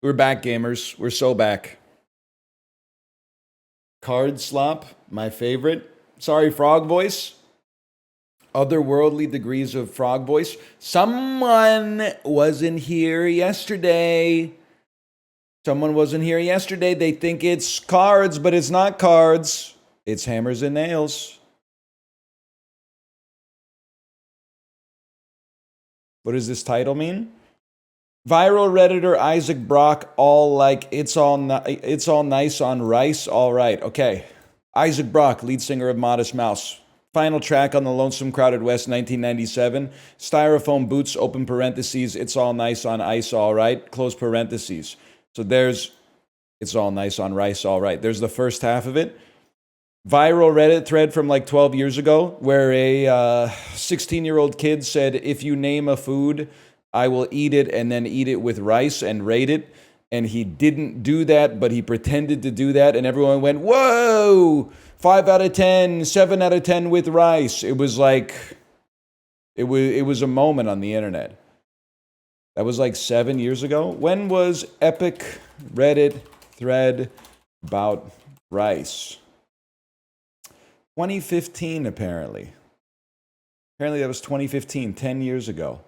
We're back, gamers. We're so back. Card slop, my favorite. Sorry, frog voice. Otherworldly degrees of frog voice. Someone wasn't here yesterday. Someone wasn't here yesterday. They think it's cards, but it's not cards. It's hammers and nails. What does this title mean? Viral Redditor Isaac Brock, all like, it's all nice on rice, all right. Okay. Isaac Brock, lead singer of Modest Mouse. Final track on the Lonesome Crowded West, 1997. Styrofoam boots, open parentheses, it's all nice on ice, all right, close parentheses. So there's, it's all nice on rice, all right. There's the first half of it. Viral Reddit thread from like 12 years ago where a 16-year-old kid said, if you name a food, I will eat it and then eat it with rice and rate it. And he didn't do that, but he pretended to do that. And everyone went, whoa, 5 out of 10, 7 out of 10 with rice. It was like, it was a moment on the internet. That was like 7 years ago. When was epic Reddit thread about rice? 2015, apparently. Apparently that was 2015, 10 years ago.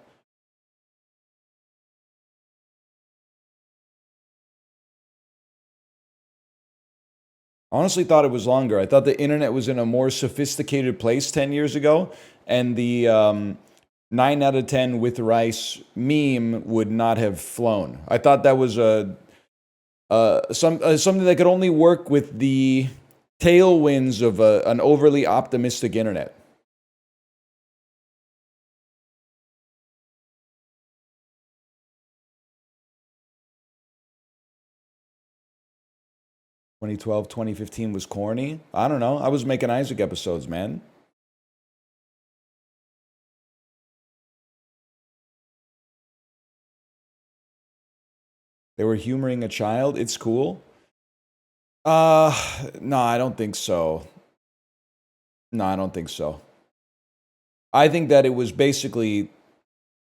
Honestly thought it was longer. I thought the internet was in a more sophisticated place 10 years ago, and the 9 out of 10 with rice meme would not have flown. I thought that was something that could only work with the tailwinds of an overly optimistic internet. "2012, 2015 was corny." I don't know. I was making Isaac episodes, man. They were humoring a child. It's cool. No, I don't think so. No, I don't think so. I think that it was basically,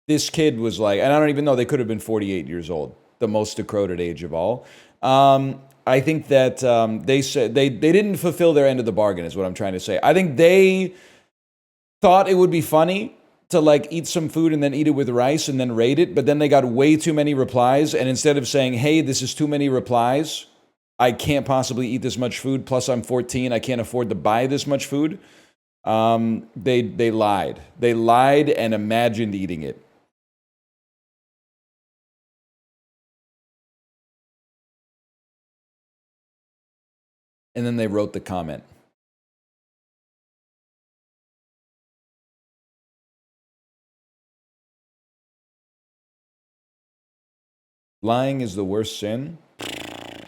this kid was like, and I don't even know, they could have been 48 years old, the most decrepit age of all. I think that they said they didn't fulfill their end of the bargain, is what I'm trying to say. I think they thought it would be funny to like eat some food and then eat it with rice and then rate it, but then they got way too many replies, and instead of saying, hey, this is too many replies, I can't possibly eat this much food, plus I'm 14, I can't afford to buy this much food, they lied. They lied and imagined eating it. And then they wrote the comment. Lying is the worst sin.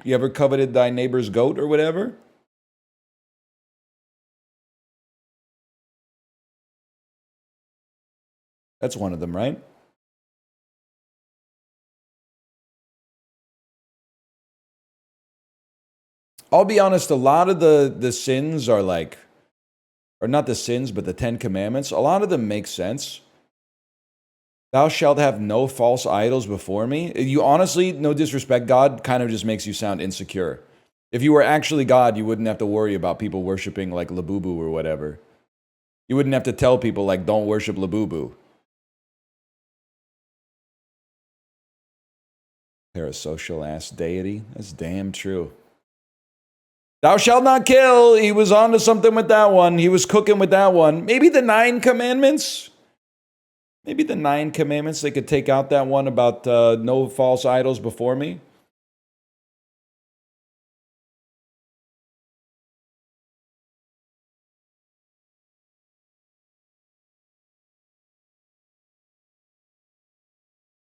You ever coveted thy neighbor's goat or whatever? That's one of them, right? I'll be honest, a lot of the sins are like, or not the sins, but the 10 Commandments, a lot of them make sense. Thou shalt have no false idols before me. You honestly, no disrespect, God kind of just makes you sound insecure. If you were actually God, you wouldn't have to worry about people worshiping like Labubu or whatever. You wouldn't have to tell people like, don't worship Labubu. Parasocial ass deity. That's damn true. Thou shalt not kill. He was onto something with that one. He was cooking with that one. Maybe the 9 Commandments? Maybe the 9 Commandments, they could take out that one about no false idols before me.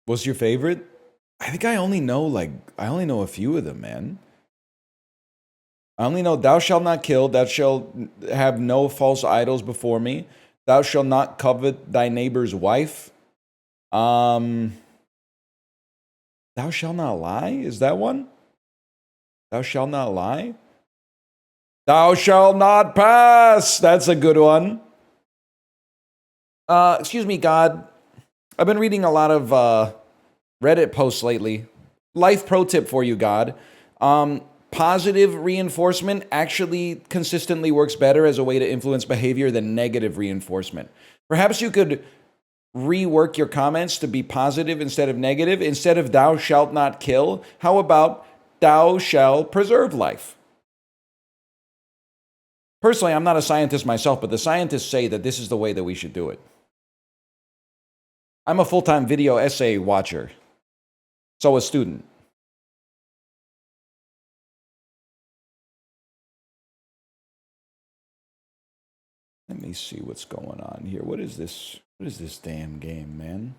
What's your favorite? I think I only know a few of them, man. I only know thou shalt not kill, thou shalt have no false idols before me, thou shalt not covet thy neighbor's wife. Thou shalt not lie? Is that one? Thou shalt not lie? Thou shalt not pass! That's a good one. Excuse me, God. I've been reading a lot of Reddit posts lately. life pro tip for you, God. Positive reinforcement actually consistently works better as a way to influence behavior than negative reinforcement. Perhaps you could rework your comments to be positive instead of negative. Instead of thou shalt not kill, how about thou shalt preserve life? Personally, I'm not a scientist myself, but the scientists say that this is the way that we should do it. I'm a full-time video essay watcher, so a student. Let me see what's going on here. What is this? What is this damn game, man?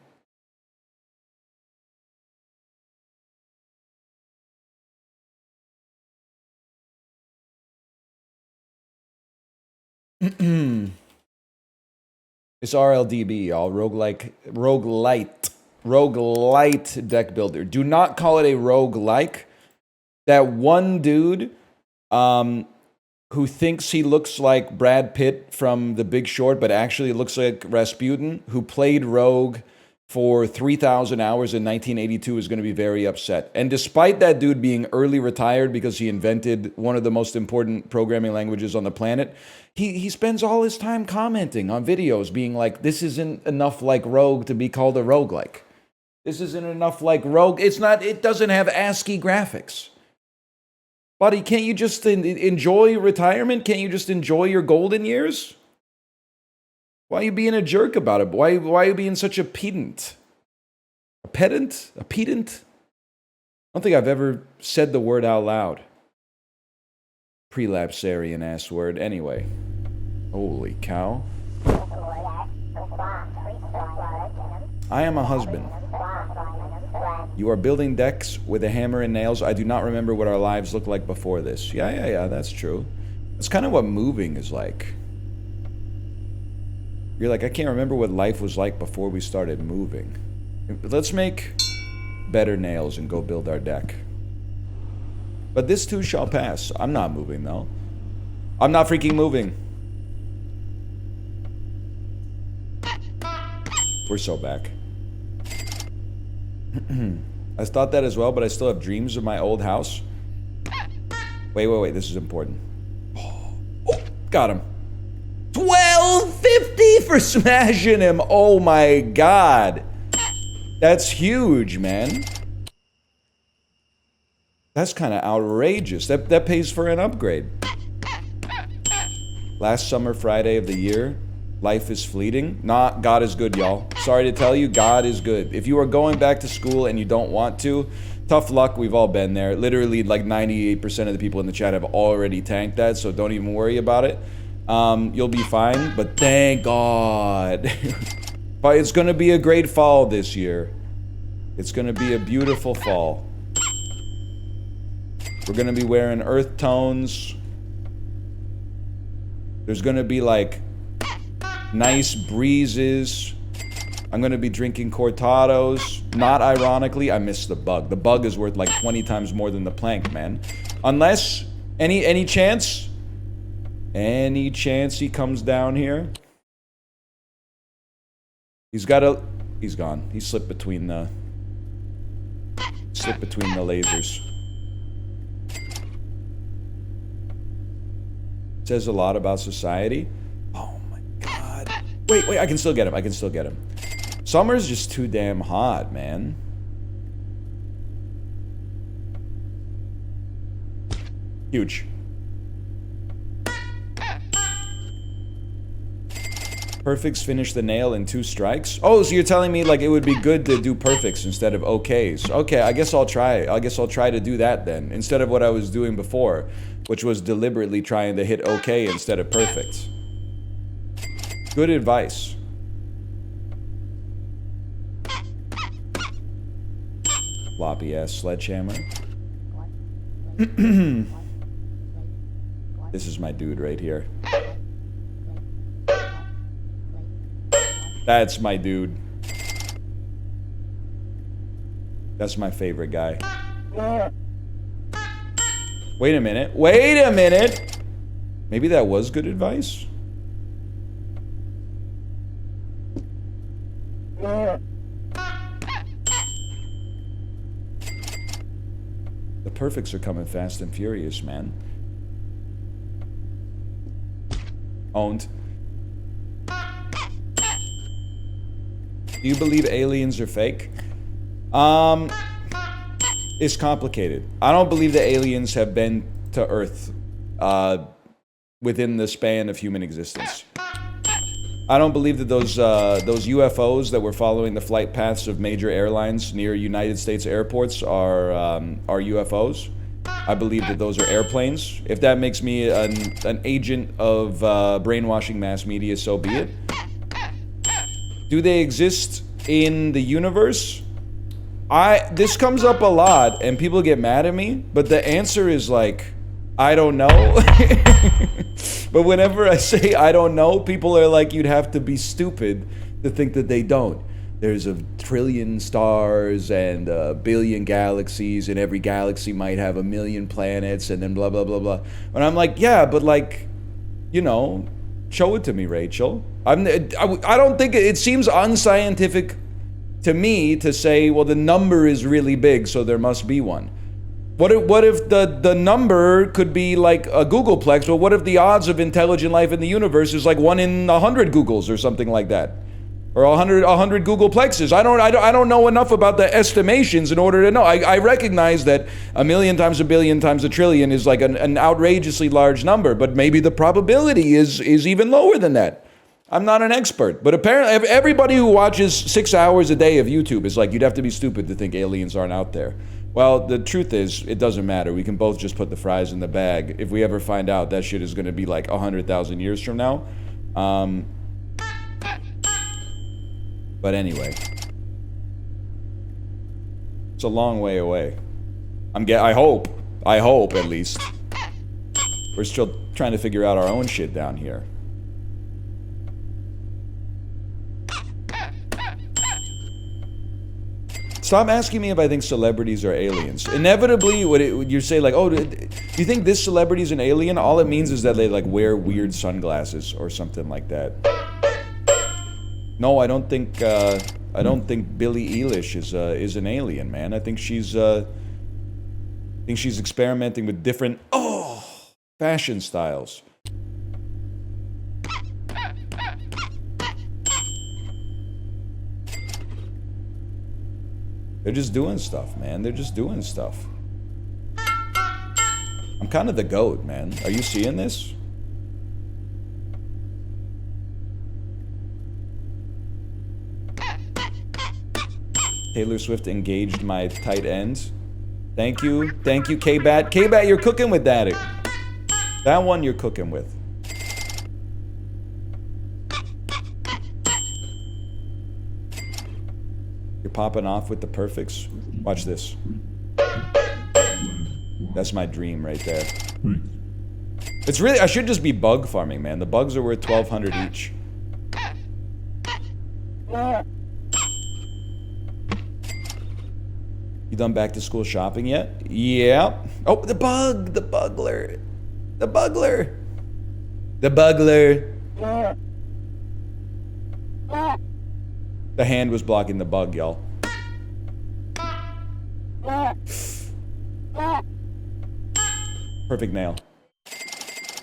It's RLDB, y'all. Roguelite deck builder. Do not call it a roguelike. That one dude who thinks he looks like Brad Pitt from The Big Short, but actually looks like Rasputin, who played Rogue for 3,000 hours in 1982, is going to be very upset. And despite that dude being early retired because he invented one of the most important programming languages on the planet, he spends all his time commenting on videos being like, this isn't enough like Rogue to be called a roguelike. This isn't enough like Rogue. It doesn't have ASCII graphics. Buddy, can't you just enjoy retirement? Can't you just enjoy your golden years? Why are you being a jerk about it? Why are you being such a pedant? A pedant? A pedant? I don't think I've ever said the word out loud. Prelapsarian ass word. Anyway. Holy cow. I am a husband. You are building decks with a hammer and nails. I do not remember what our lives looked like before this. Yeah, that's true. That's kind of what moving is like. You're like, I can't remember what life was like before we started moving. Let's make better nails and go build our deck. But this too shall pass. I'm not moving, though. I'm not freaking moving. We're so back. I thought that as well, but I still have dreams of my old house. Wait. This is important. Oh, got him. 1250 for smashing him. Oh my god. That's huge, man. That's kind of outrageous. That pays for an upgrade. Last summer Friday of the year. Life is fleeting. Nah, God is good, y'all. Sorry to tell you, God is good. If you are going back to school and you don't want to, tough luck. We've all been there. Literally, like 98% of the people in the chat have already tanked that, so don't even worry about it. You'll be fine, but thank God. But it's going to be a great fall this year. It's going to be a beautiful fall. We're going to be wearing earth tones. There's going to be like nice breezes. I'm going to be drinking cortados. Not ironically, I miss the bug. The bug is worth like 20 times more than the plank, man. Unless, any chance? Any chance he comes down here? He's gone. He slipped between the lasers. Says a lot about society. Oh my god. Wait, I can still get him. Summer's just too damn hot, man. Huge. Perfects finish the nail in 2 strikes. Oh, so you're telling me like it would be good to do perfects instead of okays. Okay, I guess I'll try to do that then, instead of what I was doing before, which was deliberately trying to hit okay instead of perfect. Good advice. Floppy ass sledgehammer. This is my dude right here. That's my dude. That's my favorite guy. Wait a minute. Maybe that was good advice? The perfects are coming fast and furious, man. Owned. Do you believe aliens are fake? It's complicated. I don't believe the aliens have been to Earth within the span of human existence. I don't believe that those UFOs that were following the flight paths of major airlines near United States airports are UFOs. I believe that those are airplanes. If that makes me an agent of brainwashing mass media, so be it. Do they exist in the universe? This comes up a lot, and people get mad at me, but the answer is like, I don't know. But whenever I say I don't know, people are like, you'd have to be stupid to think that they don't. There's a trillion stars and a billion galaxies, and every galaxy might have a million planets, and then blah, blah, blah, blah. And I'm like, yeah, but like, you know, show it to me, Rachel. I don't think it seems unscientific to me to say, well, the number is really big, so there must be one. What if the number could be like a Googleplex? Well, what if the odds of intelligent life in the universe is like 1 in 100 Googles or something like that? Or 100 Googleplexes. I don't know enough about the estimations in order to know. I recognize that 1,000,000 times 1,000,000,000 times 1,000,000,000,000 is like an outrageously large number, but maybe the probability is even lower than that. I'm not an expert, but apparently everybody who watches 6 hours a day of YouTube is like, you'd have to be stupid to think aliens aren't out there. Well, the truth is, it doesn't matter. We can both just put the fries in the bag. If we ever find out, that shit is going to be like 100,000 years from now. But anyway. It's a long way away. I hope at least. We're still trying to figure out our own shit down here. Stop asking me if I think celebrities are aliens. Inevitably, would you say like, oh, do you think this celebrity is an alien? All it means is that they like wear weird sunglasses or something like that. No, I don't think Billie Eilish is an alien, man. I think she's experimenting with different fashion styles. They're just doing stuff, man. They're just doing stuff. I'm kind of the GOAT, man. Are you seeing this? Taylor Swift engaged my tight end. Thank you, K-Bat. K-Bat, you're cooking with that. That one you're cooking with. You're popping off with the perfects. Watch this. That's my dream right there. It's really, I should just be bug farming, man. The bugs are worth 1,200 each. You done back to school shopping yet? Yeah. Oh, the bugler. The bugler. The hand was blocking the bug, y'all. Perfect nail.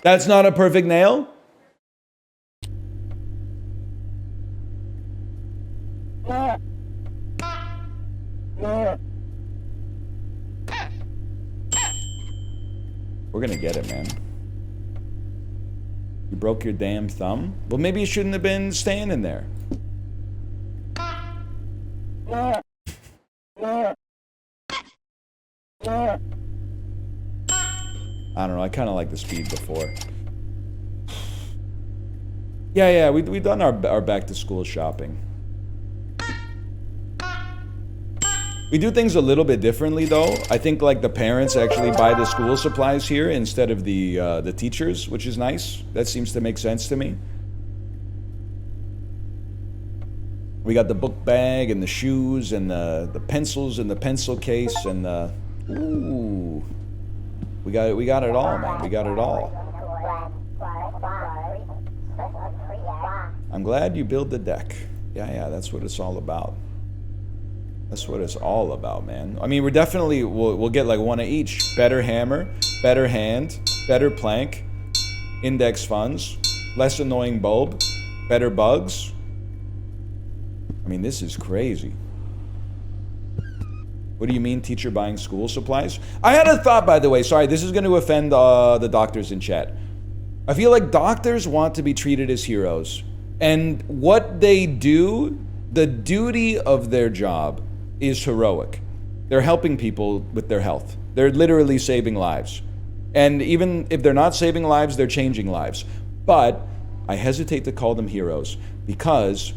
That's not a perfect nail? We're gonna get it, man. You broke your damn thumb? Well, maybe you shouldn't have been standing there. I don't know, I kind of like the speed before. Yeah, we've done our back to school shopping. We do things a little bit differently though. I think like the parents actually buy the school supplies here instead of the teachers, which is nice. That seems to make sense to me. We got the book bag and the shoes and the pencils and the pencil case and ooh. We got it all, man. We got it all. I'm glad you build the deck. Yeah, that's what it's all about. That's what it's all about, man. I mean, we're definitely, we'll get like one of each. Better hammer, better hand, better plank, index funds, less annoying bulb, better bugs. I mean, this is crazy. What do you mean, teacher buying school supplies? I had a thought, by the way. Sorry, this is going to offend the doctors in chat. I feel like doctors want to be treated as heroes. And what they do, the duty of their job is heroic. They're helping people with their health. They're literally saving lives. And even if they're not saving lives, they're changing lives. But I hesitate to call them heroes because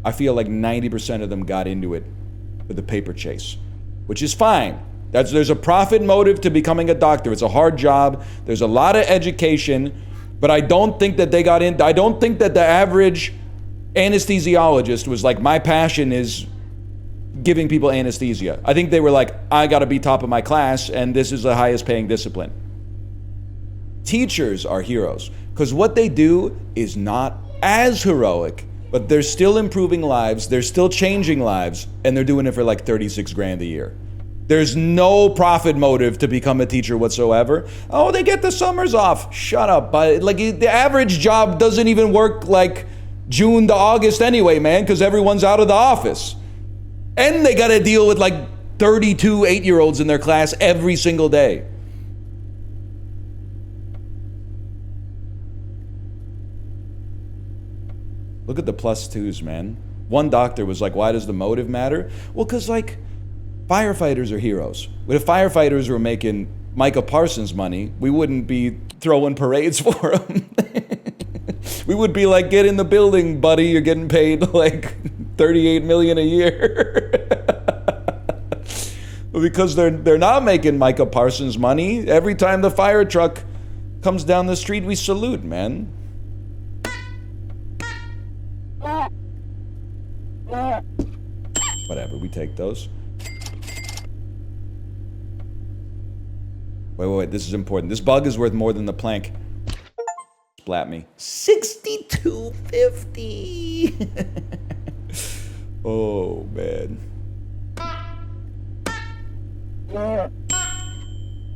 I feel like 90% of them got into it for the paper chase, which is fine. There's a profit motive to becoming a doctor. It's a hard job. There's a lot of education, but I don't think that they got in. I don't think that the average anesthesiologist was like, my passion is giving people anesthesia. I think they were like, I got to be top of my class, and this is the highest paying discipline. Teachers are heroes because what they do is not as heroic, but they're still improving lives, they're still changing lives, and they're doing it for like 36 grand a year. There's no profit motive to become a teacher whatsoever. Oh, they get the summers off. Shut up. But like the average job doesn't even work like June to August anyway, man, because everyone's out of the office. And they got to deal with like 32 8-year-olds in their class every single day. Look at the +2s, man. One doctor was like, why does the motive matter? Well, because like firefighters are heroes. But if firefighters were making Micah Parsons money, we wouldn't be throwing parades for them. We would be like, get in the building, buddy. You're getting paid like 38 million a year. But because they're not making Micah Parsons money, every time the fire truck comes down the street, we salute, man. Whatever, we take those. Wait, this is important. This bug is worth more than the plank. Splat me. 62.50. Oh, man.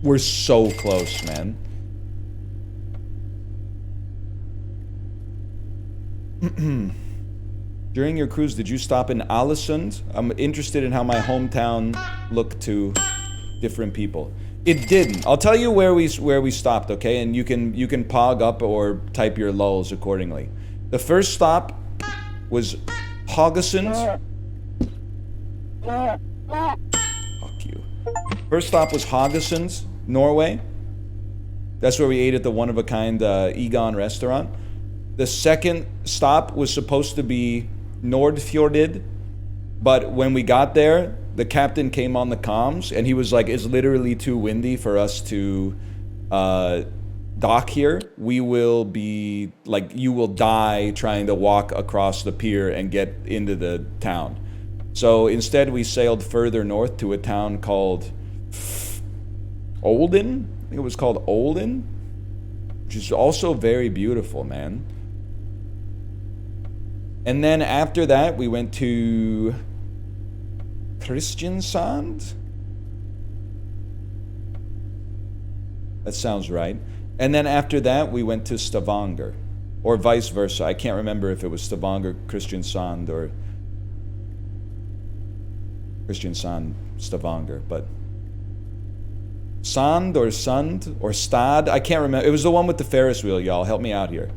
We're so close, man. During your cruise, did you stop in Ålesund? I'm interested in how my hometown looked to different people. It didn't. I'll tell you where we stopped, okay? And you can pog up or type your lulls accordingly. The first stop was Haugesund. Fuck you. First stop was Haugesund, Norway. That's where we ate at the one-of-a-kind Egon restaurant. The second stop was supposed to be Nordfjordeid, but when we got there, the captain came on the comms and he was like, it's literally too windy for us to dock here. We will be like, you will die trying to walk across the pier and get into the town. So instead we sailed further north to a town called Olden. I think it was called Olden, which is also very beautiful, man. And then after that, we went to Kristiansand. That sounds right. And then after that, we went to Stavanger, or vice versa. I can't remember if it was Stavanger, Kristiansand, or Kristiansand, Stavanger, but Sand or Sund or Stad, I can't remember. It was the one with the Ferris wheel, y'all. Help me out here.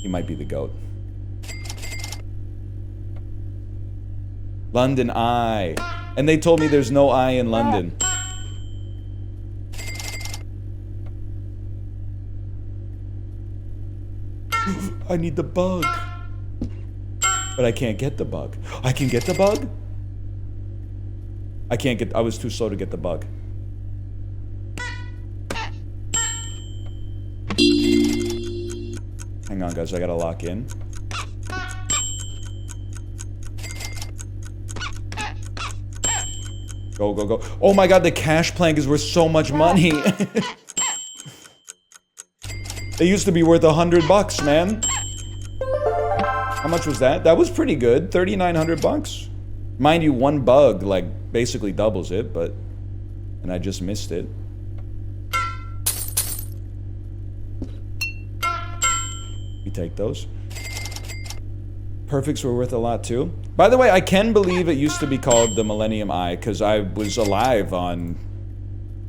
He might be the goat. London Eye. And they told me there's no eye in London. I need the bug. But I can't get the bug. I can get the bug? I was too slow to get the bug. Hang on, guys, I gotta lock in. Go, go, go. Oh my god, the cash plank is worth so much money. They used to be worth $100, man. How much was that? That was pretty good. 3,900 bucks. Mind you, one bug, like, basically doubles it, but... And I just missed it. We take those. Perfects were worth a lot, too. By the way, I can believe it used to be called the Millennium Eye, because I was alive on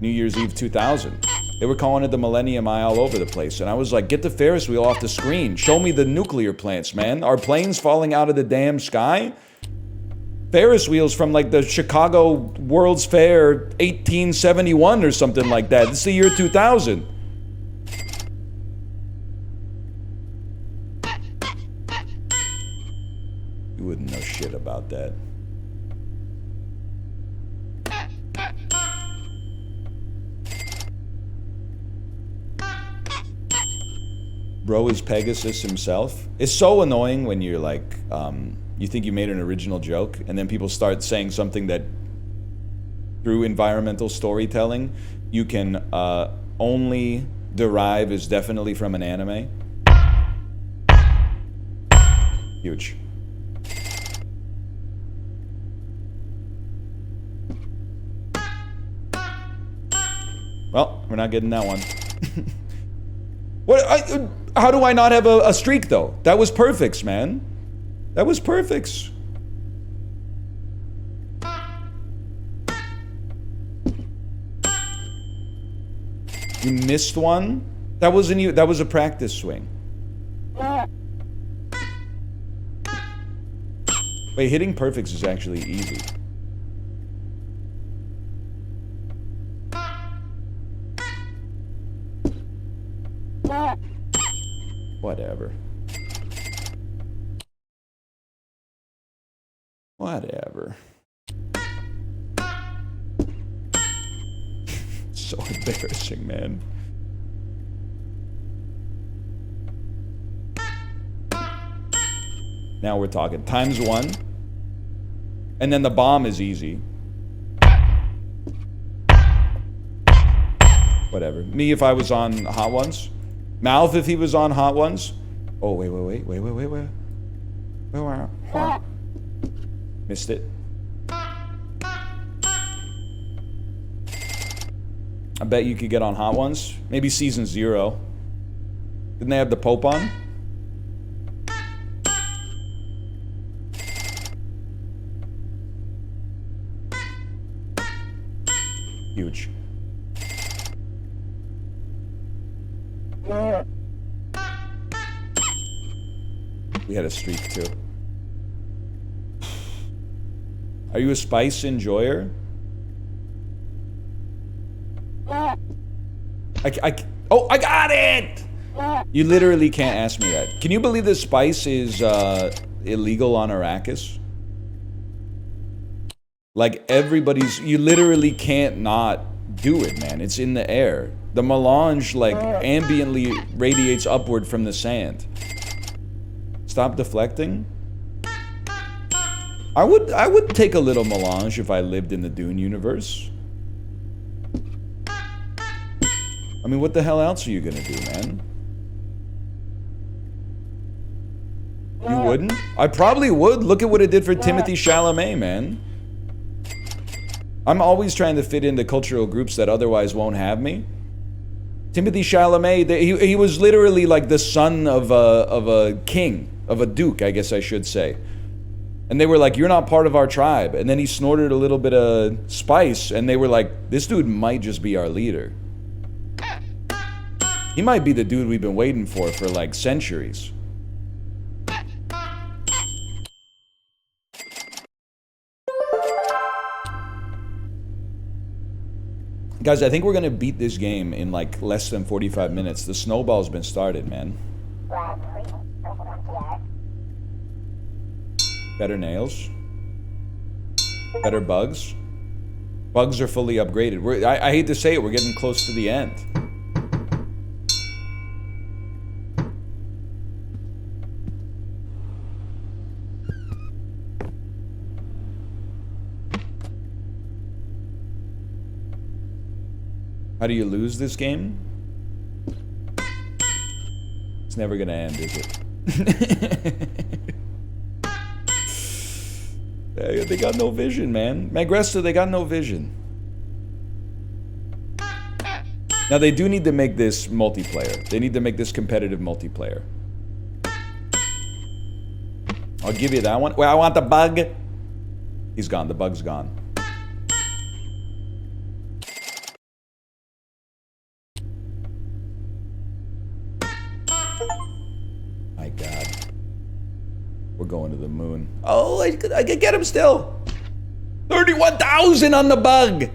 New Year's Eve 2000. They were calling it the Millennium Eye all over the place. And I was like, get the Ferris wheel off the screen. Show me the nuclear plants, man. Are planes falling out of the damn sky? Ferris wheels from like the Chicago World's Fair 1871 or something like that. It's the year 2000. You wouldn't know shit about that. Bro is Pegasus himself. It's so annoying when you're like, you think you made an original joke, and then people start saying something that, through environmental storytelling, you can only derive as definitely from an anime. Huge. Well, we're not getting that one. What? How do I not have a streak, though? That was perfects, man. That was perfects. You missed one? That wasn't you. That was a practice swing. Wait, hitting perfects is actually easy. Whatever. Whatever. So embarrassing, man. Now we're talking. Times one. And then the bomb is easy. Whatever. Me if I was on hot ones. Mouth if he was on hot ones. Oh, wait. Missed it. I bet you could get on hot ones. Maybe season 0. Didn't they have the Pope on? Huge. We had a streak too. Are you a spice enjoyer? Oh, I got it! You literally can't ask me that. Can you believe this spice is illegal on Arrakis? Like everybody's, you literally can't not do it, man. It's in the air. The melange like ambiently radiates upward from the sand. Stop deflecting. I would take a little melange if I lived in the Dune universe. I mean, what the hell else are you gonna do, man? You wouldn't? I probably would. Look at what it did for Timothée Chalamet, man. I'm always trying to fit into cultural groups that otherwise won't have me. Timothée Chalamet, he was literally like the son of a king, of a duke, I guess I should say. And they were like, you're not part of our tribe. And then he snorted a little bit of spice, and they were like, this dude might just be our leader. He might be the dude we've been waiting for like centuries. Guys, I think we're gonna beat this game in like less than 45 minutes. The snowball's been started, man. Better nails. Better bugs. Bugs are fully upgraded. I hate to say it, we're getting close to the end. How do you lose this game? It's never gonna end, is it? They got no vision, man. Magresta, they got no vision. Now, they do need to make this multiplayer. They need to make this competitive multiplayer. I'll give you that one. Wait, I want the bug. He's gone. The bug's gone. My God. We're going to the moon. Oh, I could get him still. 31,000 on the bug.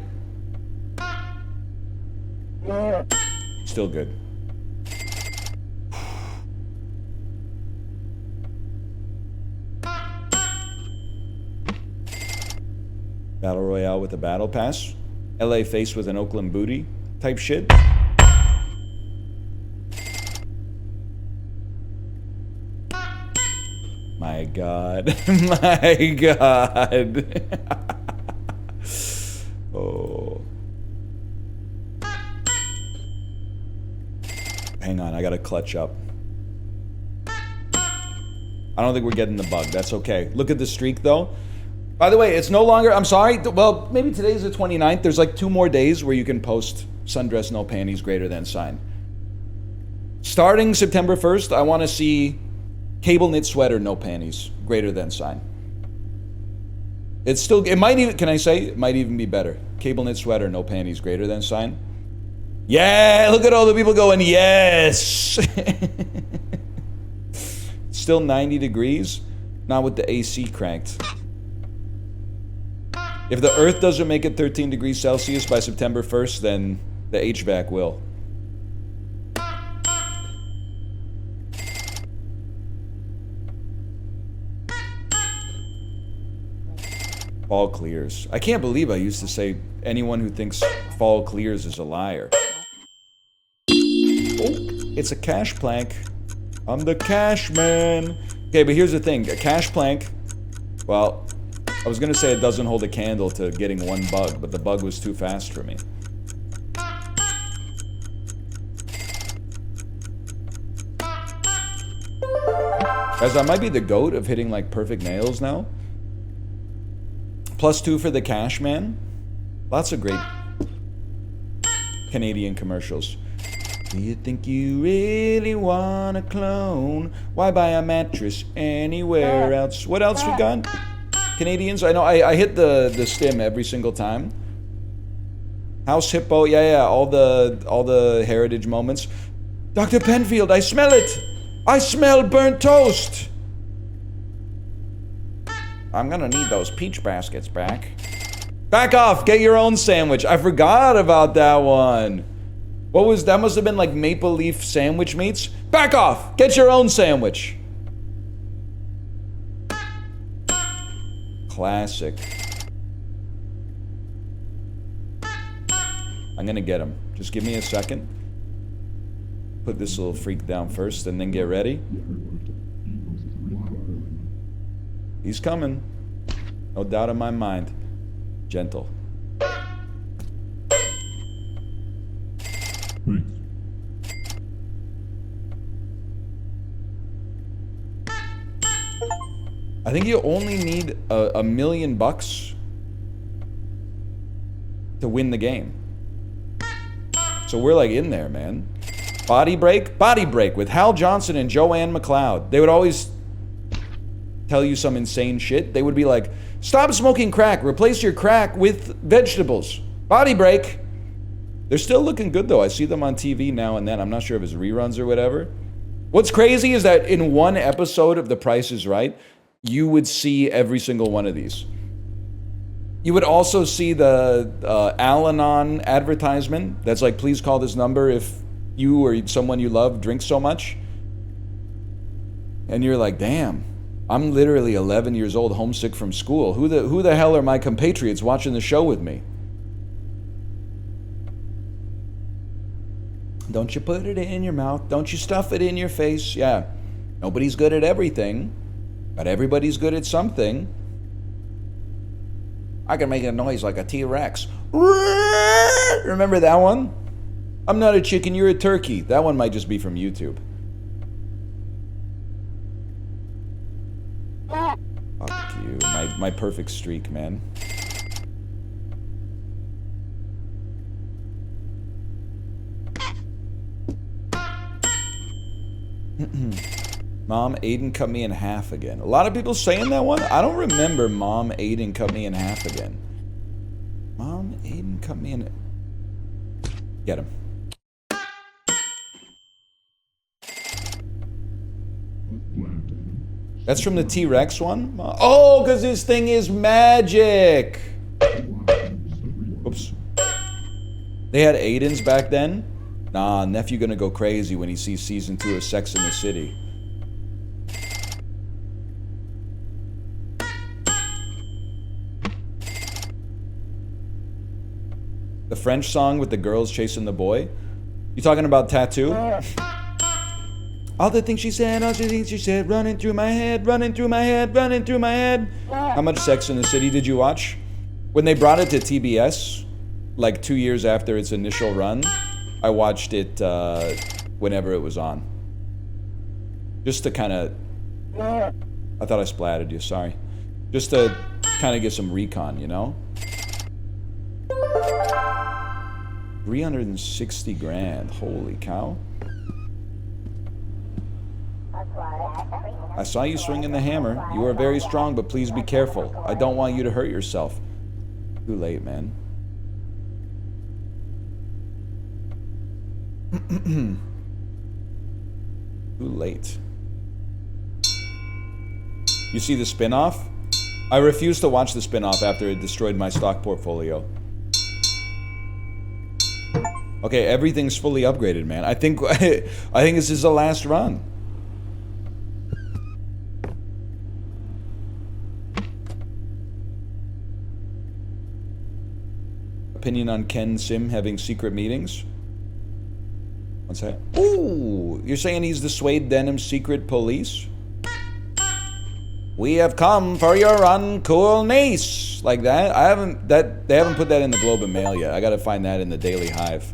Still good. Battle Royale with a battle pass. LA face with an Oakland booty type shit. My God. My God. Oh. Hang on, I gotta clutch up. I don't think we're getting the bug. That's okay. Look at the streak, though. By the way, it's no longer... I'm sorry. Well, maybe today's the 29th. There's like 2 more days where you can post sundress, no panties, greater than sign. Starting September 1st, I want to see cable knit sweater, no panties, greater than sign. It's still... It might even... Can I say? It might even be better. Cable knit sweater, no panties, greater than sign. Yeah! Look at all the people going, yes! Still 90 degrees. Not with the AC cranked. If the Earth doesn't make it 13 degrees Celsius by September 1st, then the HVAC will. Fall clears. I can't believe I used to say anyone who thinks fall clears is a liar. Oh, it's a cash plank. I'm the cash man. Okay, but here's the thing. A cash plank, well, I was gonna say it doesn't hold a candle to getting 1 bug, but the bug was too fast for me. Guys, I might be the GOAT of hitting like perfect nails now. +2 for the cash man. Lots of great Canadian commercials. Do you think you really want a clone? Why buy a mattress anywhere else? What else we got? Canadians? I know I hit the stim every single time. House Hippo, yeah, all the heritage moments. Dr. Penfield, I smell it! I smell burnt toast! I'm gonna need those peach baskets back. Back off! Get your own sandwich. I forgot about that one. What was that? Must have been like maple leaf sandwich meats. Back off! Get your own sandwich. Classic. I'm gonna get him. Just give me a second. Put this little freak down first and then get ready. He's coming. No doubt in my mind. Gentle. I think you only need $1 million to win the game. So we're like in there, man. Body break? Body break with Hal Johnson and Joanne McLeod. They would always tell you some insane shit. They would be like, stop smoking crack. Replace your crack with vegetables. Body break. They're still looking good, though. I see them on TV now and then. I'm not sure if it's reruns or whatever. What's crazy is that in one episode of The Price is Right, you would see every single one of these. You would also see the Al-Anon advertisement that's like, please call this number if you or someone you love drinks so much. And you're like, damn, I'm literally 11 years old, homesick from school. Who the hell are my compatriots watching the show with me? Don't you put it in your mouth. Don't you stuff it in your face. Yeah, nobody's good at everything, but everybody's good at something. I can make a noise like a T-Rex. Remember that one? I'm not a chicken, you're a turkey. That one might just be from YouTube. Fuck you, my my perfect streak, man. Mom, Aiden cut me in half again. A lot of people saying that one. I don't remember Mom, Aiden cut me in half again. Mom, Aiden cut me in... Get him. That's from the T-Rex one? Oh, because this thing is magic! Oops. They had Aidens back then? Nah, nephew gonna go crazy when he sees season 2 of Sex in the City. The French song with the girls chasing the boy? You talking about Tattoo? All the things she said, all the things she said, running through my head, running through my head, running through my head. How much Sex in the City did you watch? When they brought it to TBS, like 2 years after its initial run, I watched it whenever it was on. Just to kind of... I thought I splattered you, sorry. Just to kind of get some recon, you know? 360 grand, holy cow. I saw you swinging the hammer. You are very strong, but please be careful. I don't want you to hurt yourself. Too late, man. Too late. You see the spin-off? I refused to watch the spin-off after it destroyed my stock portfolio. Okay, everything's fully upgraded, man. I think this is the last run. Opinion on Ken Sim having secret meetings? What's that? Ooh, you're saying he's the suede denim secret police? We have come for your uncool niece. Like that? They haven't put that in the Globe and Mail yet. I gotta find that in the Daily Hive.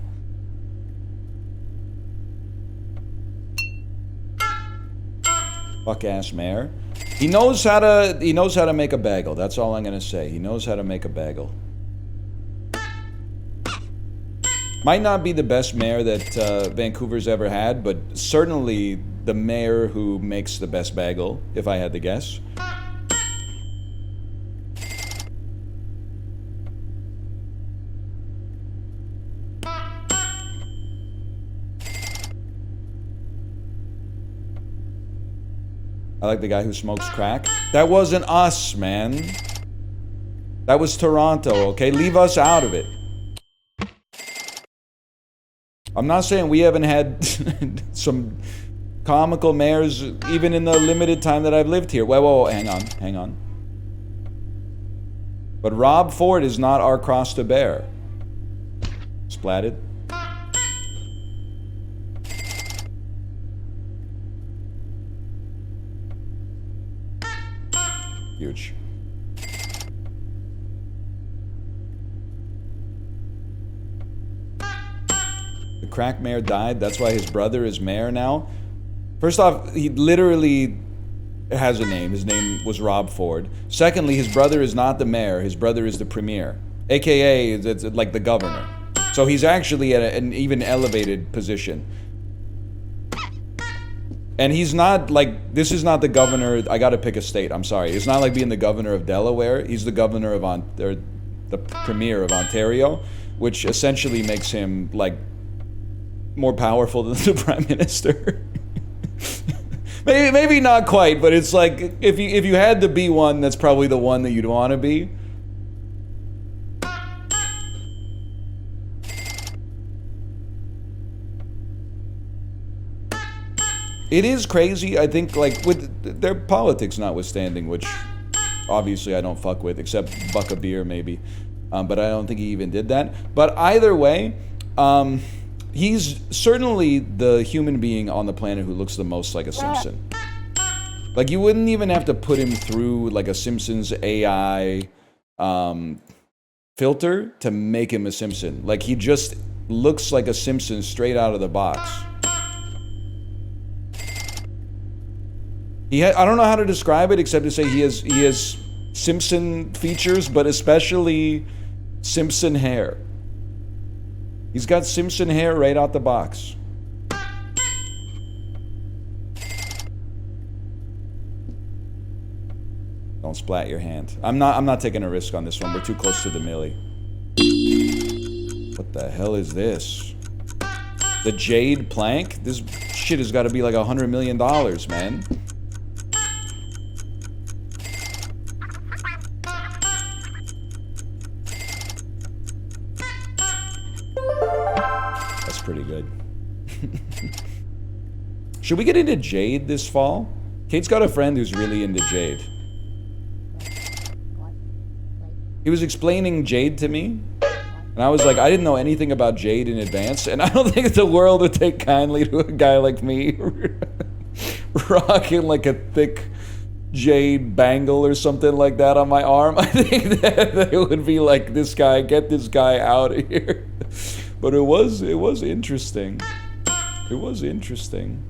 Fuck ass mayor. He knows how to make a bagel. That's all I'm gonna say. He knows how to make a bagel. Might not be the best mayor that Vancouver's ever had, but certainly the mayor who makes the best bagel, if I had to guess. I like the guy who smokes crack. That wasn't us, man. That was Toronto, okay? Leave us out of it. I'm not saying we haven't had some comical mayors even in the limited time that I've lived here. Whoa, hang on. But Rob Ford is not our cross to bear. Splatted. Huge. The crack mayor died. That's why his brother is mayor now. First off, he literally has a name. His name was Rob Ford. Secondly, his brother is not the mayor. His brother is the premier, aka it's like the governor. So he's actually at an even elevated position. And he's not like, this is not the governor. I gotta pick a state. I'm sorry. It's not like being the governor of Delaware. He's the governor of the premier of Ontario, which essentially makes him like more powerful than the prime minister. maybe not quite, but it's like if you had to be one, that's probably the one that you'd want to be. It is crazy, I think, like, with their politics notwithstanding, which obviously I don't fuck with, except Buck a Beer, maybe. But I don't think he even did that. But either way, he's certainly the human being on the planet who looks the most like a Simpson. Like, you wouldn't even have to put him through, like, a Simpsons AI filter to make him a Simpson. Like, he just looks like a Simpson straight out of the box. I don't know how to describe it except to say he has Simpson features, but especially Simpson hair. He's got Simpson hair right out the box. Don't splat your hand. I'm not taking a risk on this one. We're too close to the millie. What the hell is this? The jade plank? This shit has got to be like $100 million, man. That's pretty good. Should we get into jade this fall? Kate's got a friend who's really into jade. He was explaining jade to me, and I was like, I didn't know anything about jade in advance, and I don't think the world would take kindly to a guy like me rocking like a thick jade bangle or something like that on my arm. I think that it would be like, this guy, get this guy out of here. But it was interesting. It was interesting.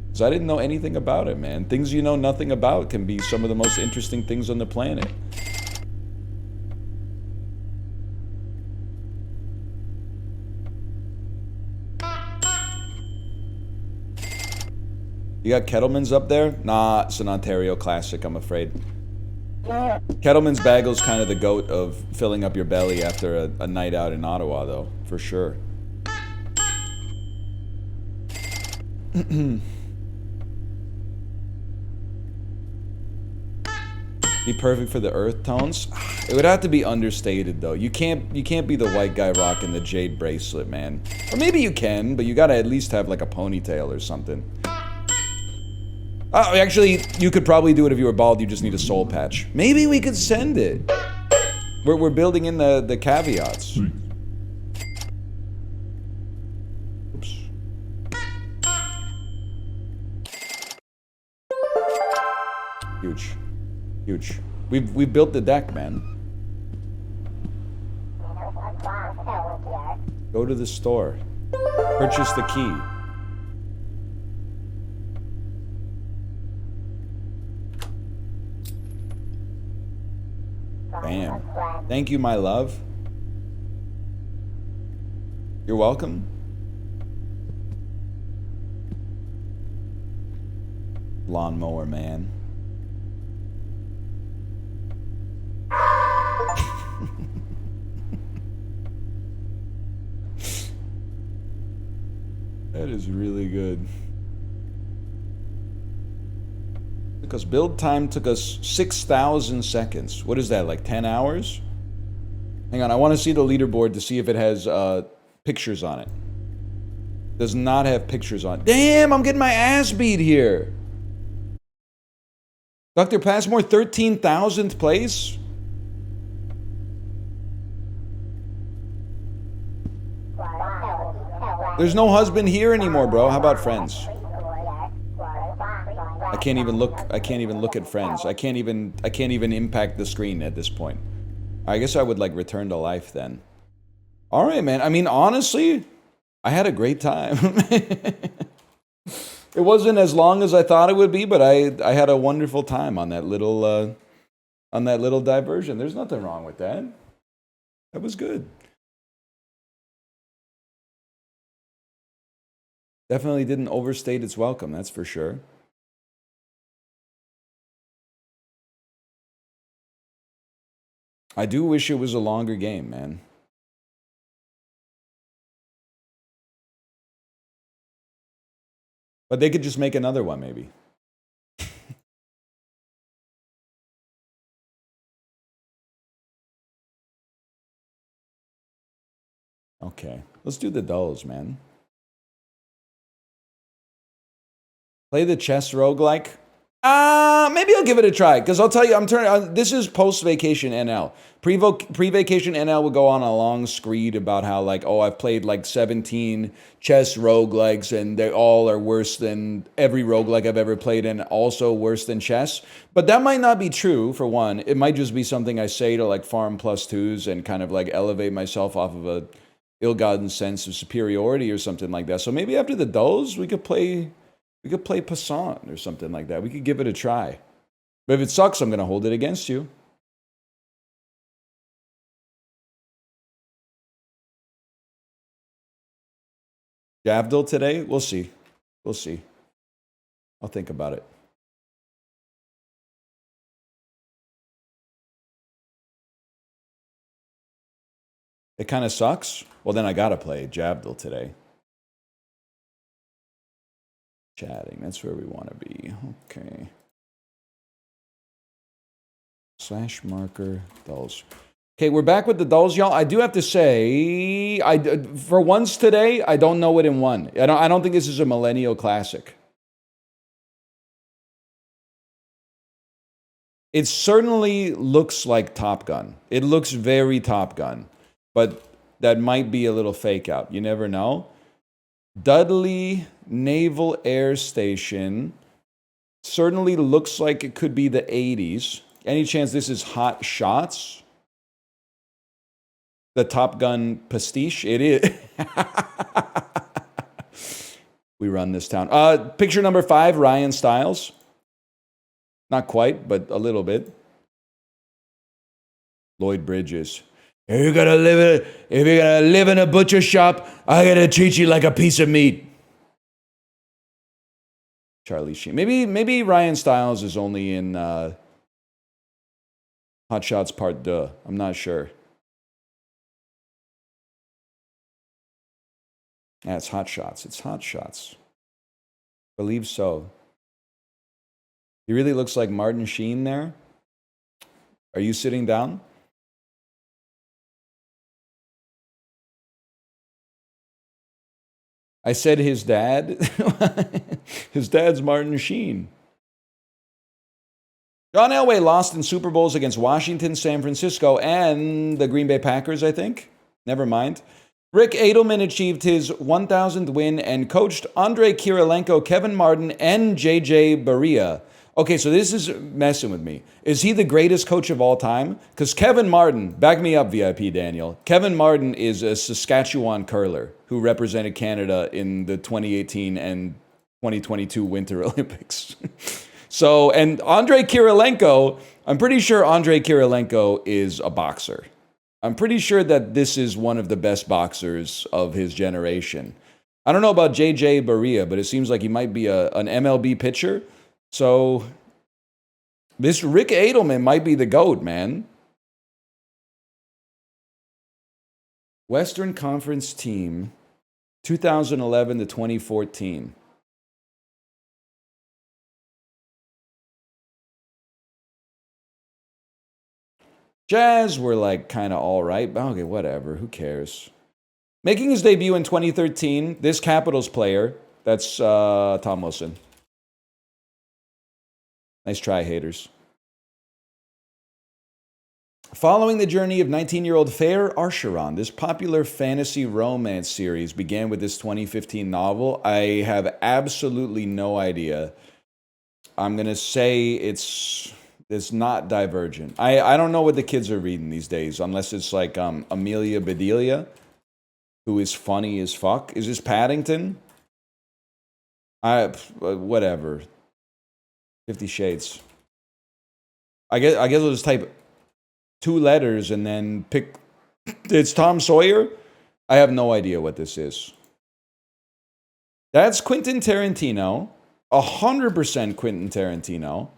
Because I didn't know anything about it, man. Things you know nothing about can be some of the most interesting things on the planet. You got Kettleman's up there? Nah, it's an Ontario classic, I'm afraid. Kettleman's Bagel's kind of the goat of filling up your belly after a night out in Ottawa, though, for sure. Be perfect for the earth tones? It would have to be understated, though. You can't be the white guy rocking the jade bracelet, man. Or maybe you can, but you gotta at least have like a ponytail or something. Oh, actually, you could probably do it if you were bald. You just need a soul patch. Maybe we could send it. We're building in the caveats. Oops. Huge. Huge. We've built the deck, man. Go to the store. Purchase the key. Bam. Thank you, my love. You're welcome. Lawnmower man. That is really good. Because build time took us 6,000 seconds. What is that, like 10 hours? Hang on, I want to see the leaderboard to see if it has pictures on it. Does not have pictures on it. Damn, I'm getting my ass beat here. Dr. Passmore, 13,000th place? There's no husband here anymore, bro. How about friends? I can't even look at friends. I can't even impact the screen at this point. I guess I would like return to life then. All right, man. I mean, honestly, I had a great time. It wasn't as long as I thought it would be, but I had a wonderful time on that little diversion. There's nothing wrong with that. That was good. Definitely didn't overstate its welcome, that's for sure. I do wish it was a longer game, man. But they could just make another one, maybe. Okay, let's do the dulls, man. Play the chess roguelike? Maybe I'll give it a try, because I'll tell you, this is post-vacation NL. Pre-vacation NL will go on a long screed about how, like, oh, I've played, like, 17 chess roguelikes, and they all are worse than every roguelike I've ever played, and also worse than chess. But that might not be true, for one. It might just be something I say to, like, farm +2s and kind of, like, elevate myself off of a ill-gotten sense of superiority or something like that. So maybe after the dulls, we could play Passant or something like that. We could give it a try. But if it sucks, I'm going to hold it against you. Javdil today? We'll see. We'll see. I'll think about it. It kind of sucks. Well, then I gotta play Javdil today. Chatting. That's where we want to be. Okay. Slash marker dulls. Okay, we're back with the dulls, y'all. I do have to say, for once today, I don't know it in one. I don't think this is a millennial classic. It certainly looks like Top Gun. It looks very Top Gun, but that might be a little fake out. You never know. Dudley Naval Air Station certainly looks like it could be the 80s. Any chance this is Hot Shots? The Top Gun pastiche? It is. We run this town. Picture number 5, Ryan Stiles. Not quite, but a little bit. Lloyd Bridges. If you're gonna live in a butcher shop, I gotta treat you like a piece of meat. Charlie Sheen. Maybe Ryan Stiles is only in Hot Shots Part 2. I'm not sure. Yeah, it's Hot Shots. It's Hot Shots. Believe so. He really looks like Martin Sheen there. Are you sitting down? I said his dad. His dad's Martin Sheen. John Elway lost in Super Bowls against Washington, San Francisco, and the Green Bay Packers, I think. Never mind. Rick Edelman achieved his 1,000th win and coached Andrei Kirilenko, Kevin Martin, and JJ Barea. Okay, so this is messing with me. Is he the greatest coach of all time? Because Kevin Martin, back me up, VIP Daniel. Kevin Martin is a Saskatchewan curler who represented Canada in the 2018 and 2022 Winter Olympics. So, and Andrei Kirilenko, I'm pretty sure Andrei Kirilenko is a boxer. I'm pretty sure that this is one of the best boxers of his generation. I don't know about JJ Barea, but it seems like he might be an MLB pitcher. So this Rick Edelman might be the GOAT, man. Western Conference team, 2011 to 2014. Jazz were like kind of all right, but okay, whatever. Who cares? Making his debut in 2013, this Capitals player, that's Tom Wilson. Nice try, haters. Following the journey of 19-year-old Fair Archeron, this popular fantasy romance series began with this 2015 novel. I have absolutely no idea. I'm going to say it's not Divergent. I don't know what the kids are reading these days, unless it's like Amelia Bedelia, who is funny as fuck. Is this Paddington? Whatever. 50 Shades. I guess I'll just type 2 letters and then pick. It's Tom Sawyer? I have no idea what this is. That's Quentin Tarantino. 100% Quentin Tarantino.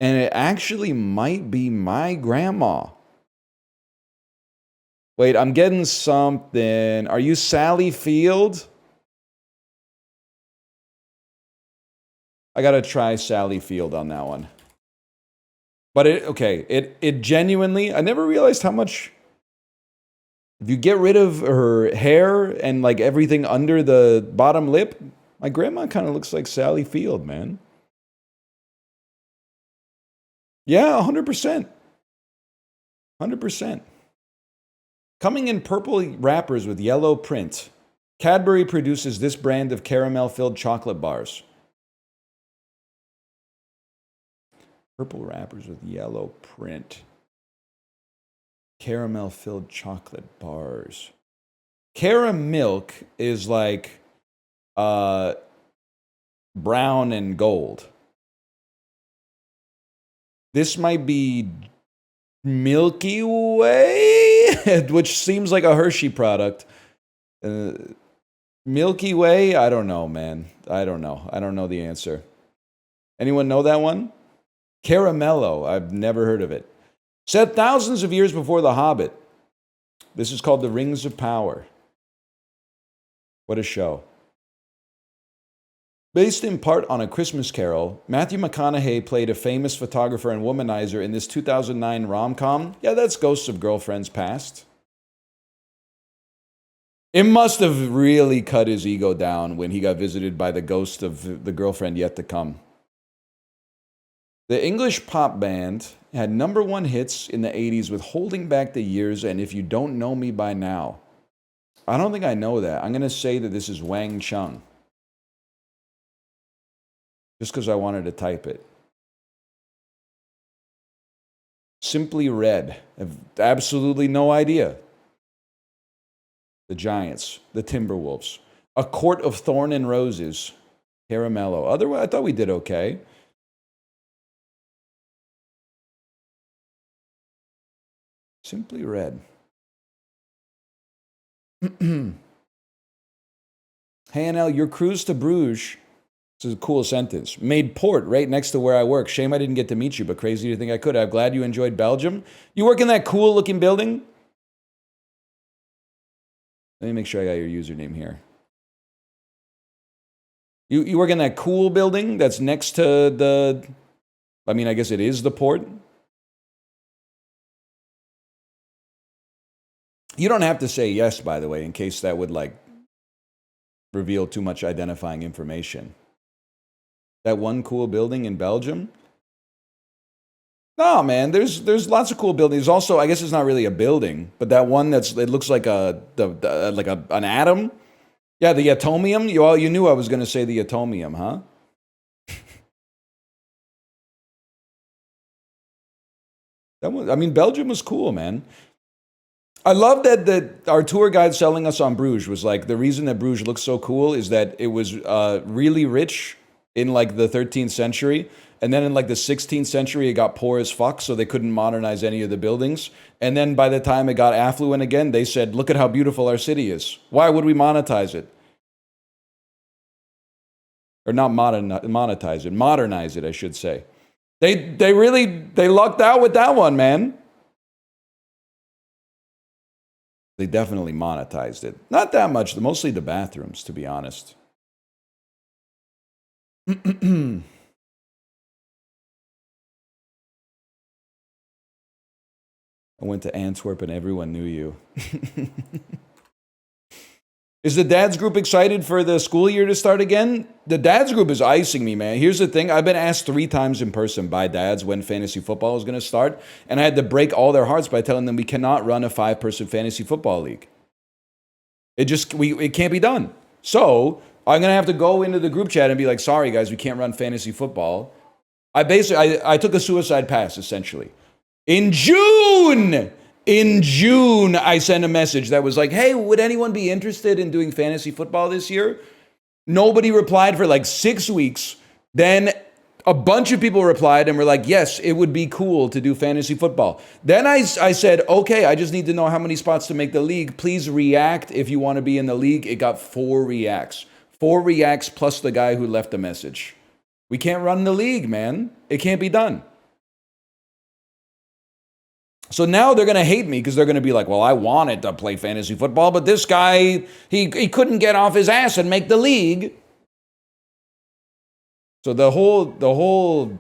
And it actually might be my grandma. Wait, I'm getting something. Are you Sally Field? I gotta try Sally Field on that one. But it genuinely, I never realized how much, if you get rid of her hair and like everything under the bottom lip, my grandma kind of looks like Sally Field, man. Yeah, 100%. 100%. Coming in purple wrappers with yellow print, Cadbury produces this brand of caramel-filled chocolate bars. Purple wrappers with yellow print. Caramel-filled chocolate bars. Caramilk is like brown and gold. This might be Milky Way, which seems like a Hershey product. Milky Way? I don't know, man. I don't know. I don't know the answer. Anyone know that one? Caramello. I've never heard of it. Set thousands of years before The Hobbit. This is called The Rings of Power. What a show. Based in part on A Christmas Carol, Matthew McConaughey played a famous photographer and womanizer in this 2009 rom-com. Yeah, that's Ghosts of Girlfriends Past. It must have really cut his ego down when he got visited by the ghost of the girlfriend yet to come. The English pop band had #1 hits in the 80s with Holding Back the Years and If You Don't Know Me By Now. I don't think I know that. I'm going to say that this is Wang Chung. Just because I wanted to type it. Simply Red. I have absolutely no idea. The Giants. The Timberwolves. A Court of Thorn and Roses. Caramello. Otherwise, I thought we did okay. Simply Red. Hey, NL, your cruise to Bruges, this is a cool sentence, made port right next to where I work. Shame I didn't get to meet you, but crazy to think I could. I'm glad you enjoyed Belgium. You work in that cool-looking building? Let me make sure I got your username here. You work in that cool building that's next to the... I mean, I guess it is the port. You don't have to say yes, by the way, in case that would, like, reveal too much identifying information. That one cool building in Belgium? No, man, there's lots of cool buildings. Also, I guess it's not really a building, but that one it looks like an atom. Yeah, the atomium. You knew I was going to say the atomium, huh? Belgium was cool, man. I love that our tour guide selling us on Bruges was like, the reason that Bruges looks so cool is that it was really rich in like the 13th century. And then in like the 16th century, it got poor as fuck, so they couldn't modernize any of the buildings. And then by the time it got affluent again, they said, look at how beautiful our city is. Why would we monetize it? Or not monetize it, modernize it, I should say. They lucked out with that one, man. They definitely monetized it. Not that much, mostly the bathrooms, to be honest. I went to Antwerp and everyone knew you. Is the dads group excited for the school year to start again? The dads group is icing me, man. Here's the thing. I've been asked 3 times in person by dads when fantasy football is going to start. And I had to break all their hearts by telling them we cannot run a 5-person fantasy football league. It can't be done. So I'm going to have to go into the group chat and be like, sorry, guys, we can't run fantasy football. I took a suicide pass, essentially. In June, I sent a message that was like, hey, would anyone be interested in doing fantasy football this year? Nobody replied for like 6 weeks. Then a bunch of people replied and were like, yes, it would be cool to do fantasy football. Then I said, okay, I just need to know how many spots to make the league. Please react if you want to be in the league. It got 4 reacts. 4 reacts plus the guy who left the message. We can't run the league, man. It can't be done. So now they're going to hate me because they're going to be like, well, I wanted to play fantasy football, but this guy, he couldn't get off his ass and make the league. So the whole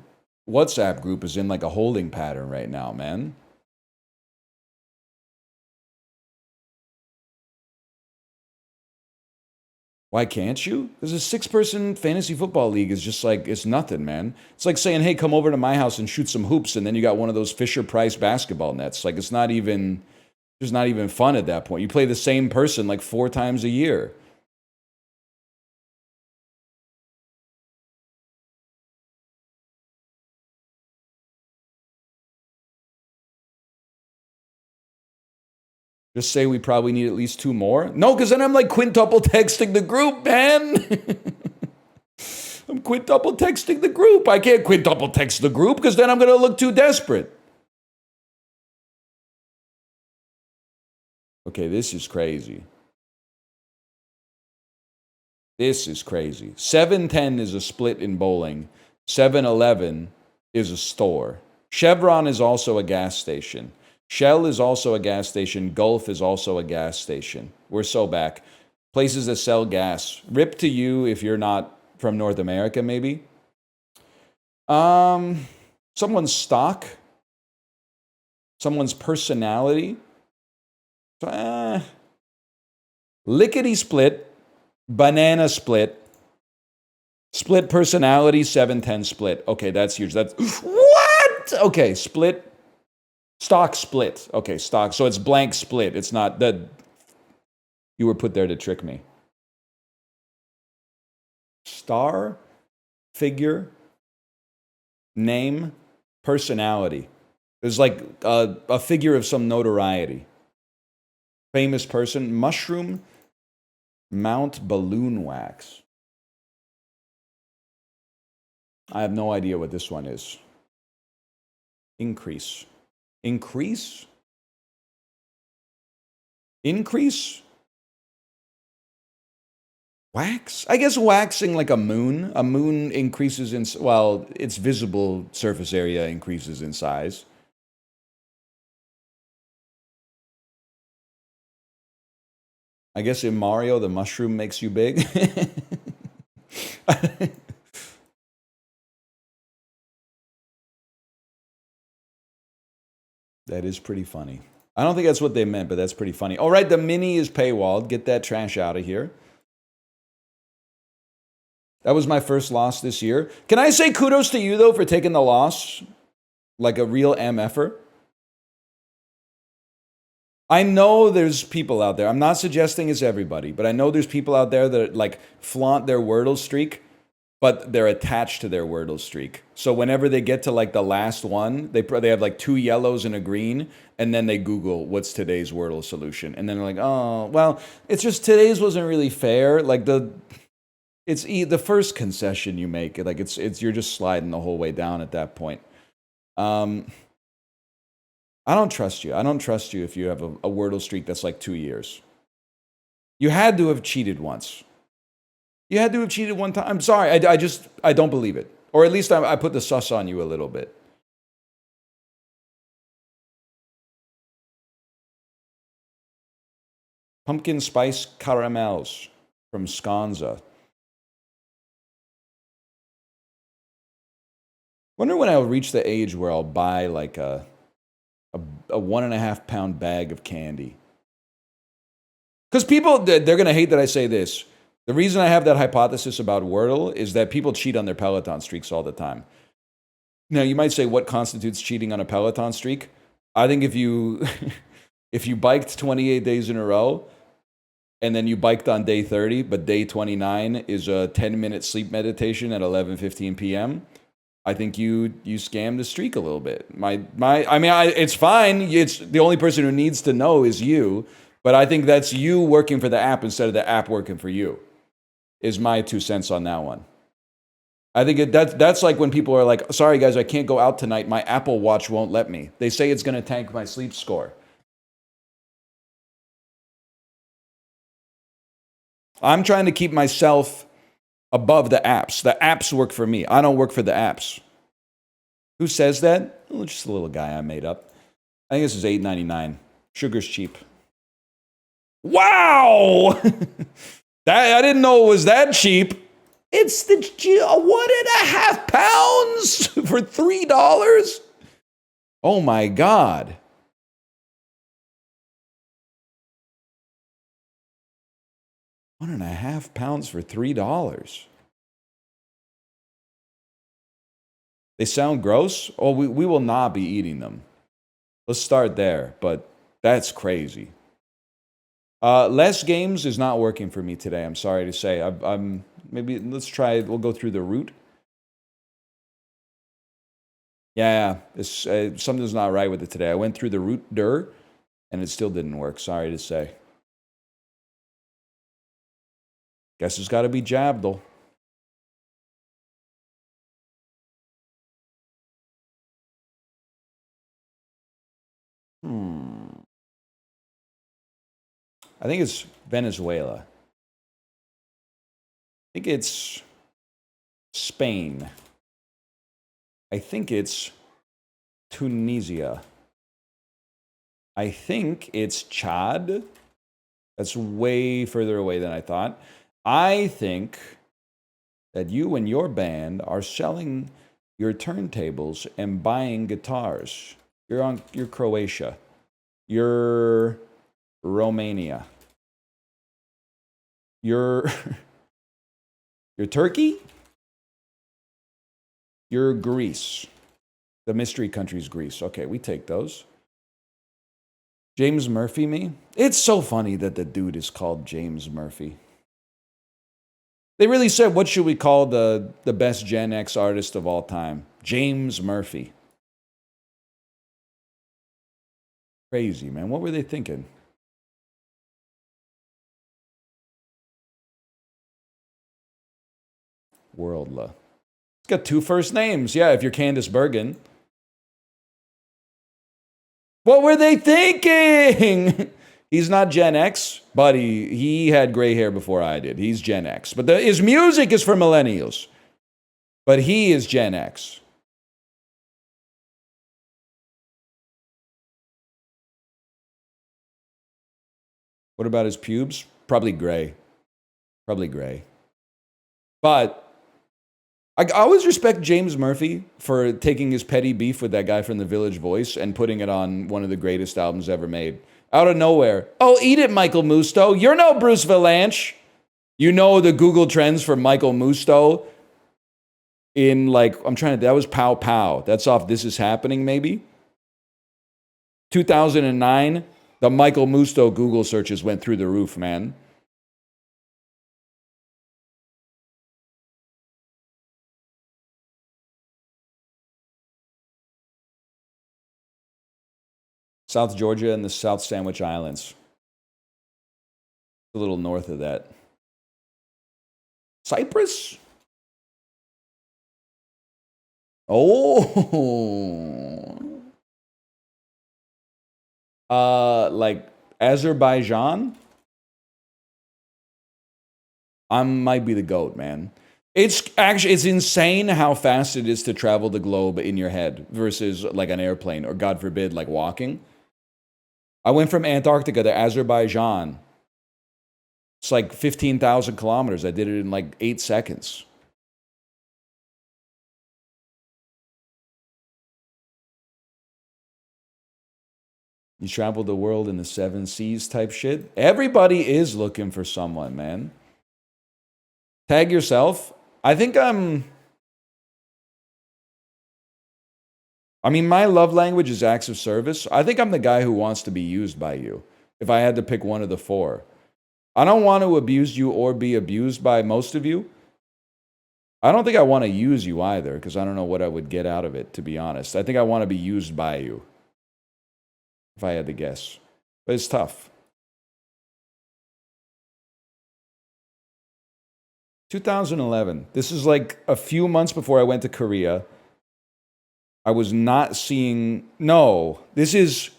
WhatsApp group is in like a holding pattern right now, man. Why can't you? Because a 6-person fantasy football league is just like, it's nothing, man. It's like saying, hey, come over to my house and shoot some hoops, and then you got one of those Fisher-Price basketball nets. Like, it's not even fun at that point. You play the same person like 4 times a year. Just say we probably need at least 2 more? No, because then I'm like quintuple texting the group, man. I'm quintuple texting the group. I can't quintuple text the group because then I'm going to look too desperate. Okay, this is crazy. This is crazy. 710 is a split in bowling. 7-Eleven is a store. Chevron is also a gas station. Shell is also a gas station. Gulf is also a gas station. We're so back. Places that sell gas. Rip to you if you're not from North America, maybe. Someone's stock. Someone's personality. Lickety split. Banana split. Split personality, 710 split. Okay, that's huge. That's what? Okay, split. Stock split. Okay, stock. So it's blank split. It's not that you were put there to trick me. Star, figure, name, personality. There's like a figure of some notoriety. Famous person, mushroom, mount balloon wax. I have no idea what this one is. Increase. Increase? Increase? Wax? I guess waxing like a moon. A moon increases in, well, its visible surface area increases in size. I guess in Mario, the mushroom makes you big. That is pretty funny. I don't think that's what they meant, but that's pretty funny. All right, the mini is paywalled. Get that trash out of here. That was my first loss this year. Can I say kudos to you, though, for taking the loss? Like a real MFer? I know there's people out there. I'm not suggesting it's everybody, but I know there's people out there that like flaunt their Wordle streak, but they're attached to their Wordle streak. So whenever they get to like the last one, they have like 2 yellows and a green, and then they Google what's today's Wordle solution, and then they're like, oh, well, it's just today's wasn't really fair. Like it's the first concession you make. Like it's you're just sliding the whole way down at that point. I don't trust you. I don't trust you if you have a Wordle streak that's like 2 years. You had to have cheated once. You had to have cheated one time. I'm sorry. I don't believe it. Or at least I put the sus on you a little bit. Pumpkin spice caramels from Sconza. Wonder when I'll reach the age where I'll buy like a 1.5 pound bag of candy. Because people, they're going to hate that I say this. The reason I have that hypothesis about Wordle is that people cheat on their Peloton streaks all the time. Now, you might say, what constitutes cheating on a Peloton streak? I think if you if you biked 28 days in a row, and then you biked on day 30, but day 29 is a 10-minute sleep meditation at 11:15 p.m., I think you scammed the streak a little bit. It's fine. It's the only person who needs to know is you, but I think that's you working for the app instead of the app working for you. Is my 2 cents on that one. I think that's like when people are like, sorry guys, I can't go out tonight. My Apple Watch won't let me. They say it's going to tank my sleep score. I'm trying to keep myself above the apps. The apps work for me. I don't work for the apps. Who says that? Well, just a little guy I made up. I think this is $8.99. Sugar's cheap. Wow! I didn't know it was that cheap. It's the 1.5 pounds for $3. Oh my God. £1.5 for $3. They sound gross. Oh, we will not be eating them. Let's start there, but that's crazy. Less games is not working for me today. I'm sorry to say. I'm maybe let's try. We'll go through the route. Yeah, something's not right with it today. I went through the root dir, and it still didn't work. Sorry to say. Guess it's got to be jabbed though. I think it's Venezuela. I think it's Spain. I think it's Tunisia. I think it's Chad. That's way further away than I thought. I think that you and your band are selling your turntables and buying guitars. You're Croatia. You're Romania. You're Turkey? You're Greece. The mystery country's Greece. Okay, we take those. James Murphy, me? It's so funny that the dude is called James Murphy. They really said, what should we call the best Gen X artist of all time? James Murphy. Crazy, man. What were they thinking? Worldla. It's got 2 first names. Yeah, if you're Candice Bergen. What were they thinking? He's not Gen X, but he had gray hair before I did. He's Gen X. But his music is for millennials. But he is Gen X. What about his pubes? Probably gray. Probably gray. But I always respect James Murphy for taking his petty beef with that guy from The Village Voice and putting it on one of the greatest albums ever made. Out of nowhere. Oh, eat it, Michael Musto. You're no Bruce Valanche. You know the Google Trends for Michael Musto in that was Pow Pow. That's off This Is Happening, maybe? 2009, the Michael Musto Google searches went through the roof, man. South Georgia and the South Sandwich Islands. A little north of that. Cyprus? Oh. Like Azerbaijan? I might be the GOAT, man. It's insane how fast it is to travel the globe in your head versus like an airplane or, God forbid, like walking. I went from Antarctica to Azerbaijan. It's like 15,000 kilometers. I did it in like 8 seconds. You travel the world in the 7 seas type shit. Everybody is looking for someone, man. Tag yourself. I think my love language is acts of service. I think I'm the guy who wants to be used by you. If I had to pick one of the 4. I don't want to abuse you or be abused by most of you. I don't think I want to use you either, because I don't know what I would get out of it, to be honest. I think I want to be used by you, if I had to guess. But it's tough. 2011. This is like a few months before I went to Korea. I was not seeing... No, this is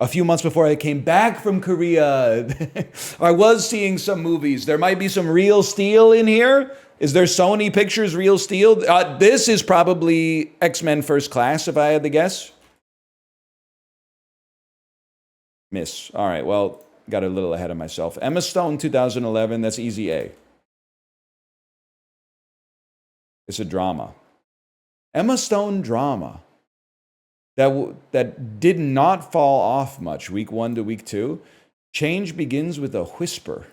a few months before I came back from Korea. I was seeing some movies. There might be some Real Steel in here. Is there Sony Pictures Real Steel? This is probably X-Men First Class, if I had to guess. Miss. All right, well, got a little ahead of myself. Emma Stone, 2011. That's easy A. It's a drama. Emma Stone drama. That did not fall off much, week 1 to week 2. Change begins with a whisper.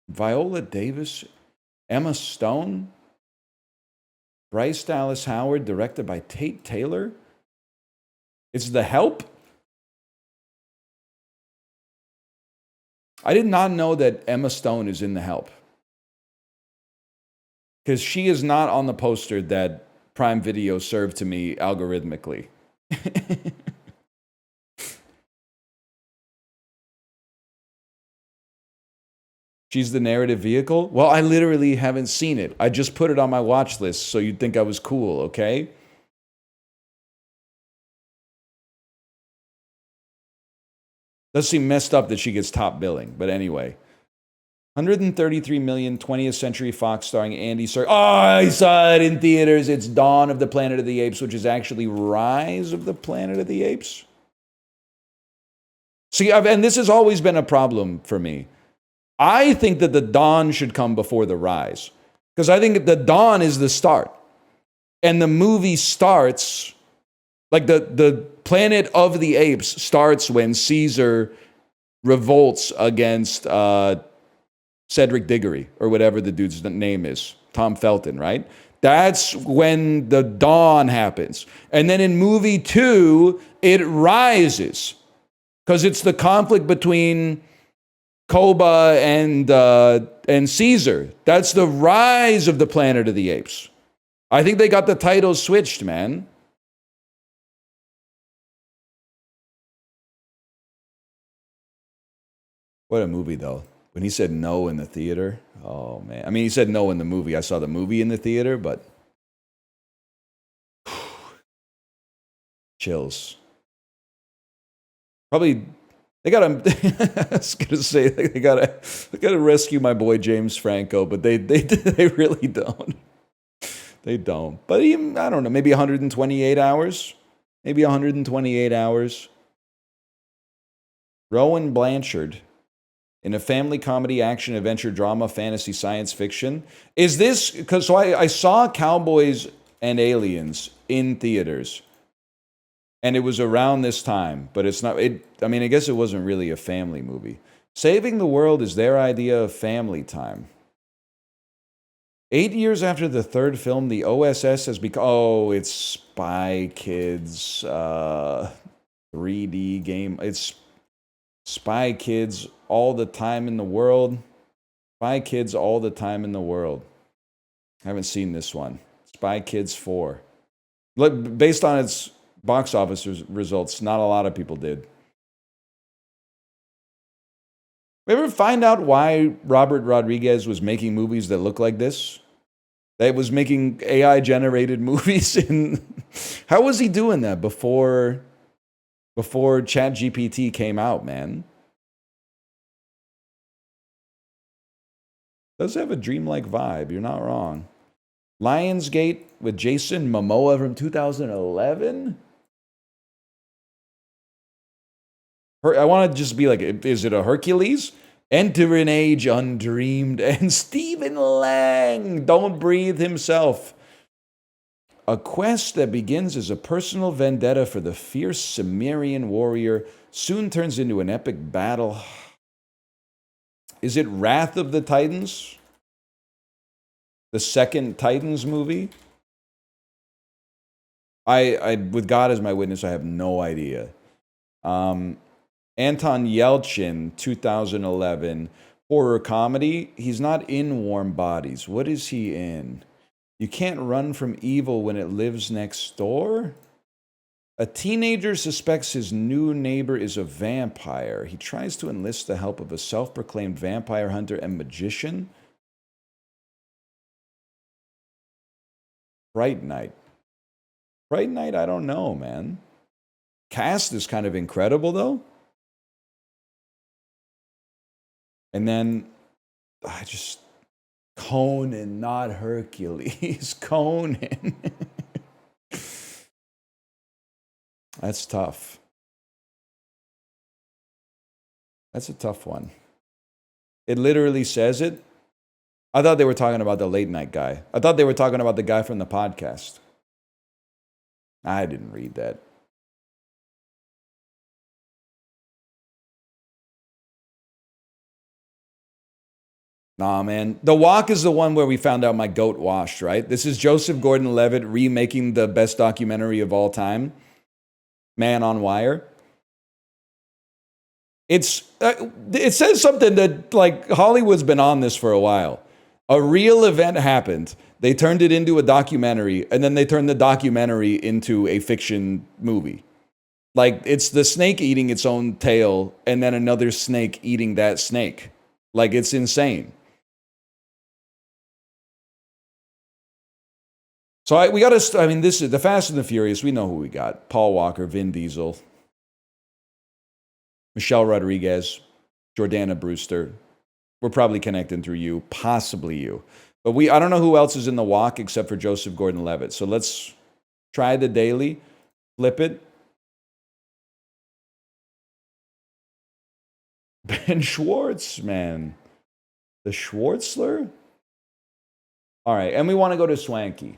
Viola Davis, Emma Stone, Bryce Dallas Howard, directed by Tate Taylor. It's The Help. I did not know that Emma Stone is in The Help, because she is not on the poster that Prime Video served to me algorithmically. She's the narrative vehicle? Well, I literally haven't seen it. I just put it on my watch list so you'd think I was cool, okay? Does seem messed up that she gets top billing, but anyway. 133 million, 20th Century Fox starring Andy Serkis. Oh, I saw it in theaters. It's Dawn of the Planet of the Apes, which is actually Rise of the Planet of the Apes. See, and this has always been a problem for me. I think that the Dawn should come before the Rise, because I think the Dawn is the start. And the movie starts, like the Planet of the Apes starts when Caesar revolts against Cedric Diggory, or whatever the dude's name is, Tom Felton, right? That's when the Dawn happens. And then in movie 2, it rises, because it's the conflict between Koba and Caesar. That's the rise of the Planet of the Apes. I think they got the titles switched, man. What a movie, though. When he said no in the theater, oh, man. I mean, he said no in the movie. I saw the movie in the theater, but chills. Probably, they gotta, I was gonna say, they gotta rescue my boy James Franco, but they really don't. They don't. But even, I don't know, maybe 128 hours? Maybe 128 hours. Rowan Blanchard, in a family comedy, action, adventure, drama, fantasy, science fiction. Is this, because so I saw Cowboys and Aliens in theaters, and it was around this time, but it's not, I mean, I guess it wasn't really a family movie. Saving the World is their idea of family time. 8 years after the third film, the OSS has become, oh, it's Spy Kids 3D game. It's Spy Kids all the time in the world. Spy Kids all the time in the world. I haven't seen this one. Spy Kids 4. Look, based on its box office results, not a lot of people did. We ever find out why Robert Rodriguez was making movies that look like this? That was making AI-generated movies in... How was he doing that before ChatGPT came out, man? Does have a dreamlike vibe, you're not wrong. Lionsgate with Jason Momoa from 2011? I want to just be like, is it a Hercules? Enter an age undreamed, and Stephen Lang, Don't Breathe himself. A quest that begins as a personal vendetta for the fierce Cimmerian warrior soon turns into an epic battle. Is it Wrath of the Titans? The second Titans movie? I with God as my witness, I have no idea. Anton Yelchin, 2011, horror comedy. He's not in Warm Bodies. What is he in? You can't run from evil when it lives next door? A teenager suspects his new neighbor is a vampire. He tries to enlist the help of a self-proclaimed vampire hunter and magician. Fright Night. Fright Night, I don't know, man. Cast is kind of incredible, though. And then, Conan, not Hercules. Conan. That's tough. That's a tough one. It literally says it. I thought they were talking about the late night guy. I thought they were talking about the guy from the podcast. I didn't read that. Nah, man. The Walk is the one where we found out my goat washed, right? This is Joseph Gordon-Levitt remaking the best documentary of all time, Man on Wire. It says something that, like, Hollywood's been on this for a while. A real event happened. They turned it into a documentary, and then they turned the documentary into a fiction movie. Like, it's the snake eating its own tail, and then another snake eating that snake. Like, it's insane. So we got to, I mean, this is the Fast and the Furious. We know who we got. Paul Walker, Vin Diesel. Michelle Rodriguez, Jordana Brewster. We're probably connecting through you, possibly you. But I don't know who else is in the walk except for Joseph Gordon-Levitt. So let's try the daily, flip it. Ben Schwartz, man. The Schwartzler? All right, and we want to go to Swanky,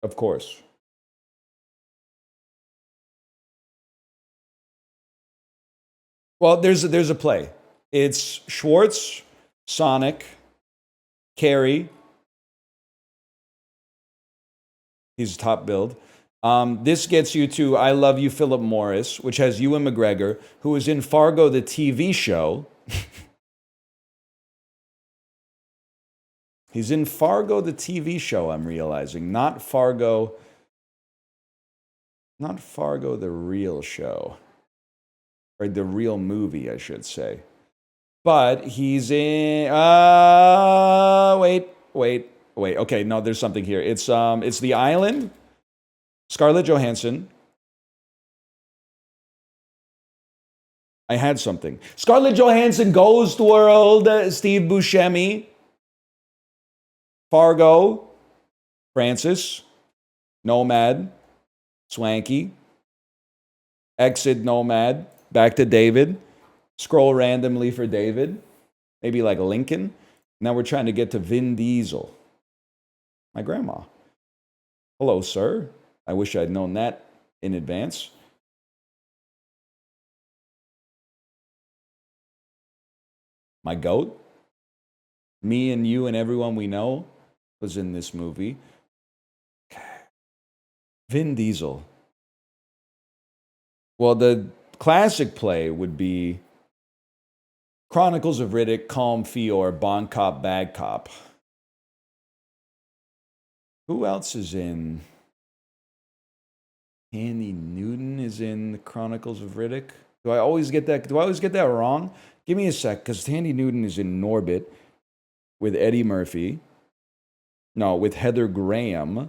of course. Well, there's a play. It's Schwartz, Sonic, Carey. He's top build. This gets you to I Love You, Philip Morris, which has Ewan McGregor, who was in Fargo, the TV show. He's in Fargo, the TV show, I'm realizing. Not Fargo, the real show. Or the real movie, I should say. But he's in... Wait. Okay, no, there's something here. It's The Island, Scarlett Johansson. I had something. Scarlett Johansson, Ghost World, Steve Buscemi, Fargo, Francis, Nomad, Swanky, Exit Nomad, back to David, scroll randomly for David, maybe like Lincoln. Now we're trying to get to Vin Diesel. My grandma. Hello, sir. I wish I'd known that in advance. My goat. Me and you and everyone we know was in this movie. Vin Diesel. Well, the classic play would be Chronicles of Riddick, Calm Fior, Bon Cop, Bad Cop. Who else is in? Tandy Newton is in the Chronicles of Riddick. Do I always get that wrong? Give me a sec, because Tandy Newton is in Norbit with Eddie Murphy. No, with Heather Graham.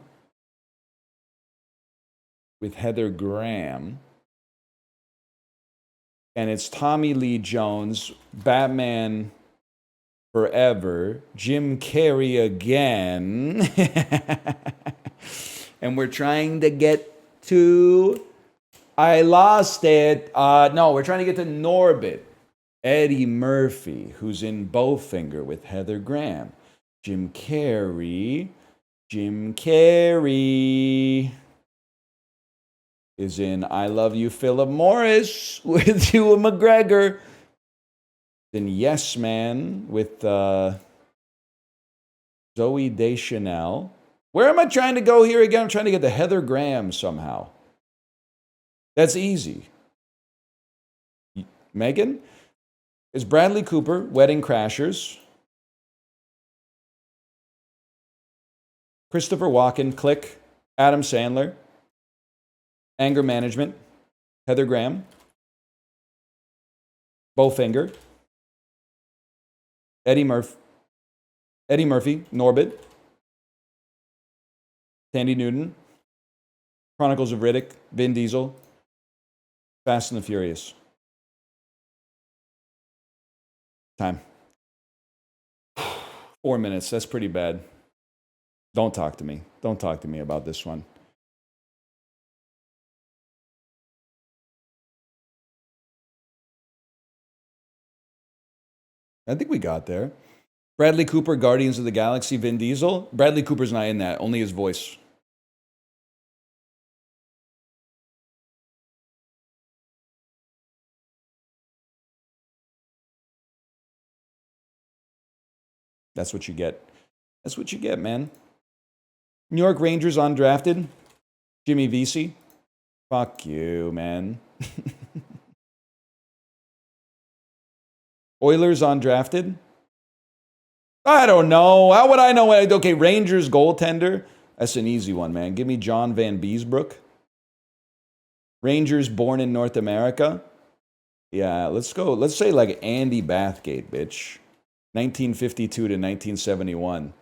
And it's Tommy Lee Jones, Batman Forever, Jim Carrey again. And we're trying to get to... I lost it. No, we're trying to get to Norbit. Eddie Murphy, who's in Bowfinger with Heather Graham. Jim Carrey is in I Love You, Philip Morris with Ewan McGregor. Then Yes Man with Zoe Deschanel. Where am I trying to go here again? I'm trying to get to Heather Graham somehow. That's easy. Megan? Is Bradley Cooper, Wedding Crashers. Christopher Walken, Click. Adam Sandler. Anger Management. Heather Graham. Bowfinger. Eddie Murphy, Norbit. Tandy Newton. Chronicles of Riddick. Vin Diesel. Fast and the Furious. Time. 4 minutes. That's pretty bad. Don't talk to me. Don't talk to me about this one. I think we got there. Bradley Cooper, Guardians of the Galaxy, Vin Diesel. Bradley Cooper's not in that. Only his voice. That's what you get. That's what you get, man. New York Rangers undrafted. Jimmy Vesey. Fuck you, man. Oilers undrafted. I don't know. How would I know? Okay, Rangers goaltender. That's an easy one, man. Give me John Van Beesbrook. Rangers born in North America. Yeah, let's go. Let's say like Andy Bathgate, bitch. 1952 to 1971.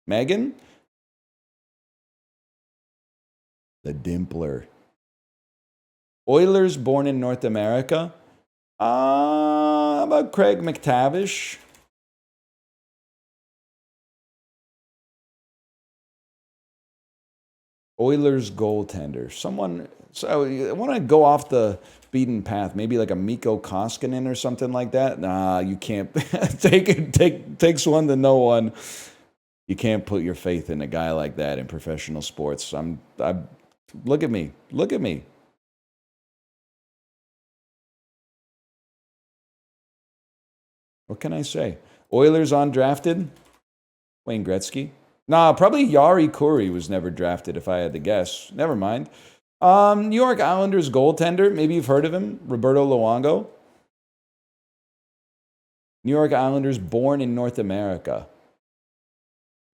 Megan? The Dimpler. Oilers born in North America. How about Craig McTavish? Oilers goaltender. Someone. So I want to go off the beaten path. Maybe like a Mikko Koskinen or something like that. Nah, you can't. Takes one to know one. You can't put your faith in a guy like that in professional sports. Look at me. Look at me. What can I say? Oilers undrafted? Wayne Gretzky? Nah, probably Yari Kuri was never drafted if I had to guess. Never mind. New York Islanders goaltender. Maybe you've heard of him. Roberto Luongo. New York Islanders born in North America.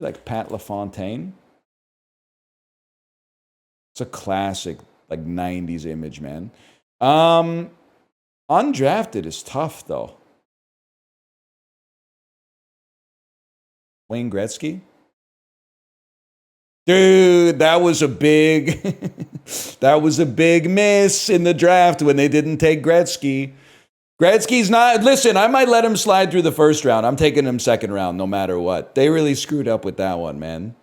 Like Pat LaFontaine. It's a classic, like 90s image, man. Undrafted is tough, though. Wayne Gretzky? Dude, that was a big that was a big miss in the draft when they didn't take Gretzky. Gretzky's not, listen, I might let him slide through the first round. I'm taking him second round no matter what. They really screwed up with that one, man.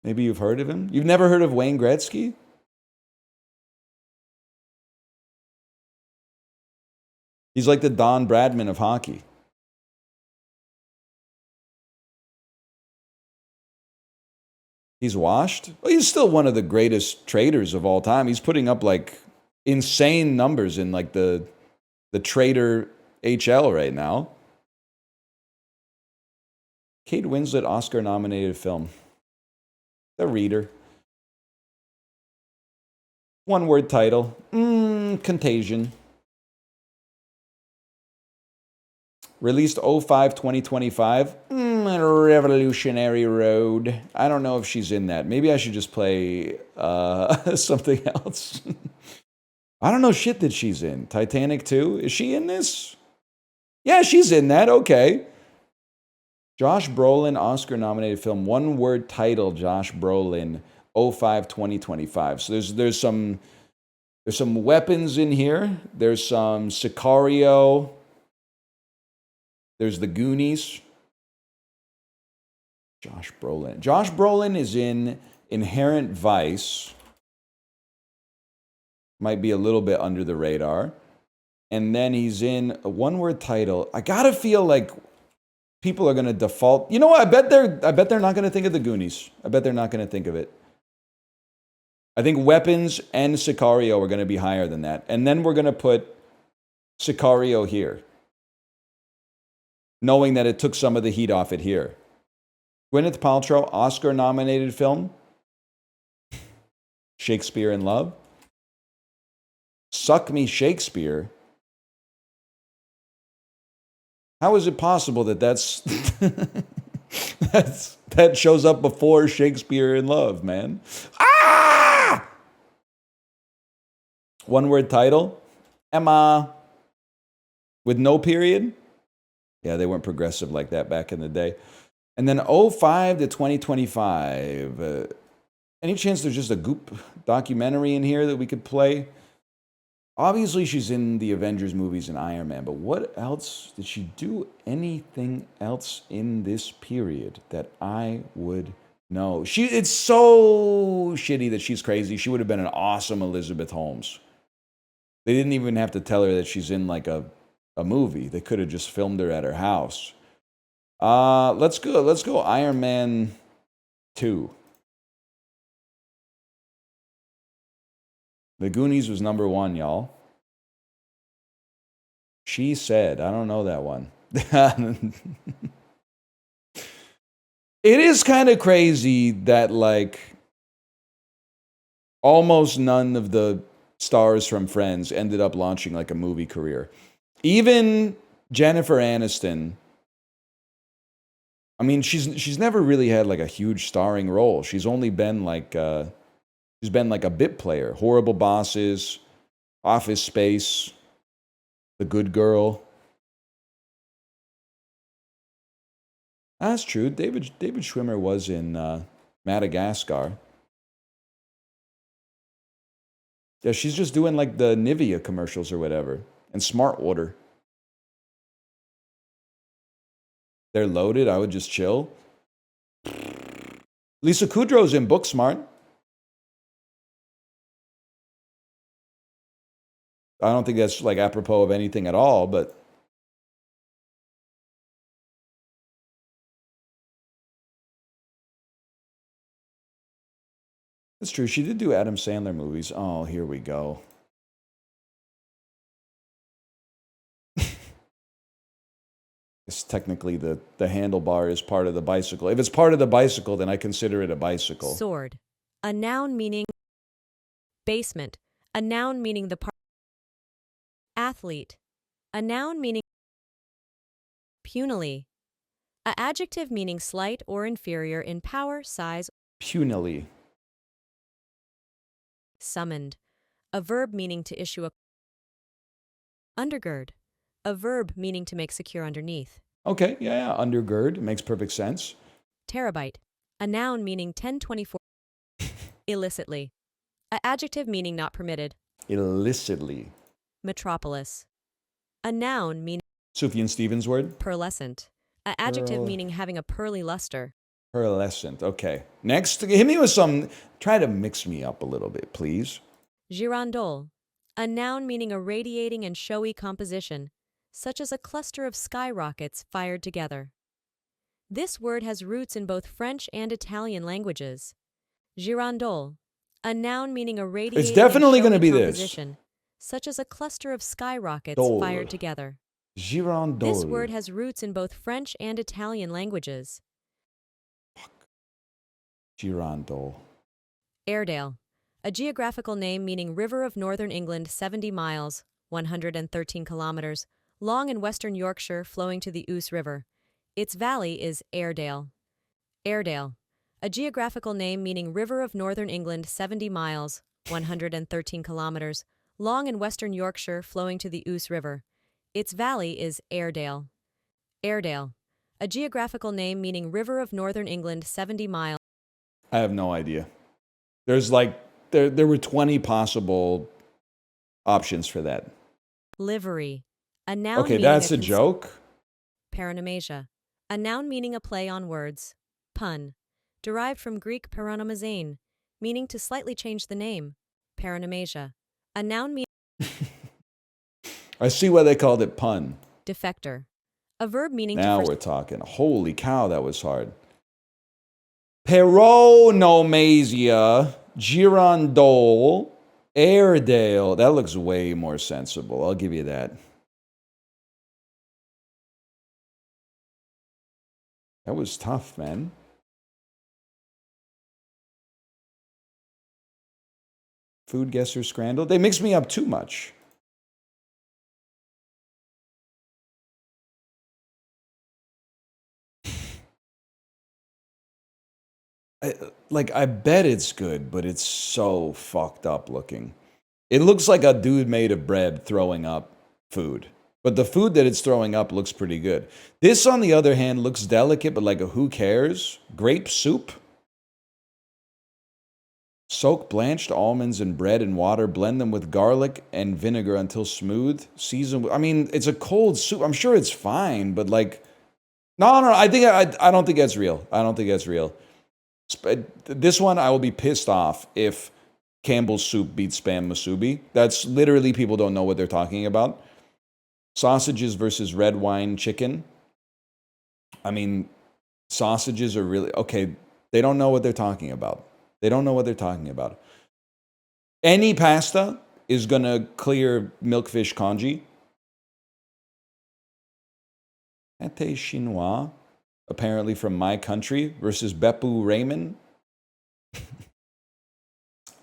Maybe you've heard of him? You've never heard of Wayne Gretzky? He's like the Don Bradman of hockey. He's washed? Well, he's still one of the greatest traders of all time. He's putting up like insane numbers in like the trader HL right now. Kate Winslet Oscar nominated film. The Reader. One word title. Contagion. Released 05-2025. Revolutionary Road. I don't know if she's in that. Maybe I should just play something else. I don't know shit that she's in. Titanic 2? Is she in this? Yeah, she's in that. Okay. Josh Brolin, Oscar-nominated film. One word title, Josh Brolin, 05-2025. So there's some weapons in here. There's some Sicario. There's the Goonies. Josh Brolin. Josh Brolin is in Inherent Vice. Might be a little bit under the radar. And then he's in a one-word title. I gotta feel like people are gonna default. You know what? I bet they're not gonna think of the Goonies. I bet they're not gonna think of it. I think Weapons and Sicario are gonna be higher than that. And then we're gonna put Sicario here, knowing that it took some of the heat off it here. Gwyneth Paltrow, Oscar-nominated film. Shakespeare in Love. Suck Me Shakespeare. How is it possible that that shows up before Shakespeare in Love, man? Ah! One word title. Emma. With no period. Yeah, they weren't progressive like that back in the day. And then 05-2025. Any chance there's just a Goop documentary in here that we could play? Obviously, she's in the Avengers movies and Iron Man, but what else? Did she do anything else in this period that I would know? It's so shitty that she's crazy. She would have been an awesome Elizabeth Holmes. They didn't even have to tell her that she's in like a movie. They could have just filmed her at her house. Let's go Iron Man 2. The Goonies was number 1, y'all. She Said. I don't know that one. It is kind of crazy that like almost none of the stars from Friends ended up launching like a movie career. Even Jennifer Aniston, I mean, she's never really had like a huge starring role. She's only been like she's been like a bit player. Horrible Bosses, Office Space, The Good Girl. That's true. David Schwimmer was in Madagascar. Yeah, she's just doing like the Nivea commercials or whatever. And Smart Water. They're loaded. I would just chill. Lisa Kudrow's in Booksmart. I don't think that's like apropos of anything at all, but it's true. She did do Adam Sandler movies. Oh, here we go. It's technically the handlebar is part of the bicycle. If it's part of the bicycle, then I consider it a bicycle. Sword. A noun meaning basement. A noun meaning the part. Athlete. A noun meaning punily. A adjective meaning slight or inferior in power, size. Punily. Summoned. A verb meaning to issue a undergird. A verb meaning to make secure underneath. Okay, yeah. Undergird makes perfect sense. Terabyte. A noun meaning 1024. Illicitly. A adjective meaning not permitted. Illicitly. Metropolis. A noun meaning Sufjan Stevens' word? pearlescent. A adjective meaning having a pearly luster. Pearlescent. Okay. Next, hit me with some. Try to mix me up a little bit, please. Girandole. A noun meaning a radiating and showy composition, such as a cluster of skyrockets fired together. This word has roots in both French and Italian languages. Girandole. A noun meaning a radiating It's definitely and showy going to be composition, such as a cluster of skyrockets Dole. fired together. Girandole. This word has roots in both French and Italian languages. Girandole. Airedale. A geographical name meaning river of northern England 70 miles, 113 kilometers, long in western Yorkshire flowing to the Ouse River. Its valley is Airedale. Airedale. A geographical name meaning river of northern England 70 miles, 113 kilometers, long in western Yorkshire flowing to the Ouse River. Its valley is Airedale. Airedale. A geographical name meaning river of northern England 70 miles. I have no idea. There's like, there were 20 possible options for that. Livery. A noun Okay, meaning that's a joke? Paronomasia. A noun meaning a play on words. Pun. Derived from Greek paronomazane, meaning to slightly change the name. Paronomasia. A noun meaning I see why they called it pun. defector. A verb meaning Now to we're talking. Holy cow, that was hard. Peronomasia, girandole, Airedale. That looks way more sensible. I'll give you that. That was tough, man. Food guesser scrandle. They mix me up too much. I bet it's good, but it's so fucked up looking. It looks like a dude made of bread throwing up food. But the food that it's throwing up looks pretty good. This, on the other hand, looks delicate, but like a who cares? Grape soup? Soak blanched almonds in bread and water, blend them with garlic and vinegar until smooth. Season. I mean, it's a cold soup. I'm sure it's fine, but like, no. I don't think that's real. I don't think that's real. This one, I will be pissed off if Campbell's soup beats Spam Musubi. That's literally, people don't know what they're talking about. Sausages versus red wine chicken. I mean, sausages are really, okay, they don't know what they're talking about. They don't know what they're talking about. Any pasta is going to clear milkfish congee. Pâté chinois, apparently from my country, versus Beppu ramen.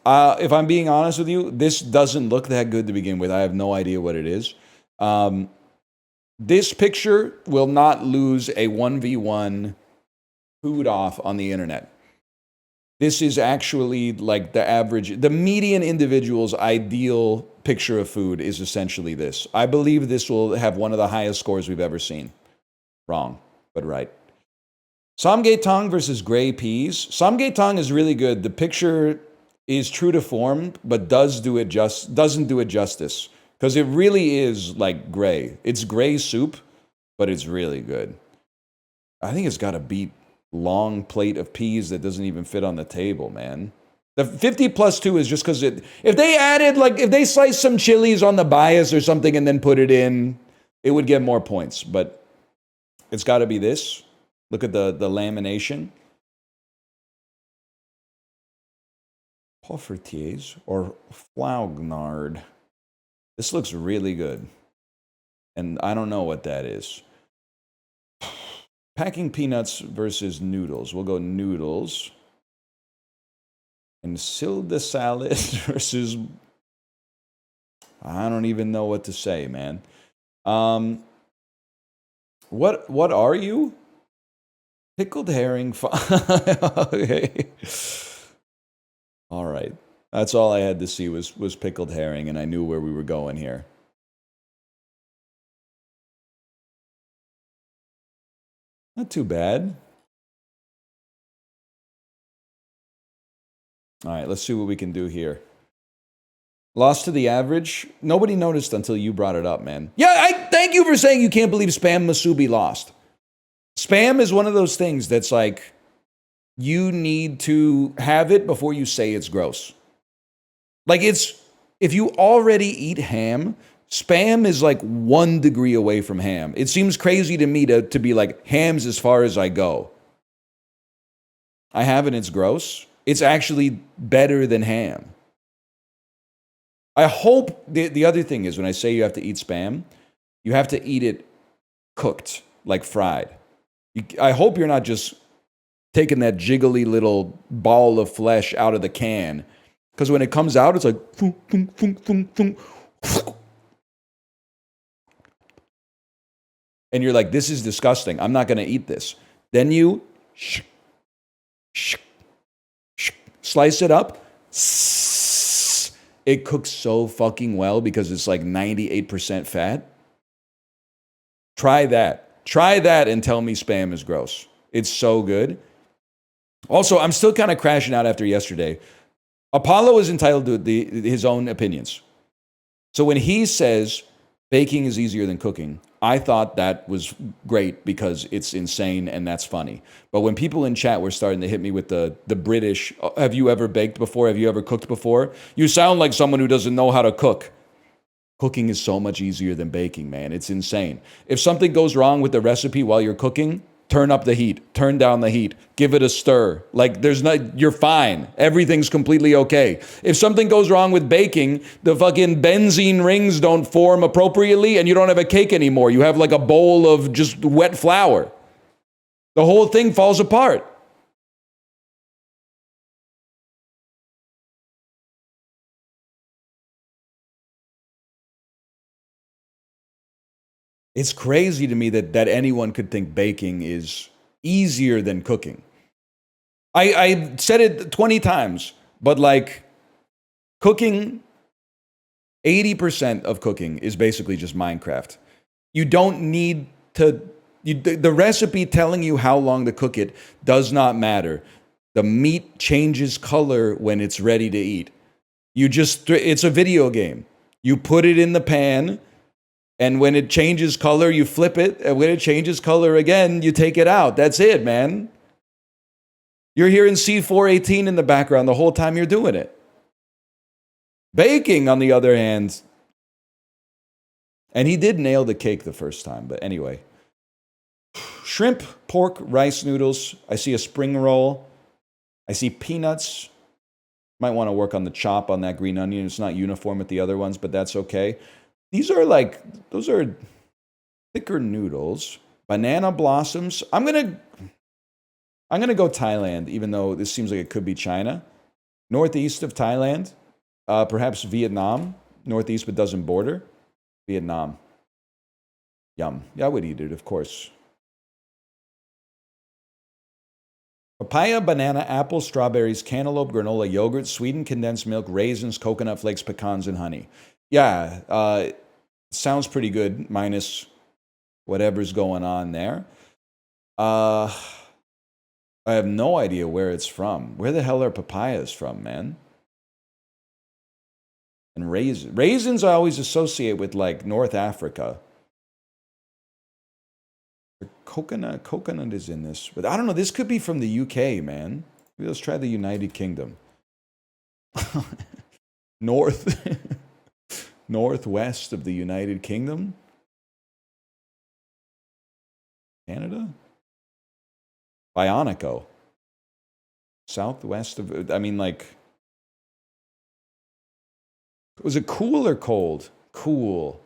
If I'm being honest with you, this doesn't look that good to begin with. I have no idea what it is. This picture will not lose a 1v1 food off on the internet. This is actually like the average, the median individual's ideal picture of food is essentially this. I believe this will have one of the highest scores we've ever seen. Wrong, but right. Samgyetang versus gray peas. Samgyetang is really good. The picture is true to form, but doesn't do it justice. Because it really is like gray. It's gray soup, but it's really good. I think it's got to beat long plate of peas that doesn't even fit on the table, man. The 50 plus 2 is just because if they added, like, if they sliced some chilies on the bias or something and then put it in, it would get more points. But it's got to be this. Look at the lamination. Poffertiers or Flaugnard. This looks really good. And I don't know what that is. Packing peanuts versus noodles. We'll go noodles. And Silda salad versus... I don't even know what to say, man. What are you? Pickled herring. Okay. All right. That's all I had to see was pickled herring, and I knew where we were going here. Not too bad. All right, let's see what we can do here. Lost to the average. Nobody noticed until you brought it up, man. Yeah, I thank you for saying you can't believe Spam Masubi lost. Spam is one of those things that's like, you need to have it before you say it's gross. Like, it's, if you already eat ham, Spam is like 1 degree away from ham. It seems crazy to me to be like, ham's as far as I go. I have it, it's gross. It's actually better than ham. I hope, the other thing is, when I say you have to eat Spam, you have to eat it cooked, like fried. I hope you're not just taking that jiggly little ball of flesh out of the can. Because when it comes out, it's like... Thunk, thunk, thunk, thunk, thunk. And you're like, this is disgusting. I'm not going to eat this. Then you slice it up. It cooks so fucking well because it's like 98% fat. Try that. Try that and tell me Spam is gross. It's so good. Also, I'm still kind of crashing out after yesterday. Apollo is entitled to his own opinions. So when he says baking is easier than cooking, I thought that was great because it's insane and that's funny. But when people in chat were starting to hit me with the British, have you ever baked before? Have you ever cooked before? You sound like someone who doesn't know how to cook. Cooking is so much easier than baking, man. It's insane. If something goes wrong with the recipe while you're cooking, turn up the heat, turn down the heat, give it a stir. Like, you're fine. Everything's completely okay. If something goes wrong with baking, the fucking benzene rings don't form appropriately and you don't have a cake anymore. You have like a bowl of just wet flour. The whole thing falls apart. It's crazy to me that anyone could think baking is easier than cooking. I said it 20 times, but like, cooking, 80% of cooking is basically just Minecraft. You don't need to, the recipe telling you how long to cook it does not matter. The meat changes color when it's ready to eat. It's a video game. You put it in the pan, and when it changes color, you flip it. And when it changes color again, you take it out. That's it, man. You're hearing C418 in the background the whole time you're doing it. Baking, on the other hand, and he did nail the cake the first time, but anyway. Shrimp, pork, rice noodles. I see a spring roll. I see peanuts. Might want to work on the chop on that green onion. It's not uniform with the other ones, but that's okay. Those are thicker noodles. Banana blossoms. I'm gonna go Thailand, even though this seems like it could be China. Northeast of Thailand. Perhaps Vietnam. Northeast but doesn't border. Vietnam. Yum. Yeah, I would eat it, of course. Papaya, banana, apple, strawberries, cantaloupe, granola, yogurt, sweetened condensed milk, raisins, coconut flakes, pecans, and honey. Yeah, sounds pretty good, minus whatever's going on there. I have no idea where it's from. Where the hell are papayas from, man? And raisins I always associate with like North Africa. Coconut is in this, but I don't know. This could be from the UK, man. Maybe let's try the United Kingdom. Northwest of the United Kingdom, Canada, Bionico. Southwest of, I mean, like, was it cool or cold? Cool.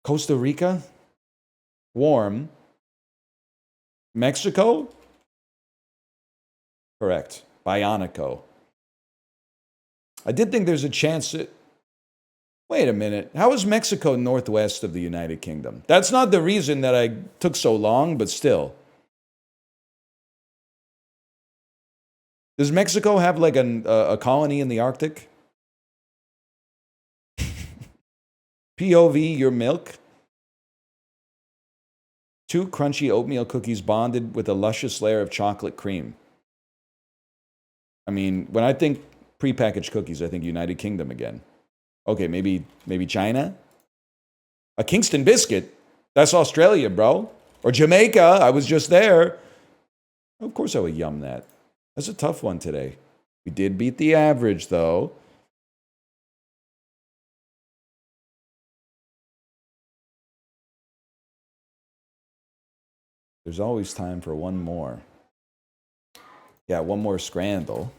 Costa Rica, warm. Mexico, correct. Bionico. I did think there's a chance that. Wait a minute. How is Mexico northwest of the United Kingdom? That's not the reason that I took so long, but still. Does Mexico have like a colony in the Arctic? POV, your milk. 2 crunchy oatmeal cookies bonded with a luscious layer of chocolate cream. I mean, when I think prepackaged cookies, I think United Kingdom again. Okay, maybe China? A Kingston biscuit? That's Australia, bro. Or Jamaica. I was just there. Of course I would yum that. That's a tough one today. We did beat the average, though. There's always time for one more. Yeah, one more scrandal.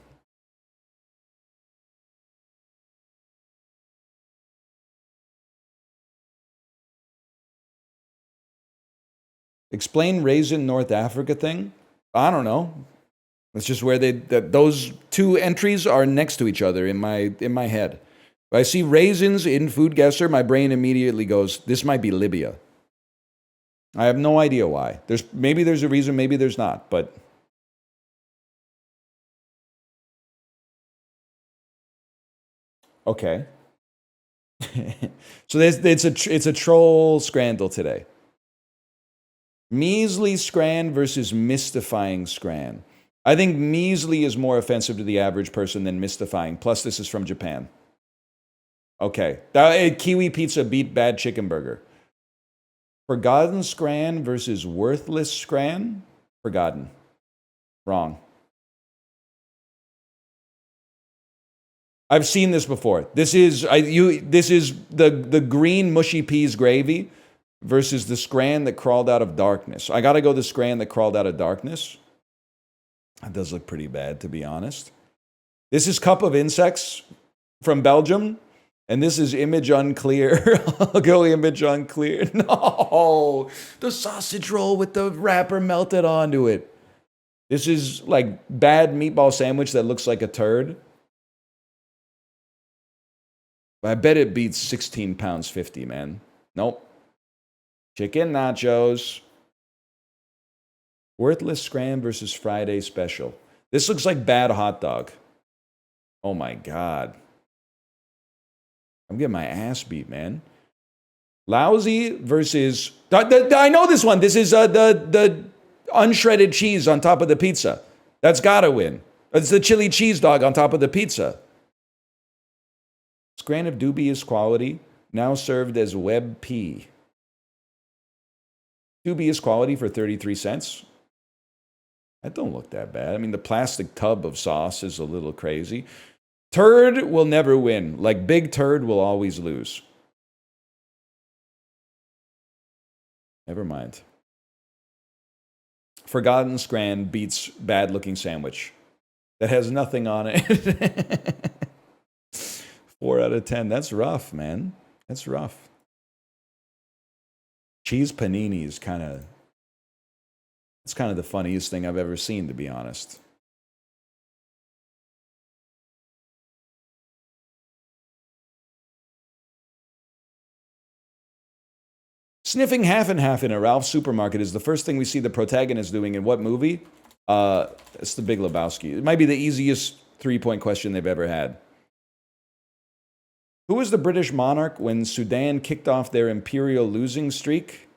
Explain raisin North Africa thing? I don't know. It's just where those 2 entries are next to each other in my head. If I see raisins in Food Guesser, my brain immediately goes, this might be Libya. I have no idea why. Maybe there's a reason, maybe there's not, but okay. So it's a troll scrandal today. Measly scran versus mystifying scran. I think measly is more offensive to the average person than mystifying. Plus, this is from Japan. Okay. Kiwi pizza beat bad chicken burger. Forgotten scran versus worthless scran? Forgotten. Wrong. I've seen this before. This is the green mushy peas gravy versus the scran that crawled out of darkness. I got to go the scran that crawled out of darkness. That does look pretty bad, to be honest. This is Cup of Insects from Belgium, and this is image unclear. I'll go image unclear. No, the sausage roll with the wrapper melted onto it. This is like bad meatball sandwich that looks like a turd. I bet it beats 16 pounds 50, man. Nope. Chicken nachos. Worthless scram versus Friday special. This looks like bad hot dog. Oh my God. I'm getting my ass beat, man. Lousy versus... I know this one. This is the unshredded cheese on top of the pizza. That's gotta win. It's the chili cheese dog on top of the pizza. Scran of dubious quality, now served as web pea. Dubious quality for 33 cents. That don't look that bad. I mean, the plastic tub of sauce is a little crazy. Turd will never win. Like big turd will always lose. Never mind. Forgotten scran beats bad looking sandwich. That has nothing on it. 4 out of 10. That's rough, man. That's rough. Cheese panini is it's kind of the funniest thing I've ever seen, to be honest. Sniffing half and half in a Ralph's supermarket is the first thing we see the protagonist doing in what movie? It's The Big Lebowski. It might be the easiest 3-point question they've ever had. Who was the British monarch when Sudan kicked off their imperial losing streak?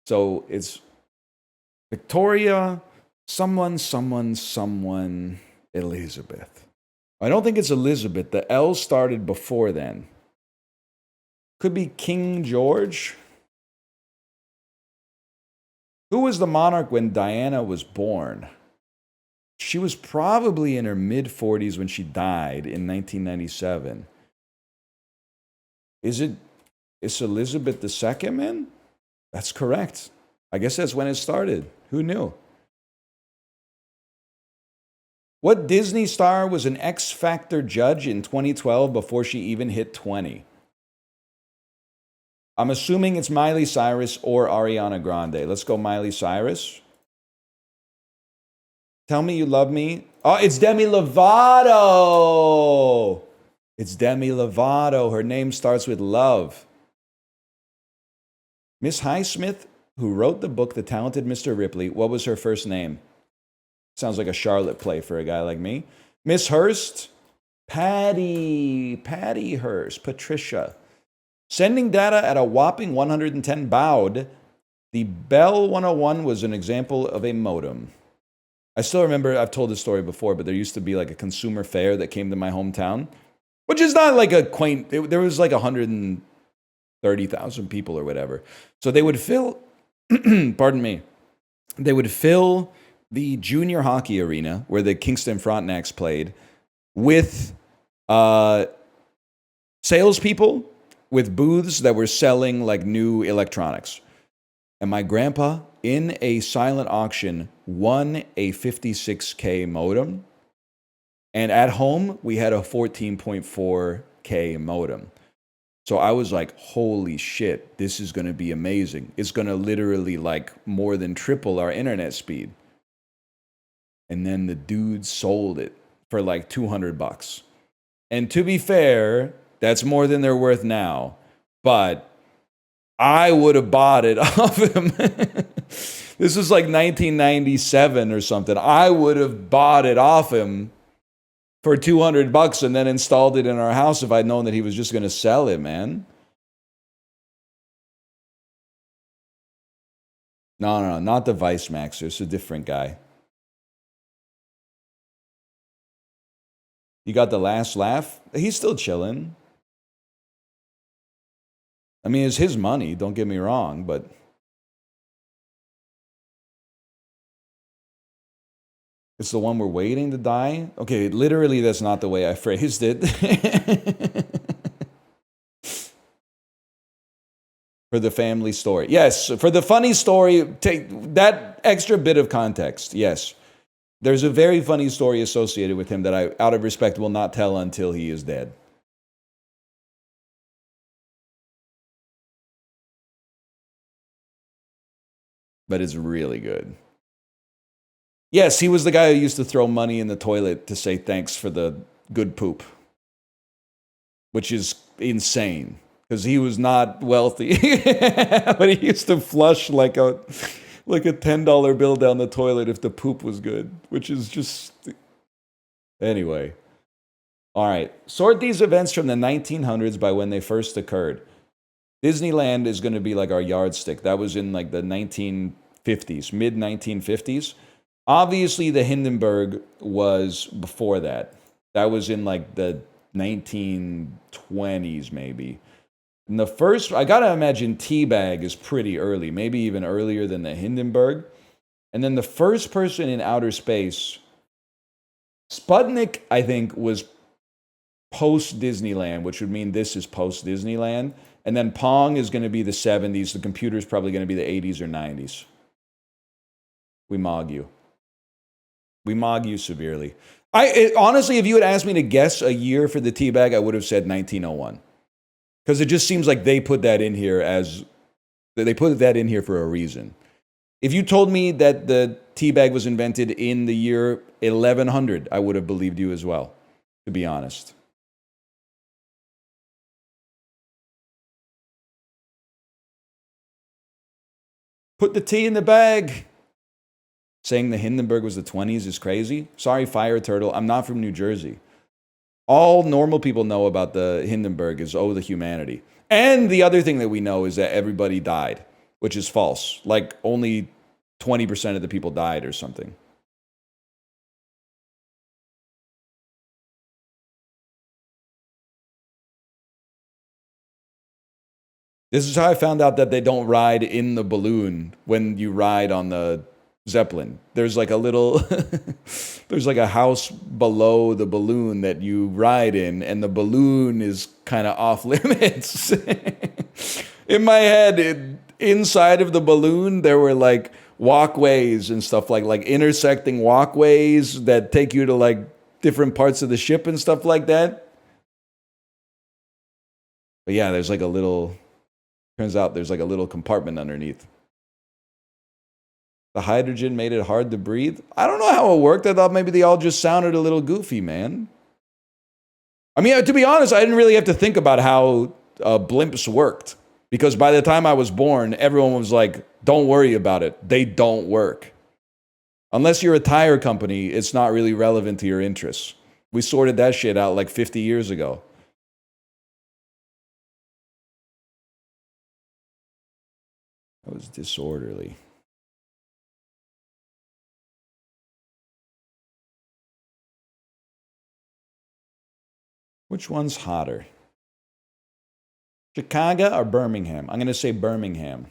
So it's Victoria, someone, Elizabeth. I don't think it's Elizabeth. The L started before then. Could be King George. Who was the monarch when Diana was born? She was probably in her mid-40s when she died in 1997. Is Elizabeth II, man? That's correct. I guess that's when it started. Who knew? What Disney star was an X Factor judge in 2012 before she even hit 20? I'm assuming it's Miley Cyrus or Ariana Grande. Let's go Miley Cyrus. Tell Me You Love Me. Oh, it's Demi Lovato. It's Demi Lovato. Her name starts with love. Miss Highsmith, who wrote the book The Talented Mr. Ripley, what was her first name? Sounds like a Charlotte play for a guy like me. Miss Hurst. Patty Hurst. Patricia. Sending data at a whopping 110 baud. The Bell 101 was an example of a modem. I still remember, I've told this story before, but there used to be like a consumer fair that came to my hometown, which is not like a quaint, there was like 130,000 people or whatever. So they would fill, pardon me, they would fill the junior hockey arena where the Kingston Frontenacs played with salespeople with booths that were selling like new electronics. And my grandpa, in a silent auction, won a 56K modem. And at home, we had a 14.4K modem. So I was like, holy shit, this is going to be amazing. It's going to literally like more than triple our internet speed. And then the dude sold it for like $200. And to be fair, that's more than they're worth now. But I would have bought it off him. This was like 1997 or something. I would have bought it off him for $200 and then installed it in our house if I'd known that he was just going to sell it, man. No, not the Vice Maxer. It's a different guy. You got the last laugh? He's still chilling. I mean, it's his money, don't get me wrong, but it's the one we're waiting to die? Okay, literally, that's not the way I phrased it. For the family story. Yes, for the funny story, take that extra bit of context. Yes. There's a very funny story associated with him that I, out of respect, will not tell until he is dead. But it's really good. Yes, he was the guy who used to throw money in the toilet to say thanks for the good poop, which is insane because he was not wealthy, but he used to flush like a $10 bill down the toilet if the poop was good, which is just... Anyway. All right. Sort these events from the 1900s by when they first occurred. Disneyland is going to be like our yardstick. That was in like the 1950s, mid-1950s. Obviously, the Hindenburg was before that. That was in like the 1920s, maybe. And the first, I got to imagine Teabag is pretty early, maybe even earlier than the Hindenburg. And then the first person in outer space, Sputnik, I think, was post-Disneyland, which would mean this is post-Disneyland. And then Pong is going to be the 70s. The computer is probably going to be the 80s or 90s. We mog you. We mog you severely. Honestly, if you had asked me to guess a year for the teabag, I would have said 1901. Because it just seems like they put that in here for a reason. If you told me that the teabag was invented in the year 1100, I would have believed you as well, to be honest. Put the tea in the bag. Saying the Hindenburg was the 20s is crazy. Sorry, Fire Turtle. I'm not from New Jersey. All normal people know about the Hindenburg is, the humanity. And the other thing that we know is that everybody died, which is false. Like only 20% of the people died or something. This is how I found out that they don't ride in the balloon when you ride on the Zeppelin. There's like a little, there's like a house below the balloon that you ride in, and the balloon is kind of off limits. In my head, inside of the balloon, there were like walkways and stuff like intersecting walkways that take you to like different parts of the ship and stuff like that. But yeah, there's like a little, turns out there's like a little compartment underneath. The hydrogen made it hard to breathe. I don't know how it worked. I thought maybe they all just sounded a little goofy, man. I mean, to be honest, I didn't really have to think about how blimps worked. Because by the time I was born, everyone was like, don't worry about it. They don't work. Unless you're a tire company, it's not really relevant to your interests. We sorted that shit out like 50 years ago. That was disorderly. Which one's hotter? Chicago or Birmingham? I'm going to say Birmingham.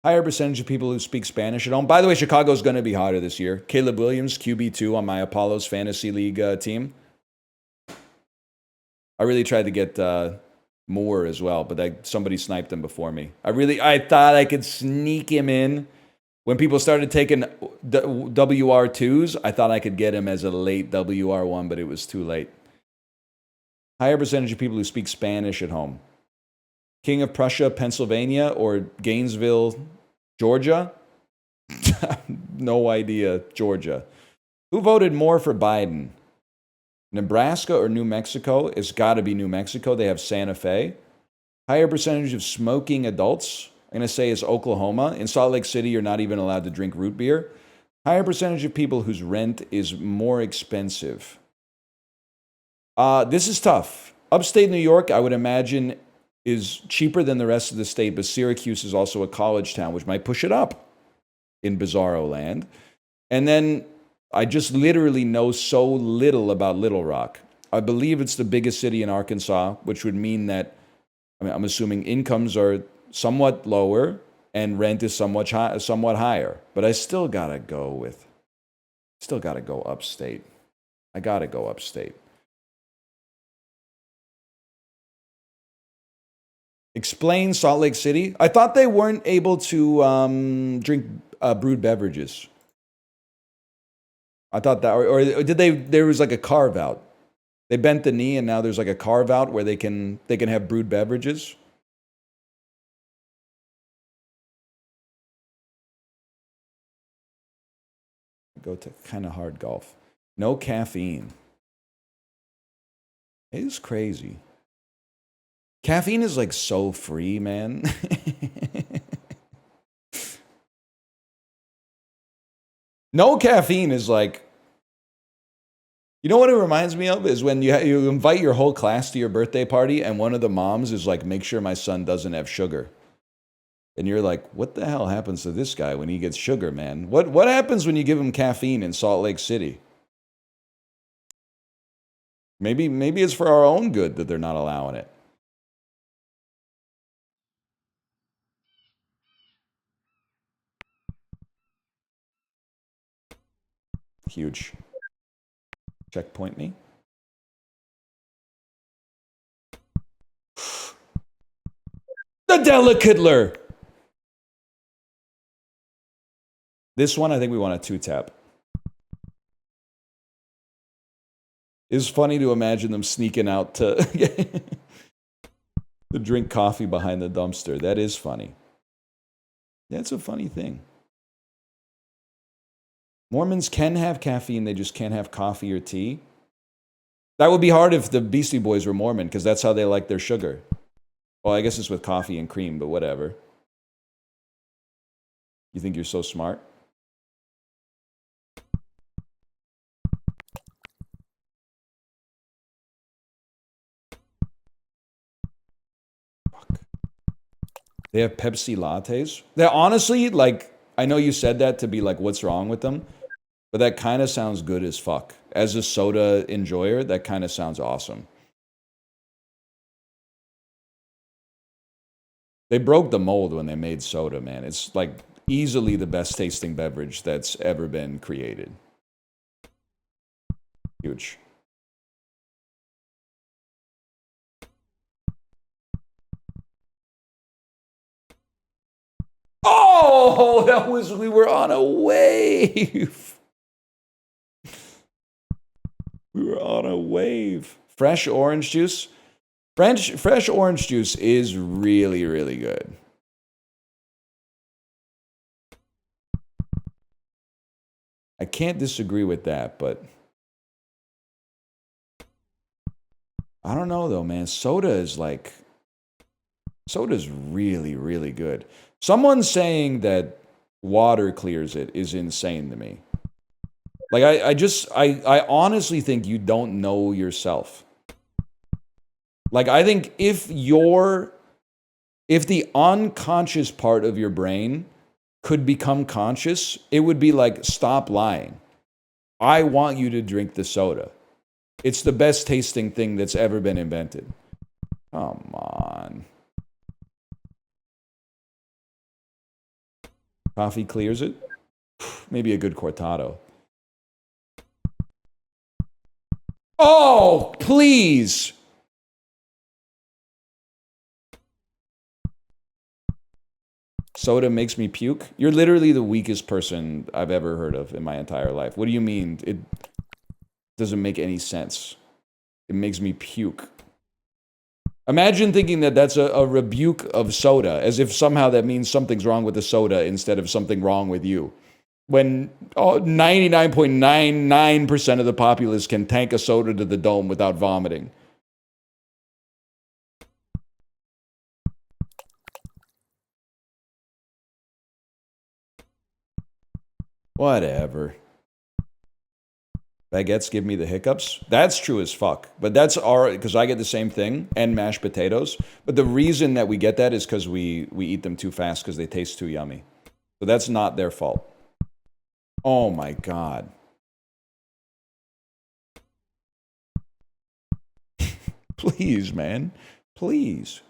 Higher percentage of people who speak Spanish at home. By the way, Chicago's going to be hotter this year. Caleb Williams, QB2 on my Apollos Fantasy League team. I really tried to get Moore as well, but somebody sniped him before me. I thought I could sneak him in. When people started taking WR2s, I thought I could get him as a late WR1, but it was too late. Higher percentage of people who speak Spanish at home. King of Prussia, Pennsylvania, or Gainesville, Georgia? No idea, Georgia. Who voted more for Biden? Nebraska or New Mexico? It's got to be New Mexico. They have Santa Fe. Higher percentage of smoking adults? I'm going to say is Oklahoma. In Salt Lake City, you're not even allowed to drink root beer. Higher percentage of people whose rent is more expensive. This is tough. Upstate New York, I would imagine, is cheaper than the rest of the state, but Syracuse is also a college town, which might push it up in bizarro land. And then I just literally know so little about Little Rock. I believe it's the biggest city in Arkansas, which would mean that, I'm assuming incomes are somewhat lower and rent is somewhat higher. But I still gotta go upstate. I gotta go upstate. Explain Salt Lake City. I thought they weren't able to drink brewed beverages. I thought that, or did they? There was like a carve out. They bent the knee, and now there's like a carve out where they can have brewed beverages. Go to kind of hard golf. No caffeine. It is crazy. Caffeine is like so free, man. No caffeine is like, you know what it reminds me of is when you invite your whole class to your birthday party and one of the moms is like, make sure my son doesn't have sugar. And you're like, what the hell happens to this guy when he gets sugar, man? What happens when you give him caffeine in Salt Lake City? Maybe it's for our own good that they're not allowing it. Huge. Checkpoint me. The Delicatler. This one, I think we want a 2-tap. It's funny to imagine them sneaking out to drink coffee behind the dumpster. That is funny. That's a funny thing. Mormons can have caffeine, they just can't have coffee or tea. That would be hard if the Beastie Boys were Mormon, because that's how they like their sugar. Well, I guess it's with coffee and cream, but whatever. You think you're so smart? They have Pepsi lattes. They're honestly, like, I know you said that to be like, what's wrong with them? But that kind of sounds good as fuck. As a soda enjoyer, that kind of sounds awesome. They broke the mold when they made soda, man. It's like easily the best tasting beverage that's ever been created. Huge. Oh, that was, we were on a wave. We were on a wave. Fresh orange juice. Fresh orange juice is really, really good. I can't disagree with that, but I don't know though, man. Soda's really, really good. Someone saying that water clears it is insane to me. Like, I honestly think you don't know yourself. Like, I think if the unconscious part of your brain could become conscious, it would be like, stop lying. I want you to drink the soda. It's the best tasting thing that's ever been invented. Come on. Coffee clears it? Maybe a good cortado. Oh, please. Soda makes me puke? You're literally the weakest person I've ever heard of in my entire life. What do you mean? It doesn't make any sense. It makes me puke. Imagine thinking that that's a rebuke of soda, as if somehow that means something's wrong with the soda instead of something wrong with you. When 99.99% of the populace can tank a soda to the dome without vomiting. Whatever. Baguettes give me the hiccups. That's true as fuck. But that's because I get the same thing and mashed potatoes. But the reason that we get that is because we eat them too fast because they taste too yummy. So that's not their fault. Oh my God. Please, man. Please.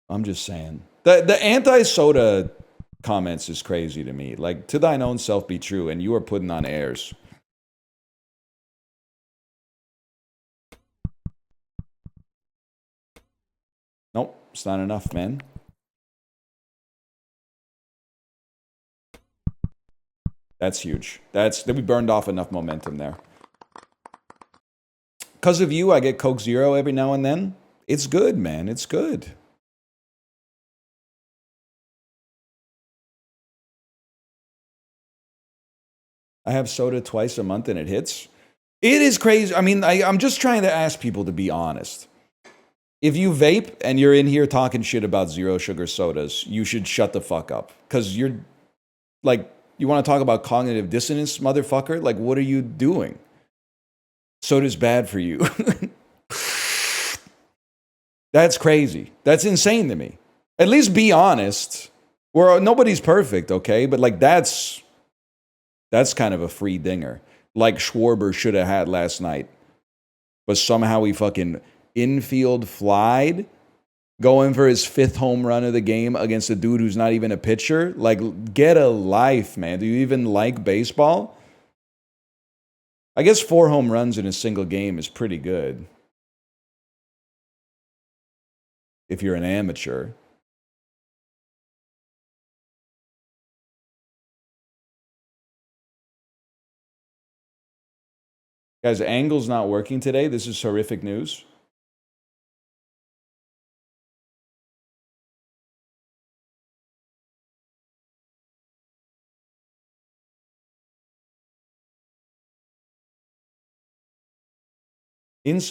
I'm just saying. The anti-soda comments is crazy to me. Like, to thine own self be true, and you are putting on airs. Nope, it's not enough, man. That's huge. We burned off enough momentum there. Because of you, I get Coke Zero every now and then. It's good, man. It's good. I have soda twice a month and it hits. It is crazy. I mean, I'm just trying to ask people to be honest. If you vape and you're in here talking shit about zero sugar sodas, you should shut the fuck up. Because you're like, you want to talk about cognitive dissonance, motherfucker? Like, what are you doing? Soda's bad for you. That's crazy. That's insane to me. At least be honest. Nobody's perfect, okay? But like, that's kind of a free dinger. Like Schwarber should have had last night. But somehow he fucking infield flied, going for his 5th home run of the game against a dude who's not even a pitcher. Like, get a life, man. Do you even like baseball? I guess 4 home runs in a single game is pretty good. If you're an amateur. Guys, Angle's not working today. This is horrific news.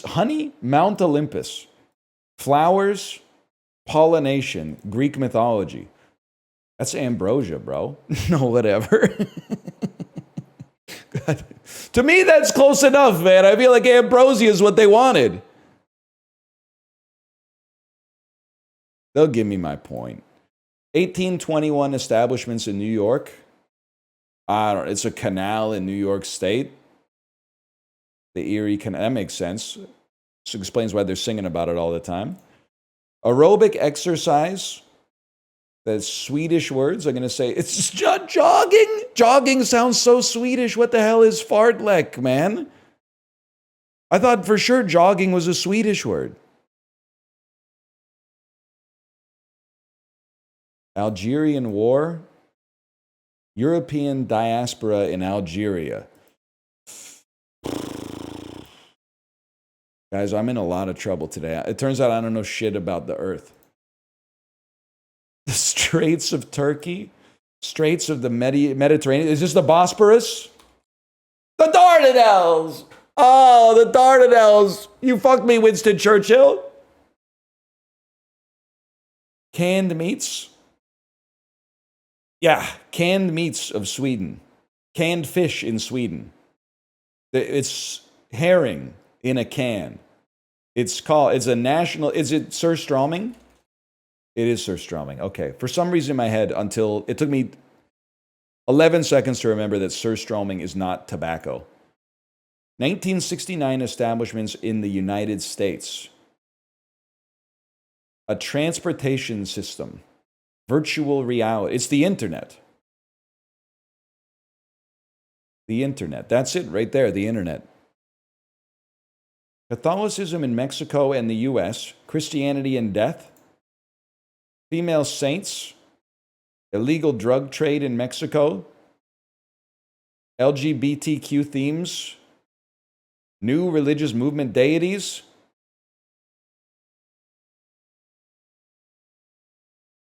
Honey, Mount Olympus. Flowers, pollination, Greek mythology. That's ambrosia, bro. No, whatever. God. To me, that's close enough, man. I feel like ambrosia is what they wanted. They'll give me my point. 1821 establishments in New York. I don't know. It's a canal in New York State. The Erie Canal. That makes sense. This explains why they're singing about it all the time. Aerobic exercise. That's Swedish words. I'm going to say it's jogging. Jogging sounds so Swedish. What the hell is fartlek, man? I thought for sure jogging was a Swedish word. Algerian War. European diaspora in Algeria. Guys, I'm in a lot of trouble today. It turns out I don't know shit about the earth. The Straits of Turkey, Straits of the Mediterranean. Is this the Bosporus? The Dardanelles! Oh, the Dardanelles! You fucked me, Winston Churchill. Canned meats. Yeah, canned meats of Sweden. Canned fish in Sweden. It's herring in a can. It's a national, is it surströmming? It is surströmming. Okay. For some reason in my head, until it took me 11 seconds to remember that surströmming is not tobacco. 1969 establishments in the United States. A transportation system. Virtual reality. It's the internet. The internet. That's it right there, the internet. Catholicism in Mexico and the US. Christianity and death. Female saints, illegal drug trade in Mexico, LGBTQ themes, new religious movement deities.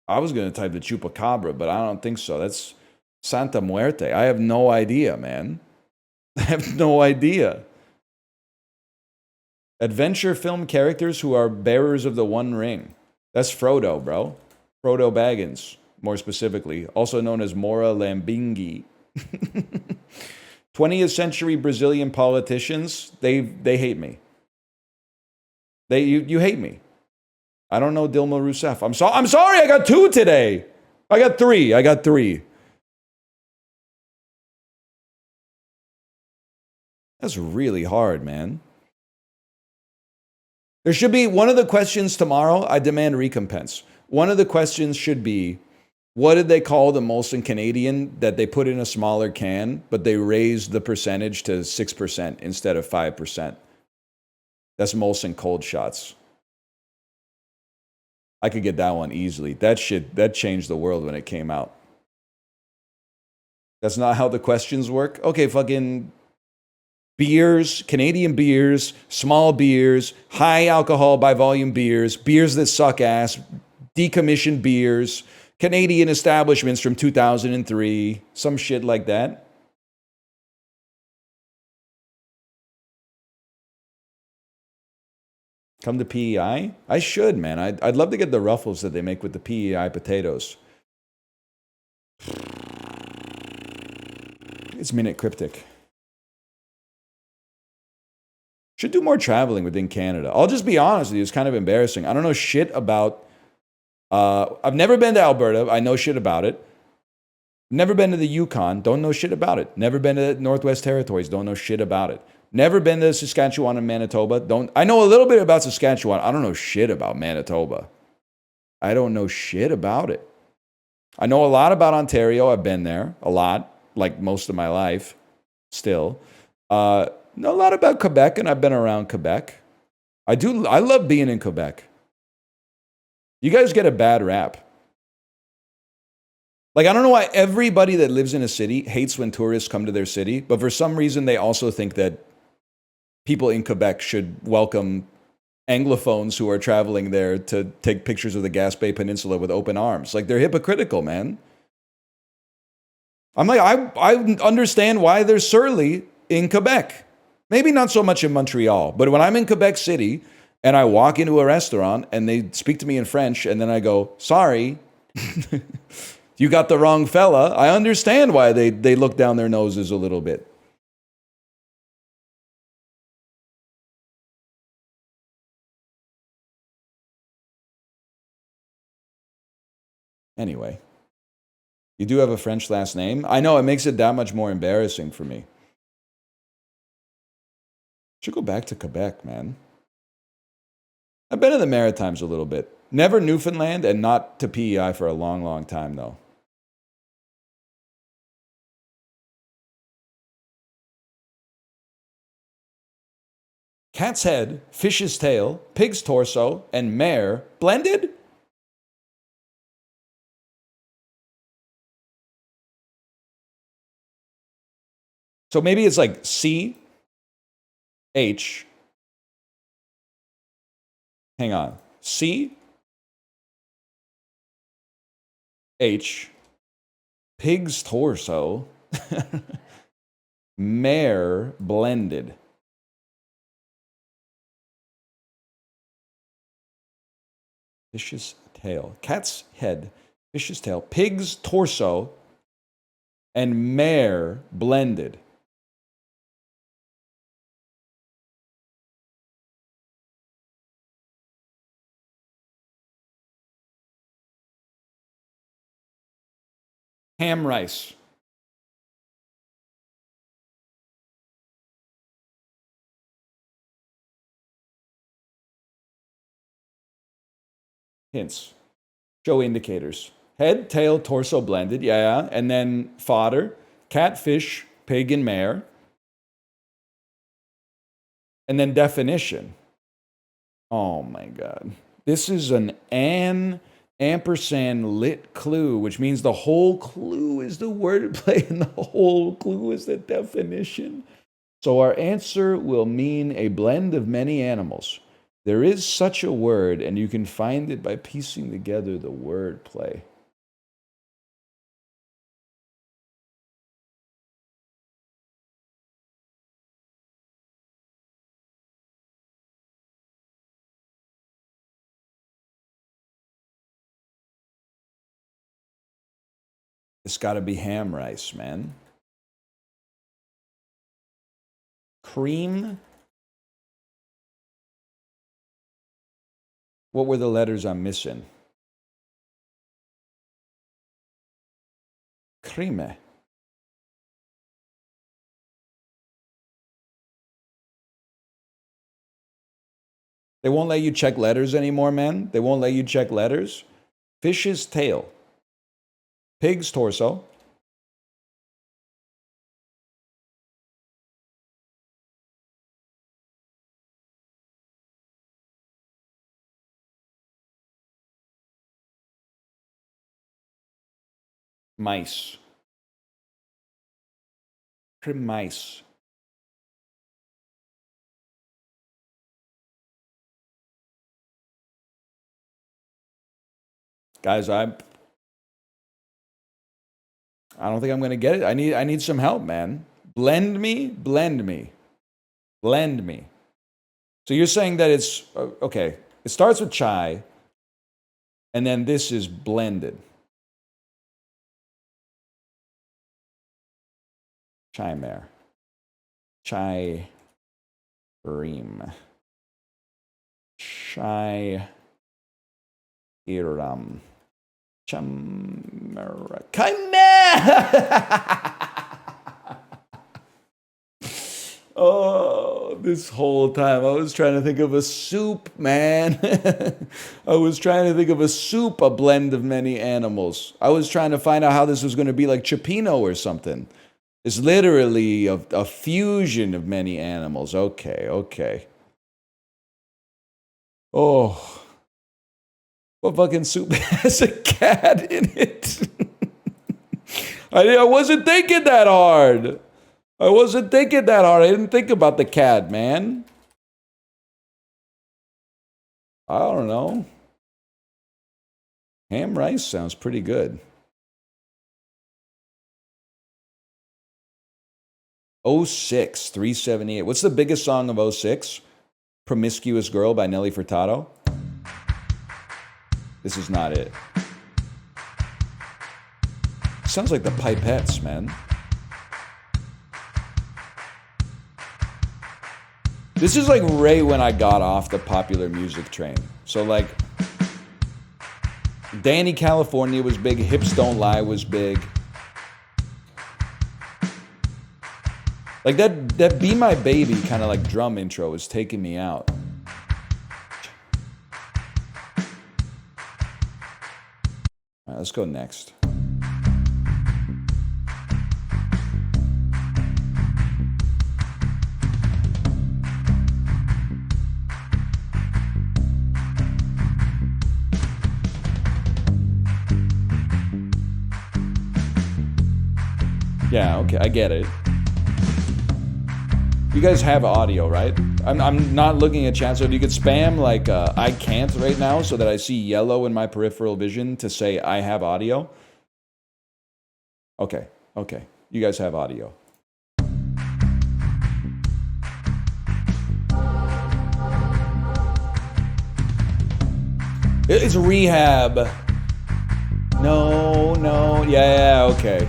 I was going to type the chupacabra, but I don't think so. That's Santa Muerte. I have no idea, man. I have no idea. Adventure film characters who are bearers of the One Ring. That's Frodo, bro. Frodo Baggins, more specifically, also known as Mora Lambingi. 20th century Brazilian politicians, they hate me. You hate me. I don't know Dilma Rousseff. I'm sorry, I got 2 today. I got three. That's really hard, man. There should be one of the questions tomorrow. I demand recompense. One of the questions should be, what did they call the Molson Canadian that they put in a smaller can, but they raised the percentage to 6% instead of 5%? That's Molson Cold Shots. I could get that one easily. That changed the world when it came out. That's not how the questions work. Okay, fucking beers, Canadian beers, small beers, high alcohol by volume beers, beers that suck ass, decommissioned beers, Canadian establishments from 2003, some shit like that. Come to PEI? I should, man. I'd love to get the ruffles that they make with the PEI potatoes. It's Minute Cryptic. Should do more traveling within Canada. I'll just be honest with you. It's kind of embarrassing. I don't know shit about... I've never been to Alberta. I know shit about it. Never been to the Yukon. Don't know shit about it. Never been to the Northwest Territories. Don't know shit about it. Never been to Saskatchewan and Manitoba. I know a little bit about Saskatchewan. I don't know shit about Manitoba. I don't know shit about it. I know a lot about Ontario. I've been there a lot, like most of my life still. Know a lot about Quebec, and I've been around Quebec. I love being in Quebec. You guys get a bad rap. Like, I don't know why everybody that lives in a city hates when tourists come to their city, but for some reason they also think that people in Quebec should welcome Anglophones who are traveling there to take pictures of the Gaspé Peninsula with open arms. Like, they're hypocritical, man. I'm like, I understand why they're surly in Quebec. Maybe not so much in Montreal, but when I'm in Quebec City and I walk into a restaurant and they speak to me in French, and then I go, sorry, you got the wrong fella. I understand why they look down their noses a little bit. Anyway, you do have a French last name. I know, it makes it that much more embarrassing for me. Should go back to Quebec, man. I've been in the Maritimes a little bit. Never Newfoundland, and not to PEI for a long, long time, though. Cat's head, fish's tail, pig's torso, and mare blended? So maybe it's like C, H. Hang on. C, H, pig's torso, mare blended. Fish's tail. Cat's head, fish's tail, pig's torso, and mare blended. Ham rice. Hints. Show indicators. Head, tail, torso blended. Yeah. And then fodder. Cat, fish, pig, and mare. And then definition. Oh my God. This is an ampersand lit clue, which means the whole clue is the wordplay and the whole clue is the definition. So our answer will mean a blend of many animals. There is such a word, and you can find it by piecing together the wordplay. It's got to be ham rice, man. Cream. What were the letters I'm missing? Crime. They won't let you check letters anymore, man. They won't let you check letters. Fish's tail. Pig's torso. Mice. Mice. Guys, I don't think I'm gonna get it. I need some help, man. Blend me. So you're saying that it's okay. It starts with chai, and then this is blended. Chai mare. Chai ream. Chai iram. Chamara. Oh, this whole time I was trying to think of a soup, man. I was trying to think of a soup, a blend of many animals. I was trying to find out how this was going to be like Cioppino or something. It's literally a fusion of many animals. Okay. Oh. What fucking soup has a cat in it? I wasn't thinking that hard. I didn't think about the cat, man. I don't know. Ham rice sounds pretty good. 06, 378. What's the biggest song of 06? Promiscuous Girl by Nelly Furtado. This is not it. Sounds like the Pipettes, man. This is like right when I got off the popular music train. So like, Danny California was big, Hips Don't Lie was big. Like that Be My Baby kind of like drum intro is taking me out. All right, let's go next. Yeah, okay, I get it. You guys have audio, right? I'm not looking at chat, so if you could spam like I can't right now so that I see yellow in my peripheral vision to say I have audio. Okay, okay. You guys have audio. It's Rehab. No, yeah, okay.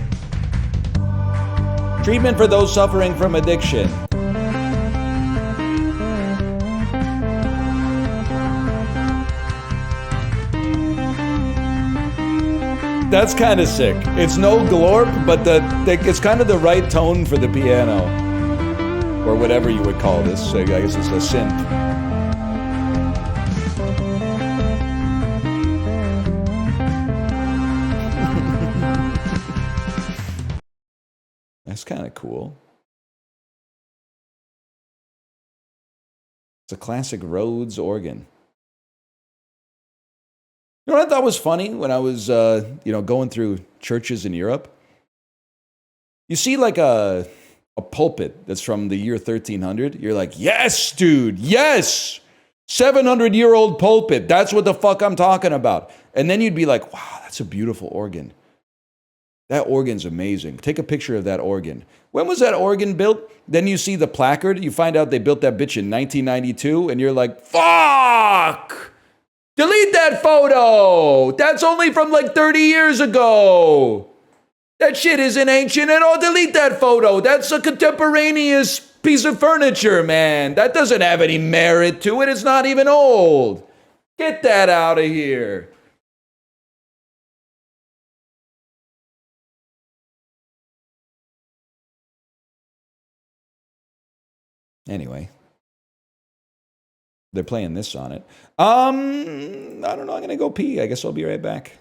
Treatment for those suffering from addiction. That's kind of sick. It's no glorp, but it's kind of the right tone for the piano. Or whatever you would call this. I guess it's a synth. That's kind of cool. It's a classic Rhodes organ. You know what I thought was funny when I was, going through churches in Europe? You see like a pulpit that's from the year 1300. You're like, yes, dude, yes! 700-year-old pulpit. That's what the fuck I'm talking about. And then you'd be like, wow, that's a beautiful organ. That organ's amazing. Take a picture of that organ. When was that organ built? Then you see the placard. You find out they built that bitch in 1992. And you're like, fuck! Delete that photo! That's only from like 30 years ago! That shit isn't ancient at all. Delete that photo. That's a contemporaneous piece of furniture, man. That doesn't have any merit to it. It's not even old. Get that out of here. Anyway. They're playing this on it. I don't know. I'm going to go pee. I guess I'll be right back.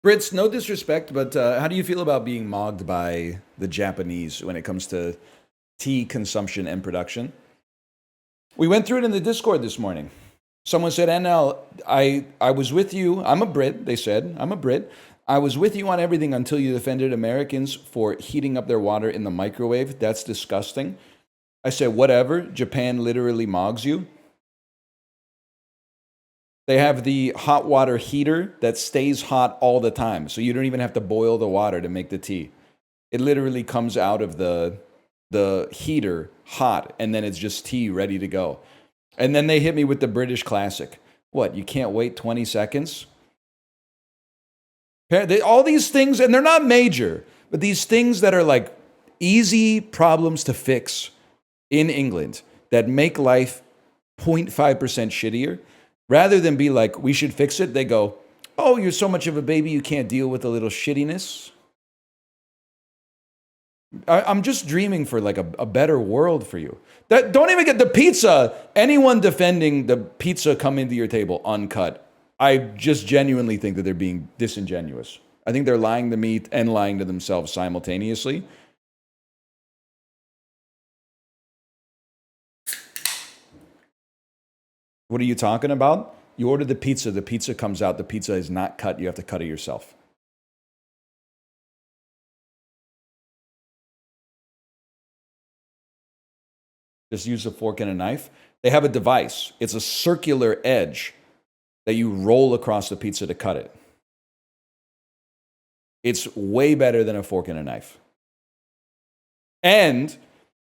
Brits, no disrespect, but how do you feel about being mogged by the Japanese when it comes to tea consumption and production? We went through it in the Discord this morning. Someone said, NL, I was with you. I'm a Brit, they said. I'm a Brit. I was with you on everything until you defended Americans for heating up their water in the microwave. That's disgusting. I said, whatever. Japan literally mogs you. They have the hot water heater that stays hot all the time. So you don't even have to boil the water to make the tea. It literally comes out of the heater hot, and then it's just tea ready to go. And then they hit me with the British classic. What, you can't wait 20 seconds? All these things, and they're not major, but these things that are like easy problems to fix in England that make life 0.5% shittier, rather than be like, we should fix it, they go, oh, you're so much of a baby, you can't deal with a little shittiness. I'm just dreaming for like a better world for you. Don't even get the pizza. Anyone defending the pizza coming to your table uncut, I just genuinely think that they're being disingenuous. I think they're lying to me and lying to themselves simultaneously. What are you talking about? You order the pizza comes out, the pizza is not cut, you have to cut it yourself. Just use a fork and a knife. They have a device. It's a circular edge that you roll across the pizza to cut it. It's way better than a fork and a knife. And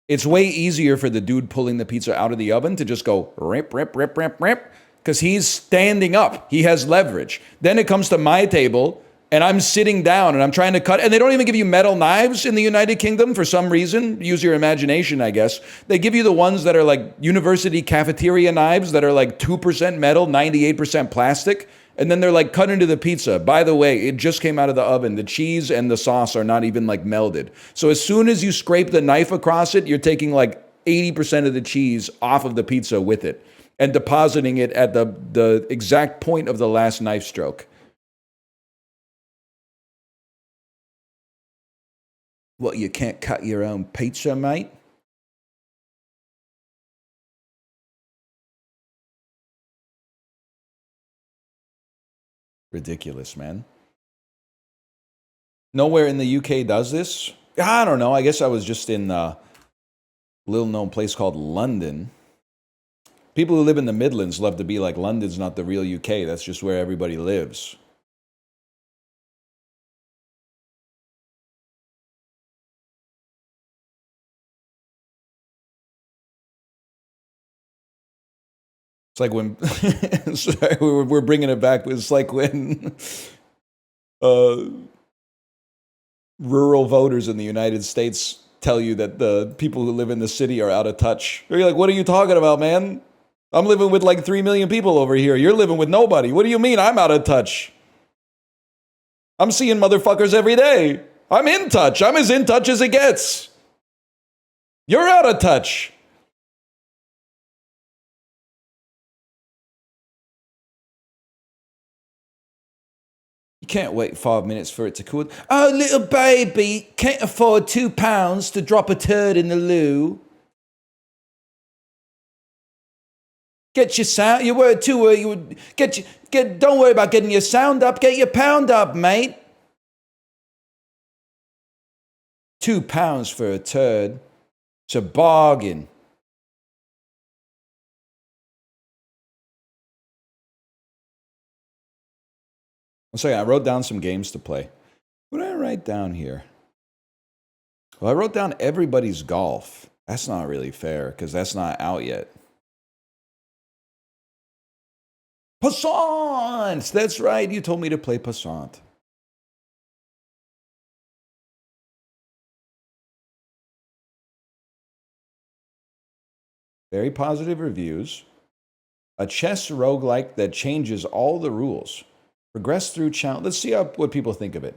it's way easier for the dude pulling the pizza out of the oven to just go rip, rip, rip, rip, rip, because he's standing up. He has leverage. Then it comes to my table, and I'm sitting down, and I'm trying to cut, and they don't even give you metal knives in the United Kingdom for some reason. Use your imagination, I guess. They give you the ones that are like university cafeteria knives that are like 2% metal, 98% plastic, and then they're like cut into the pizza. By the way, it just came out of the oven. The cheese and the sauce are not even like melded. So as soon as you scrape the knife across it, you're taking like 80% of the cheese off of the pizza with it and depositing it at the exact point of the last knife stroke. What, you can't cut your own pizza, mate? Ridiculous, man. Nowhere in the UK does this. I don't know. I guess I was just in a little-known place called London. People who live in the Midlands love to be like, London's not the real UK. That's just where everybody lives. It's like when, sorry, we're bringing it back. It's like when rural voters in the United States tell you that the people who live in the city are out of touch. You're like, what are you talking about, man? I'm living with like 3 million people over here. You're living with nobody. What do you mean I'm out of touch? I'm seeing motherfuckers every day. I'm in touch. I'm as in touch as it gets. You're out of touch. Can't wait 5 minutes for it to cool. Oh, little baby, can't afford £2 to drop a turd in the loo. Get your sound. You were too. You would get. Don't worry about getting your sound up. Get your pound up, mate. £2 for a turd. It's a bargain. One second, I wrote down some games to play. What did I write down here? Well, I wrote down everybody's golf. That's not really fair because that's not out yet. Passant! That's right, you told me to play Passant. Very positive reviews. A chess roguelike that changes all the rules. Progress through challenge. Let's see what people think of it.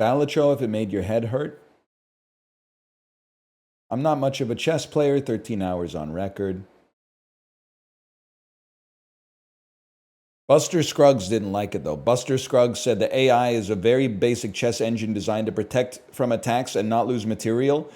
Balatro, if it made your head hurt. I'm not much of a chess player, 13 hours on record. Buster Scruggs didn't like it, though. Buster Scruggs said the AI is a very basic chess engine designed to protect from attacks and not lose material.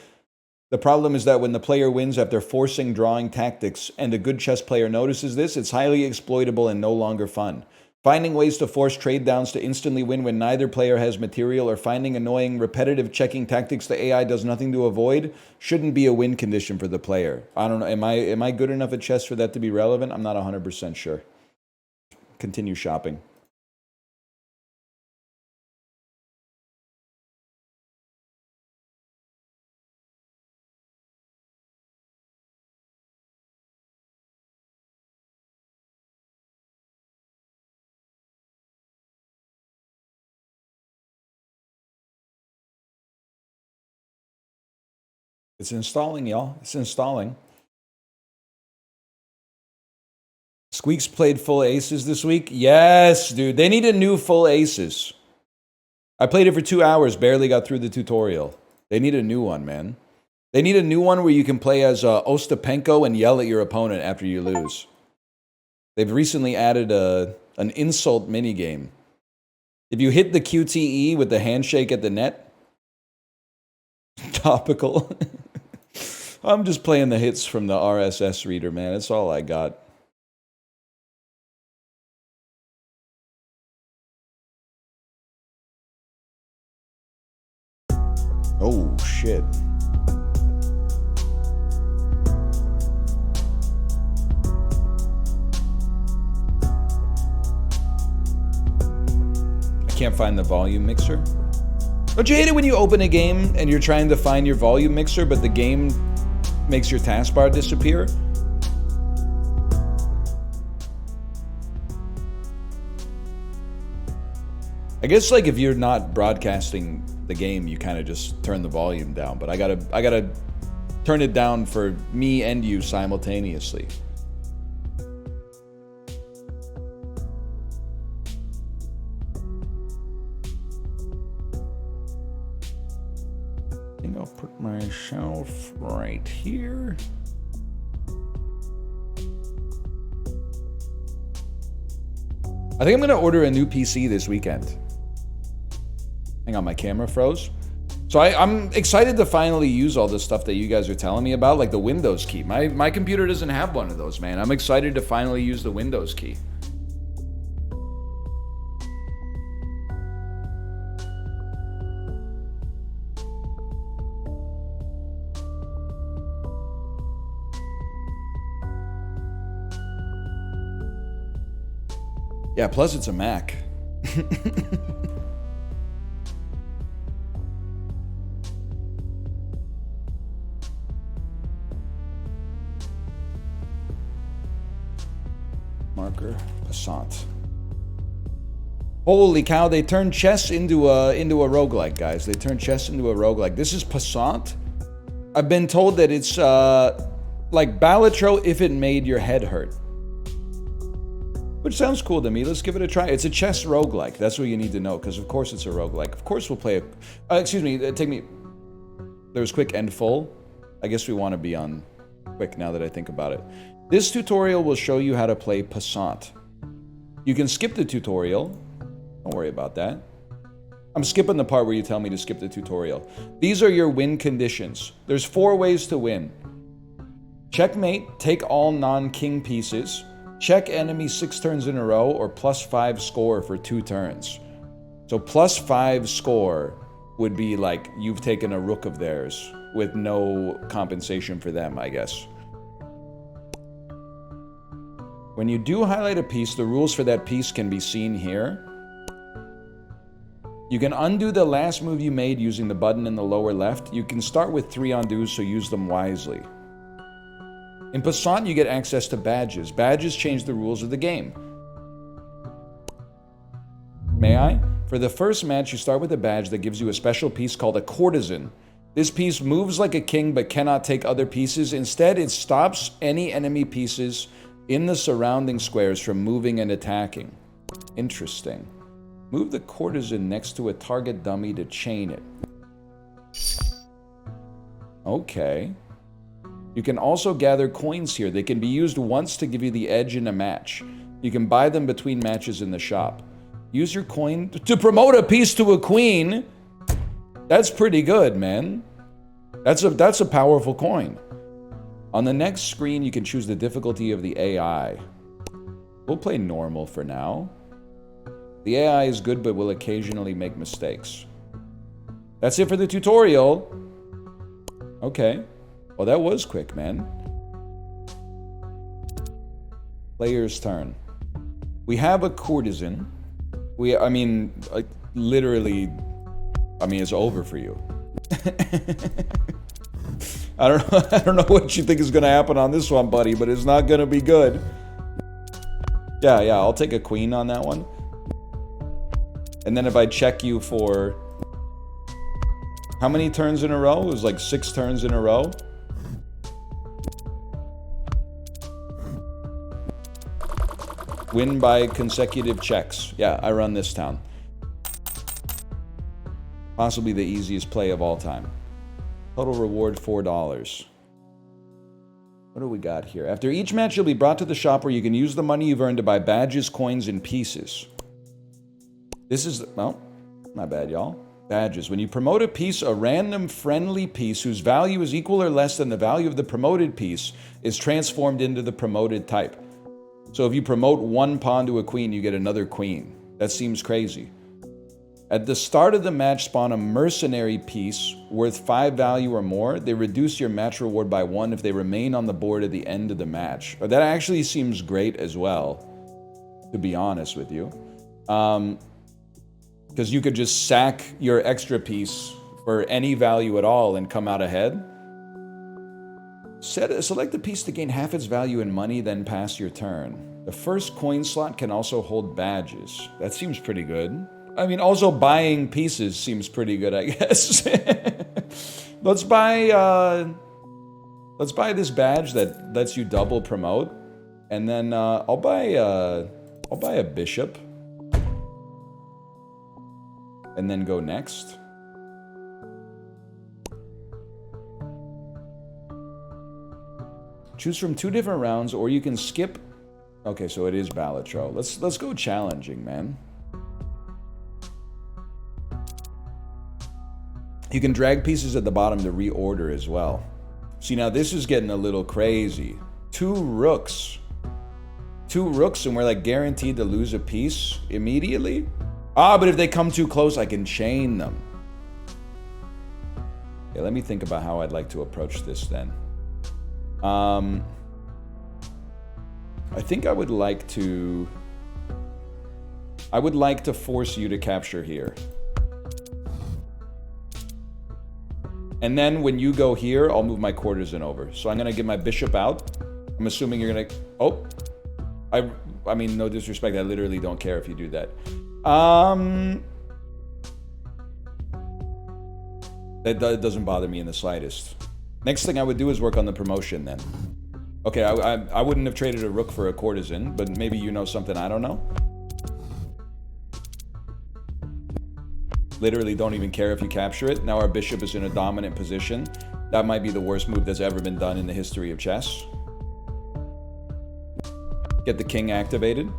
The problem is that when the player wins after forcing drawing tactics, and a good chess player notices this, it's highly exploitable and no longer fun. Finding ways to force trade downs to instantly win when neither player has material, or finding annoying, repetitive checking tactics the AI does nothing to avoid, shouldn't be a win condition for the player. I don't know. Am I good enough at chess for that to be relevant? I'm not 100% sure. Continue shopping. It's installing, y'all. It's installing. Squeaks played full aces this week. Yes, dude. They need a new full aces. I played it for 2 hours, barely got through the tutorial. They need a new one, man. They need a new one where you can play as Ostapenko and yell at your opponent after you lose. They've recently added an insult minigame. If you hit the QTE with the handshake at the net, topical. I'm just playing the hits from the RSS reader, man. That's all I got. Oh, shit. I can't find the volume mixer. Don't you hate it when you open a game and you're trying to find your volume mixer, but the game makes your taskbar disappear? I guess like if you're not broadcasting the game, you kind of just turn the volume down, but I gotta turn it down for me and you simultaneously. I think I'll put myself right here. I think I'm gonna order a new PC this weekend. Hang on, my camera froze. So I'm excited to finally use all the stuff that you guys are telling me about, like the Windows key. My computer doesn't have one of those, man. I'm excited to finally use the Windows key. Yeah, plus it's a Mac. Marker, Passant. Holy cow, they turned chess into a roguelike, guys. They turned chess into a roguelike. This is Passant. I've been told that it's like Balatro if it made your head hurt. Which sounds cool to me. Let's give it a try. It's a chess roguelike. That's what you need to know, because of course it's a roguelike. Of course we'll play a... excuse me, take me... There was quick and full. I guess we want to be on quick now that I think about it. This tutorial will show you how to play Passant. You can skip the tutorial. Don't worry about that. I'm skipping the part where you tell me to skip the tutorial. These are your win conditions. There's 4 ways to win. Checkmate, take all non-king pieces. Check enemy 6 turns in a row, or +5 score for 2 turns. So +5 score would be like you've taken a rook of theirs with no compensation for them, I guess. When you do highlight a piece, the rules for that piece can be seen here. You can undo the last move you made using the button in the lower left. You can start with 3 undos, so use them wisely. In Passant, you get access to badges. Badges change the rules of the game. May I? For the first match, you start with a badge that gives you a special piece called a courtesan. This piece moves like a king but cannot take other pieces. Instead, it stops any enemy pieces in the surrounding squares from moving and attacking. Interesting. Move the courtesan next to a target dummy to chain it. Okay. You can also gather coins here. They can be used once to give you the edge in a match. You can buy them between matches in the shop. Use your coin to promote a piece to a queen. That's pretty good, man. That's a powerful coin. On the next screen, you can choose the difficulty of the AI. We'll play normal for now. The AI is good, but will occasionally make mistakes. That's it for the tutorial. Okay. Well, that was quick, man. Player's turn. We have a courtesan. Literally, it's over for you. I don't know what you think is going to happen on this one, buddy, but it's not going to be good. Yeah, I'll take a queen on that one. And then if I check you for How many turns in a row? It was like 6 turns in a row. Win by consecutive checks. Yeah, I run this town. Possibly the easiest play of all time. Total reward $4. What do we got here? After each match, you'll be brought to the shop where you can use the money you've earned to buy badges, coins, and pieces. This is, well, not bad, y'all. Badges. When you promote a piece, a random friendly piece whose value is equal or less than the value of the promoted piece is transformed into the promoted type. So if you promote one pawn to a queen, you get another queen. That seems crazy. At the start of the match, spawn a mercenary piece worth 5 value or more. They reduce your match reward by 1 if they remain on the board at the end of the match. That actually seems great as well, to be honest with you. Because you could just sack your extra piece for any value at all and come out ahead. Select the piece to gain half its value in money, then pass your turn. The first coin slot can also hold badges. That seems pretty good. I mean, also buying pieces seems pretty good, I guess. Let's buy this badge that lets you double promote, and then I'll buy a bishop, and then go next. Choose from 2 different rounds, or you can skip. Okay, so it is Balatro. Let's go challenging, man. You can drag pieces at the bottom to reorder as well. See, now this is getting a little crazy. 2 rooks. 2 rooks, and we're like guaranteed to lose a piece immediately? Ah, but if they come too close, I can chain them. Okay, let me think about how I'd like to approach this then. I think I would like to force you to capture here. And then when you go here, I'll move my courtesan over. So I'm going to get my bishop out. I'm assuming you're going to... Oh. I mean, no disrespect. I literally don't care if you do that. That doesn't bother me in the slightest. Next thing I would do is work on the promotion then. Okay, I wouldn't have traded a rook for a courtesan, but maybe you know something I don't know. Literally don't even care if you capture it. Now our bishop is in a dominant position. That might be the worst move that's ever been done in the history of chess. Get the king activated.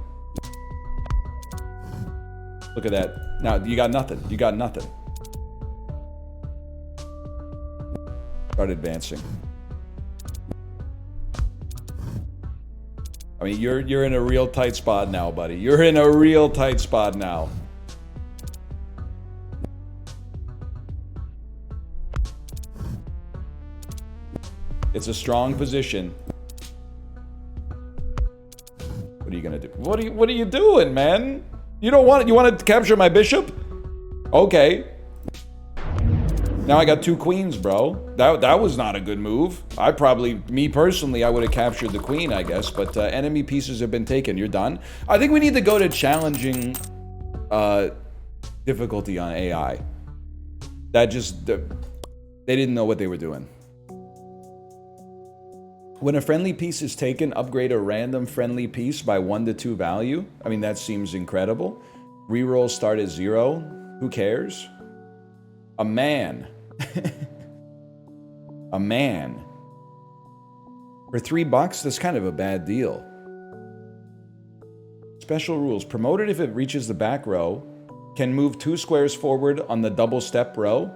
Look at that. Now, you got nothing. You got nothing. Start advancing. I mean, you're in a real tight spot now, buddy. You're in a real tight spot now. It's a strong position. What are you gonna do? What are you doing, man? You want to capture my bishop? Okay. Now I got 2 queens, bro. That was not a good move. Me personally, I would have captured the queen, I guess. But enemy pieces have been taken. You're done. I think we need to go to challenging difficulty on AI. They didn't know what they were doing. When a friendly piece is taken, upgrade a random friendly piece by 1 to 2 value. I mean, that seems incredible. Rerolls start at 0. Who cares? A man. A man. For $3, that's kind of a bad deal. Special rules. Promoted if it reaches the back row. Can move 2 squares forward on the double step row.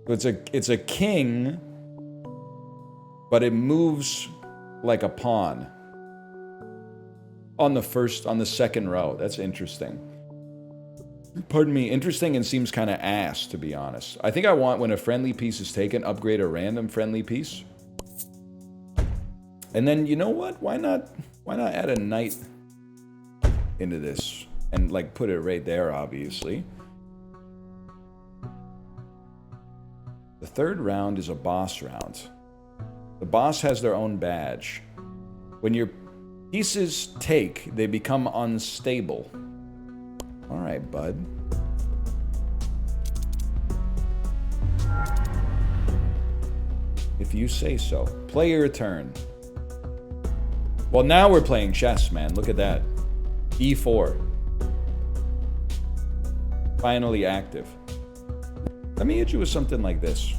It's a king, but it moves like a pawn on the second row. That's interesting. Pardon me, interesting and seems kind of ass, to be honest. I think I want, when a friendly piece is taken, upgrade a random friendly piece. And then, you know what? Why not add a knight into this and like put it right there, obviously. The third round is a boss round. The boss has their own badge. When your pieces take, they become unstable. All right, bud. If you say so. Play your turn. Well, now we're playing chess, man. Look at that. E4. Finally active. Let me hit you with something like this.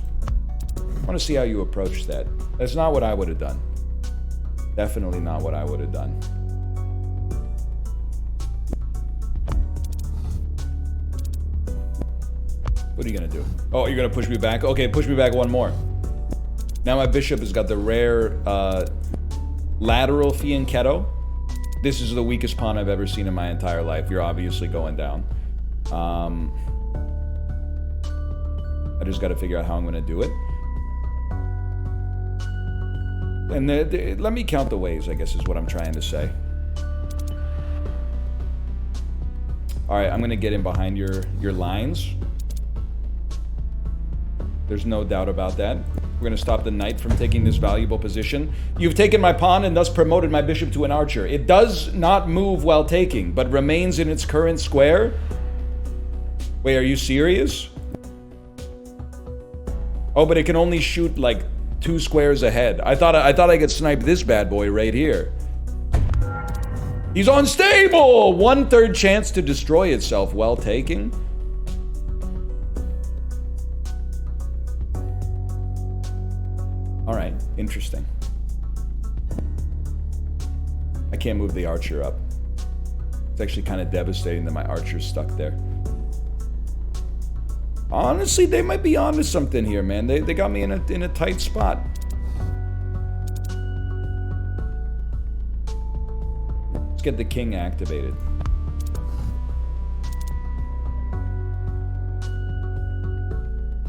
I want to see how you approach that. That's not what I would have done. Definitely not what I would have done. What are you going to do? Oh, you're going to push me back? Okay, push me back one more. Now my bishop has got the rare lateral fianchetto. This is the weakest pawn I've ever seen in my entire life. You're obviously going down. I just got to figure out how I'm going to do it. And let me count the ways, I guess, is what I'm trying to say. All right, I'm going to get in behind your lines. There's no doubt about that. We're going to stop the knight from taking this valuable position. You've taken my pawn and thus promoted my bishop to an archer. It does not move while taking, but remains in its current square. Wait, are you serious? Oh, but it can only shoot like 2 squares ahead. I thought I could snipe this bad boy right here. He's unstable! 1/3 chance to destroy itself while taking. All right, interesting. I can't move the archer up. It's actually kind of devastating that my archer's stuck there. Honestly, they might be onto something here, man. They got me in a tight spot. Let's get the king activated.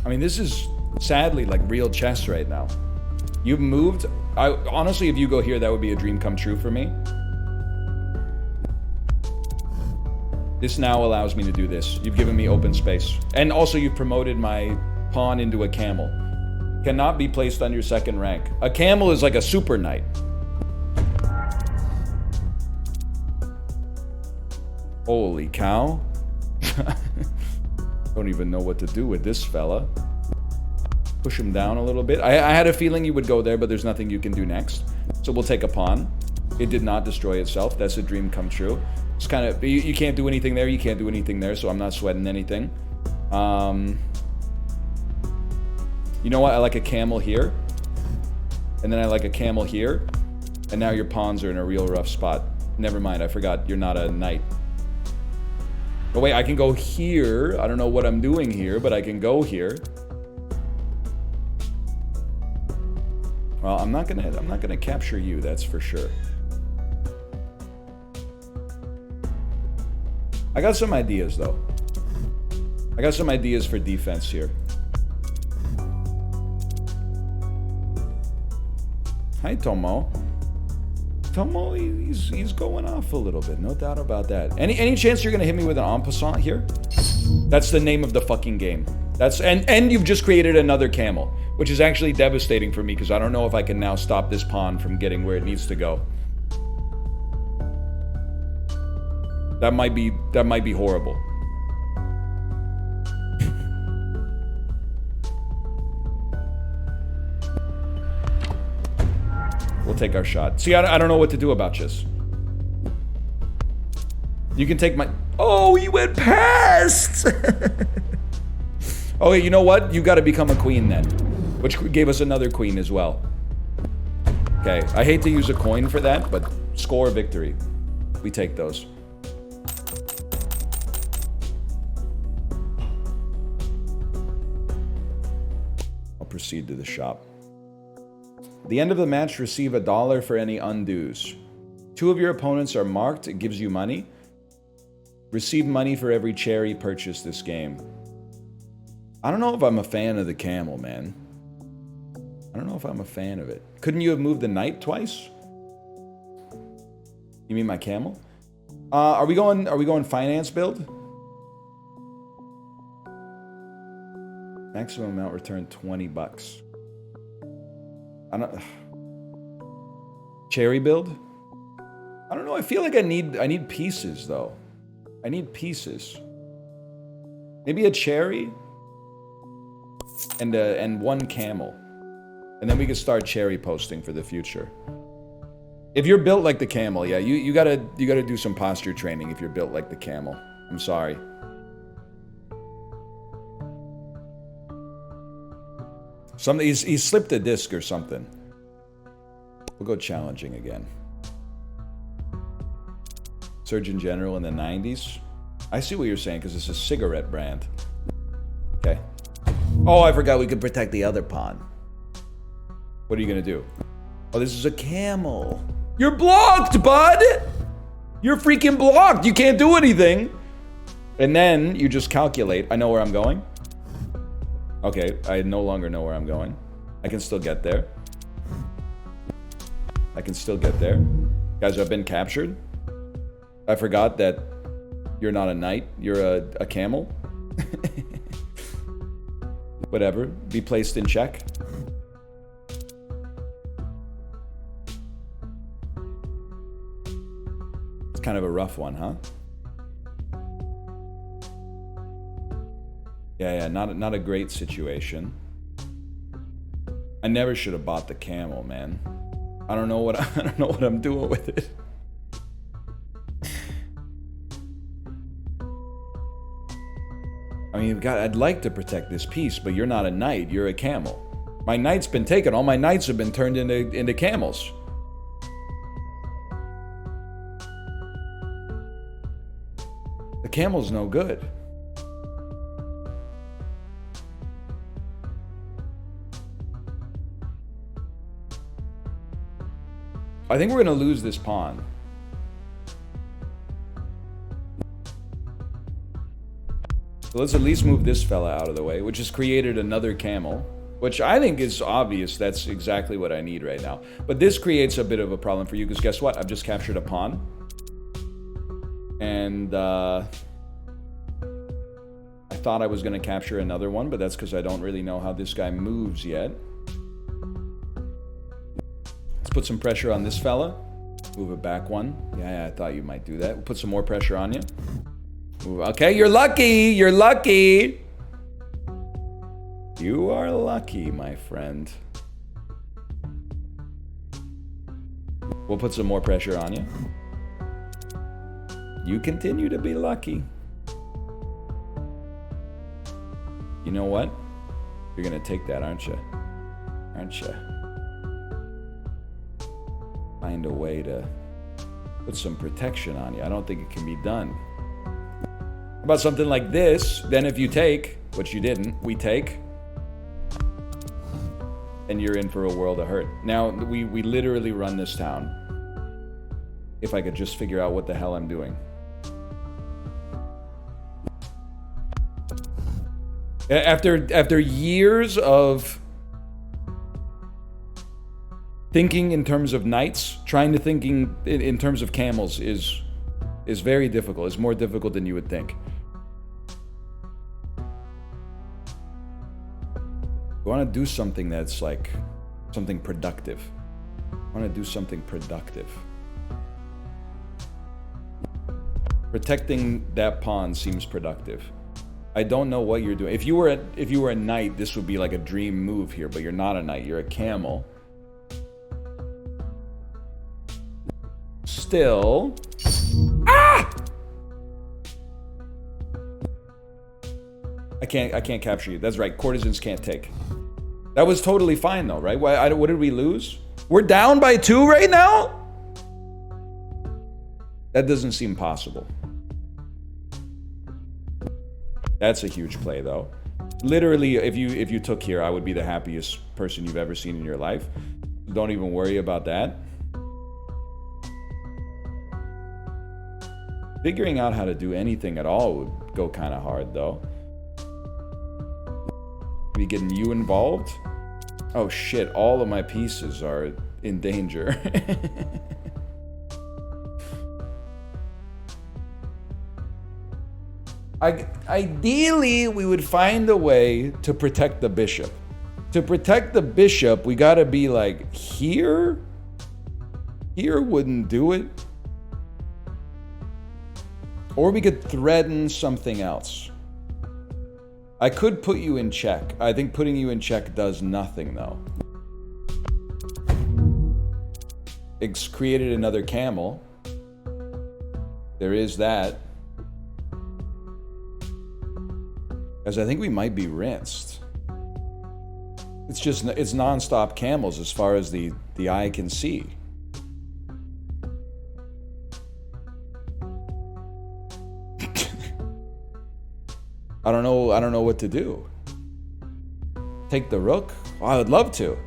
I mean, this is sadly like real chess right now. You've moved. Honestly, if you go here, that would be a dream come true for me. This now allows me to do this. You've given me open space. And also you've promoted my pawn into a camel. Cannot be placed on your second rank. A camel is like a super knight. Holy cow. Don't even know what to do with this fella. Push him down a little bit. I had a feeling you would go there, but there's nothing you can do next. So we'll take a pawn. It did not destroy itself. That's a dream come true. It's kind of, you can't do anything there, you can't do anything there, so I'm not sweating anything. You know what? I like a camel here. And then I like a camel here. And now your pawns are in a real rough spot. Never mind, I forgot. You're not a knight. Oh wait, I can go here. I don't know what I'm doing here, but I can go here. Well, I'm not gonna capture you, that's for sure. I got some ideas, though. I got some ideas for defense here. Hi, Tomo. Tomo, he's going off a little bit, no doubt about that. Any chance you're gonna hit me with an en passant here? That's the name of the fucking game. And you've just created another camel, which is actually devastating for me because I don't know if I can now stop this pawn from getting where it needs to go. That might be horrible. We'll take our shot. See, I don't know what to do about this. You can take my... Oh, you went past! Oh, you know what? You got to become a queen then. Which gave us another queen as well. Okay, I hate to use a coin for that, but score victory. We take those. Proceed to the shop. At the end of the match, receive $1 for any undos. 2 of your opponents are marked. It gives you money. Receive money for every cherry purchased this game. I don't know if I'm a fan of the camel, man. I don't know if I'm a fan of it. Couldn't you have moved the knight twice? You mean my camel? Are we going finance build? Maximum amount returned $20. I don't. Cherry build? I don't know. I feel like I need pieces though. I need pieces. Maybe a cherry and one camel. And then we can start cherry posting for the future. If you're built like the camel, yeah, you gotta do some posture training if you're built like the camel. I'm sorry. He slipped a disc or something. We'll go challenging again. Surgeon General in the 90s. I see what you're saying, because it's a cigarette brand. Okay. Oh, I forgot we could protect the other pawn. What are you gonna do? Oh, this is a camel. You're blocked, bud! You're freaking blocked. You can't do anything. And then you just calculate. I know where I'm going. Okay, I no longer know where I'm going. I can still get there. I can still get there. Guys, I've been captured. I forgot that you're not a knight. You're a camel. Whatever. Be placed in check. It's kind of a rough one, huh? Yeah, not a great situation. I never should have bought the camel, man. I don't know what I'm doing with it. I mean, God, I'd like to protect this piece, but you're not a knight. You're a camel. My knight's been taken. All my knights have been turned into camels. The camel's no good. I think we're going to lose this pawn. So let's at least move this fella out of the way, which has created another camel, which I think is obvious. That's exactly what I need right now. But this creates a bit of a problem for you, because guess what? I've just captured a pawn. And I thought I was going to capture another one, but that's because I don't really know how this guy moves yet. Let's put some pressure on this fella. Move it back one. Yeah, I thought you might do that. We'll put some more pressure on you. Move. Okay, you're lucky. You're lucky. You are lucky, my friend. We'll put some more pressure on you. You continue to be lucky. You know what? You're gonna take that, aren't you? Aren't you? Find a way to put some protection on you. I don't think it can be done. How about something like this? Then if you take, which you didn't, we take, and you're in for a world of hurt. Now, we literally run this town. If I could just figure out what the hell I'm doing. After years of thinking in terms of knights, trying to thinking in terms of camels is very difficult. It's more difficult than you would think. I want to do something that's like something productive. I want to do something productive. Protecting that pawn seems productive. I don't know what you're doing. If you were a knight, this would be like a dream move here, but you're not a knight. You're a camel. Still. Ah! I can't capture you. That's right. Courtesans can't take. That was totally fine though, right? What did we lose? We're down by 2 right now? That doesn't seem possible. That's a huge play though. Literally, if you took here, I would be the happiest person you've ever seen in your life. Don't even worry about that. Figuring out how to do anything at all would go kind of hard though. Maybe getting you involved? Oh shit, all of my pieces are in danger. Ideally, we would find a way to protect the bishop. To protect the bishop, we gotta be like here? Here wouldn't do it. Or we could threaten something else. I could put you in check. I think putting you in check does nothing though. It's created another camel. There is that. As I think we might be rinsed. It's non-stop camels as far as the eye can see. I don't know what to do. Take the rook? Well, I would love to.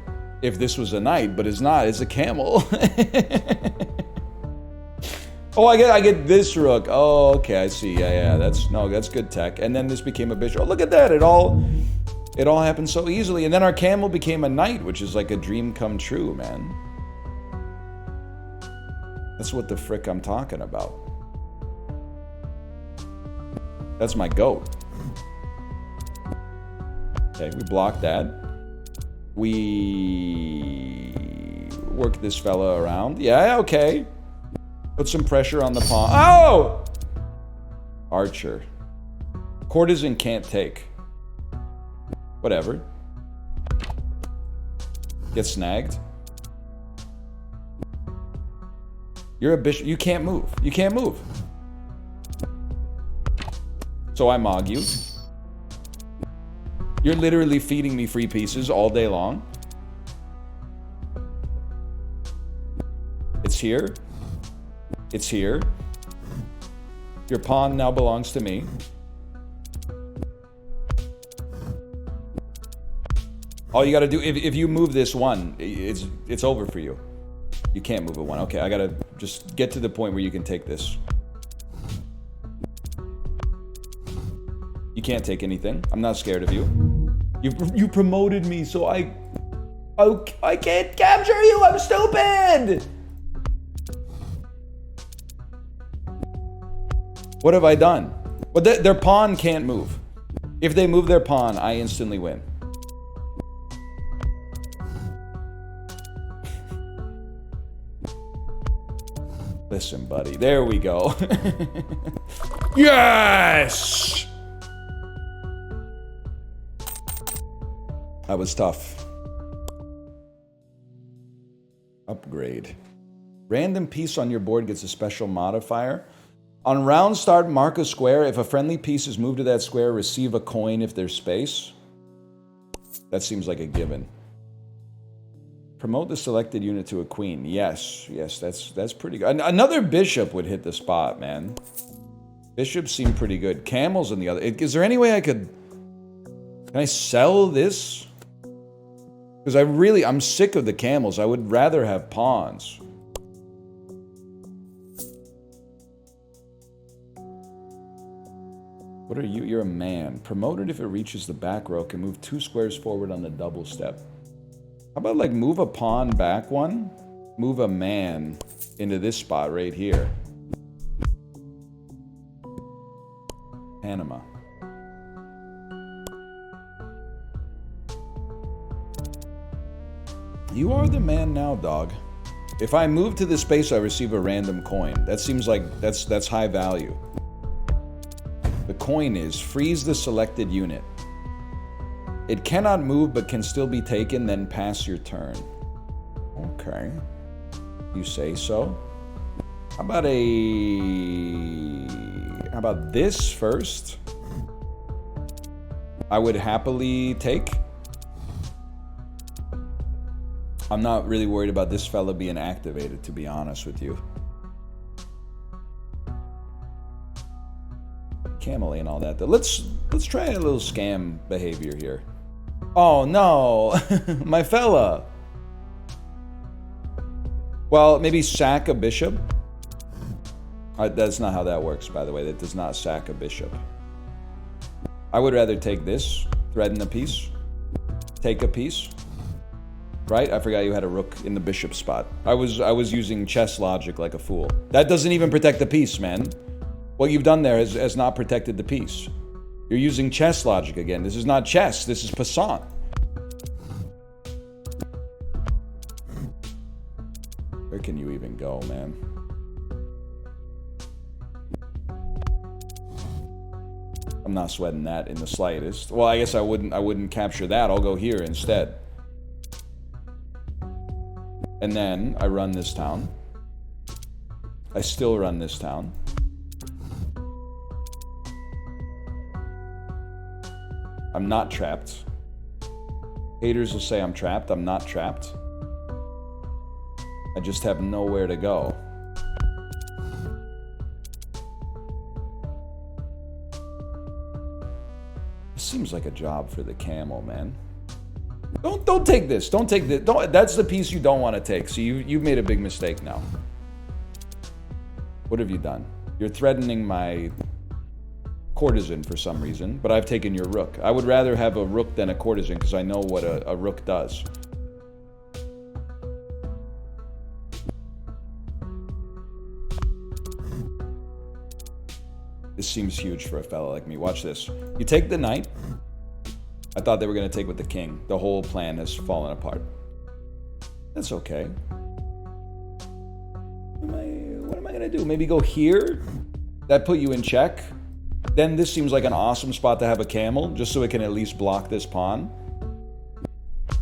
If this was a knight, but it's not, it's a camel. Oh, I get this rook. Oh, okay, I see. Yeah, that's good tech. And then this became a bishop. Oh, look at that. It all happened so easily. And then our camel became a knight, which is like a dream come true, man. That's what the frick I'm talking about. That's my goat. Okay, we block that. We work this fella around. Yeah, okay. Put some pressure on the pawn. Oh! Archer. Courtesan can't take. Whatever. Get snagged. You're a bishop. You can't move. You can't move. So I mog you. You're literally feeding me free pieces all day long. It's here. It's here. Your pawn now belongs to me. All you gotta do, if you move this one, it's over for you. You can't move it one. Okay, I gotta just get to the point where you can take this. You can't take anything. I'm not scared of you. You promoted me, so I can't capture you. I'm stupid. What have I done? Well, their pawn can't move. If they move their pawn, I instantly win. Listen, buddy. There we go. Yes! That was tough. Upgrade. Random piece on your board gets a special modifier. On round start, mark a square. If a friendly piece is moved to that square, receive a coin if there's space. That seems like a given. Promote the selected unit to a queen. Yes, that's pretty good. Another bishop would hit the spot, man. Bishops seem pretty good. Camels on the other. Is there any way I could... Can I sell this? Because I'm sick of the camels. I would rather have pawns. What are you? You're a man. Promoted if it reaches the back row. Can move 2 squares forward on the double step. How about like move a pawn back one? Move a man into this spot right here. Panama. You are the man now, dog. If I move to this space, I receive a random coin. That seems like that's high value. The coin is freeze the selected unit. It cannot move but can still be taken, then pass your turn. Okay. You say so. How about this first? I would happily take. I'm not really worried about this fella being activated, to be honest with you. Camel and all that. Let's try a little scam behavior here. Oh no, my fella. Well, maybe sack a bishop. That's not how that works, by the way. That does not sack a bishop. I would rather take this, threaten a piece, take a piece. Right? I forgot you had a rook in the bishop spot. I was using chess logic like a fool. That doesn't even protect the piece, man. What you've done there has not protected the piece. You're using chess logic again. This is not chess. This is passant. Where can you even go, man? I'm not sweating that in the slightest. Well, I guess I wouldn't capture that. I'll go here instead. And then I run this town. I still run this town. I'm not trapped. Haters will say I'm trapped. I'm not trapped. I just have nowhere to go. This seems like a job for the camel, man. Don't take this. Don't take this. That's the piece you don't want to take. So you've made a big mistake now. What have you done? You're threatening my courtesan for some reason, but I've taken your rook. I would rather have a rook than a courtesan because I know what a rook does. This seems huge for a fella like me. Watch this. You take the knight. I thought they were going to take with the king. The whole plan has fallen apart. That's okay. What am I going to do? Maybe go here? That put you in check. Then this seems like an awesome spot to have a camel, just so it can at least block this pawn.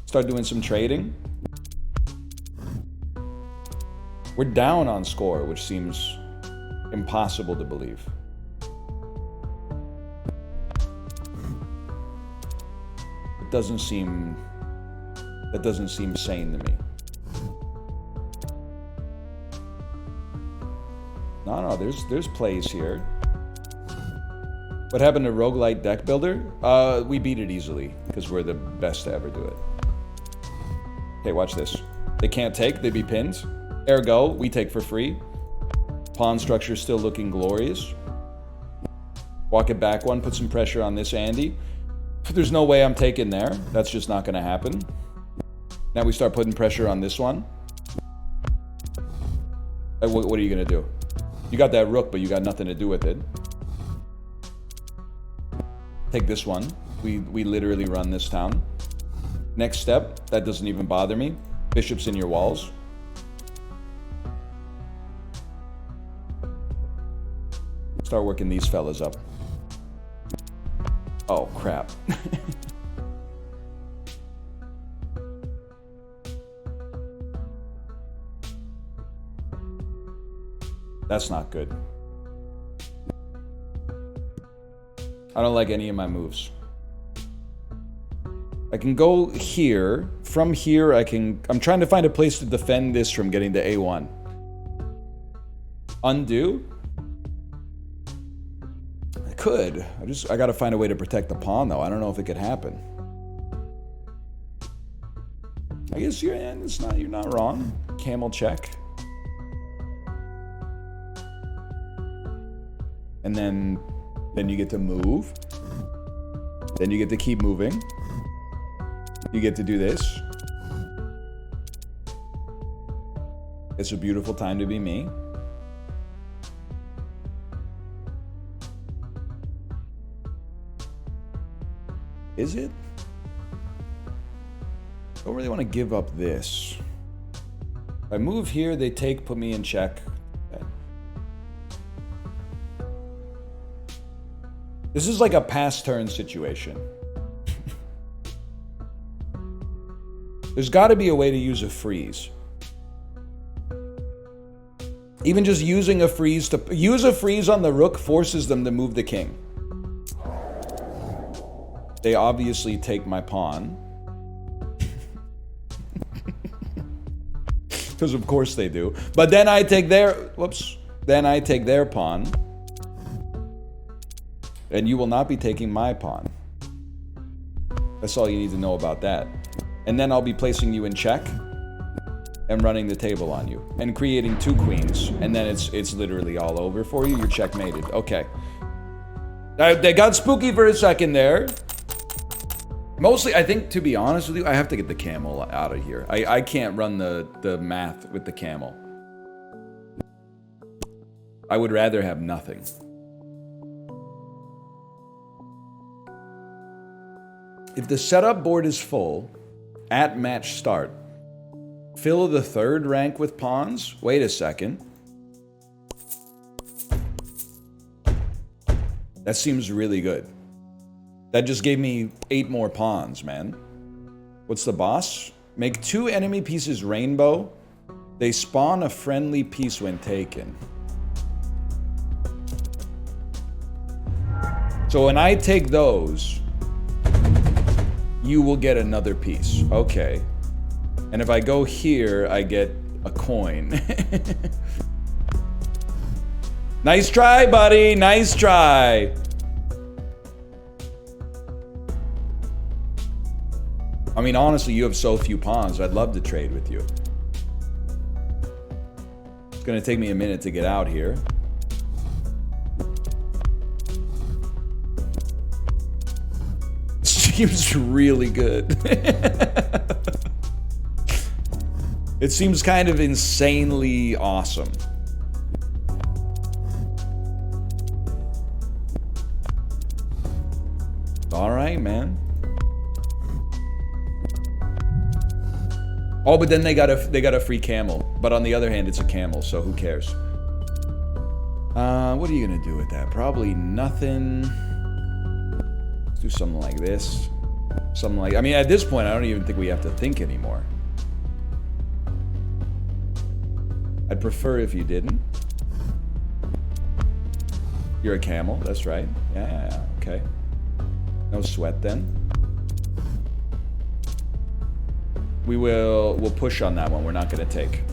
Start doing some trading. We're down on score, which seems impossible to believe. That doesn't seem sane to me. No, there's plays here. What happened to Roguelite Deck Builder? We beat it easily, because we're the best to ever do it. Okay, watch this. They can't take, they'd be pinned. Ergo, we take for free. Pawn structure still looking glorious. Walk it back one, put some pressure on this Andy. There's no way I'm taking there. That's just not gonna happen. Now we start putting pressure on this one. What are you gonna do? You got that rook, but you got nothing to do with it. Take this one. We literally run this town. Next step, that doesn't even bother me. Bishop's in your walls. Start working these fellas up. Oh, crap. That's not good. I don't like any of my moves. I can go here. From here, I'm trying to find a place to defend this from getting to A1. Undo? I could. I gotta find a way to protect the pawn, though. I don't know if it could happen. I guess you're not wrong. Camel check. And then you get to move. Then you get to keep moving. You get to do this. It's a beautiful time to be me. Is it? Don't really want to give up this. If I move here, they take, put me in check. Okay. This is like a pass turn situation. There's got to be a way to use a freeze. Even just using a freeze to use a freeze on the rook forces them to move the king. They obviously take my pawn. Because of course they do. But then I take their then I take their pawn. And you will not be taking my pawn. That's all you need to know about that. And then I'll be placing you in check and running the table on you and creating 2 queens. And then it's literally all over for you. You're checkmated. Okay. They got spooky for a second there. Mostly, I think, to be honest with you, I have to get the camel out of here. I can't run the math with the camel. I would rather have nothing. If the setup board is full, at match start, fill the 3rd rank with pawns. Wait a second. That seems really good. That just gave me 8 more pawns, man. What's the boss? Make 2 enemy pieces rainbow They spawn a friendly piece when taken. So when I take those, you will get another piece. Okay. And if I go here, I get a coin. Nice try, buddy. Nice try. I mean, honestly, you have so few pawns. I'd love to trade with you. It's gonna take me a minute to get out here. Seems really good. It seems kind of insanely awesome. All right, man. Oh, but then they got a free camel. But on the other hand, it's a camel, so who cares? What are you gonna do with that? Probably nothing. Let's do something like this. Something like, I mean, at this point, I don't even think we have to think anymore. I'd prefer if you didn't. You're a camel, that's right. Yeah, okay. No sweat then. We'll push on that one. We're not gonna take.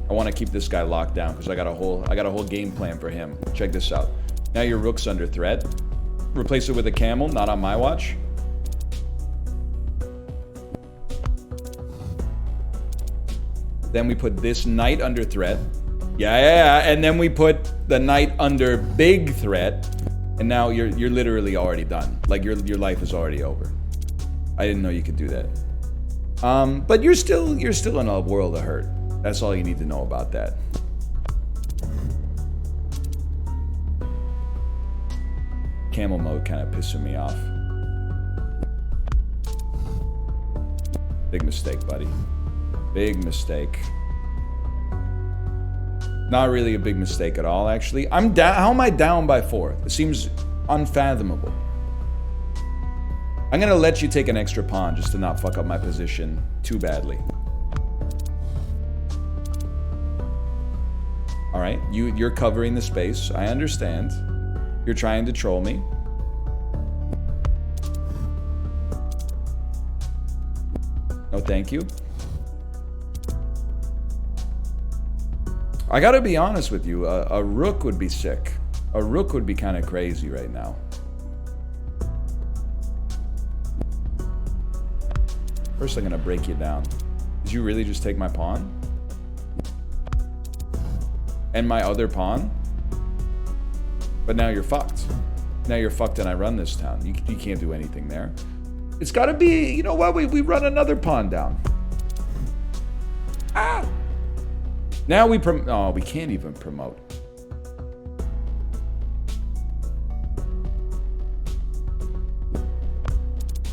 I want to keep this guy locked down because I got a whole game plan for him. Check this out. Now your rook's under threat. Replace it with a camel, not on my watch. Then we put this knight under threat. Yeah. And then we put the knight under big threat. And now you're literally already done. Like your life is already over. I didn't know you could do that. But you're still in a world of hurt. That's all you need to know about that. Camel mode kind of pissing me off. Big mistake, buddy. Big mistake. Not really a big mistake at all, actually. I'm down. How am I down by 4? It seems unfathomable. I'm gonna let you take an extra pawn just to not fuck up my position too badly. All right, you're covering the space. I understand. You're trying to troll me. No, thank you. I gotta be honest with you, a rook would be sick. A rook would be kind of crazy right now. First, I'm gonna break you down. Did you really just take my pawn? And my other pawn? But now you're fucked. Now you're fucked and I run this town. You can't do anything there. It's gotta be, you know what, we run another pawn down. Ah! Now we oh, we can't even promote.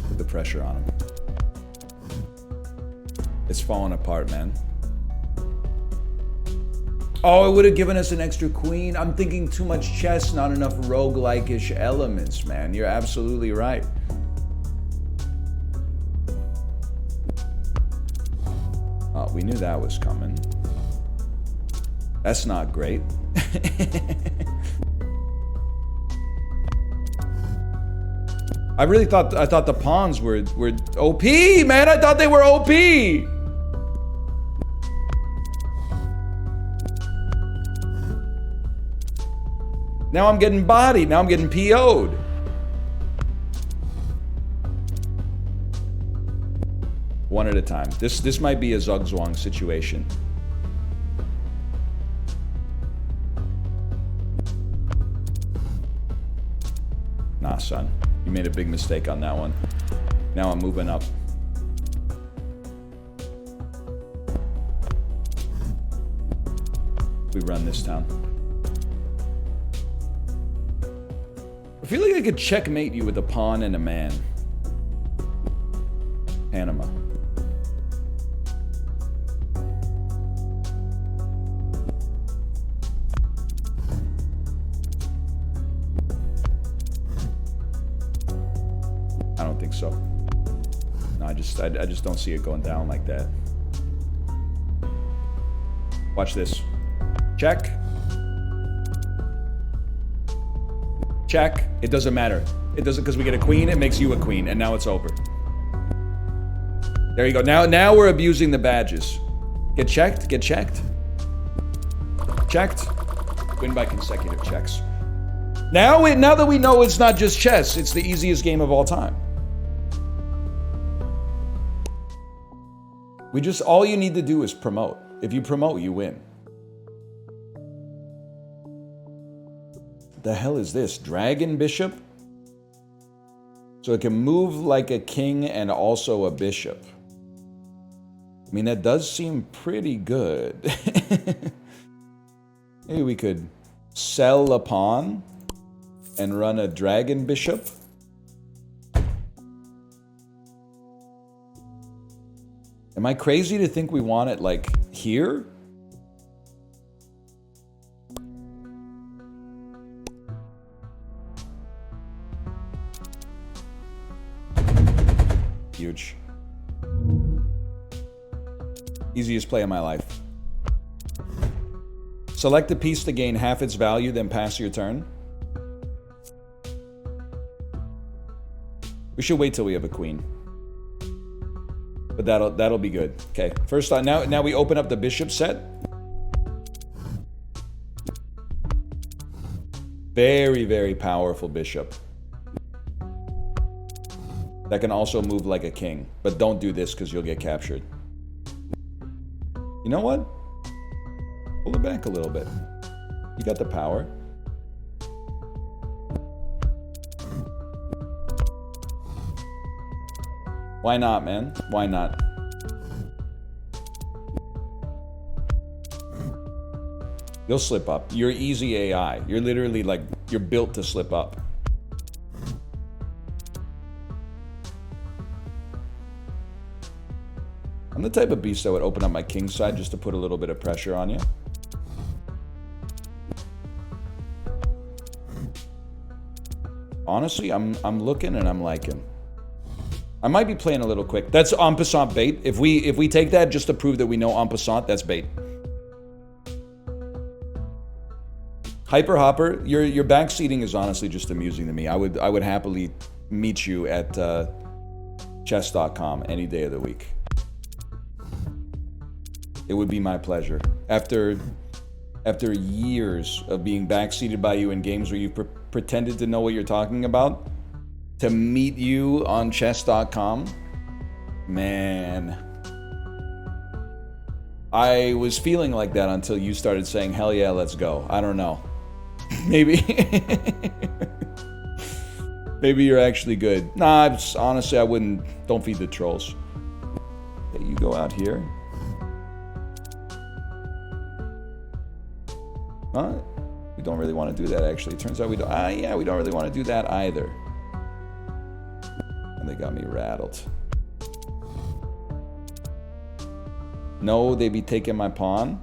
Put the pressure on him. It's falling apart, man. Oh, it would have given us an extra queen. I'm thinking too much chess, not enough roguelike-ish elements, man. You're absolutely right. Oh, we knew that was coming. That's not great. I thought the pawns were OP, man. I thought they were OP. Now I'm getting bodied. Now I'm getting PO'd. One at a time. This might be a Zugzwang situation. Nah, son. You made a big mistake on that one. Now I'm moving up. We run this town. I feel like I could checkmate you with a pawn and a man. Panama. I don't think so. No, I just don't see it going down like that. Watch this. Check. Check. It doesn't matter. It doesn't, because we get a queen, it makes you a queen, and now it's over. There you go. Now we're abusing the badges. Get checked, get checked. Checked. Win by consecutive checks. Now that we know it's not just chess, it's the easiest game of all time. All you need to do is promote. If you promote, you win. The hell is this? Dragon bishop? So it can move like a king and also a bishop. I mean, that does seem pretty good. Maybe we could sell a pawn and run a dragon bishop. Am I crazy to think we want it like here? Huge. Easiest play of my life. Select a piece to gain half its value, then pass your turn. We should wait till we have a queen. But that'll be good. Okay, first on now we open up the bishop set. Very, very powerful bishop. That can also move like a king. But don't do this because you'll get captured. You know what? Pull it back a little bit. You got the power. Why not, man? Why not? You'll slip up. You're easy AI. You're literally like, you're built to slip up. I'm the type of beast that would open up my king side just to put a little bit of pressure on you. Honestly, I'm looking and I'm liking. I might be playing a little quick. That's en passant bait. If we take that just to prove that we know en passant, that's bait. Hyper Hopper, your backseating is honestly just amusing to me. I would happily meet you at chess.com any day of the week. It would be my pleasure. After years of being backseated by you in games where you've pretended to know what you're talking about, to meet you on chess.com, man. I was feeling like that until you started saying, hell yeah, let's go. I don't know. Maybe. Maybe you're actually good. Nah, honestly, I wouldn't. Don't feed the trolls. Okay, you go out here. We don't really want to do that, actually. Turns out we don't. Yeah, we don't really want to do that either. And they got me rattled. No, they be taking my pawn.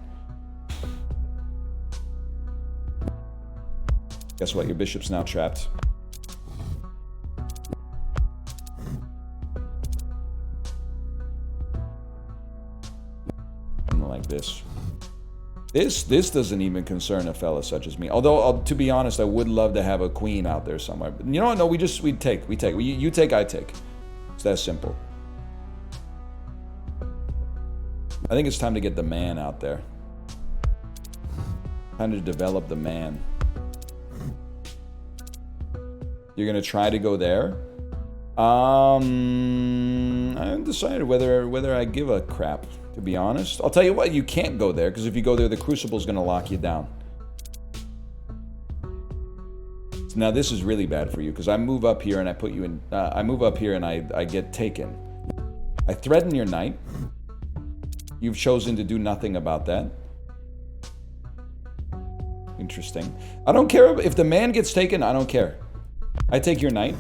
Guess what? Your bishop's now trapped. Something like this. This doesn't even concern a fella such as me. Although, to be honest, I would love to have a queen out there somewhere. But you know what? No, we take. You take, I take. It's that simple. I think it's time to get the man out there. Time to develop the man. You're gonna try to go there? I haven't decided whether I give a crap, to be honest. I'll tell you what, you can't go there, because if you go there, the Crucible's gonna lock you down. So now this is really bad for you, because I move up here and I put you in, I move up here and I get taken. I threaten your knight. You've chosen to do nothing about that. Interesting. I don't care if the man gets taken, I don't care. I take your knight.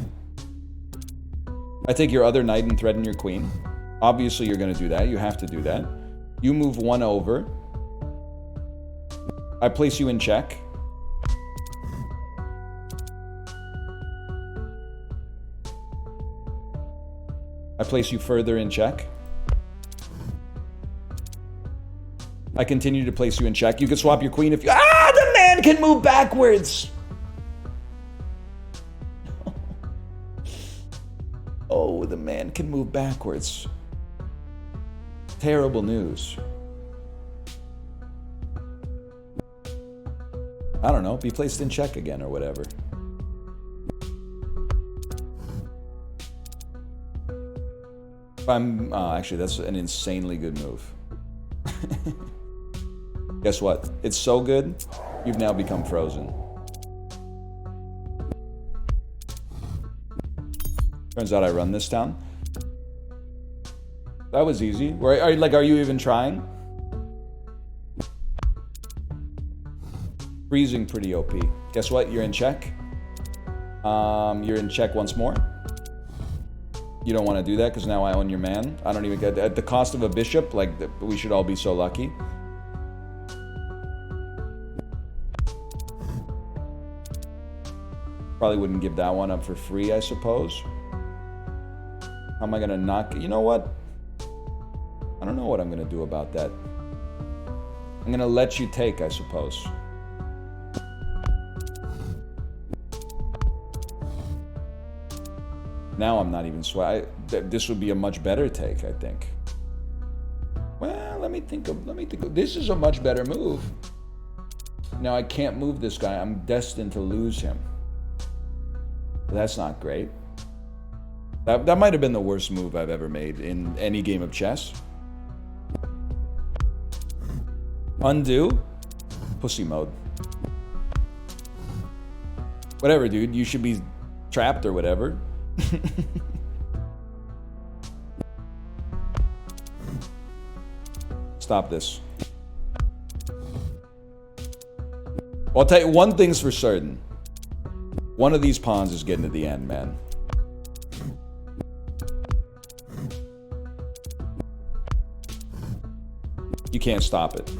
I take your other knight and threaten your queen. Obviously, you're going to do that. You have to do that. You move one over. I place you in check. I place you further in check. I continue to place you in check. You can swap your queen if you... Ah, the man can move backwards! Oh, the man can move backwards. Terrible news. I don't know, be placed in check again or whatever. Actually, that's an insanely good move. Guess what? It's so good, you've now become frozen. Turns out I run this town. That was easy. Are you even trying? Freezing pretty OP. Guess what? You're in check. You're in check once more. You don't want to do that because now I own your man. I don't even get at the cost of a bishop. Like, we should all be so lucky. Probably wouldn't give that one up for free, I suppose. How am I gonna knock? You know what? I don't know what I'm gonna do about that. I'm gonna let you take, I suppose. Now I'm not even this would be a much better take, I think. Well, let me think. This is a much better move. Now I can't move this guy. I'm destined to lose him. That's not great. That might have been the worst move I've ever made in any game of chess. Undo. Pussy mode. Whatever, dude. You should be trapped or whatever. Stop this. Well, I'll tell you one thing's for certain. One of these pawns is getting to the end, man. You can't stop it.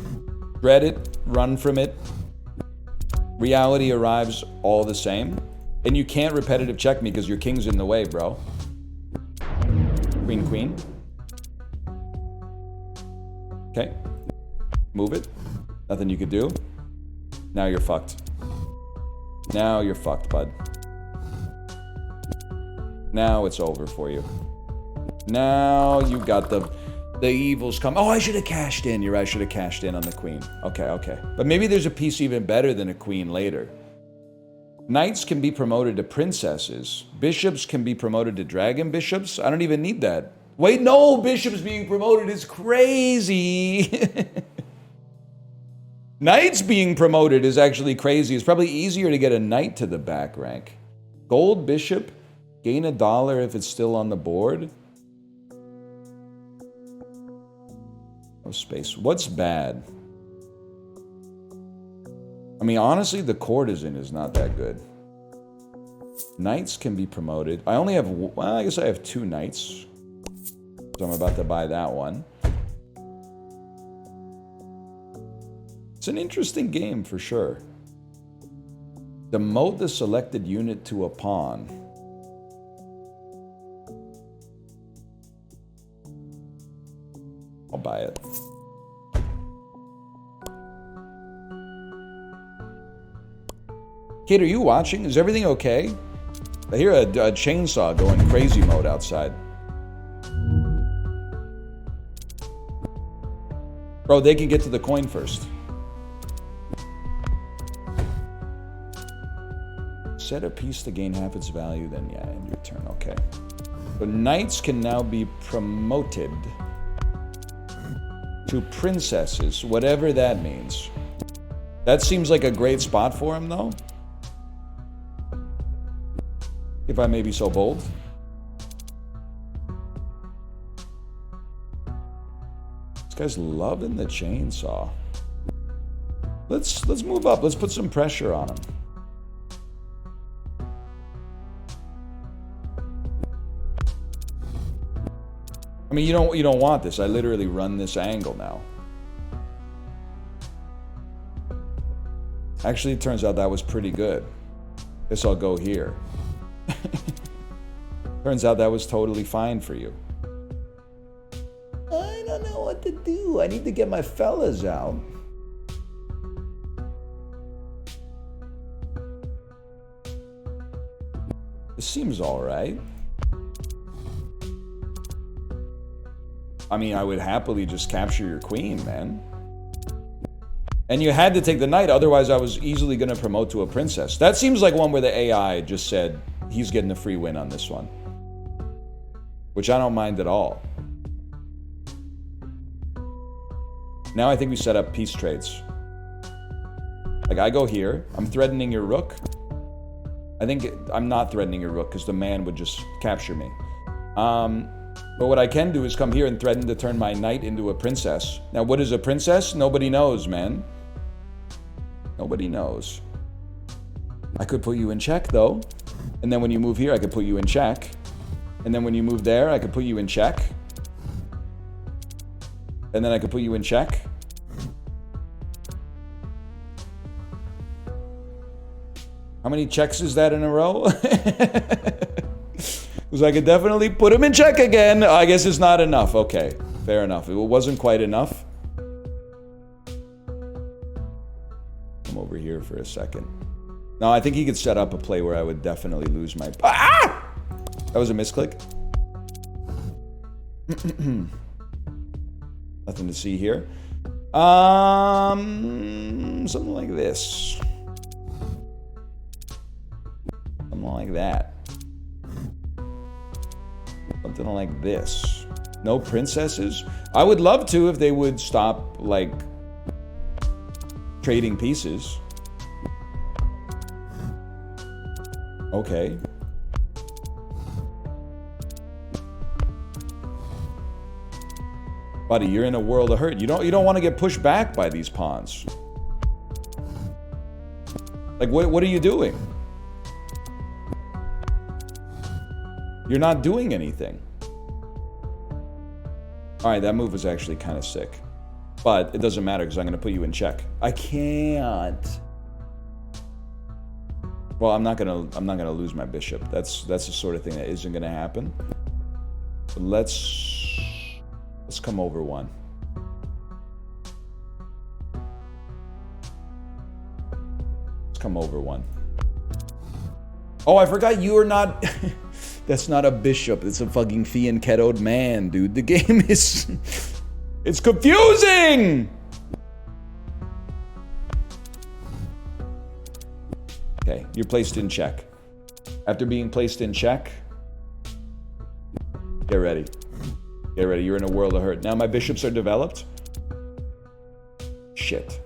Dread it, run from it. Reality arrives all the same. And you can't repetitive check me because your king's in the way, bro. Queen, queen. Okay. Move it. Nothing you could do. Now you're fucked. Now you're fucked, bud. Now it's over for you. Now you got the evils come. Oh, I should have cashed in. You're right, I should have cashed in on the queen. Okay, okay. But maybe there's a piece even better than a queen later. Knights can be promoted to princesses. Bishops can be promoted to dragon bishops. I don't even need that. Wait, no, bishops being promoted is crazy. Knights being promoted is actually crazy. It's probably easier to get a knight to the back rank. Gold bishop, gain $1 if it's still on the board. No space. What's bad? I mean, honestly, the courtesan is not that good. Knights can be promoted. I only have, well, I guess I have 2 knights. So I'm about to buy that one. It's an interesting game for sure. Demote the selected unit to a pawn. I'll buy it. Kate, are you watching? Is everything okay? I hear a chainsaw going crazy mode outside. Bro, they can get to the coin first. Set a piece to gain half its value, then yeah, end your turn. Okay. So knights can now be promoted to princesses, whatever that means. That seems like a great spot for him, though. If I may be so bold. This guy's loving the chainsaw. Let's move up. Let's put some pressure on him. I mean, you don't want this. I literally run this angle now. Actually, it turns out that was pretty good. Guess I'll go here. Turns out that was totally fine for you. I don't know what to do? I need to get my fellas out. This seems all right. I mean, I would happily just capture your queen, man. And you had to take the knight, otherwise I was easily going to promote to a princess. That seems like one where the AI just said he's getting a free win on this one. Which I don't mind at all. Now I think we set up peace trades. Like, I go here, I'm threatening your rook. I think I'm not threatening your rook because the man would just capture me. But what I can do is come here and threaten to turn my knight into a princess. Now, what is a princess? Nobody knows, man. Nobody knows. I could put you in check, though. And then when you move here, I could put you in check. And then when you move there, I could put you in check. And then I could put you in check. How many checks is that in a row? Because I could definitely put him in check again. I guess it's not enough. Okay, fair enough. It wasn't quite enough. Come over here for a second. No, I think he could set up a play where I would definitely lose my... Ah! That was a misclick. Nothing to see here. Something like this. Something like that. Something like this. No princesses? I would love to if they would stop, like, trading pieces. Okay. Buddy, you're in a world of hurt. You don't want to get pushed back by these pawns. Like, what are you doing? You're not doing anything. Alright, that move was actually kind of sick. But it doesn't matter because I'm going to put you in check. I can't. Well, I'm not gonna lose my bishop. That's the sort of thing that isn't gonna happen. But let's come over one. Let's come over one. Oh, I forgot you are not. That's not a bishop. It's a fucking fianchettoed man, dude. The game is. It's confusing. Okay, you're placed in check. After being placed in check, get ready. Get ready, you're in a world of hurt. Now my bishops are developed. Shit.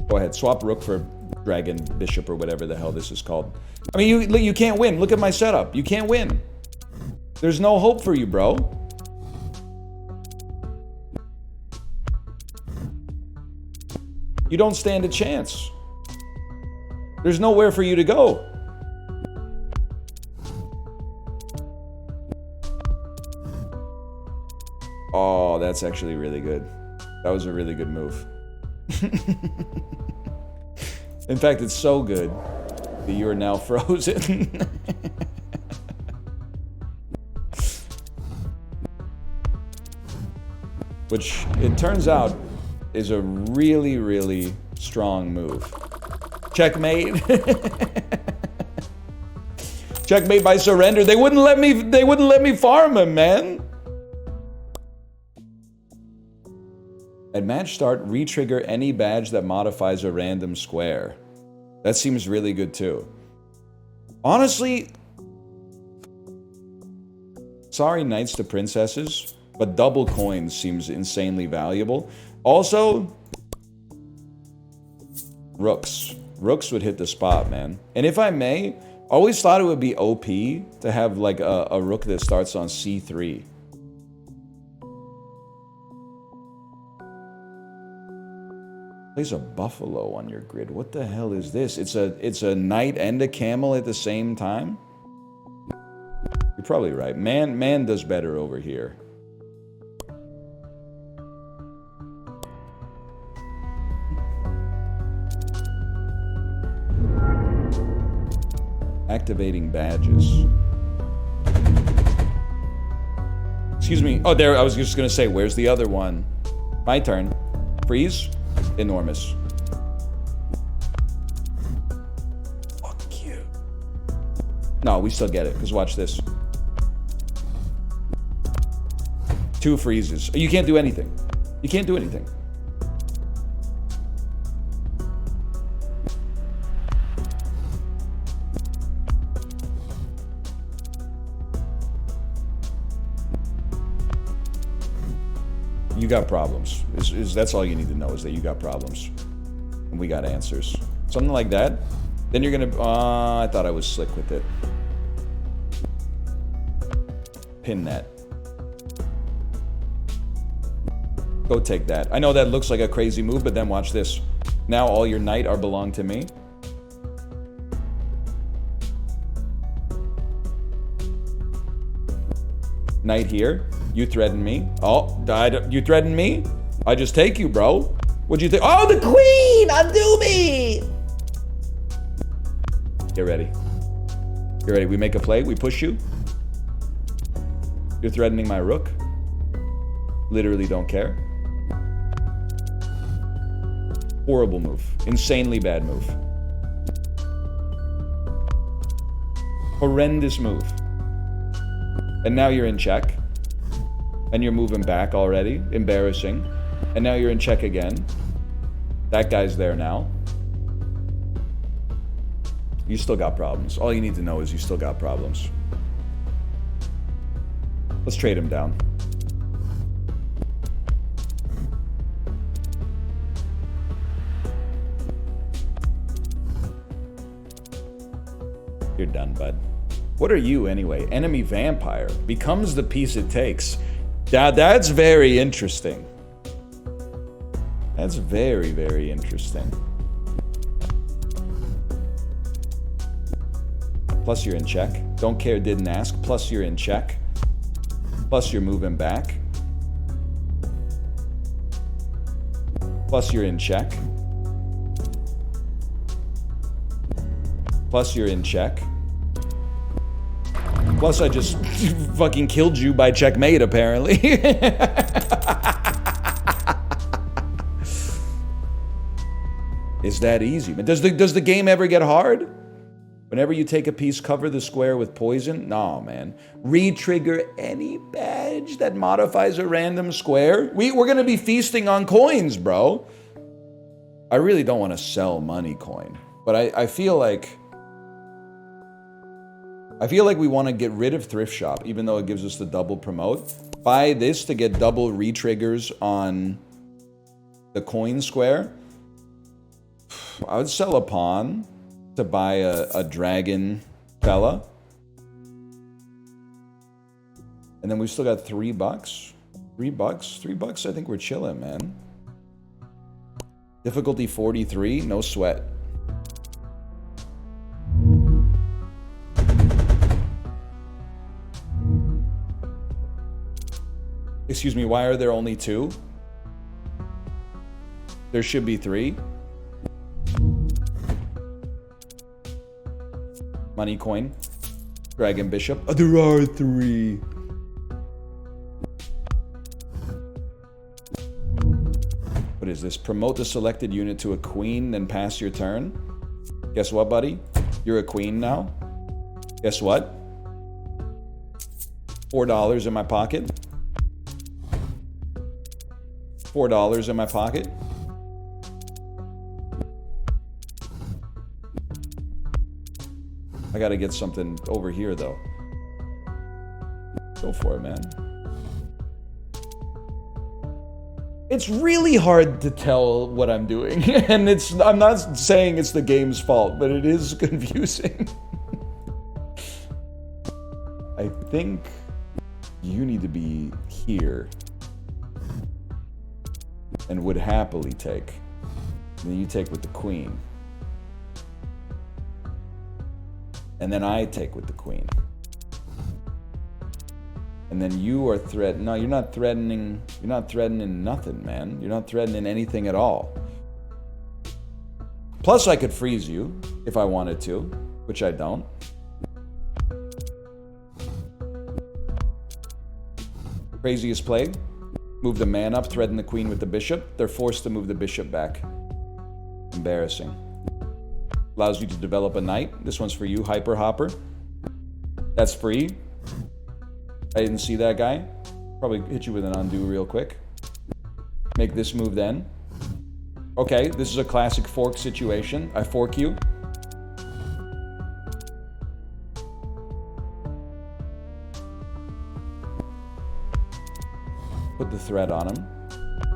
Go ahead, swap rook for dragon bishop or whatever the hell this is called. I mean, you can't win. Look at my setup. You can't win. There's no hope for you, bro. You don't stand a chance. There's nowhere for you to go. Oh, that's actually really good. That was a really good move. In fact, it's so good that you are now frozen. Which, it turns out, is a really, really strong move. Checkmate. Checkmate by surrender. They wouldn't let me farm him, man. At match start, re-trigger any badge that modifies a random square. That seems really good too. Honestly, sorry knights to princesses, but double coins seems insanely valuable. Also, rooks. Rooks would hit the spot, man. And if I may, always thought it would be OP to have like a rook that starts on c3. Plays a buffalo on your grid. What the hell is this? It's a knight and a camel at the same time? You're probably right. Man does better over here. Activating badges. Excuse me. Oh, there. I was just gonna say, where's the other one? My turn. Freeze. Enormous. Fuck you. No, we still get it, because watch this. 2 freezes. You can't do anything. You can't do anything. You got problems. That's all you need to know, is that you got problems. And we got answers. Something like that. Then you're gonna... I thought I was slick with it. Pin that. Go take that. I know that looks like a crazy move, but then watch this. Now all your knight are belong to me. Knight here. You threaten me. Oh, you threaten me? I just take you, bro. What'd you think? Oh, the queen! Undo me! Get ready. Get ready. We make a play. We push you. You're threatening my rook. Literally don't care. Horrible move. Insanely bad move. Horrendous move. And now you're in check. And you're moving back already. Embarrassing. And now you're in check again. That guy's there now. You still got problems. All you need to know is you still got problems. Let's trade him down. You're done, bud. What are you, anyway? Enemy vampire. Becomes the piece it takes. That's very interesting. That's very, very interesting. Plus you're in check. Don't care, didn't ask. Plus you're in check. Plus you're moving back. Plus you're in check. Plus you're in check. Plus I just fucking killed you by checkmate, apparently. Is that easy? But does the game ever get hard? Whenever you take a piece, cover the square with poison? No, man. Re-trigger any badge that modifies a random square? We're gonna be feasting on coins, bro. I really don't want to sell money coin. But I feel like... we want to get rid of Thrift Shop, even though it gives us the double promote. Buy this to get double re-triggers on the coin square. I would sell a pawn to buy a dragon fella. And then we've still got $3. $3? $3, I think we're chilling, man. Difficulty 43, no sweat. Excuse me, why are there only 2? There should be 3. Money coin. Dragon bishop. Oh, there are 3. What is this? Promote the selected unit to a queen, then pass your turn. Guess what, buddy? You're a queen now. Guess what? $4 in my pocket. $4 in my pocket. I gotta get something over here, though. Go for it, man. It's really hard to tell what I'm doing. And I'm not saying it's the game's fault, but it is confusing. I think you need to be here. And would happily take. And then you take with the queen. And then I take with the queen. And then you are no, you're not threatening nothing, man. You're not threatening anything at all. Plus I could freeze you if I wanted to, which I don't. Craziest play. Move the man up, threaten the queen with the bishop. They're forced to move the bishop back. Embarrassing. Allows you to develop a knight. This one's for you, Hyper Hopper. That's free. I didn't see that guy. Probably hit you with an undo real quick. Make this move then. Okay, this is a classic fork situation. I fork you. Put the threat on him.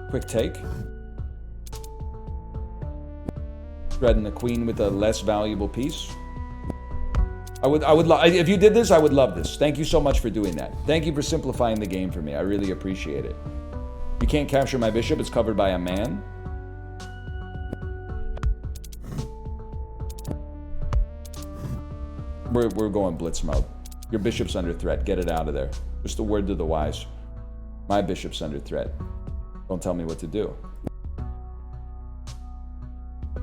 Quick take. Threaten the queen with a less valuable piece. If you did this, I would love this. Thank you so much for doing that. Thank you for simplifying the game for me. I really appreciate it. You can't capture my bishop. It's covered by a man. We're going blitz mode. Your bishop's under threat. Get it out of there. Just a word to the wise. My bishop's under threat. Don't tell me what to do.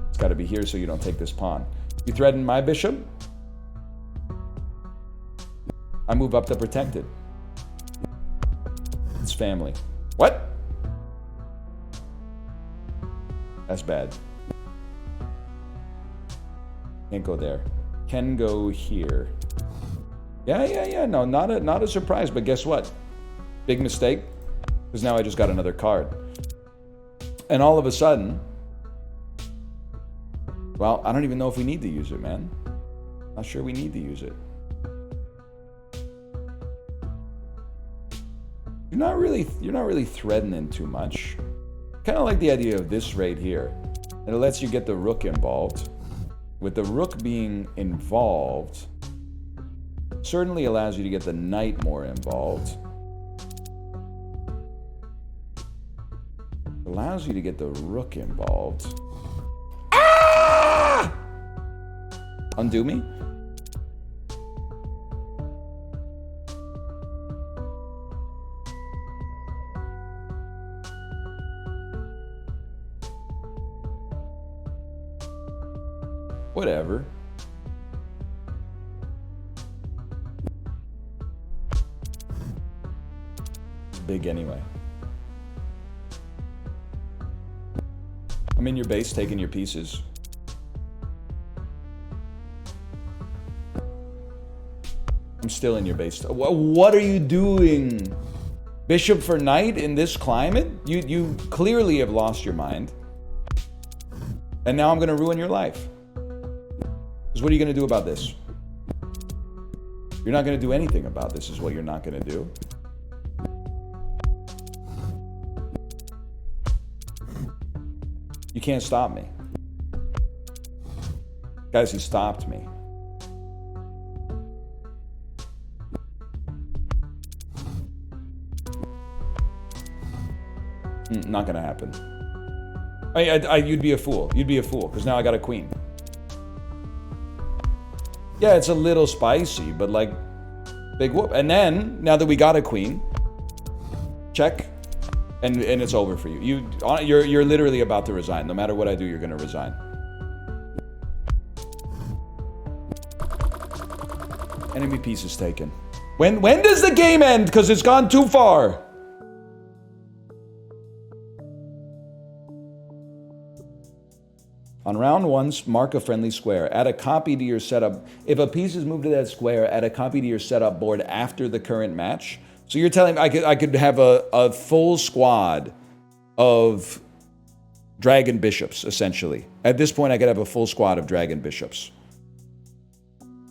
It's got to be here so you don't take this pawn. You threaten my bishop. I move up to protect it. It's family. What? That's bad. Can't go there. Can go here. Yeah. No, not a surprise, but guess what? Big mistake. Because now I just got another card. And all of a sudden, well, I don't even know if we need to use it, man. Not sure we need to use it. You're not really threatening too much. Kind of like the idea of this right here. And it lets you get the rook involved. With the rook being involved, certainly allows you to get the knight more involved. Allows you to get the rook involved. Ah! Undo me? Whatever. It's big anyway. I'm in your base taking your pieces. I'm still in your base. What are you doing? Bishop for knight in this climate? You clearly have lost your mind. And now I'm going to ruin your life. Because what are you going to do about this? You're not going to do anything about this is what you're not going to do. You can't stop me. Guys, he stopped me. Not gonna happen. You'd be a fool. You'd be a fool, because now I got a queen. Yeah, it's a little spicy, but like, big whoop. And then, now that we got a queen, check. And it's over for you. You're literally about to resign. No matter what I do, you're going to resign. Enemy piece is taken. When does the game end? Because it's gone too far. On round one, mark a friendly square. Add a copy to your setup. If a piece is moved to that square, add a copy to your setup board after the current match. So you're telling me I could have a full squad of dragon bishops, essentially. At this point, I could have a full squad of dragon bishops.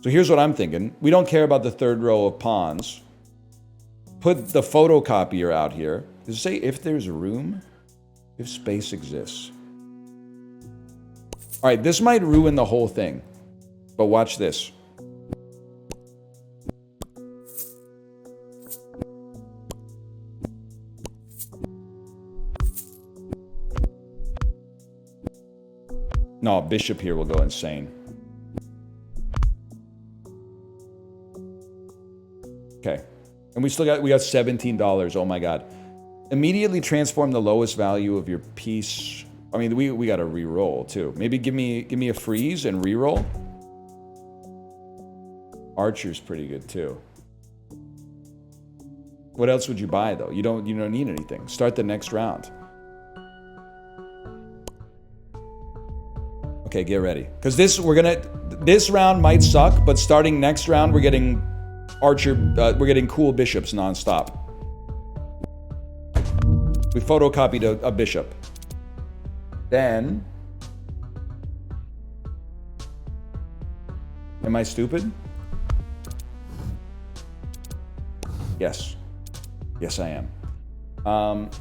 So here's what I'm thinking. We don't care about the third row of pawns. Put the photocopier out here. Does it say if there's room? If space exists. All right, this might ruin the whole thing. But watch this. No, bishop here will go insane. Okay. And we got $17. Oh my God. Immediately transform the lowest value of your piece. I mean, we got to re-roll too. Maybe give me a freeze and re-roll. Archer's pretty good too. What else would you buy though? You don't need anything. Start the next round. Okay, get ready. Because this round might suck, but starting next round, we're getting we're getting cool bishops nonstop. We photocopied a bishop. Then, am I stupid? Yes. Yes, I am.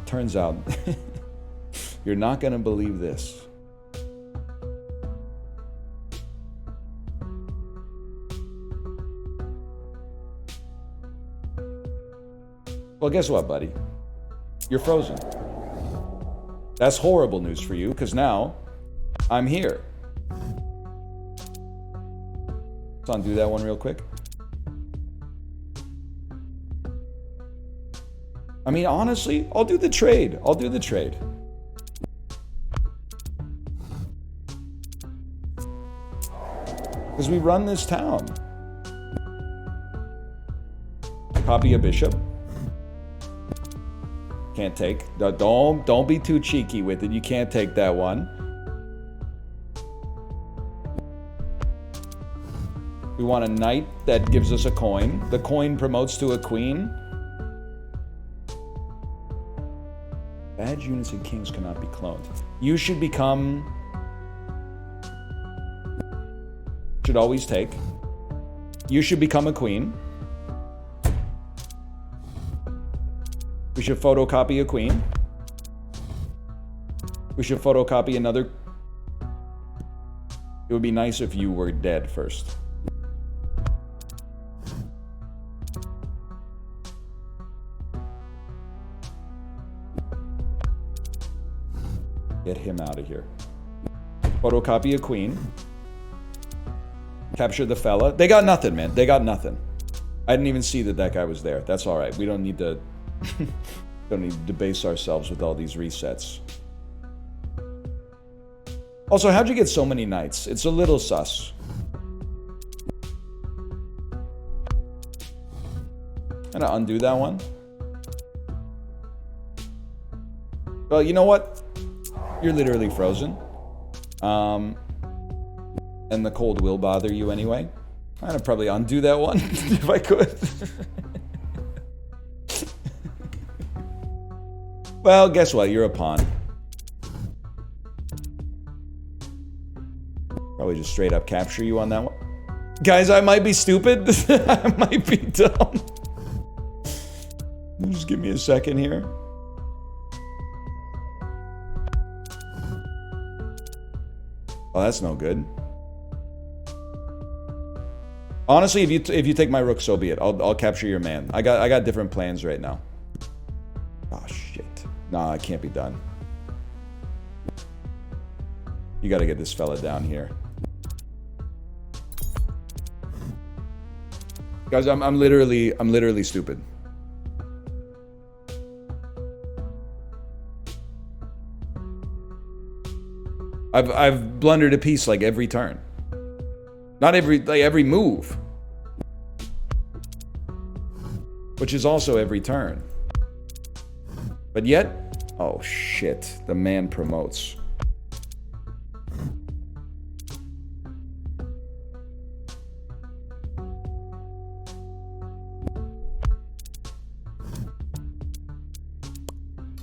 Turns out, you're not gonna believe this. Well, guess what, buddy? You're frozen. That's horrible news for you, because now I'm here. Let's undo that one real quick. I mean, honestly, I'll do the trade. I'll do the trade. Because we run this town. Copy a bishop. Can't take. Don't be too cheeky with it. You can't take that one. We want a knight that gives us a coin. The coin promotes to a queen. Bad units and kings cannot be cloned. You should become... Should always take. You should become a queen. We should photocopy a queen. We should photocopy another... It would be nice if you were dead first. Get him out of here. Photocopy a queen. Capture the fella. They got nothing, man. They got nothing. I didn't even see that guy was there. That's all right. We don't need to... don't need to debase ourselves with all these resets. Also, how'd you get so many knights? It's a little sus. I'm gonna undo that one. Well, you know what? You're literally frozen. And the cold will bother you anyway. I'm gonna probably undo that one if I could. Well, guess what? You're a pawn. Probably just straight up capture you on that one. Guys, I might be stupid. I might be dumb. Just give me a second here. Oh, that's no good. Honestly, if you take my rook, so be it. I'll capture your man. I got different plans right now. Oh shit. Nah, it can't be done. You gotta get this fella down here. Guys, I'm literally stupid. I've blundered a piece like every turn. Not every move. Which is also every turn. But yet, oh shit, the man promotes.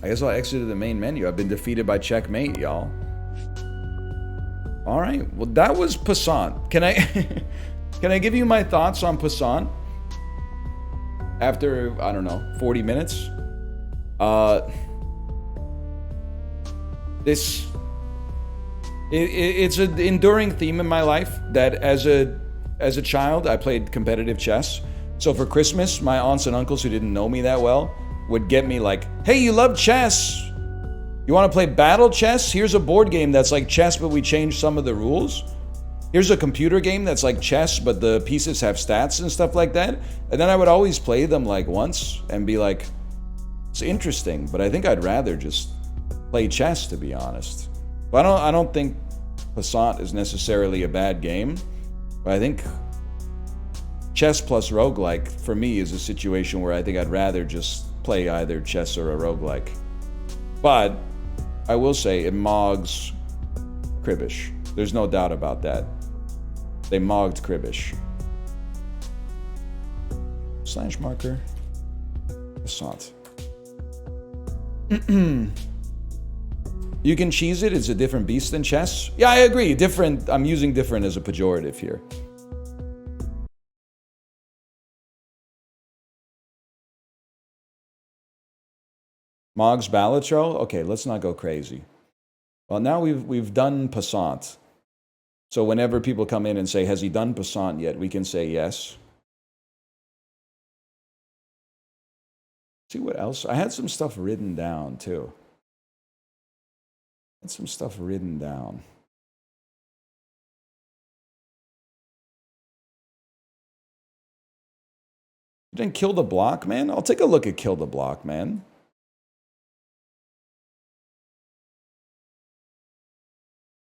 I guess I'll exit the main menu. I've been defeated by checkmate, y'all. All right, well that was Passant. Can I give you my thoughts on Passant? After, I don't know, 40 minutes? It's an enduring theme in my life that as a child I played competitive chess. So for Christmas, my aunts and uncles who didn't know me that well would get me like, hey, you love chess. You want to play battle chess? Here's a board game that's like chess, but we changed some of the rules. Here's a computer game that's like chess, but the pieces have stats and stuff like that. And then I would always play them like once and be like, it's interesting, but I think I'd rather just play chess, to be honest. But I don't think Passant is necessarily a bad game, but I think chess plus roguelike, for me, is a situation where I think I'd rather just play either chess or a roguelike. But I will say it mogs Kribish. There's no doubt about that. They mogged Kribish. Slash marker. Assault. You can cheese it. It's a different beast than chess. Yeah, I agree. Different. I'm using different as a pejorative here. Mog's Balatro? Okay, let's not go crazy. Well, now we've done Passant. So whenever people come in and say, has he done Passant yet? We can say yes. See what else? I had some stuff written down too. I had some stuff written down. You didn't Kill the Block, man? I'll take a look at Kill the Block, man.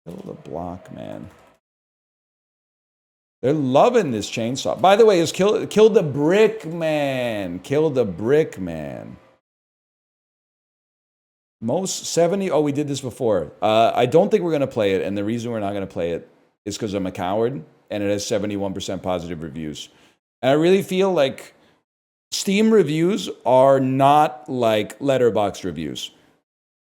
Kill the Block, man. They're loving this chainsaw. By the way, is Kill the Brick Man. Kill the Brick Man. Most 70. Oh, we did this before. I don't think we're going to play it. And the reason we're not going to play it is because I'm a coward. And it has 71% positive reviews. And I really feel like Steam reviews are not like Letterboxd reviews.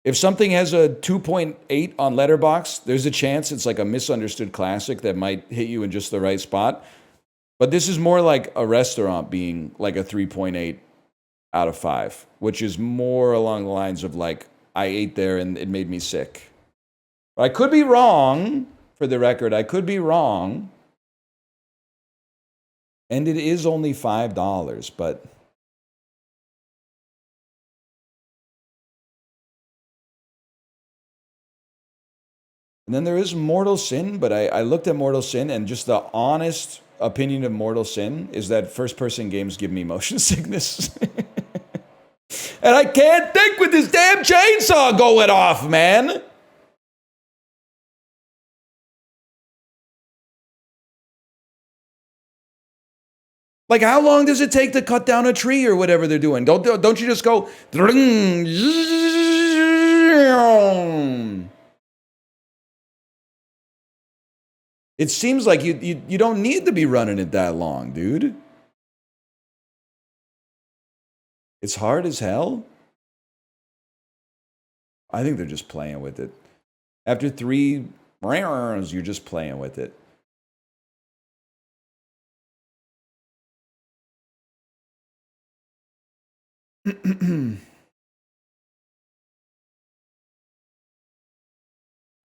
If something has a 2.8 on Letterboxd, there's a chance it's like a misunderstood classic that might hit you in just the right spot. But this is more like a restaurant being like a 3.8 out of 5, which is more along the lines of like, I ate there and it made me sick. I could be wrong, for the record. I could be wrong. And it is only $5, but... And then there is Mortal Sin, but I looked at Mortal Sin, and just the honest opinion of Mortal Sin is that first-person games give me motion sickness. And I can't think with this damn chainsaw going off, man! Like, how long does it take to cut down a tree or whatever they're doing? Don't you just go... It seems like you don't need to be running it that long, dude. It's hard as hell. I think they're just playing with it. After 3 rounds, you're just playing with it.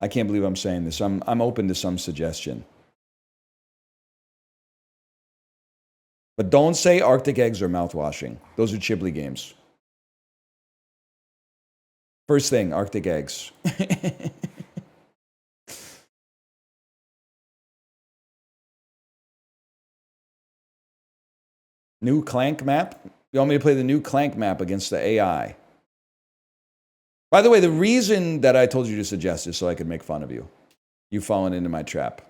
I can't believe I'm saying this. I'm open to some suggestion. But don't say Arctic eggs or mouthwashing. Those are Chibli games. First thing, Arctic eggs. New Clank map? You want me to play the new Clank map against the AI? By the way, the reason that I told you to suggest is so I could make fun of you. You've fallen into my trap.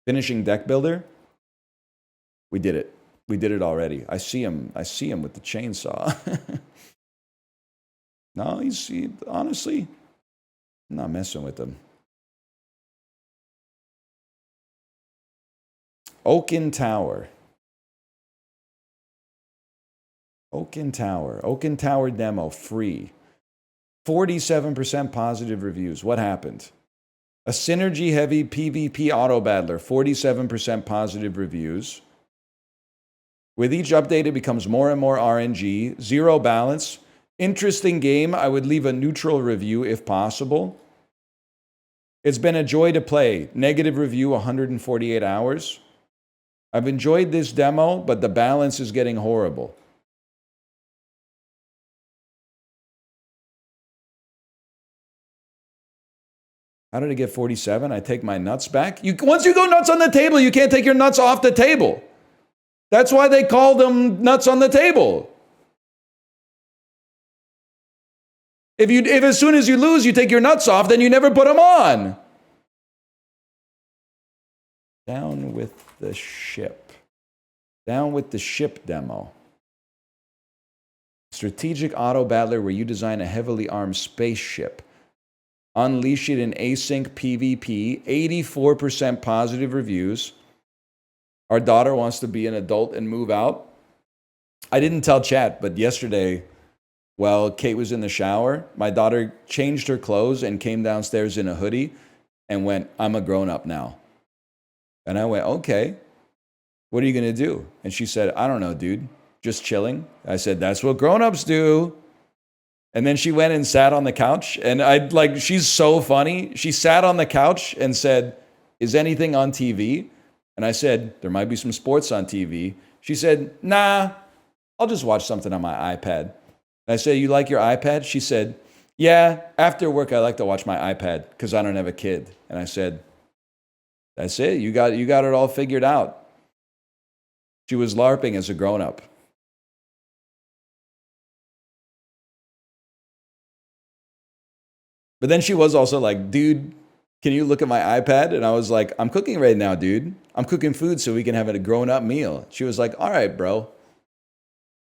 Finishing deck builder? We did it. We did it already. I see him with the chainsaw. No, honestly, I'm not messing with him. Oaken Tower. Oaken Tower demo, free. 47% positive reviews. What happened? A synergy-heavy PvP auto-battler, 47% positive reviews. With each update, it becomes more and more RNG. 0 balance. Interesting game. I would leave a neutral review if possible. It's been a joy to play. Negative review, 148 hours. I've enjoyed this demo, but the balance is getting horrible. How did I get 47? I take my nuts back? Once you go nuts on the table, you can't take your nuts off the table. That's why they call them nuts on the table. If as soon as you lose, you take your nuts off, then you never put them on. Down with the ship. Down with the ship demo. Strategic auto battler where you design a heavily armed spaceship. Unleash it in async PvP. 84% positive reviews. Our daughter wants to be an adult and move out. I didn't tell chat, but yesterday, while Kate was in the shower, my daughter changed her clothes and came downstairs in a hoodie and went, I'm a grown-up now. And I went, okay, what are you going to do? And she said, I don't know, dude, just chilling. I said, that's what grown-ups do. And then she went and sat on the couch, and she's so funny. She sat on the couch and said, is anything on TV? And I said, there might be some sports on TV. She said, nah, I'll just watch something on my iPad. And I said, you like your iPad? She said, yeah, after work I like to watch my iPad because I don't have a kid. And I said, that's it. You got it all figured out. She was LARPing as a grown-up. But then she was also like, dude, can you look at my iPad? And I was like, I'm cooking right now, dude. I'm cooking food so we can have a grown-up meal. She was like, all right, bro.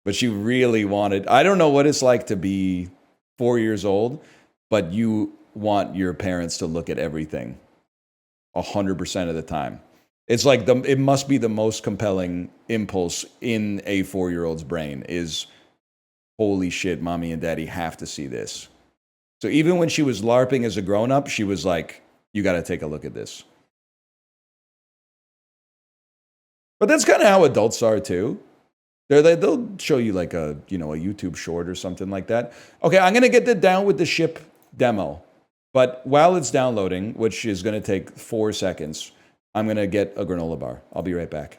But she really wanted, I don't know what it's like to be 4 years old, but you want your parents to look at everything 100% of the time. It's like it must be the most compelling impulse in a 4-year-old's brain is, holy shit, mommy and daddy have to see this. So even when she was LARPing as a grown-up, she was like, you got to take a look at this. But that's kind of how adults are too. They'll show you like a YouTube short or something like that. Okay, I'm going to get the down with the ship demo. But while it's downloading, which is going to take 4 seconds, I'm going to get a granola bar. I'll be right back.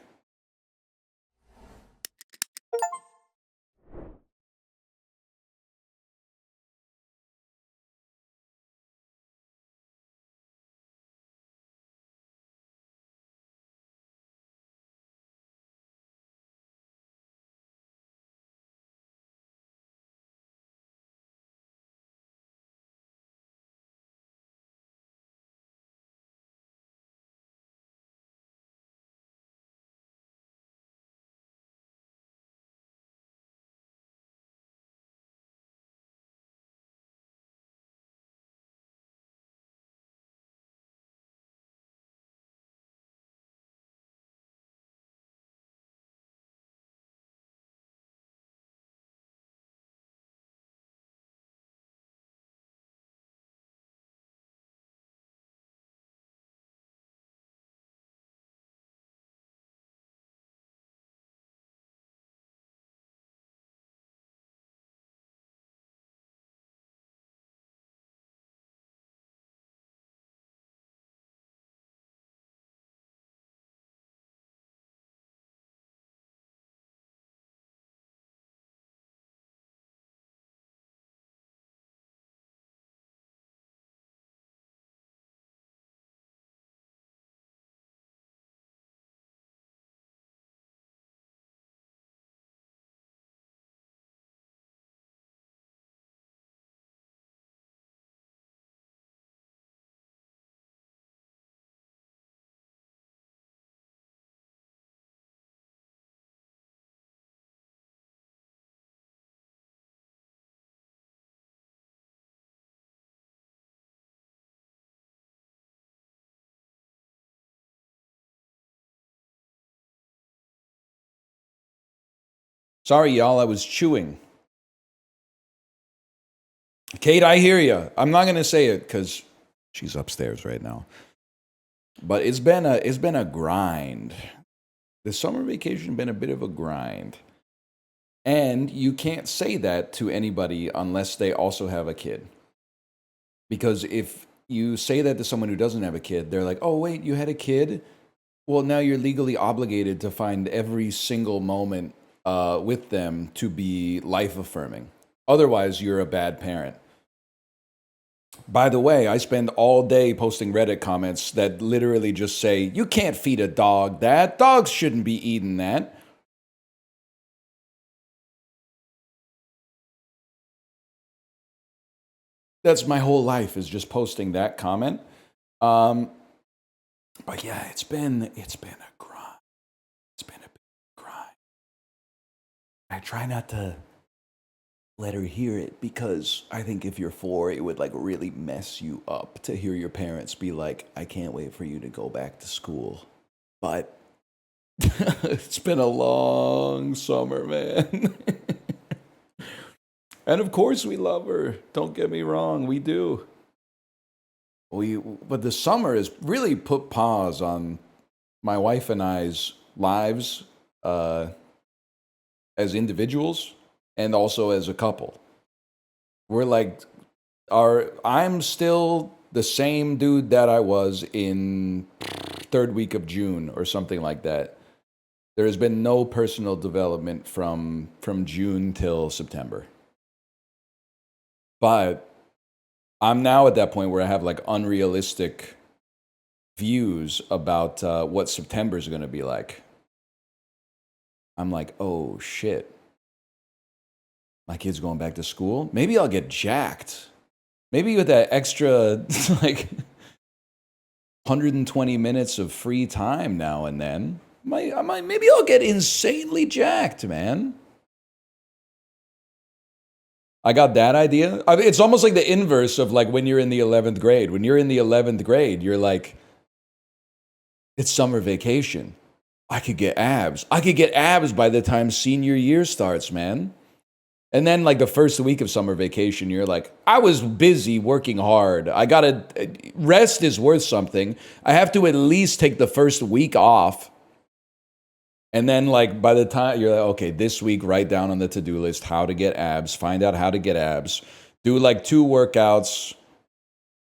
Sorry, y'all, I was chewing. Kate, I hear you. I'm not going to say it because she's upstairs right now. But it's been a grind. The summer vacation been a bit of a grind. And you can't say that to anybody unless they also have a kid. Because if you say that to someone who doesn't have a kid, they're like, oh, wait, you had a kid? Well, now you're legally obligated to find every single moment with them to be life-affirming. Otherwise, you're a bad parent. By the way, I spend all day posting Reddit comments that literally just say, you can't feed a dog that. Dogs shouldn't be eating that. That's my whole life, is just posting that comment. But yeah, it's been a grind. It's been a big grind. I try not to let her hear it, because I think if you're 4, it would like really mess you up to hear your parents be like, I can't wait for you to go back to school. But it's been a long summer, man. And of course we love her. Don't get me wrong, we do. But the summer has really put pause on my wife and I's lives as individuals and also as a couple. We're like, I'm still the same dude that I was in third week of June or something like that. There has been no personal development from June till September. But I'm now at that point where I have like unrealistic views about what September is going to be like. I'm like, oh shit. My kid's going back to school. Maybe I'll get jacked. Maybe with that extra like 120 minutes of free maybe I'll get insanely jacked, man. I got that idea. I mean, it's almost like the inverse of like when you're in the 11th grade. When you're in the 11th grade, you're like, it's summer vacation. I could get abs. I could get abs by the time senior year starts, man. And then like the first week of summer vacation, you're like, I was busy working hard. Rest is worth something. I have to at least take the first week off. And then like by the time you're like, okay, this week, write down on the to-do list how to get abs, find out how to get abs, do like 2 workouts.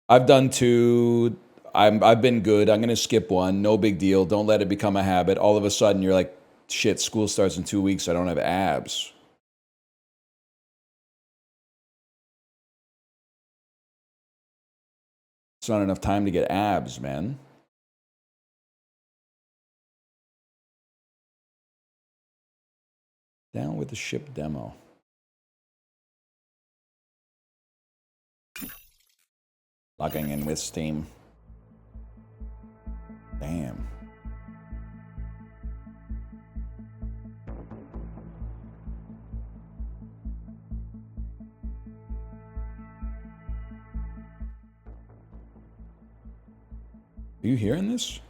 I've done 2. I've been good. I'm going to skip 1. No big deal. Don't let it become a habit. All of a sudden you're like, shit, school starts in 2 weeks. I don't have abs. It's not enough time to get abs, man. Down with the ship demo. Logging in with Steam. Damn. Are you hearing this?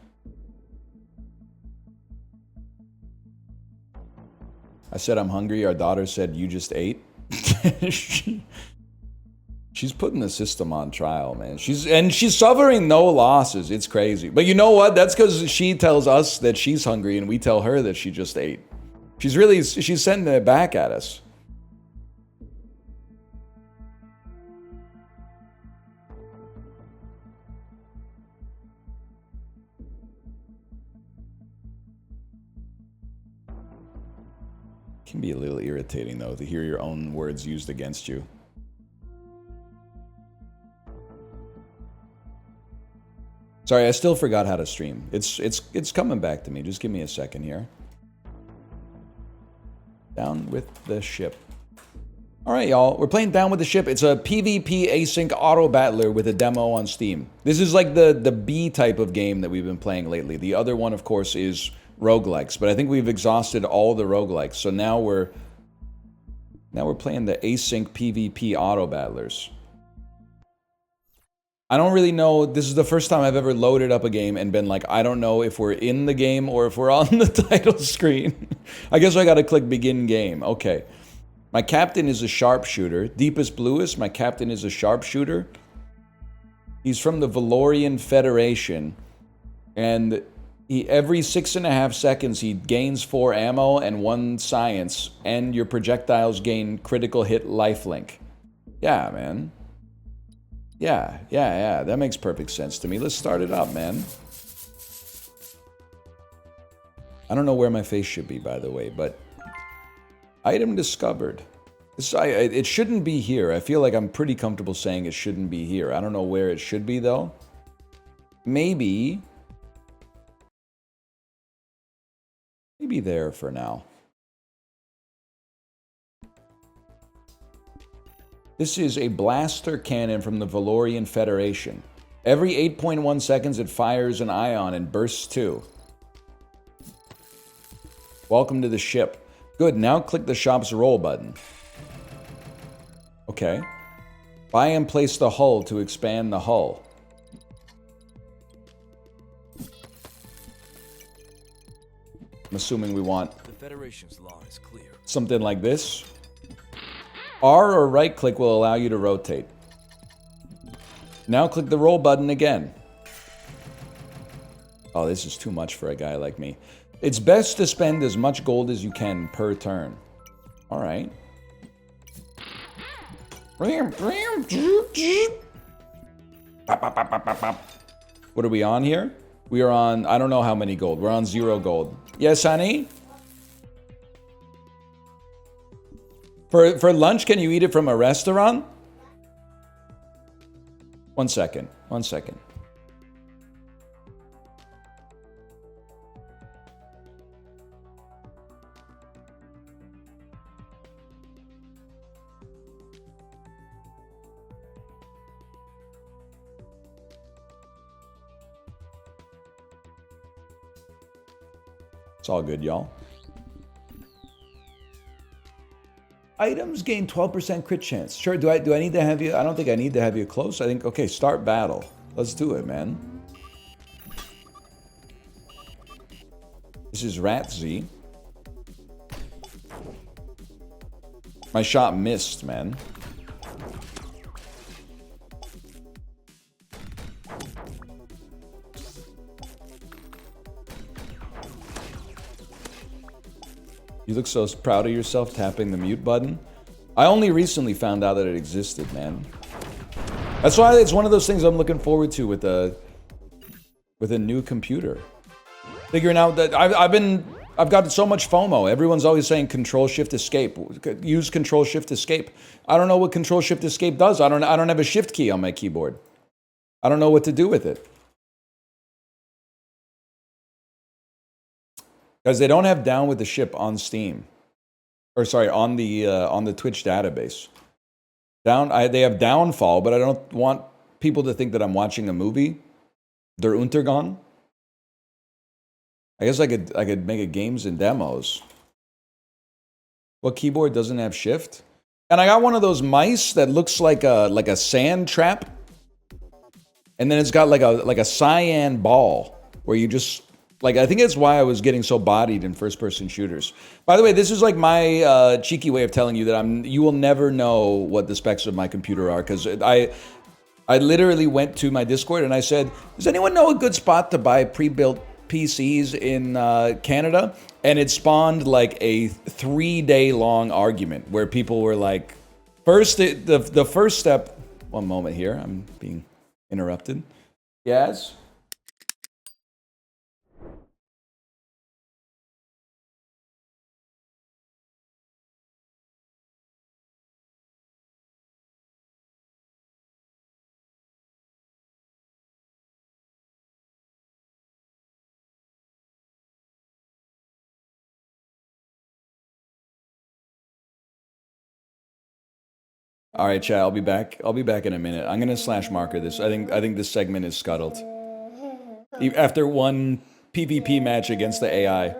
I said I'm hungry. Our daughter said you just ate. She's putting the system on trial, man. She's suffering no losses. It's crazy. But you know what? That's because she tells us that she's hungry and we tell her that she just ate. She's sending it back at us. It can be a little irritating though to hear your own words used against you. Sorry, I still forgot how to stream. It's coming back to me. Just give me a second here. Down with the ship. All right, y'all. We're playing Down with the Ship. It's a PvP async auto battler with a demo on Steam. This is like the B type of game that we've been playing lately. The other one, of course, is roguelikes, but I think we've exhausted all the roguelikes. So now we're playing the async PvP auto battlers. I don't really know. This is the first time I've ever loaded up a game and been like, I don't know if we're in the game or if we're on the title screen. I guess I gotta click begin game. Okay. My captain is a sharpshooter. Deepest Bluest, my captain is a sharpshooter. He's from the Valorian Federation. And every 6.5 seconds, he gains 4 ammo and 1 science. And your projectiles gain critical hit lifelink. Yeah, man. Yeah. That makes perfect sense to me. Let's start it up, man. I don't know where my face should be, by the way, but... Item discovered. It shouldn't be here. I feel like I'm pretty comfortable saying it shouldn't be here. I don't know where it should be, though. Maybe there for now. This is a blaster cannon from the Valorian Federation. Every 8.1 seconds it fires an ion and bursts 2. Welcome to the ship. Good, now click the shop's roll button. Okay. Buy and place the hull to expand the hull. I'm assuming we want The Federation's law is clear. something like this. R or right click will allow you to rotate. Now click the roll button again. Oh, this is too much for a guy like me. It's best to spend as much gold as you can per turn. All right. What are we on here? We are on, I don't know how many gold. We're on 0 gold. Yes, honey? For lunch, can you eat it from a restaurant? 1 second. 1 second. It's all good, y'all. Items gain 12% crit chance. Sure, do I need to have you? I don't think I need to have you close. I think, okay, start battle. Let's do it, man. This is Ratzzy. My shot missed, man. You look so proud of yourself tapping the mute button. I only recently found out that it existed, man. That's why it's one of those things I'm looking forward to with a new computer. Figuring out that I've got so much FOMO. Everyone's always saying Control Shift Escape. Use Control Shift Escape. I don't know what Control Shift Escape does. I don't have a shift key on my keyboard. I don't know what to do with it. Guys, they don't have Down with the Ship on Steam. Or sorry, on the Twitch database. They have Downfall, but I don't want people to think that I'm watching a movie. Der Untergang. I guess I could make it games and demos. What keyboard doesn't have shift? And I got one of those mice that looks like a sand trap. And then it's got like a cyan ball where you just like, I think it's why I was getting so bodied in first-person shooters. By the way, this is like my cheeky way of telling you that you will never know what the specs of my computer are, because I literally went to my Discord and I said, does anyone know a good spot to buy pre-built PCs in Canada? And it spawned like a 3-day-long argument where people were like, the first step, one moment here, I'm being interrupted. Yes? All right, chat. I'll be back. I'll be back in a minute. I'm gonna slash marker this. I think this segment is scuttled. After one PvP match against the AI.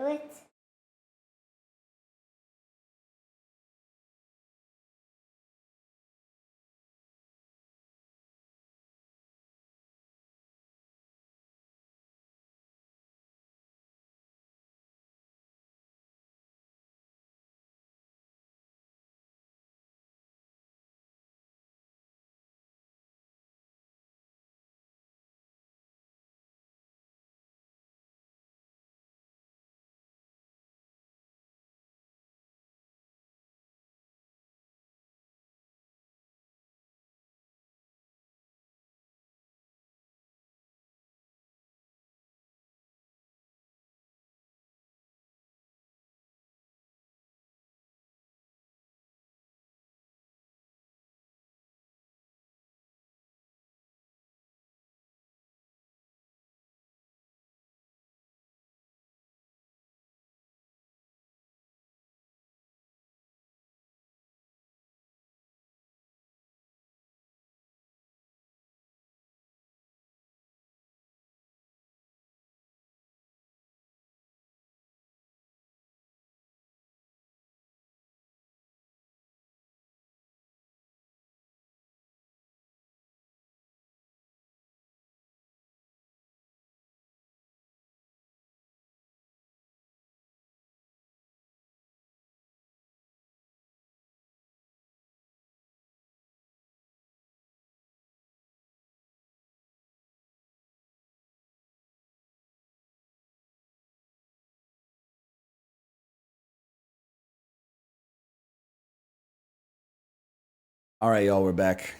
All right, y'all, we're back.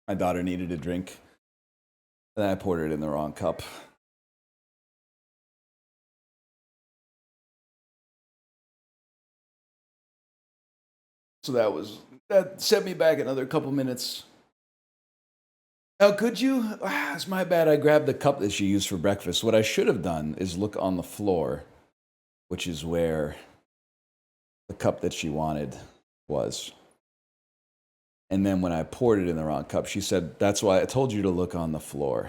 My daughter needed a drink, and I poured it in the wrong cup. So that set me back another couple minutes. Now, could you? It's my bad. I grabbed the cup that she used for breakfast. What I should have done is look on the floor, which is where the cup that she wanted was. And then when I poured it in the wrong cup, she said, "That's why I told you to look on the floor."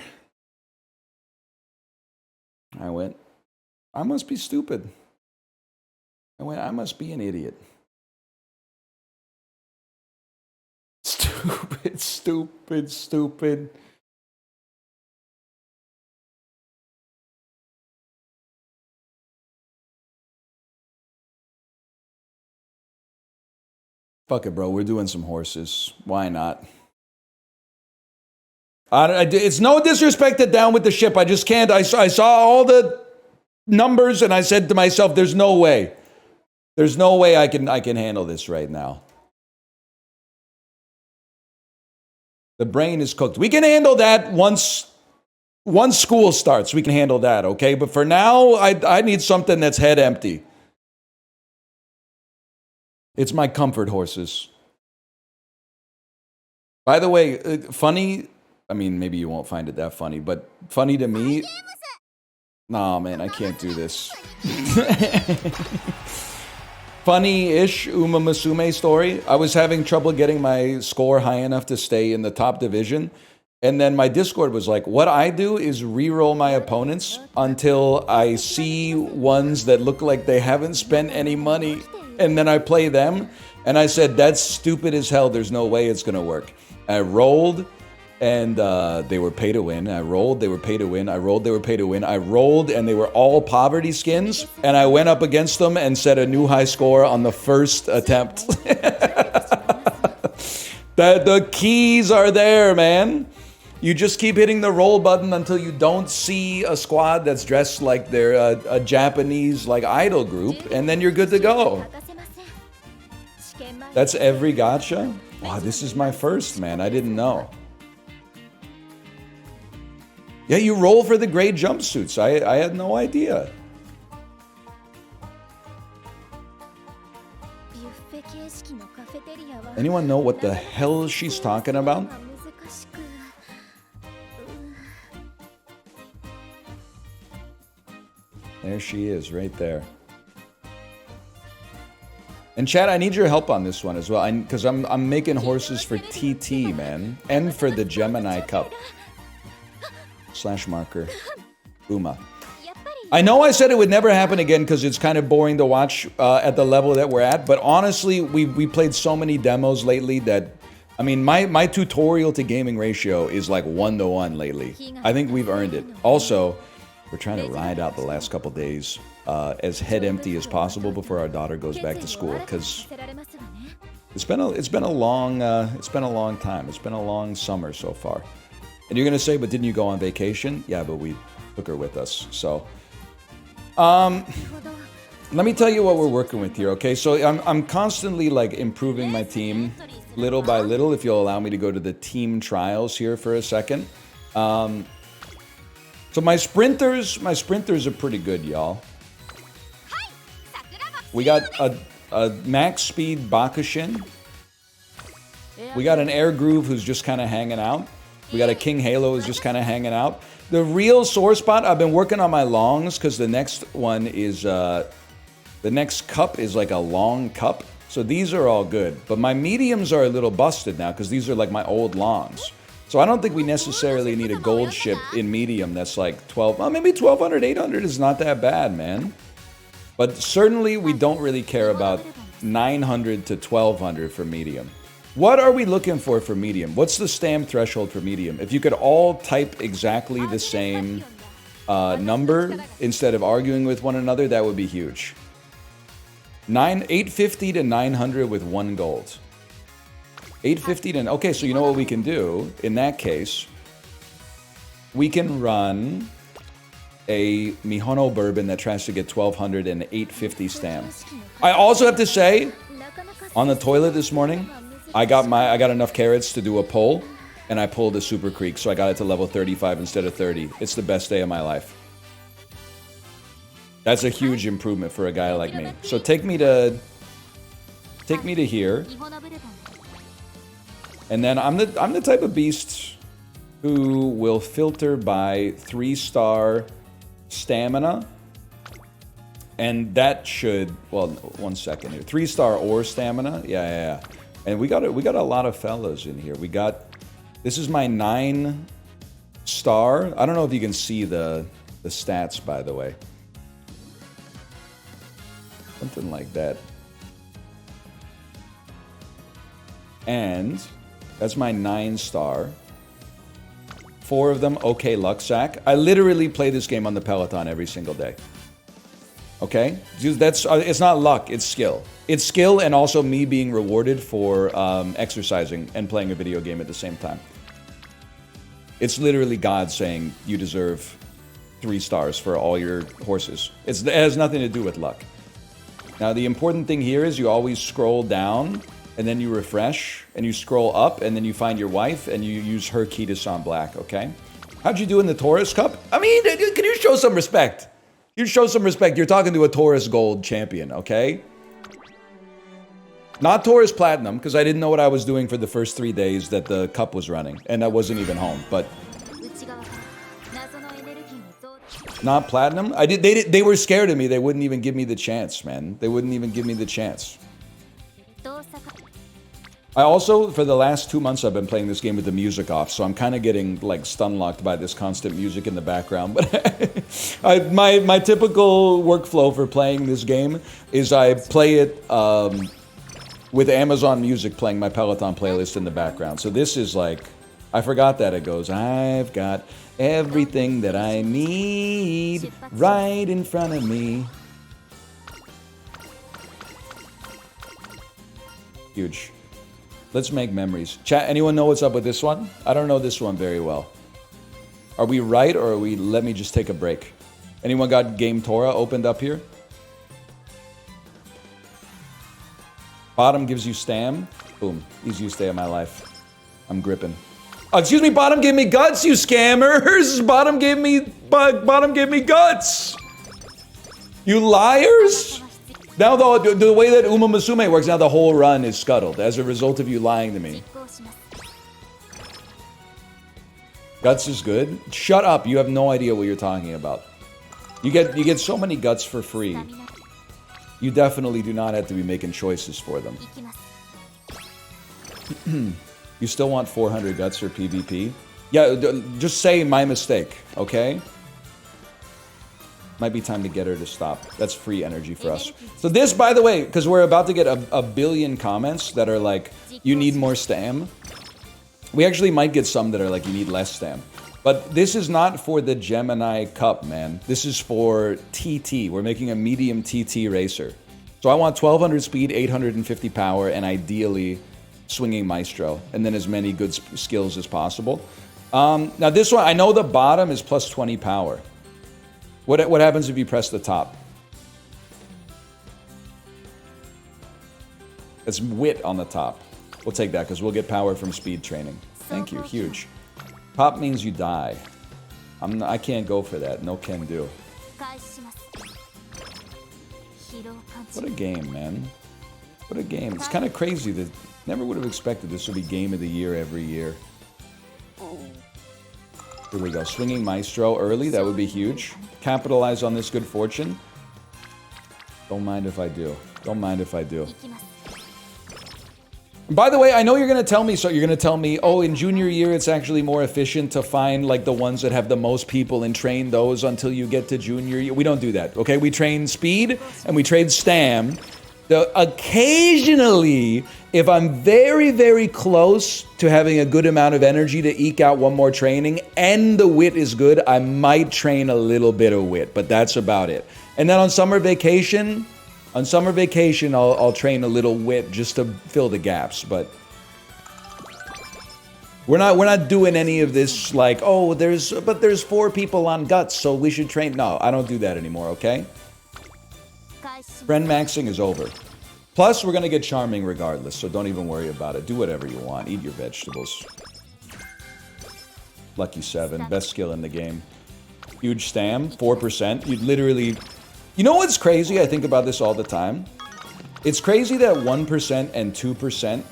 I went, "I must be stupid." I went, "I must be an idiot." Stupid, stupid, stupid. Fuck it, bro. We're doing some horses. Why not? It's no disrespect to Down with the Ship. I just can't. I saw all the numbers and I said to myself, "There's no way. There's no way I can handle this right now." The brain is cooked. We can handle that once school starts. We can handle that, okay? But for now, I need something that's head empty. It's my comfort horses. By the way, funny, I mean, maybe you won't find it that funny, but funny to me. Nah, man, I can't do this. Funny-ish Uma Musume story. I was having trouble getting my score high enough to stay in the top division. And then my Discord was like, what I do is re-roll my opponents until I see ones that look like they haven't spent any money. And then I play them. And I said, that's stupid as hell. There's no way it's going to work. I rolled, and they were pay to win. I rolled, they were pay to win. I rolled, they were pay to win. I rolled, and they were all poverty skins. And I went up against them and set a new high score on the first attempt. The keys are there, man. You just keep hitting the roll button until you don't see a squad that's dressed like they're a Japanese like idol group, and then you're good to go. That's every gacha? Wow, this is my first, man. I didn't know. Yeah, you roll for the gray jumpsuits. I had no idea. Anyone know what the hell she's talking about? There she is, right there. And Chad, I need your help on this one as well, because I'm making horses for TT, man, and for the Gemini Cup. /marker. Uma. I know I said it would never happen again because it's kind of boring to watch at the level that we're at, but honestly, we played so many demos lately that, I mean, my tutorial to gaming ratio is like 1-to-1 lately. I think we've earned it. Also, we're trying to ride out the last couple days as head empty as possible before our daughter goes back to school, because it's been a long time. It's been a long summer so far. And you're gonna say, but didn't you go on vacation? Yeah, but we took her with us. So, let me tell you what we're working with here. Okay, so I'm constantly like improving my team little by little. If you'll allow me to go to the team trials here for a second. So my sprinters are pretty good, y'all. We got a max speed Bakushin. We got an Air Groove who's just kind of hanging out. We got a King Halo who's just kind of hanging out. The real sore spot, I've been working on my longs because the next one is, the next cup is like a long cup. So these are all good. But my mediums are a little busted now because these are like my old longs. So I don't think we necessarily need a gold ship in medium that's like 12, well, maybe 1200, 800 is not that bad, man. But certainly we don't really care about 900 to 1200 for medium. What are we looking for medium? What's the stamp threshold for medium? If you could all type exactly the same number instead of arguing with one another, that would be huge. 850 to 900 with 1 gold. 850 to... Okay, so you know what we can do? In that case, we can run a Mihono Bourbon that tries to get 1200 and 850 stamp. I also have to say, on the toilet this morning, I got enough carrots to do a pull, and I pulled a Super Creek, so I got it to level 35 instead of 30. It's the best day of my life. That's a huge improvement for a guy like me. So take me to here. And then I'm the type of beast who will filter by 3-star stamina. And that should, well, 1 second here. 3-star or stamina. Yeah. And we got a lot of fellas in here. This is my 9-star. I don't know if you can see the stats, by the way. Something like that. And that's my 9-star. 4 of them, okay, luck sack. I literally play this game on the Peloton every single day. Okay? Dude, it's not luck, it's skill. It's skill and also me being rewarded for exercising and playing a video game at the same time. It's literally God saying you deserve 3 stars for all your horses. It has nothing to do with luck. Now, the important thing here is you always scroll down, and then you refresh, and you scroll up, and then you find your wife, and you use her key to Son Black, okay? How'd you do in the Taurus Cup? I mean, can you show some respect? You show some respect. You're talking to a Taurus Gold champion, okay? Not Taurus Platinum, because I didn't know what I was doing for the first 3 days that the cup was running, and I wasn't even home, but... Not Platinum? They were scared of me. They wouldn't even give me the chance, man. They wouldn't even give me the chance. I also, for the last 2 months, I've been playing this game with the music off, so I'm kind of getting, like, stun-locked by this constant music in the background. But my typical workflow for playing this game is I play it with Amazon Music playing my Peloton playlist in the background. So this is like, I forgot that it goes, I've got everything that I need right in front of me. Huge. Let's make memories. Chat, anyone know what's up with this one? I don't know this one very well. Are we right or are we, let me just take a break. Anyone got Game Torah opened up here? Bottom gives you stam. Boom. Easiest day of my life. I'm gripping. Oh, excuse me, bottom gave me guts, you scammers! Bottom gave me guts! You liars! Now the way that Uma Musume works, now the whole run is scuttled as a result of you lying to me. Guts is good? Shut up, you have no idea what you're talking about. You get so many guts for free. You definitely do not have to be making choices for them. You still want 400 guts for PvP? Yeah, just say my mistake, okay? Might be time to get her to stop. That's free energy for us. So this, by the way, because we're about to get a billion comments that are like, you need more stam. We actually might get some that are like, you need less stam. But this is not for the Gemini Cup, man. This is for TT. We're making a medium TT racer. So I want 1200 speed, 850 power, and ideally swinging Maestro. And then as many good skills as possible. Now this one, I know the bottom is plus 20 power. What happens if you press the top? It's wit on the top. We'll take that because we'll get power from speed training. Thank you, huge. Pop means you die. I can't go for that. No can do. What a game, man. What a game. It's kind of crazy that never would have expected this would be game of the year every year. Here we go. Swinging Maestro early. That would be huge. Capitalize on this good fortune. Don't mind if I do. Don't mind if I do. By the way, I know you're going to tell me, so you're going to tell me, oh, in junior year, it's actually more efficient to find like the ones that have the most people and train those until you get to junior year. We don't do that, okay? We train speed and we train stam. Occasionally, if I'm very, very close to having a good amount of energy to eke out one more training and the wit is good, I might train a little bit of wit, but that's about it. And then on summer vacation, I'll train a little wit just to fill the gaps, but we're not doing any of this like, oh, there's 4 people on guts, so we should train. No, I don't do that anymore, okay? Friend maxing is over. Plus, we're gonna get charming regardless, so don't even worry about it. Do whatever you want. Eat your vegetables. Lucky 7. Best skill in the game. Huge stam. 4%. You literally... You know what's crazy? I think about this all the time. It's crazy that 1% and 2%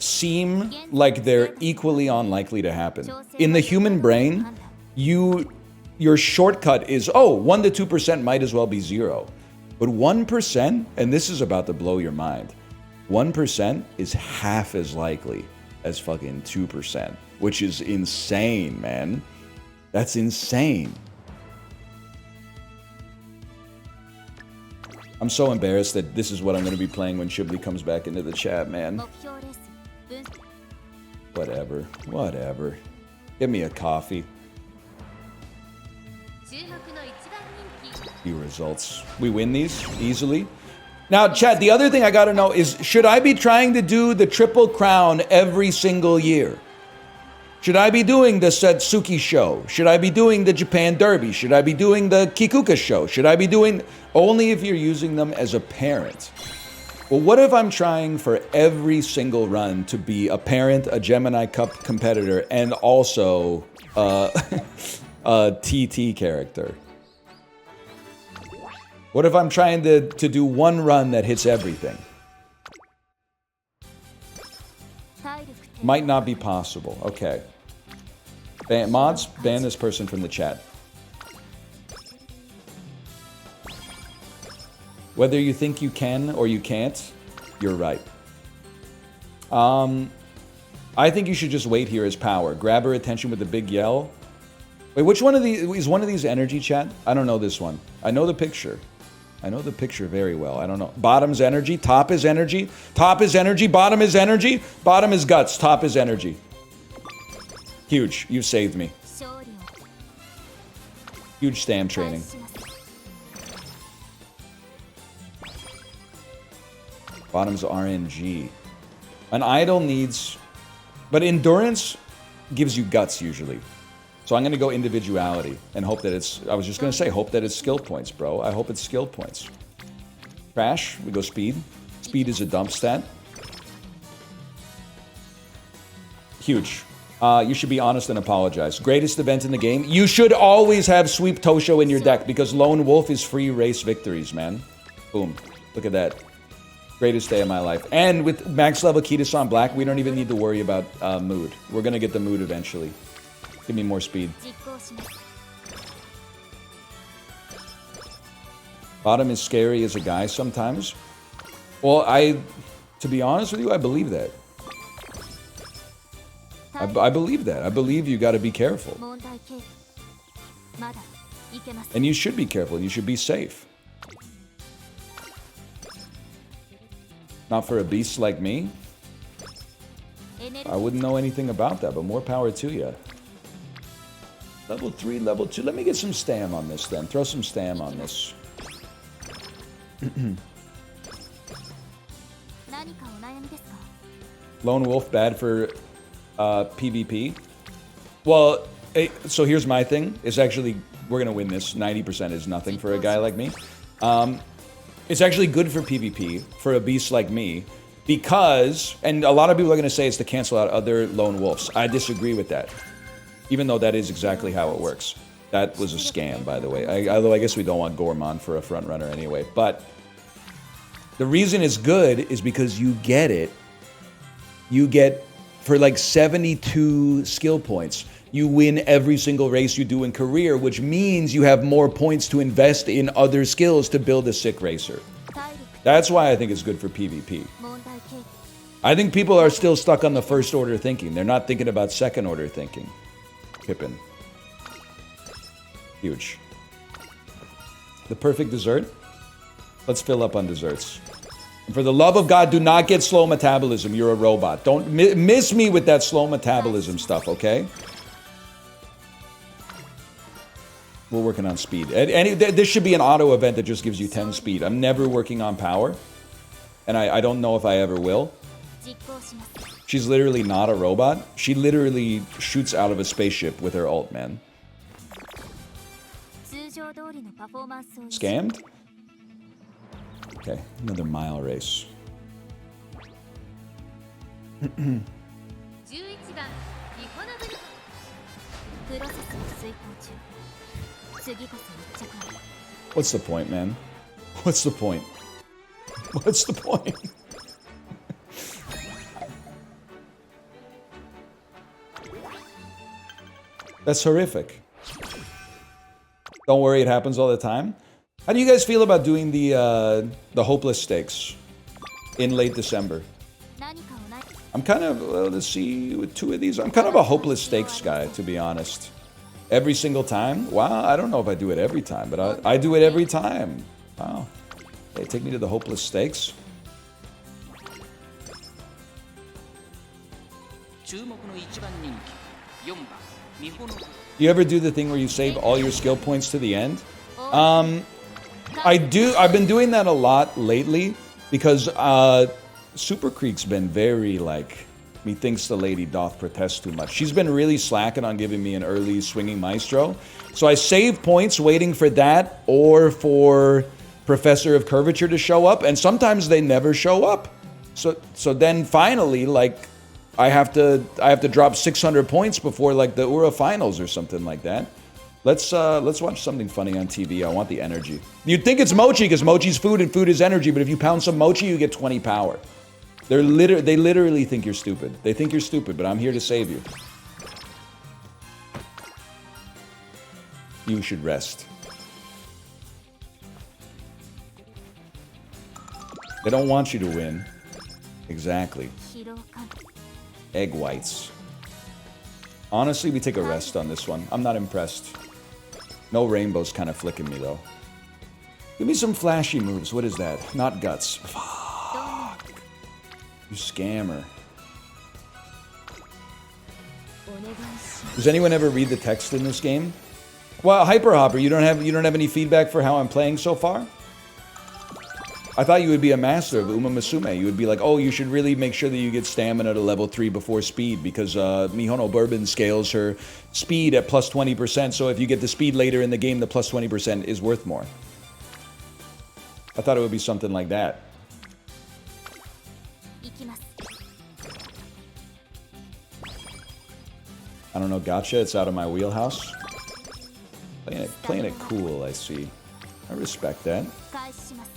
seem like they're equally unlikely to happen. In the human brain, your shortcut is, oh, 1 to 2% might as well be 0. But 1%, and this is about to blow your mind, 1% is half as likely as fucking 2%, which is insane, man. That's insane. I'm so embarrassed that this is what I'm going to be playing when Shibli comes back into the chat, man. Whatever. Whatever. Give me a coffee. Few results. We win these easily. Now, chat, the other thing I got to know is, should I be trying to do the Triple Crown every single year? Should I be doing the Satsuki show? Should I be doing the Japan Derby? Should I be doing the Kikuka show? Should I be doing... Only if you're using them as a parent. Well, what if I'm trying for every single run to be a parent, a Gemini Cup competitor, and also a TT character? What if I'm trying to do one run that hits everything? Might not be possible. Okay. Mods, ban this person from the chat. Whether you think you can or you can't, you're right. I think you should just wait here as power. Grab her attention with a big yell. Wait, which one of these is one of these energy, chat? I don't know this one. I know the picture. I know the picture very well. I don't know. Bottom's energy. Top is energy. Top is energy. Bottom is energy. Bottom is guts. Top is energy. Huge. You saved me. Huge stam training. Bottom's RNG. An idol needs... But endurance gives you guts, usually. So I'm going to go individuality and hope that it's... I was just going to say, hope that it's skill points, bro. I hope it's skill points. Crash, we go speed. Speed is a dump stat. Huge. You should be honest and apologize. Greatest event in the game. You should always have Sweep Tosho in your deck because Lone Wolf is free race victories, man. Boom. Look at that. Greatest day of my life. And with max level Kitasan Black, we don't even need to worry about mood. We're going to get the mood eventually. Give me more speed. Bottom is scary as a guy sometimes. Well, to be honest with you, I believe that. I believe that. I believe you got to be careful. And you should be careful. You should be safe. Not for a beast like me. I wouldn't know anything about that, but more power to you. Level 3, level 2. Let me get some stam on this then. Throw some stam on this. Lone Wolf bad for PvP. Well, so here's my thing. It's actually, we're going to win this. 90% is nothing for a guy like me. It's actually good for PvP, for a beast like me, because, and a lot of people are going to say it's to cancel out other Lone Wolves. I disagree with that, even though that is exactly how it works. That was a scam, by the way. Although I guess we don't want Gorman for a front runner anyway. But the reason it's good is because you get it. You get, for like 72 skill points, you win every single race you do in career, which means you have more points to invest in other skills to build a sick racer. That's why I think it's good for PvP. I think people are still stuck on the first order thinking. They're not thinking about second order thinking. Pippin. Huge. The perfect dessert? Let's fill up on desserts. And for the love of God, do not get slow metabolism. You're a robot. Don't miss me with that slow metabolism stuff, okay? We're working on speed. This should be an auto event that just gives you 10 speed. I'm never working on power. And I don't know if I ever will. She's literally not a robot. She literally shoots out of a spaceship with her ult, man. Scammed? Okay, another mile race. 11番リホナブルプロセスを遂行中次こそ1着は What's the point, man? What's the point? What's the point? That's horrific. Don't worry, it happens all the time. How do you guys feel about doing the hopeless stakes in late December? 何かをない I'm kind of, well, let's see, with 2 of these, I'm kind of a hopeless stakes guy, to be honest. Every single time? Wow, I don't know if I do it every time, but I do it every time. Wow. Hey, take me to the hopeless stakes. 注目の1番人気4番ミホノブ You ever do the thing where you save all your skill points to the end? I've been doing that a lot lately because Super Creek's been very like, methinks the lady doth protest too much. She's been really slacking on giving me an early swinging maestro. So I save points waiting for that or for Professor of Curvature to show up, and sometimes they never show up. So then finally, like, I have to drop 600 points before like the Ura finals or something like that. Let's watch something funny on TV. I want the energy. You'd think it's mochi because mochi's food and food is energy, but if you pound some mochi, you get 20 power. They literally think you're stupid. They think you're stupid, but I'm here to save you. You should rest. They don't want you to win. Exactly. 疲労感 Egg whites. Honestly, we take a rest on this one. I'm not impressed. No rainbows kind of flicking me, though. Give me some flashy moves. What is that? Not guts. Fuck. You scammer. お願いし Does anyone ever read the text in this game? Well, Hyper Hopper, you don't have any feedback for how I'm playing so far? I thought you would be a master of Uma Musume. You would be like, oh, you should really make sure that you get stamina to level 3 before speed because Mihono Bourbon scales her speed at plus 20%. So if you get the speed later in the game, the plus 20% is worth more. I thought it would be something like that. 行きます I don't know, gotcha. It's out of my wheelhouse. Playing it cool, I see. I respect that. 開始します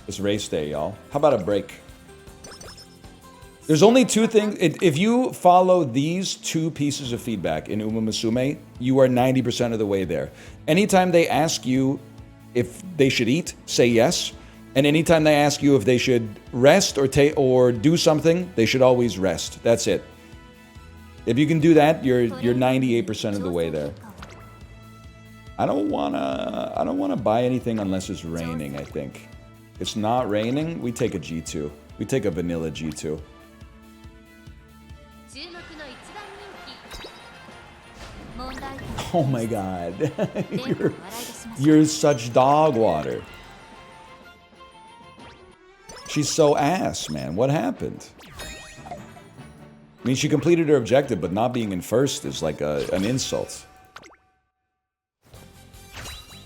It's race day, y'all. How about a break? There's only 2 things. If you follow these 2 pieces of feedback in Uma Musume, you are 90% of the way there. Anytime they ask you if they should eat, say yes. And anytime they ask you if they should rest or do something, they should always rest. That's it. If you can do that, you're 98% of the way there. I don't wanna buy anything unless it's raining, I think. It's not raining, we take a G2. We take a vanilla G2. 注目の1番人気問題点 Oh my god. 連呼笑い出しましょう You're such dog water. She's so ass, man. What happened? I mean, she completed her objective, but not being in first is like an insult.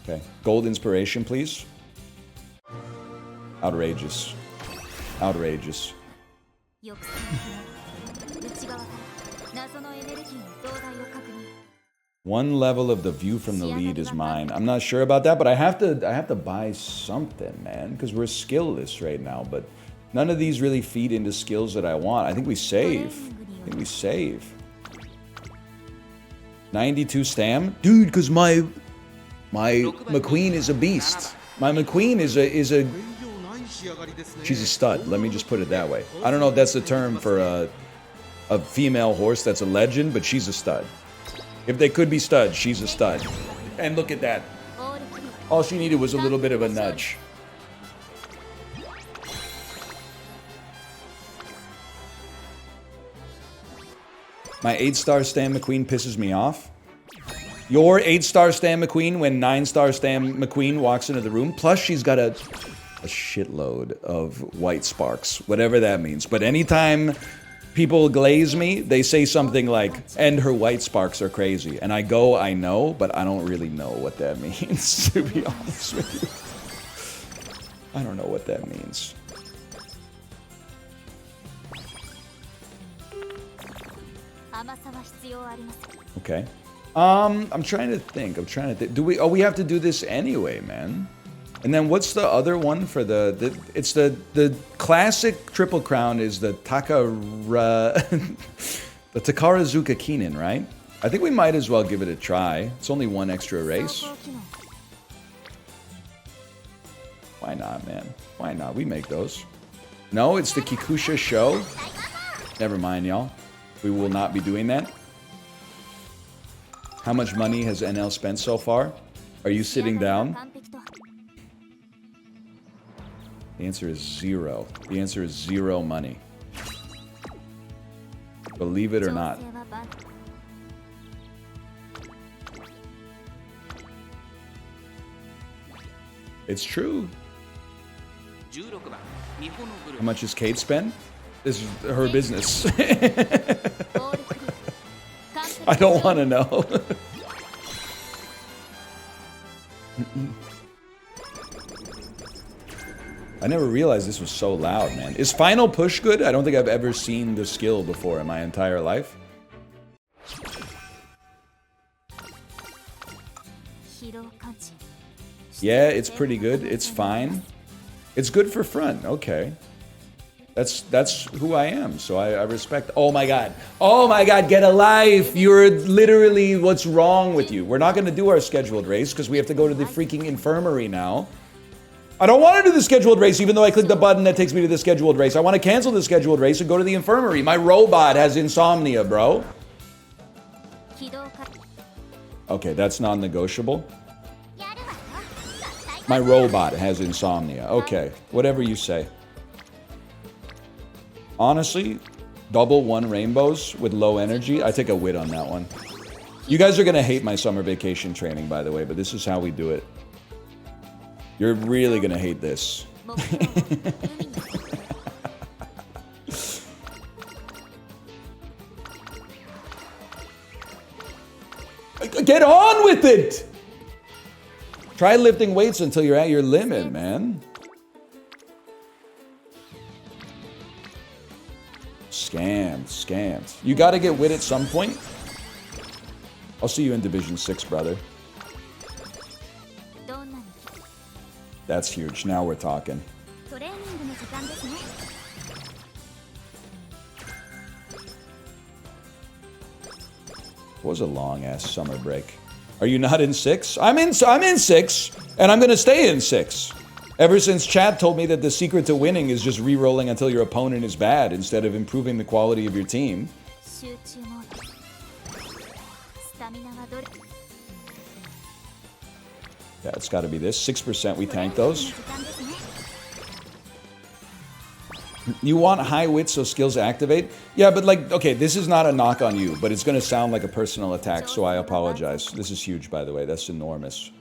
Okay. Gold inspiration, please. Outrageous. Outrageous. 抑制不能内側から謎のエネルギーの増大を確認 One level of the view from the lead is mine. I'm not sure about that, but I have to buy something, man, because we're skillless right now. But none of these really feed into skills that I want. I think we save. 92 stam, dude. Because my McQueen is a beast. My McQueen is a. She's a stud. Let me just put it that way. I don't know if that's the term for a female horse that's a legend, but she's a stud. If they could be studs, she's a stud. And look at that. オールクリア All she needed was a little bit of a nudge. My 8-star Stan McQueen pisses me off. Your 8-star Stan McQueen when 9-star Stan McQueen walks into the room. Plus, she's got a shitload of white sparks, whatever that means. But anytime people glaze me, they say something like, and her white sparks are crazy. And I go, I know, but I don't really know what that means, to be honest with you. I don't know what that means. Okay. I'm trying to think. Do we? Oh, we have to do this anyway, man. And then what's the other one for it's the classic Triple Crown is the the Takarazuka Kinin, right? I think we might as well give it a try. It's only one extra race. Why not, man? Why not? We make those. No, it's the Kikusha show. Never mind, y'all. We will not be doing that. How much money has NL spent so far? Are you sitting down? The answer is 0. The answer is 0 money. Believe it or not. It's true. How much has Kate spent? This is her business. I don't want to know. I never realized this was so loud, man. Is Final Push good? I don't think I've ever seen the skill before in my entire life. Yeah, it's pretty good. It's fine. It's good for front. Okay. That's who I am, so I respect. Oh my god. Oh my god, get a life. You're literally, what's wrong with you? We're not going to do our scheduled race because we have to go to the freaking infirmary now. I don't want to do the scheduled race even though I clicked the button that takes me to the scheduled race. I want to cancel the scheduled race and go to the infirmary. My robot has insomnia, bro. Okay, that's non-negotiable. My robot has insomnia. Okay, whatever you say. Honestly, double 1 rainbows with low energy, I take a wit on that one. You guys are going to hate my summer vacation training, by the way, but this is how we do it. You're really going to hate this. Get on with it! Try lifting weights until you're at your limit, man. Scammed. You gotta get wit at some point. I'll see you in Division 6, brother. That's huge. Now we're talking. It was a long-ass summer break. Are you not in 6? I'm in 6, and I'm gonna stay in 6. Ever since Chad told me that the secret to winning is just re-rolling until your opponent is bad instead of improving the quality of your team. Yeah, it's got to be this. 6%, we tank those. You want high wit so skills activate? Yeah, but like, okay, this is not a knock on you, but it's going to sound like a personal attack, so I apologize. This is huge, by the way. That's enormous.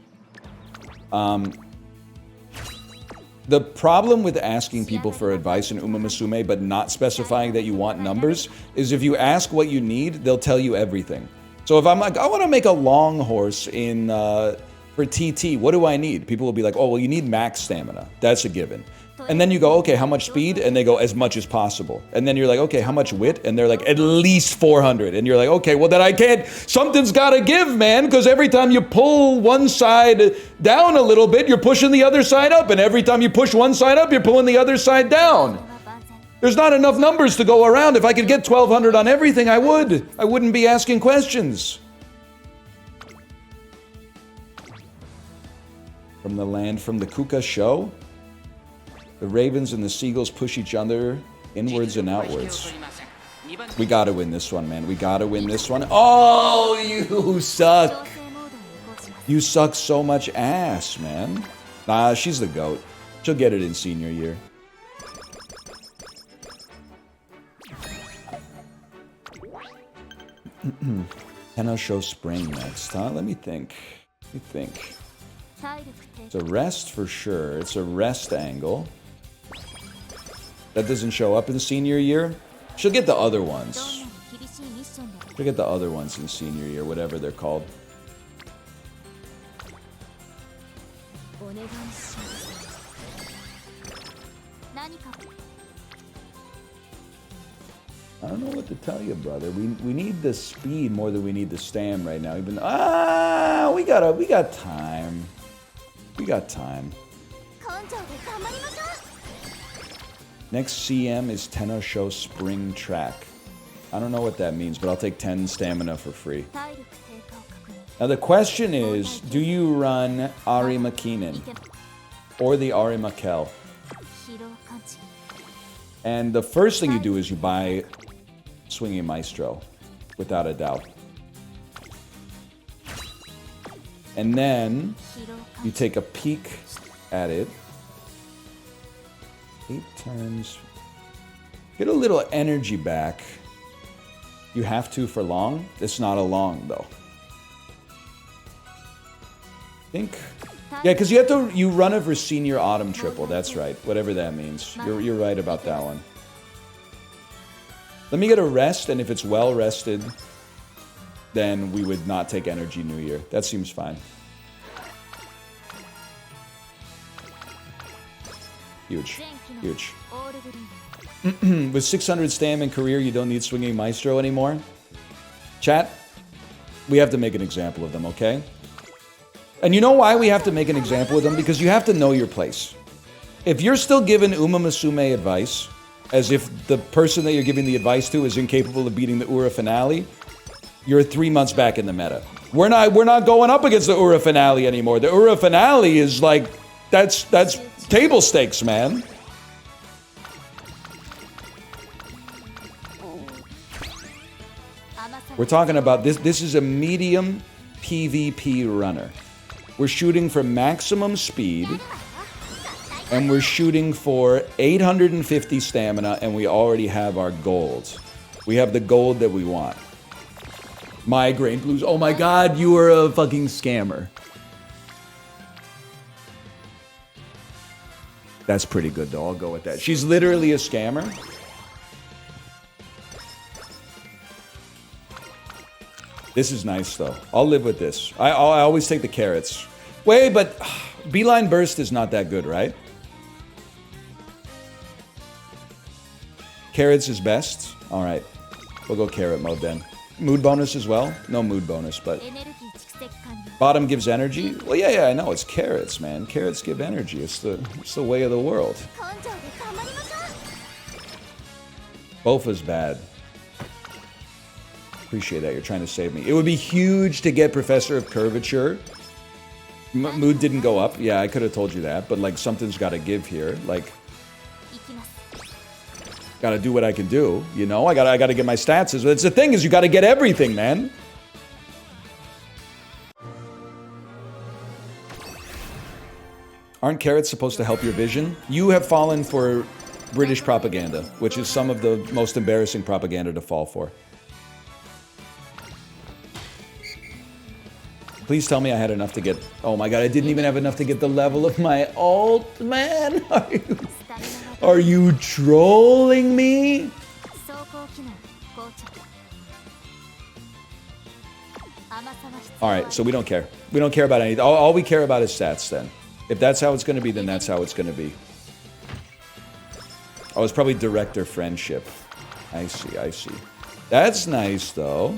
The problem with asking people for advice in Uma Musume but not specifying that you want numbers is if you ask what you need, they'll tell you everything. So if I'm like, I want to make a long horse in for TT, what do I need? People will be like, oh, well, you need max stamina. That's a given. And then you go, okay, how much speed? And they go, as much as possible. And then you're like, okay, how much wit? And they're like, at least 400. And you're like, okay, well, then I can't. Something's got to give, man, because every time you pull one side down a little bit, you're pushing the other side up. And every time you push one side up, you're pulling the other side down. There's not enough numbers to go around. If I could get 1,200 on everything, I would. I wouldn't be asking questions. From the land from the Kuka show? The ravens and the seagulls push each other inwards and outwards. We gotta win this one, man. We gotta win this one. Oh, you suck. You suck so much ass, man. Nah, she's the GOAT. She'll get it in senior year. Tenno show spring next, huh? Let me think. It's a rest for sure. It's a rest angle. That doesn't show up in senior year. She'll get the other どん ones. なに厳しいミッションでも She'll get the other ones in senior year, whatever they're called. お願いします何か I don't know what to tell you, brother. We need the speed more than we need the stam right now. Even we got time. We got time. 根性で頑張りましょ Next CM is Tenosho Spring Track. I don't know what that means, but I'll take 10 stamina for free. う体力低下を確認 Now the question is, do you run Ari McKinnon いけ or the Ari Makel? 疲労感知 And the first thing you do is you buy Swinging Maestro, without a doubt. And then 疲労 you 感知 take a peek at it. 8 turns. Get a little energy back. You have to for long. It's not a long though. Think. Yeah, because you run a Senior Autumn triple. That's right. Whatever that means. You're right about that one. Let me get a rest, and if it's well rested, then we would not take Energy New Year. That seems fine. Huge. 前期の Huge. オールグリーン With 600 stam in career, you don't need Swinging Maestro anymore? Chat, we have to make an example of them, okay? And you know why we have to make an example of them? Because you have to know your place. If you're still giving Uma Musume advice, as if the person that you're giving the advice to is incapable of beating the Ura finale, you're 3 months back in the meta. We're not going up against the Ura finale anymore. The Ura finale is like, that's table stakes, man. We're talking about this. This is a medium PvP runner. We're shooting for maximum speed, and we're shooting for 850 stamina, and we already have our gold. We have the gold that we want. Migraine blues. Oh my god, you are a fucking scammer. That's pretty good, though. I'll go with that. She's literally a scammer. This is nice, though. I'll live with this. I always take the carrots. Wait, but Beeline Burst is not that good, right? Carrots is best? All right. We'll go carrot mode then. Mood bonus as well? No mood bonus, but... エネルギー蓄積完了 Bottom gives energy? Well, yeah, I know. It's carrots, man. Carrots give energy. It's the way of the world. 根性で頑張りましょ Bofa's bad. Appreciate that. You're trying to save me. It would be huge to get Professor of Curvature. Mood didn't go up. Yeah, I could have told you that. But, like, something's got to give here. Like, う行きます got to do what I can do. You know? I got to get my stats. That's the thing is you got to get everything, man. Aren't carrots supposed to help your vision? You have fallen for British propaganda, which is some of the most embarrassing propaganda to fall for. Please tell me I had enough to get... Oh my god, I didn't even have enough to get the level of my ult, man. スタミナが Are you trolling me? 走行機能硬直甘さは必要 Alright, so we don't care. We don't care about anything. All we care about is stats then. If that's how it's going to be, then that's how it's going to be. Oh, it's probably director friendship. I see, I see. That's nice, though.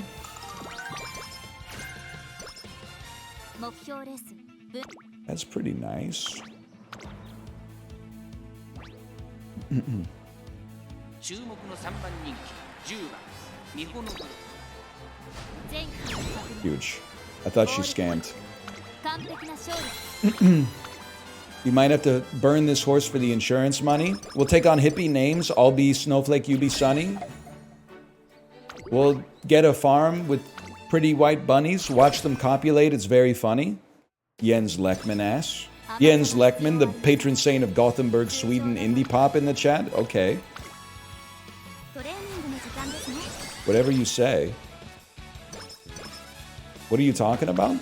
目標レースぶ That's pretty nice. 注目の3番人気10番ミホノブル前期の確認 Huge. I thought she scammed. 完璧な勝利 You might have to burn this horse for the insurance money. We'll take on hippie names. I'll be Snowflake, you be Sunny. We'll get a farm with pretty white bunnies. Watch them copulate. It's very funny. Jens Lekman ass. Jens Lekman, the patron saint of Gothenburg, Sweden indie pop in the chat? Okay. トレーニングの時間ですね Whatever you say. What are you talking about?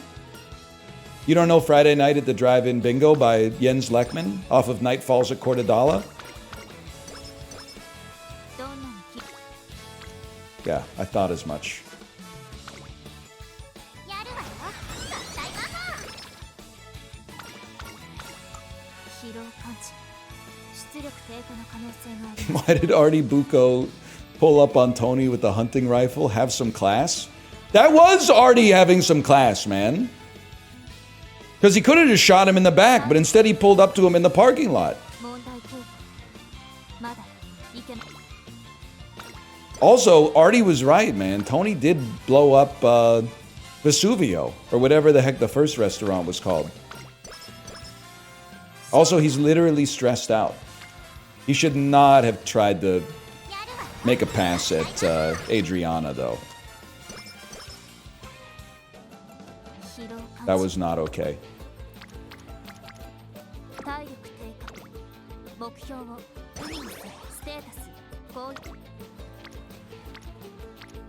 You don't know Friday Night at the Drive-In Bingo by Jens Lekman off of Night Falls at Cortadala? どんなにき Yeah, I thought as much. やるわよ合体魔法疲労感知出力低下の可能性があります Why did Artie Bucco pull up on Tony with the hunting rifle? Have some class? That was Artie having some class, man. Because he could have just shot him in the back, but instead he pulled up to him in the parking lot. 問題傾向まだいけない Also, Artie was right, man. Tony did blow up Vesuvio, or whatever the heck the first restaurant was called. Also, he's literally stressed out. He should not have tried to make a pass at Adriana, though. 疲労 That 感知 was not okay. 体力低下目標を海にせステータス攻撃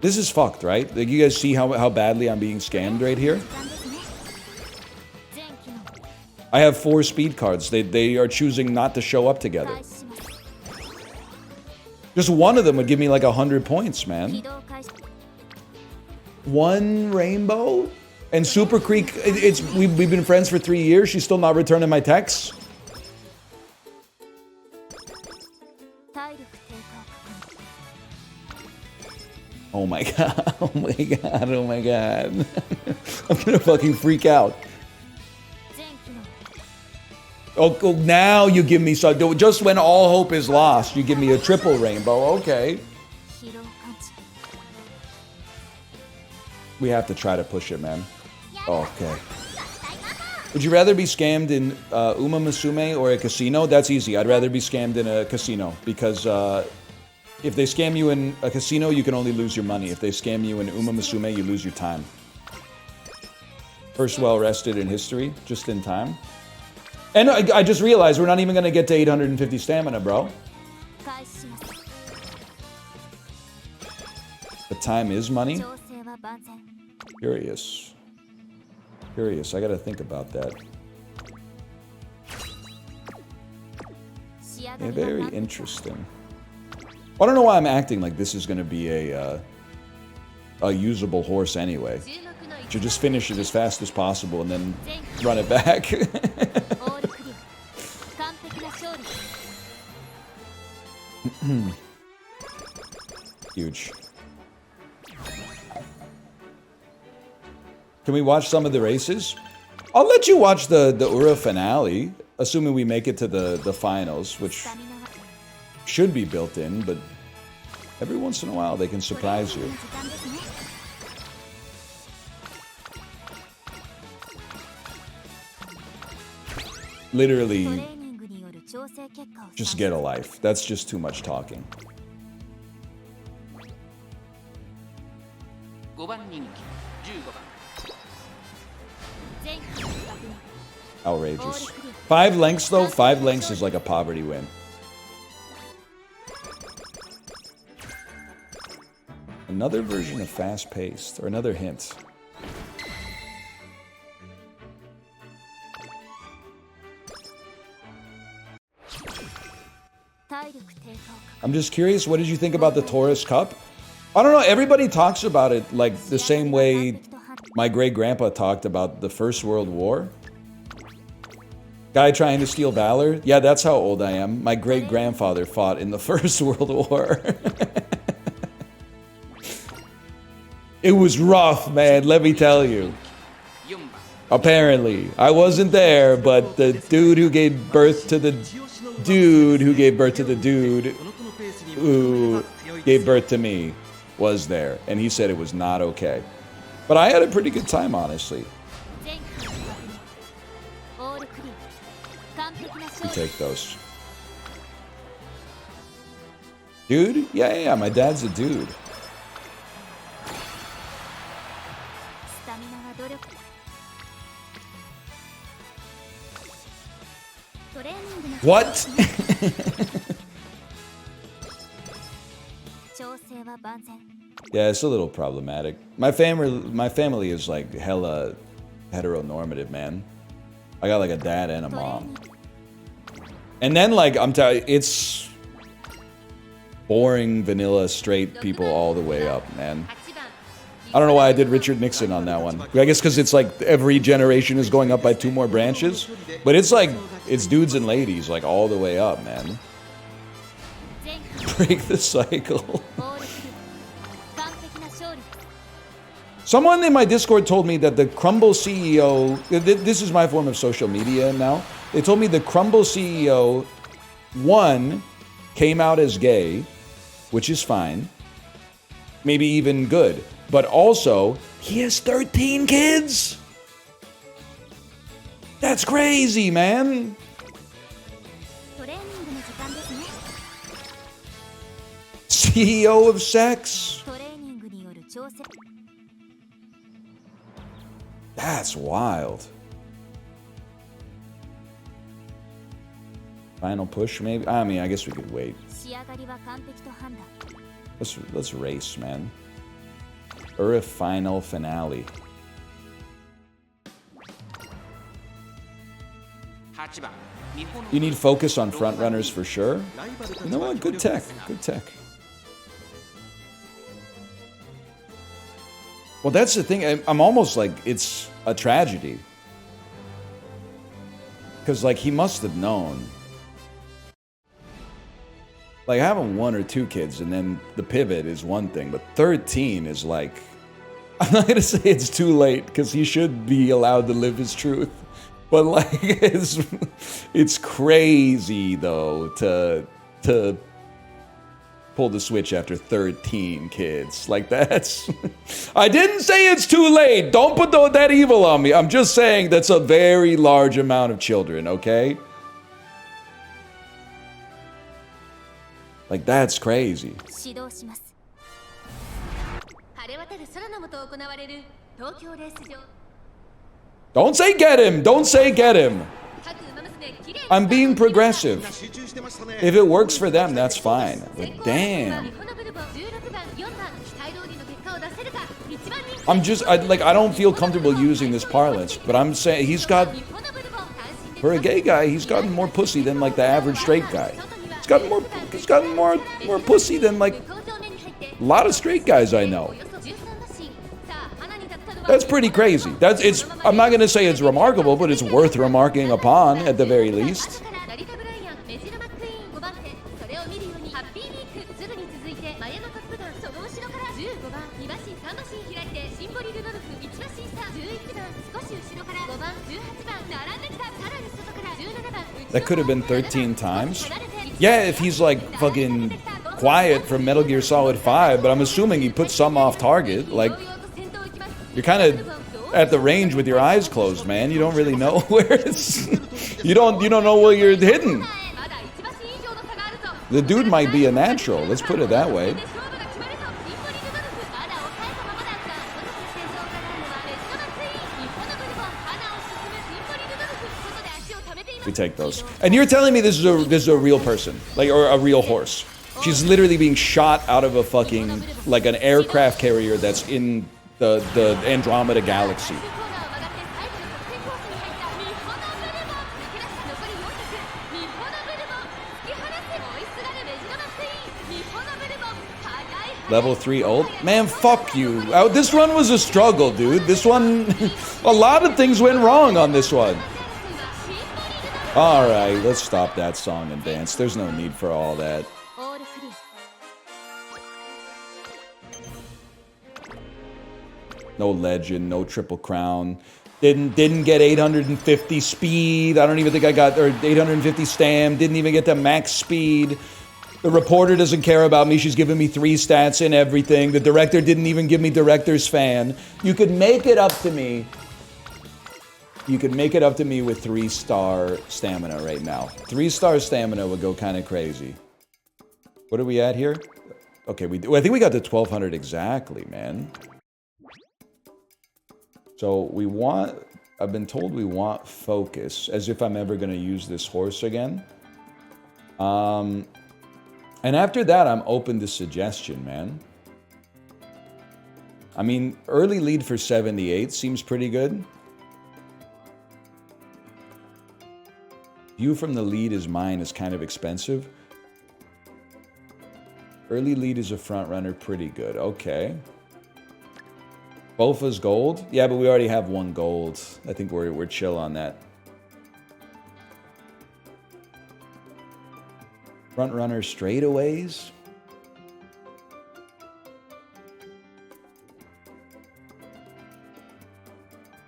This is fucked, right? Like, you guys see how badly I'm being scammed right here? 時間ですね全機能 I have 4 speed cards. They are choosing not to show up together. 開始します Just one of them would give me like 100 points, 起 man. 動開始 One rainbow? And Super Creek, we've been friends for 3 years. She's still not returning my texts. 体力低下を確認 Oh my god, oh my god, oh my god. I'm gonna fucking freak out. 全機能 Oh, now you give me so just when all hope is lost, you give me a triple rainbow. Okay. 疲労感知 We have to try to push it, man. やるわよ Okay. 合体魔法 Would you rather be scammed in Uma Musume or a casino? That's easy. I'd rather be scammed in a casino because if they scam you in a casino, you can only lose your money. If they scam you in Uma Musume, you lose your time. First well rested in history, just in time. And I just realized we're not even going to get to 850 stamina, bro. 開始します The time is money? 調整は万全 Curious. Curious. I got to think about that. 仕上が Yeah, りは very 万全 interesting. I don't know why I'm acting like this is going to be a usable horse anyway. 注目の Should just finish it as fast as possible and then 全 run it back. オールクリア完璧な勝利です Huge. Can we watch some of the races? I'll let you watch the Ura finale, assuming we make it to the finals, which スタミナは should be built in, but every once in a while they can トレーニ surprise ング you. の時間ですね ト Literally, レーニングによる調整結果を just 算 get a life. That's just too much talking. 5番人気15番全機能確認 Outrageous. 5 lengths, though? 5 lengths is like a poverty win. Another version of fast paced, or another hint. 体力低下を I'm just curious, what did you think about the Taurus Cup? I don't know, everybody talks about it like the same way my great grandpa talked about the First World War. Guy trying to steal valor? Yeah, that's how old I am. My great grandfather fought in the First World War. It was rough, man, let me tell you. 4番 Apparently. I wasn't there, but the dude who gave birth to the dude who gave birth to the dude who gave birth to me was there. And he said it was not okay. But I had a pretty good time, honestly. 全機能確認オールクリア完璧な You 勝利 take those. Dude? Yeah, my dad's a dude. スタミナは努力だトレーニングの時間 What? ですね調整は万全 Yeah, it's a little problematic. My family is like hella heteronormative, man. I got like a dad and a トレーニン mom. グ And then like I'm telling you, it's boring, vanilla, straight people all the way up, man. I don't know why I did Richard Nixon on that one. I guess because it's like every generation is going up by 2 more branches. But it's like, it's dudes and ladies, like all the way up, man. Break the cycle. Someone in my Discord told me that the Crumble CEO, this is my form of social media now. They told me the Crumble CEO, 1, came out as gay, which is fine. Maybe even good. But also, he has 13 kids! That's crazy, man! CEO of sex? That's wild. Final push, maybe? I mean, I guess we could wait. Let's race, man. Or a final finale. You need focus on front runners for sure. You know what? Good tech. Good tech. Well, that's the thing. I'm almost like it's a tragedy. Because, like, he must have known. Like, having 1 or 2 kids and then the pivot is one thing, but 13 is like... I'm not gonna say it's too late, because he should be allowed to live his truth. But, like, it's crazy, though, to pull the switch after 13 kids. Like, that's... I didn't say it's too late! Don't put that evil on me! I'm just saying that's a very large amount of children, okay? Like, that's crazy. Don't say get him! Don't say get him! I'm being progressive. If it works for them, that's fine. But damn. I'm just, I don't feel comfortable using this parlance, but I'm saying he's got, for a gay guy, he's gotten more pussy than like the average straight guy. He's gotten more pussy than like a lot of straight guys I know. That's pretty crazy. I'm not gonna say it's remarkable, but it's worth remarking upon at the very least. That could have been 13 times. Yeah, if he's like fucking quiet from Metal Gear Solid 5, but I'm assuming he put some off target. Like, you're kind of at the range with your eyes closed, man. You don't really know where it's... you don't know where you're hidden. The dude might be a natural, let's put it that way. We take those. And you're telling me this is a real person, like, or a real horse. She's literally being shot out of a fucking, like, an aircraft carrier that's in the Andromeda galaxy. Level 3 ult? Man, fuck you. This run was a struggle, dude. This one, a lot of things went wrong on this one. Alright, let's stop that song and dance. There's no need for all that. No legend, no triple crown. Didn't get 850 speed. I don't even think I got, or 850 stam. Didn't even get the max speed. The reporter doesn't care about me. She's giving me 3 stats and everything. The director didn't even give me director's fan. You could make it up to me. You could make it up to me with 3-star stamina right now. 3-star stamina would go kind of crazy. What are we at here? Okay, I think we got to 1200 exactly, man. So we want, I've been told we want focus, as if I'm ever going to use this horse again. And after that, I'm open to suggestion, man. I mean, early lead for 78 seems pretty good. View from the lead is mine is kind of expensive. Early lead is a front runner, pretty good. Okay. Bofa's gold? Yeah, but we already have 1 gold. I think we're chill on that. Front runner straightaways?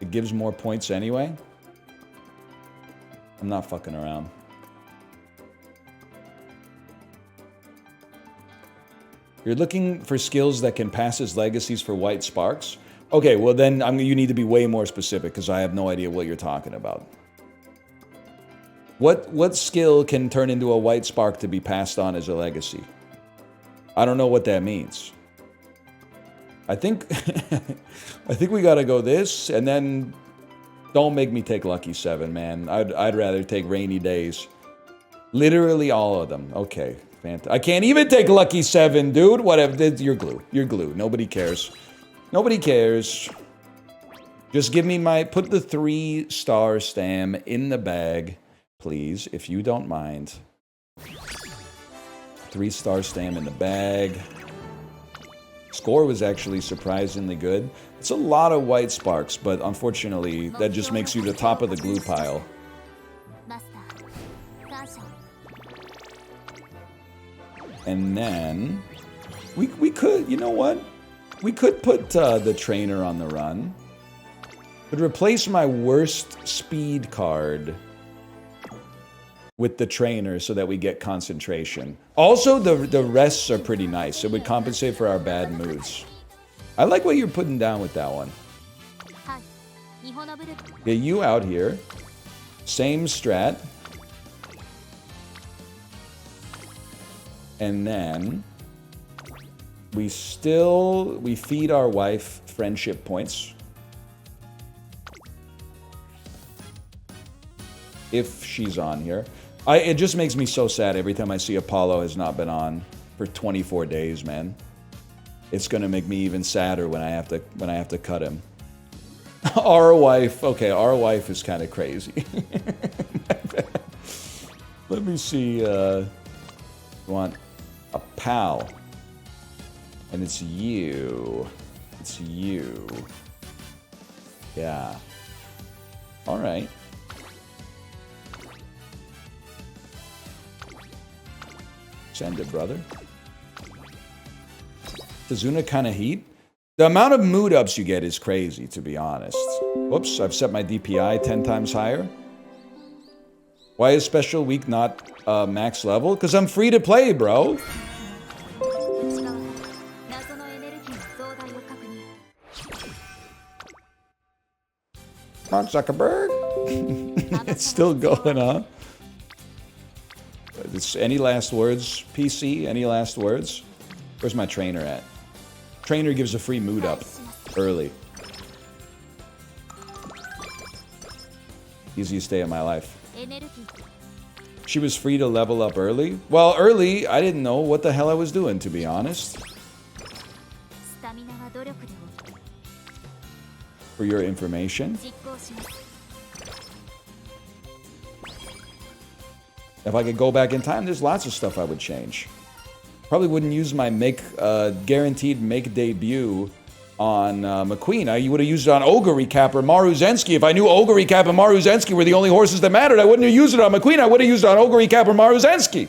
It gives more points anyway? I'm not fucking around. You're looking for skills that can pass as legacies for white sparks? Okay, well then you need to be way more specific because I have no idea what you're talking about. What skill can turn into a white spark to be passed on as a legacy? I don't know what that means. I think I think we gotta go this, and then don't make me take Lucky 7, man. I'd rather take Rainy Days. Literally all of them. Okay, I can't even take Lucky 7, dude. Whatever. You're glue. You're glue. Nobody cares. Nobody cares. Just give me put the 3-star stam in the bag, please, if you don't mind. 3-star stam in the bag. Score was actually surprisingly good. It's a lot of white sparks, but unfortunately, that just makes you the top of the glue pile. And then, we could, you know what? We could put the trainer on the run. But replace my worst speed card with the trainer so that we get concentration. Also, the rests are pretty nice. It would compensate for our bad moods. I like what you're putting down with that one. Get you out here. Same strat. And then we feed our wife friendship points. If she's on here. It just makes me so sad every time I see Apollo has not been on for 24 days, man. It's gonna make me even sadder when I have to cut him. Our wife, okay, our wife is kind of crazy. Let me see. You want a pal, and it's you. It's you. Yeah. All right. Send it, brother. Tazuna kind of heat. The amount of mood ups you get is crazy, to be honest. Whoops, I've set my DPI 10 times higher. Why is special week not max level? Because I'm free to play, bro. Mark Zuckerberg. It's still going on. Any last words, PC? Any last words? Where's my trainer at? Trainer gives a free mood up early. Easiest day of my life. She was free to level up early? Well, early, I didn't know what the hell I was doing, to be honest. For your information. If I could go back in time, there's lots of stuff I would change. Probably wouldn't use my guaranteed make debut on McQueen. I would have used it on Ogre Recap or Maru Zensky. If I knew Ogre Recap and Maru Zensky were the only horses that mattered, I wouldn't have used it on McQueen. I would have used it on Ogre Recap or Maru Zensky.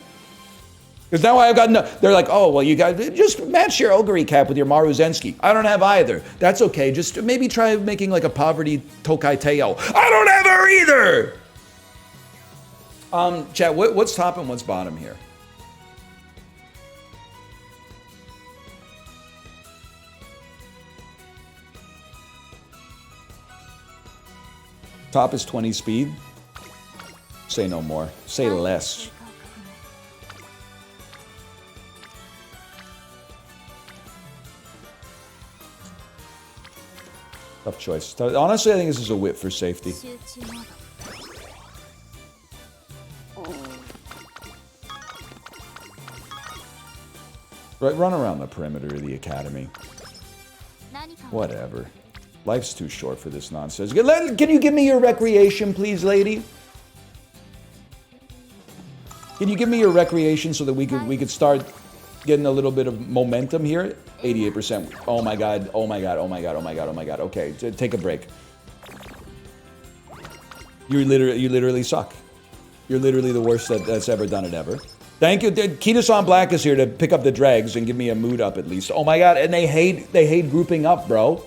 Because now I've got no... They're like, oh, well, you guys just match your Ogre Recap with your Maru Zensky. I don't have either. That's okay. Just maybe try making like a Poverty Tokai Teo. I don't have her either! Chat, what's top and what's bottom here? Top is 20 speed. Say no more. Say less. Tough choice. Honestly, I think this is a whip for safety. Right, run around the perimeter of the academy. Whatever. Life's too short for this nonsense. Can you give me your recreation, please, lady? Can you give me your recreation so that we could start getting a little bit of momentum here. 88%. Oh my god. Oh my god. Oh my god. Oh my god. Oh my god. Okay, take a break. You literally suck. You're literally the worst that's ever done it ever. Thank you. Keto Black is here to pick up the dregs and give me a mood up at least. Oh my god, and they hate grouping up, bro.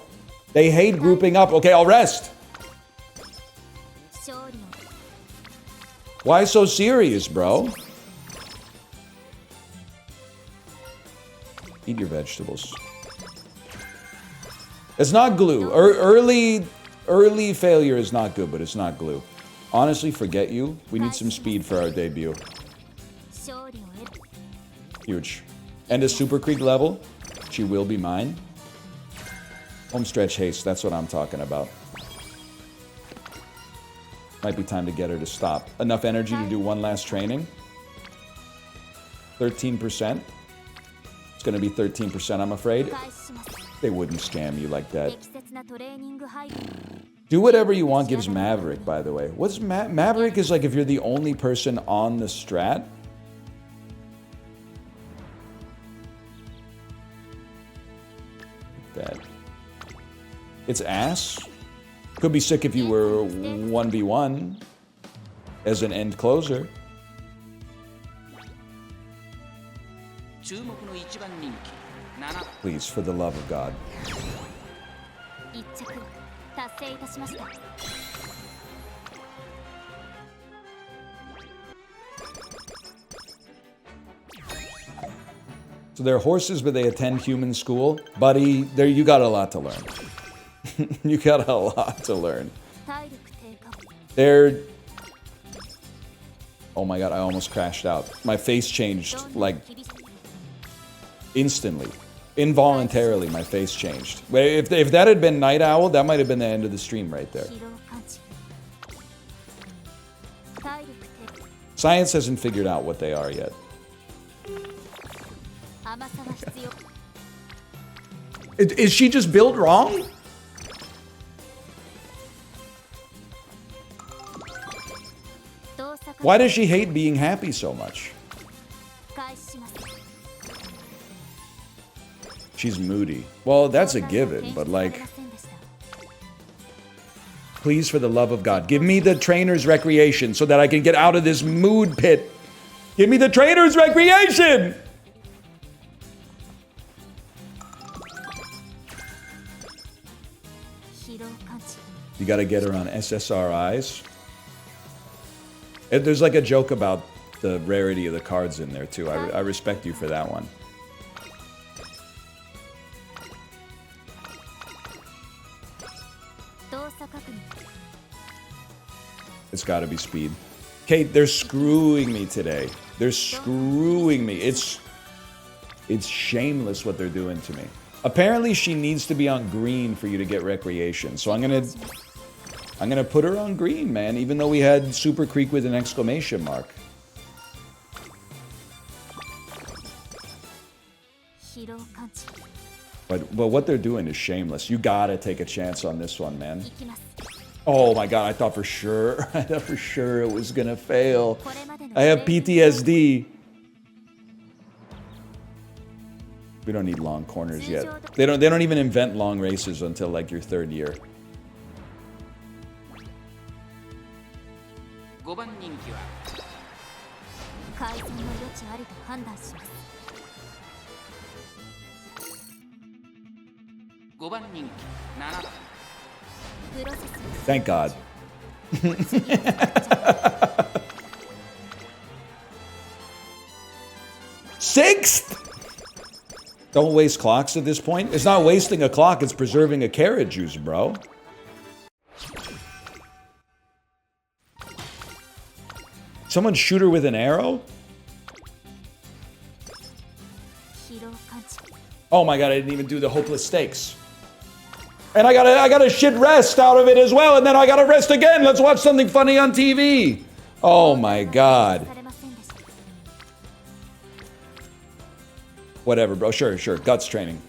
They hate grouping up. Okay, I'll rest. Why so serious, bro? Eat your vegetables. It's not glue. Early failure is not good, but it's not glue. Honestly, forget you. We need some speed for our debut. Huge. And a Super Creek level. She will be mine. Homestretch haste. That's what I'm talking about. Might be time to get her to stop. Enough energy to do one last training. 13%. It's going to be 13%, I'm afraid. They wouldn't scam you like that. Do whatever you want gives Maverick, by the way. What's Maverick is like if you're the only person on the strat. That. It's ass. Could be sick if you were 1v1 as an end closer. Please, for the love of God. So they're horses, but they attend human school. Buddy, there you got a lot to learn. You got a lot to learn. They're... Oh my god, I almost crashed out. My face changed, like, instantly. Involuntarily, my face changed. If that had been Night Owl, that might have been the end of the stream right there. Science hasn't figured out what they are yet. Is she just built wrong? Why does she hate being happy so much? She's moody. Well, that's a given, but like... Please, for the love of God, give me the trainer's recreation so that I can get out of this mood pit. Give me the trainer's recreation! You gotta get her on SSRIs. There's like a joke about the rarity of the cards in there too. I respect you for that one. It's gotta be speed. Kate, they're screwing me today. They're screwing me. It's shameless what they're doing to me. Apparently she needs to be on green for you to get recreation. So I'm gonna put her on green, man, even though we had Super Creek with an exclamation mark. But what they're doing is shameless. You gotta take a chance on this one, man. Oh my god, I thought for sure it was gonna fail. I have PTSD. We don't need long corners yet. They don't even invent long races until like your third year. Thank God. Sixth? Don't waste clocks at this point. It's not wasting a clock, it's preserving a carrot juice, bro. Someone shoot her with an arrow? Oh my god, I didn't even do the hopeless stakes. And I got a shit rest out of it as well, and then I gotta rest again. Let's watch something funny on TV. Oh my god. Whatever, bro. Sure. Guts training.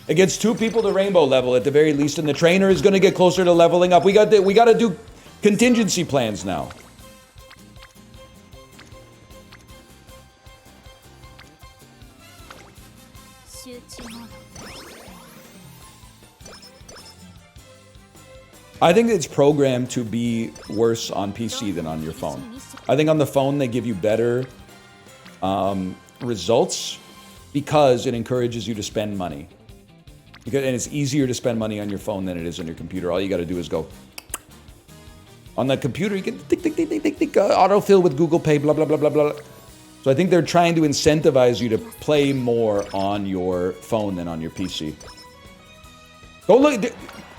It gets 2 people to rainbow level at the very least, and the trainer is gonna get closer to leveling up. We gotta do contingency plans now. I think it's programmed to be worse on PC than on your phone. I think on the phone they give you better results because it encourages you to spend money. And it's easier to spend money on your phone than it is on your computer. All you got to do is go. On the computer, you can tick, tick, tick, tick, tick, tick, autofill with Google Pay, blah, blah, blah, blah, blah. So I think they're trying to incentivize you to play more on your phone than on your PC. Go look.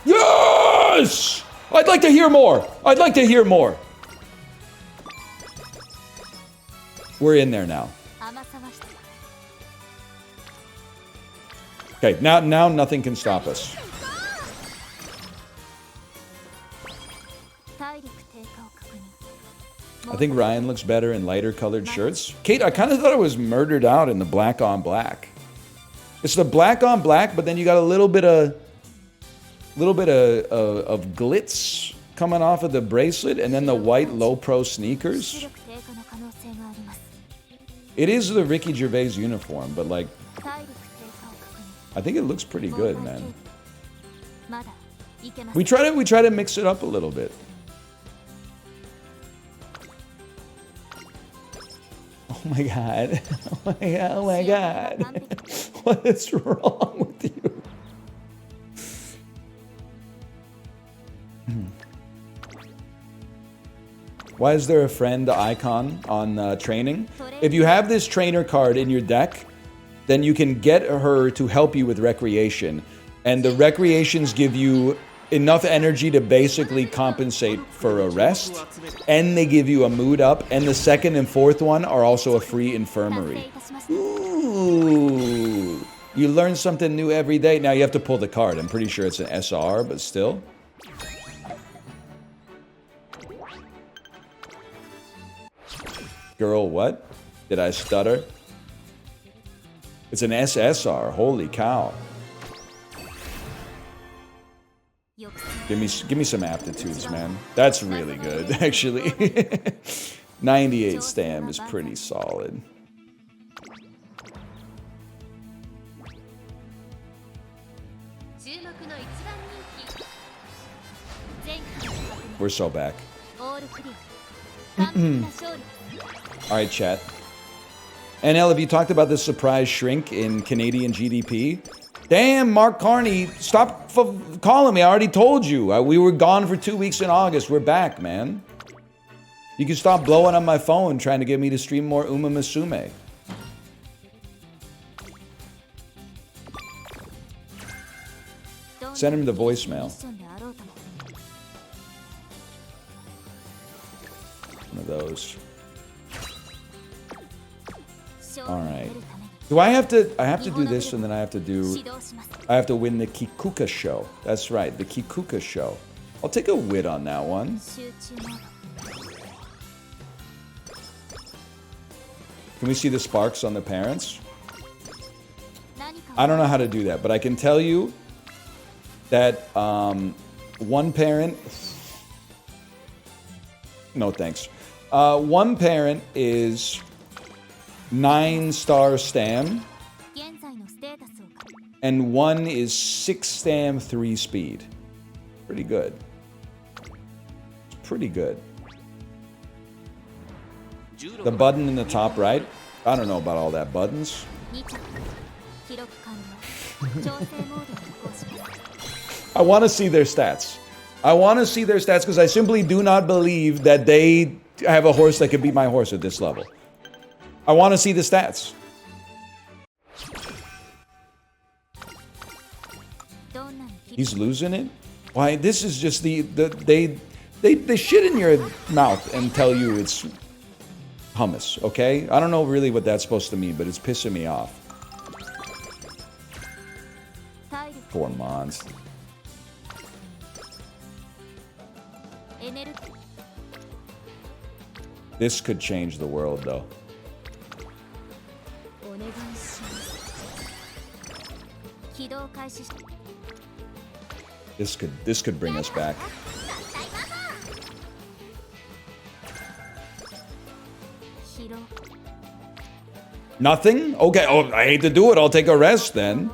Yes! I'd like to hear more. I'd like to hear more. We're in there now. Okay, now nothing can stop us. I think Ryan looks better in lighter colored shirts. Kate, I kind of thought it was murdered out in the black on black. It's the black on black, but then you got a little bit of glitz coming off of the bracelet, and then the white low pro sneakers. It is the Ricky Gervais uniform, but like, I think it looks pretty good, man. We try to mix it up a little bit. Oh my god. Oh my god. Oh my god. What is wrong with you? Why is there a friend icon on training? If you have this trainer card in your deck, then you can get her to help you with recreation. And the recreations give you enough energy to basically compensate for a rest. And they give you a mood up. And the second and fourth one are also a free infirmary. Ooh. You learn something new every day. Now you have to pull the card. I'm pretty sure it's an SR, but still. Girl, what? Did I stutter? It's an SSR. Holy cow. Give me some aptitudes, man. That's really good, actually. 98 stam is pretty solid. We're so back. Alright, chat. NL, have you talked about this surprise shrink in Canadian GDP? Damn, Mark Carney, stop calling me. I already told you. We were gone for 2 weeks in August. We're back, man. You can stop blowing up my phone trying to get me to stream more Uma Musume. Send him the voicemail. One of those. Alright. Do I have to do this, and then I have to win the Kikuka show. That's right, the Kikuka show. I'll take a wit on that one. Can we see the sparks on the parents? I don't know how to do that, but I can tell you that one parent... No, thanks. One parent is 9-star stam, and one is 6 stam 3 speed. Pretty good. It's pretty good. The button in the top right, I don't know about all that buttons. I want to see their stats. I want to see their stats because I simply do not believe that they have a horse that could beat my horse at this level. I want to see the stats. He's losing it? Why, this is just they shit in your mouth and tell you it's hummus, okay? I don't know really what that's supposed to mean, but it's pissing me off. Poor Mons. This could change the world, though. This could bring us back. Nothing? Okay, oh, I hate to do it. I'll take a rest then.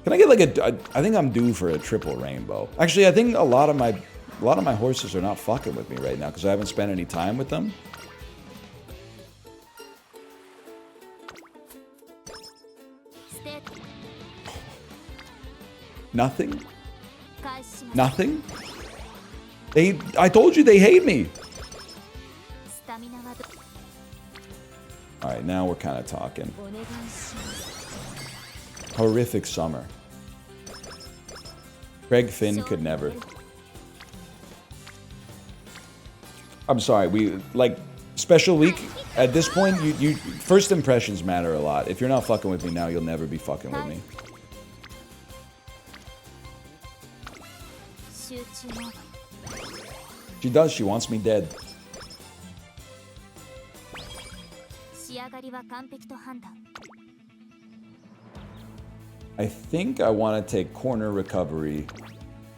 Can I get like I think I'm due for a triple rainbow. Actually, I think a lot of my horses are not fucking with me right now because I haven't spent any time with them. Nothing? Nothing? I told you they hate me. Alright, now we're kind of talking. Horrific summer. Craig Finn could never. I'm sorry, we, like, special week, at this point, you first impressions matter a lot. If you're not fucking with me now, you'll never be fucking with me. She does, she wants me dead. I think I want to take corner recovery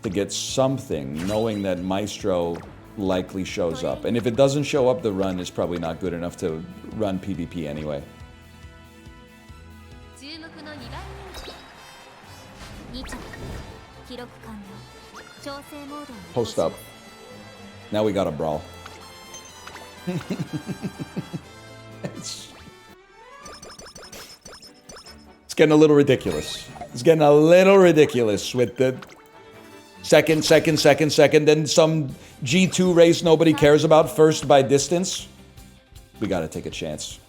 to get something, knowing that Maestro likely shows up. And if it doesn't show up, the run is probably not good enough to run PvP anyway. Post up. Now we got a brawl. It's getting a little ridiculous. It's getting a little ridiculous with the second, then some G2 race nobody cares about, first by distance. We gotta take a chance.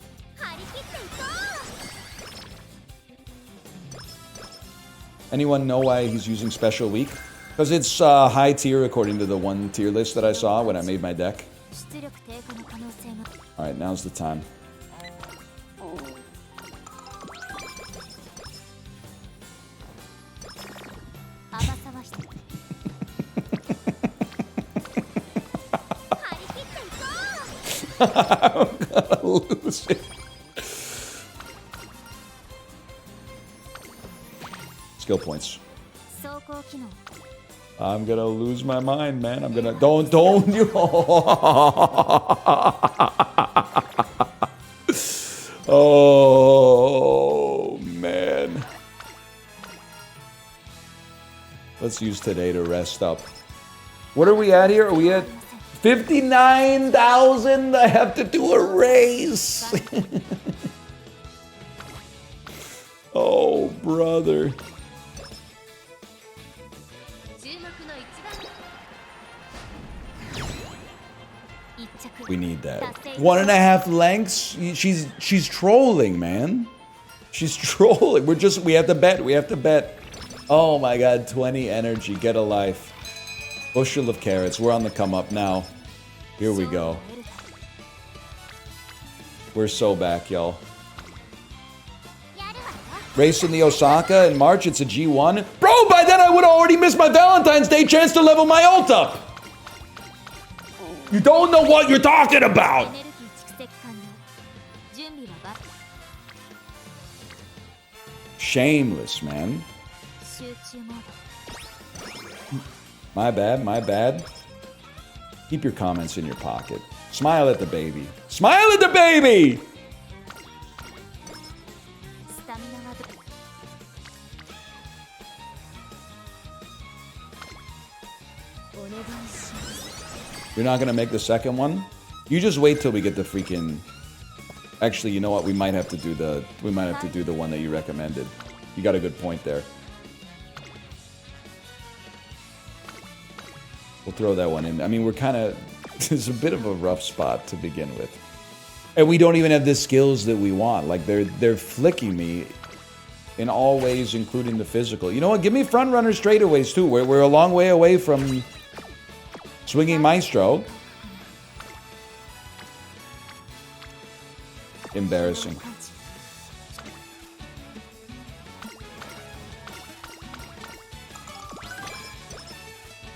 Anyone know why he's using special week? Because it's high tier according to the one tier list that I saw when I made my deck. Alright, now's the time. I'm gonna lose it. Skill points. I'm gonna lose my mind, man. I'm gonna don't you. Oh man. Let's use today to rest up. What are we at here? Are we at 59,000? I have to do a race. Oh, brother. We need that. 1.5 lengths? She's trolling, man. She's trolling. We have to bet. We have to bet. Oh my god, 20 energy. Get a life. Bushel of carrots. We're on the come up now. Here we go. We're so back, y'all. Race in the Osaka in March. It's a G1. Bro, by then I would have already missed my Valentine's Day chance to level my ult up. You don't know what you're talking about. Shameless, man. My bad, my bad. Keep your comments in your pocket. Smile at the baby. Smile at the baby! You're not gonna make the second one? You just wait till we get the freaking... Actually, you know what? We might have to do the one that you recommended. You got a good point there. We'll throw that one in. I mean, we're kind of... It's a bit of a rough spot to begin with. And we don't even have the skills that we want. Like, they're flicking me in all ways, including the physical. You know what? Give me front runner straightaways, too. We're a long way away from swinging Maestro. Embarrassing.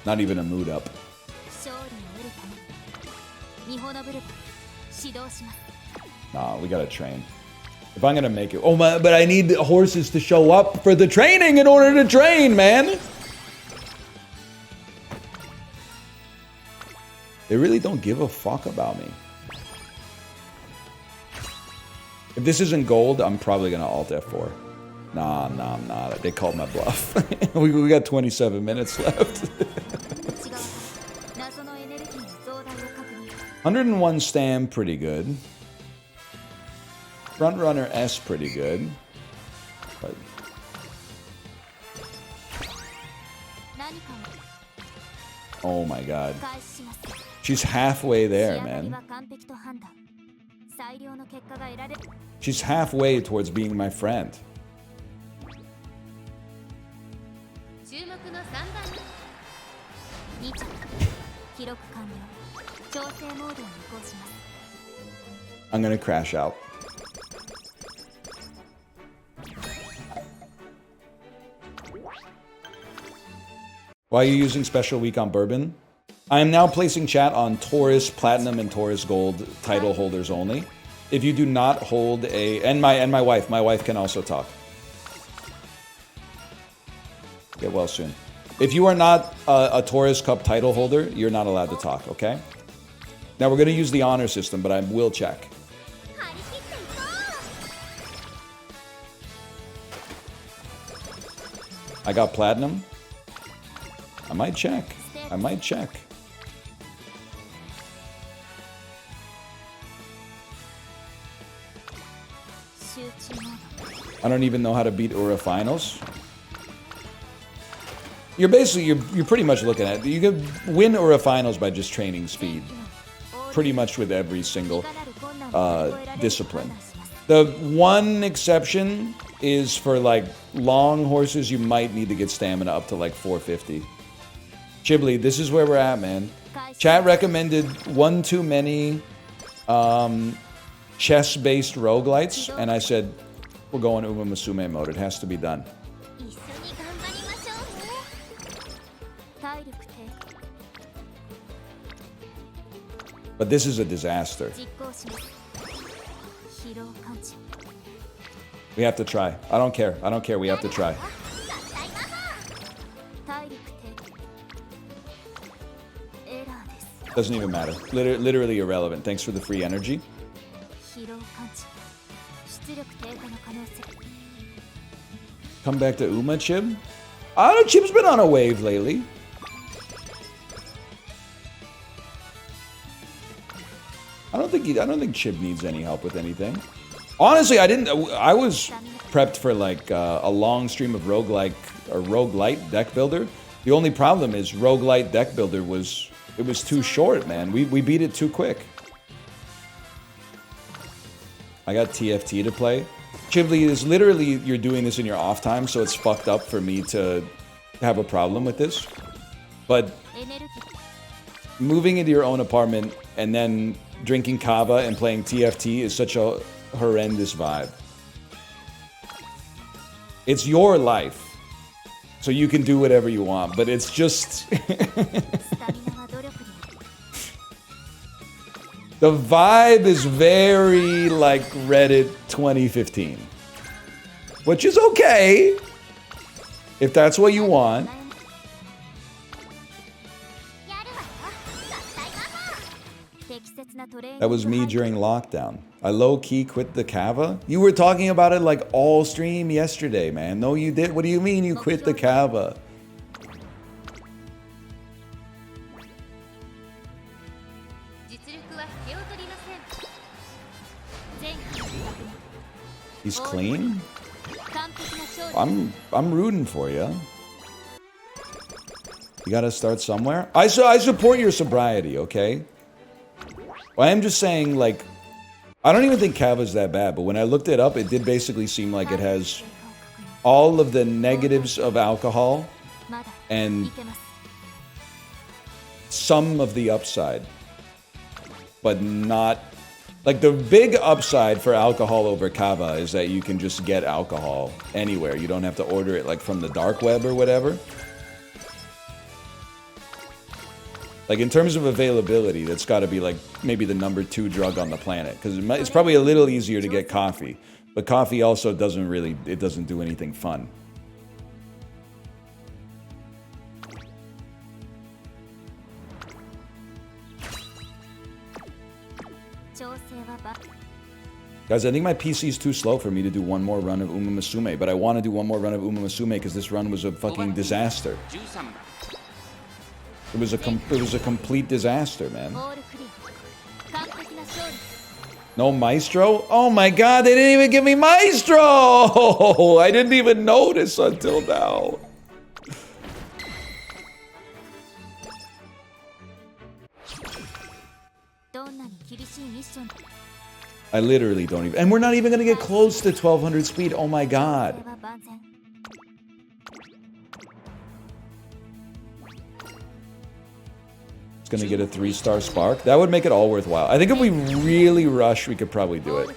Not even a mood up. Nah, we gotta train. If I'm gonna make it... Oh, my, but I need the horses to show up for the training in order to train, man! They really don't give a fuck about me. If this isn't gold, I'm probably gonna alt F4. Nah, I'm not. They called my bluff. we got 27 minutes left. 謎のエネルギーの増大を確認 101 Stam, pretty good. Front Runner S, pretty good. But 何か oh my god. を開始します She's halfway 仕 there, 上がり man. は完璧と判断最良の結果が得られる She's halfway towards being my friend. 注目の3番2着記録完了調整モードに移行します I'm gonna crash out. Why are you using special week on bourbon? I am now placing chat on Taurus Platinum and Taurus Gold title holders only. If you do not hold a and my wife can also talk. Get well soon. If you are not a Taurus Cup title holder, you're not allowed to talk, okay? Now we're going to use the honor system, but I will check. 張り切っていこ I got platinum. I might check. I might check. う集中モード I don't even know how to beat Ura finals. You're basically you're pretty much looking at you can win Ura finals by just training speed, pretty much with every single いかなる困難も乗り越えられると discipline. 判断します The one exception is for like long horses. You might need to get stamina up to like 450. Chibli, this is where we're at, man. Chat recommended one too many chess-based roguelites, and I said we're going Uma Musume mode. It has to be done. 一緒に頑張りましょうね体力低下 But this is a disaster. 実行します疲労感知 We have to try. I don't care. I don't care. We have to try. 体力低下エラーです Doesn't even matter. Literally irrelevant. Thanks for the free energy. 疲労感知出力低下の可能性 Come back to Uma, Chib? I don't know. Chib's been on a wave lately. I don't think Chib needs any help with anything. Honestly, I was prepped for like a long stream of roguelite deck builder. The only problem is roguelite deck builder was too short, man. We beat it too quick. I got TFT to play. Chibli, is literally you're doing this in your off time, so it's fucked up for me to have a problem with this. But エネルギー moving into your own apartment and then drinking kava and playing TFT is such a horrendous vibe. It's your life, so you can do whatever you want, but it's just スタミナは努力に the vibe is very like Reddit 2015, which is okay if that's what you want. やるわよ合体ママ適切なトレーニング That was me 配慮 during lockdown. I low-key quit the kava. You were talking about it like all stream yesterday, man. No, you did. What do you mean you quit the kava? 実力は引けを取りません前回の確認 He's clean? 完璧な勝利 I'm rooting for you. You gotta start somewhere. I support your sobriety, okay? Well, I'm just saying, like, I don't even think kava's that bad, but when I looked it up, it did basically seem like it has 経過を確認 all of the negatives of alcohol まだ and いけます some of the upside, but not like the big upside for alcohol over kava is that you can just get alcohol anywhere. You don't have to order it like from the dark web or whatever. Like in terms of availability, that's got to be like maybe the number 2 drug on the planet because it's probably a little easier to get coffee, but coffee also doesn't do anything fun. 調整はば Guys, I think my PC is too slow for me to do one more run of Uma Musume, but I want to do one more run of Uma Musume because this run was a fucking disaster. 13番 It was a complete disaster, man. オールクリア完璧な勝利 No Maestro? Oh my god, they didn't even give me Maestro! I didn't even notice until now. I literally don't even... And we're not even gonna get close to 1200 speed. Oh my god. It's gonna get a 3-star spark. That would make it all worthwhile. I think if we really rush, we could probably do it.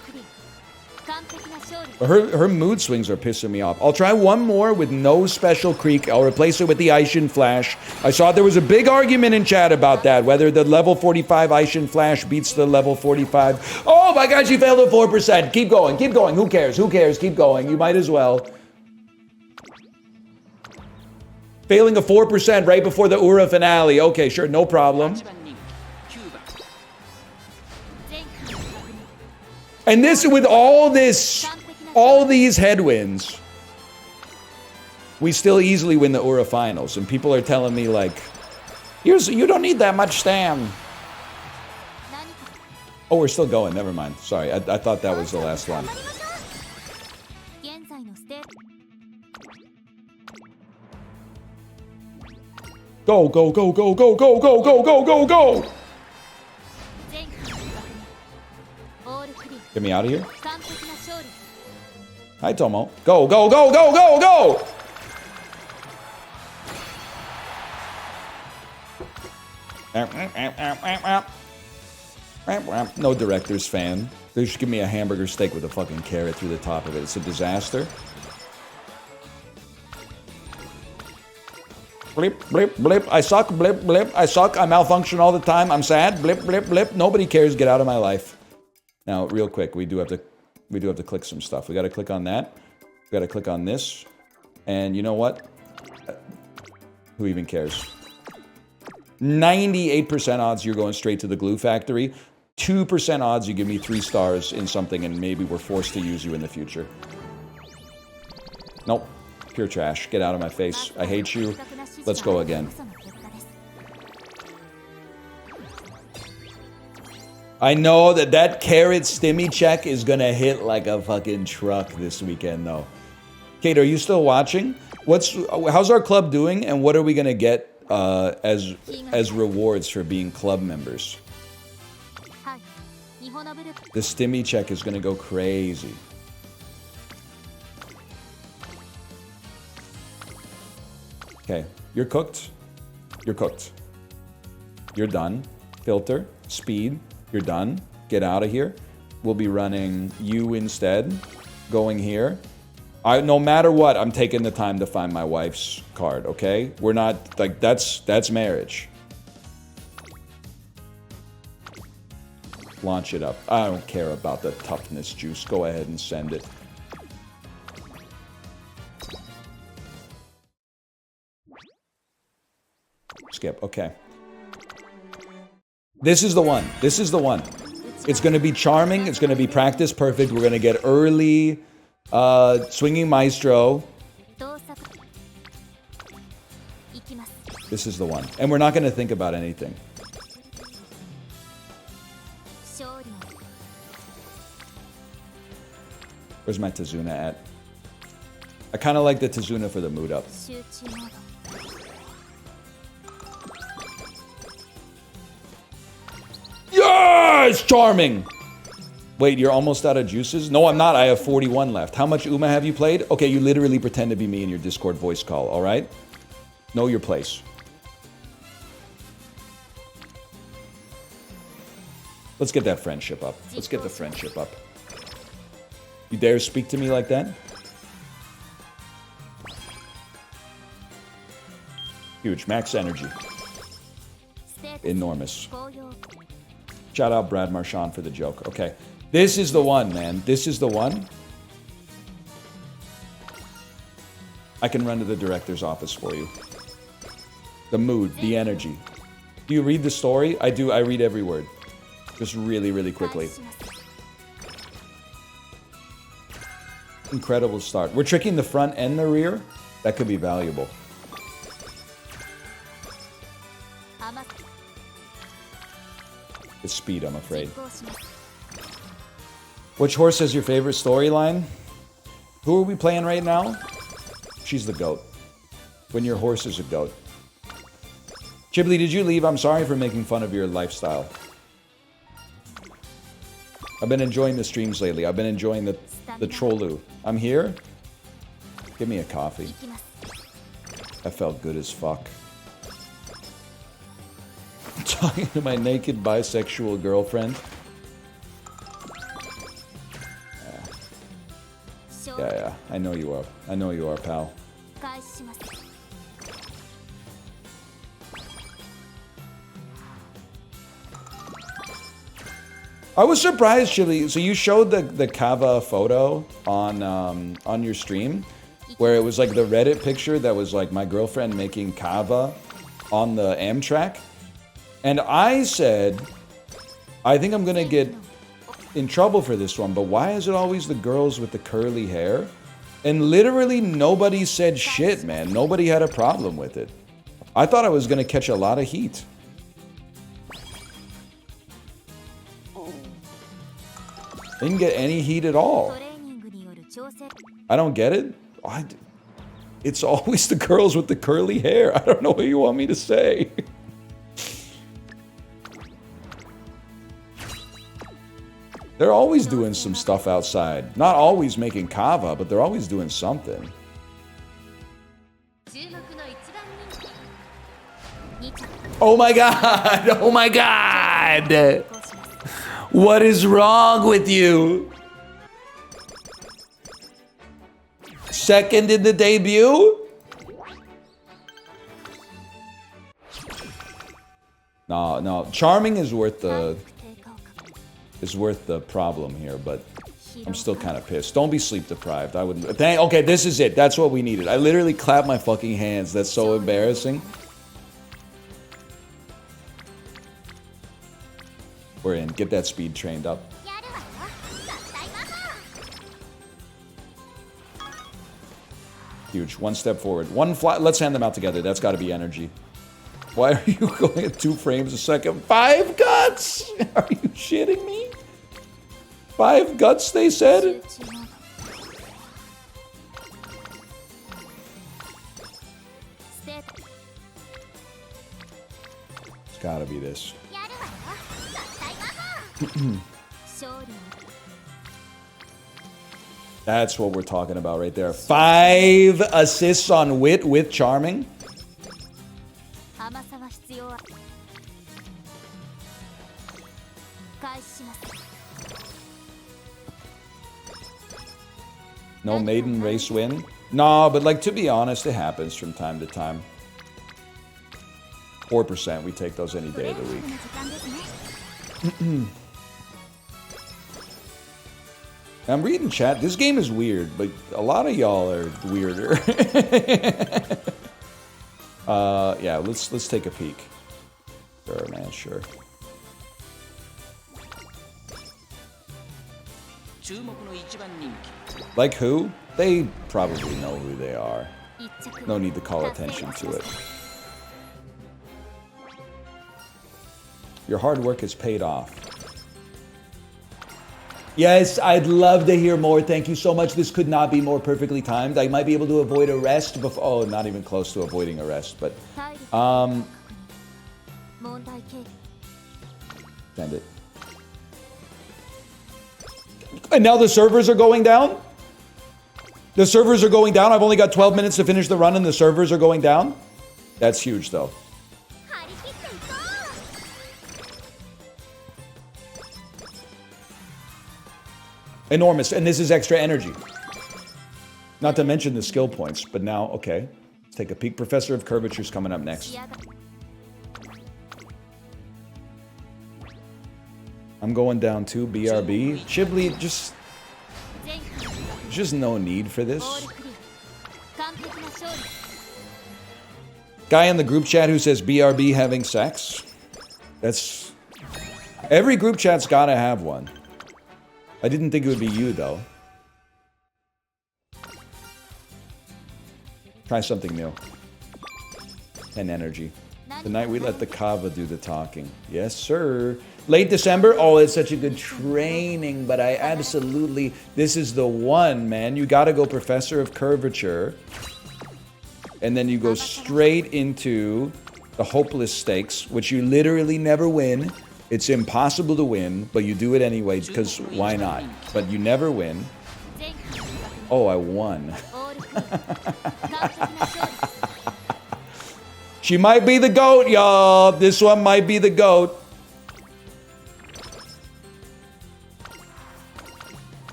Her mood swings are pissing me off. I'll try one more with no special creek. I'll replace it with the Aishin Flash. I saw there was a big argument in chat about that, whether the level 45 Aishin Flash beats the level 45. Oh my god, she failed at 4%. Keep going, keep going. Who cares? Who cares? Keep going. You might as well. Failing a 4% right before the Ura finale. Okay, sure, no problem. 8番人気9番 And this, with all these headwinds, we still easily win the Ura finals. And people are telling me like, you don't need that much stam. Oh, we're still going. Never mind. Sorry, I thought that was the last one. 現在のステー Go, go, go, go, go, go, go, go, go, go, go! 前回の確認オールクリ Get me out of here. ア完璧な勝利 Hi, Tomo. Go, go, go, go, go, go! No director's fan. They should give me a hamburger steak with a fucking carrot through the top of it. It's a disaster. Blip, blip, blip. I suck, blip, blip. I suck. I malfunction all the time. I'm sad. Blip, blip, blip. Nobody cares. Get out of my life. Now, real quick, we do have to click some stuff. We got to click on that. We got to click on this. And you know what? Who even cares? 98% odds you're going straight to the glue factory. 2% odds you give me 3 stars in something and maybe we're forced to use you in the future. Nope. Pure trash. Get out of my face. I hate you. Let's go again. I know that carrot stimmy check is gonna hit like a fucking truck this weekend, though. Kate, are you still watching? How's our club doing, and what are we gonna get as rewards for being club members? はい日本のブルー The stimmy check is gonna go crazy. Okay, you're cooked. You're cooked. You're done. Filter, speed, you're done. Get out of here. We'll be running you instead. Going here. No matter what, I'm taking the time to find my wife's card, okay? We're not, like, that's marriage. Launch it up. I don't care about the toughness juice. Go ahead and send it. Skip. Okay. This is the one. This is the one. It's going to be charming. It's going to be practice perfect. We're going to get early swinging maestro. 動作いきます This is the one. And we're not going to think about anything. 勝利を Where's my Tazuna at? I kind of like the Tazuna for the mood up. 集中モード Yes! Charming! Wait, you're almost out of juices? No, I'm not. I have 41 left. How much Uma have you played? Okay, you literally pretend to be me in your Discord voice call, alright? Know your place. Let's get that friendship up. Let's get the friendship up. You dare speak to me like that? Huge. Max energy. ステータス Enormous. 紅葉 Shout out Brad Marchand for the joke. Okay. This is the one, man. This is the one. I can run to the director's office for you. The mood, the energy. Do you read the story? I do. I read every word. Just really, really 開 quickly. 始します Incredible start. We're tricking the front and the rear. That could be valuable. 甘さ It's speed, I'm afraid. 実行します Which horse is your favorite storyline? Who are we playing right now? She's the goat. When your horse is a goat. Chibli, did you leave? I'm sorry for making fun of your lifestyle. I've been enjoying the streams lately. I've been enjoying the Trollu. I'm here. Give me a coffee. いきます That felt good as fuck. Talking to my naked bisexual girlfriend. 勝 Yeah, yeah. I know you are. I know you are, pal. 開始します I was surprised, Chili. So you showed the Kava photo on your stream, where it was like the Reddit picture that was like my girlfriend making Kava on the Amtrak, and I said, I think I'm gonna get in trouble for this one, but why is it always the girls with the curly hair? And literally nobody said shit, man. Nobody had a problem with it. I thought I was gonna catch a lot of heat. Didn't get any heat at all. トレーニングによる調整 I don't get it. It's always the girls with the curly hair. I don't know what you want me to say. They're always doing some stuff outside. Not always making kava, but they're always doing something. 注目の一番人気2着 Oh my god! Oh my god! 実行します What is wrong with you? Second in the debut? No. Charming is worth 低 the problem here, but 下 I'm still kind of pissed. Don't be sleep deprived. I wouldn't. Okay, this is it. That's what we needed. I literally clapped my fucking hands. That's so embarrassing. We're in. Get that speed trained up. やるわよ合体ママ Huge. One step forward. One fly. Let's hand them out together. That's got to be energy. Why are you going at 2 frames a second? 5 guts? Are you shitting me? 5 guts, they said? 集中モード ステータ It's got to be this. やるわよ合体ママ勝利 That's what we're talking about right there. 5 assists on Wit with Charming. 甘さは必要は開始します No maiden race win. No, but like to be honest, it happens from time to time. 4%, we take those any ト day レ of ー the ニン week. グの時間ですね I'm reading chat. This game is weird, but a lot of y'all are weirder. Yeah, let's take a peek. Sure, man, sure. 注目の一番人気 Like who? They probably know who they are. 一着 No need to call 達成 attention し to ま it. した Your hard work has paid off. Yes, I'd love to hear more. Thank you so much. This could not be more perfectly timed. I might be able to avoid arrest before. Oh, not even close to avoiding arrest, but 体力の確認問題形 send it. And now the servers are going down? The servers are going down? I've only got 12 minutes to finish the run and the servers are going down? That's huge, though. 張り切っていこう Enormous. And this is extra energy. Not to mention the skill points. But now, okay. Let's take a peek. Professor of Curvature's coming up next. 仕上が I'm going down to BRB. Chibli, just... 全機 Just no need for オー this. ルクリア完璧な勝利 Guy in the group chat who says BRB having sex. That's... Every group chat's gotta have one. I didn't think it would be you, though. Try something new. 10 energy. Tonight we let the kava do the talking. Yes, sir. Late December? Oh, it's such a good training, but I absolutely... This is the one, man. You gotta go Professor of Curvature. And then you go straight into the Hopeless Stakes, which you literally never win. It's impossible to win, but you do it anyway, because why not? But you never win. Oh, I won. She might be the GOAT, y'all. This one might be the GOAT.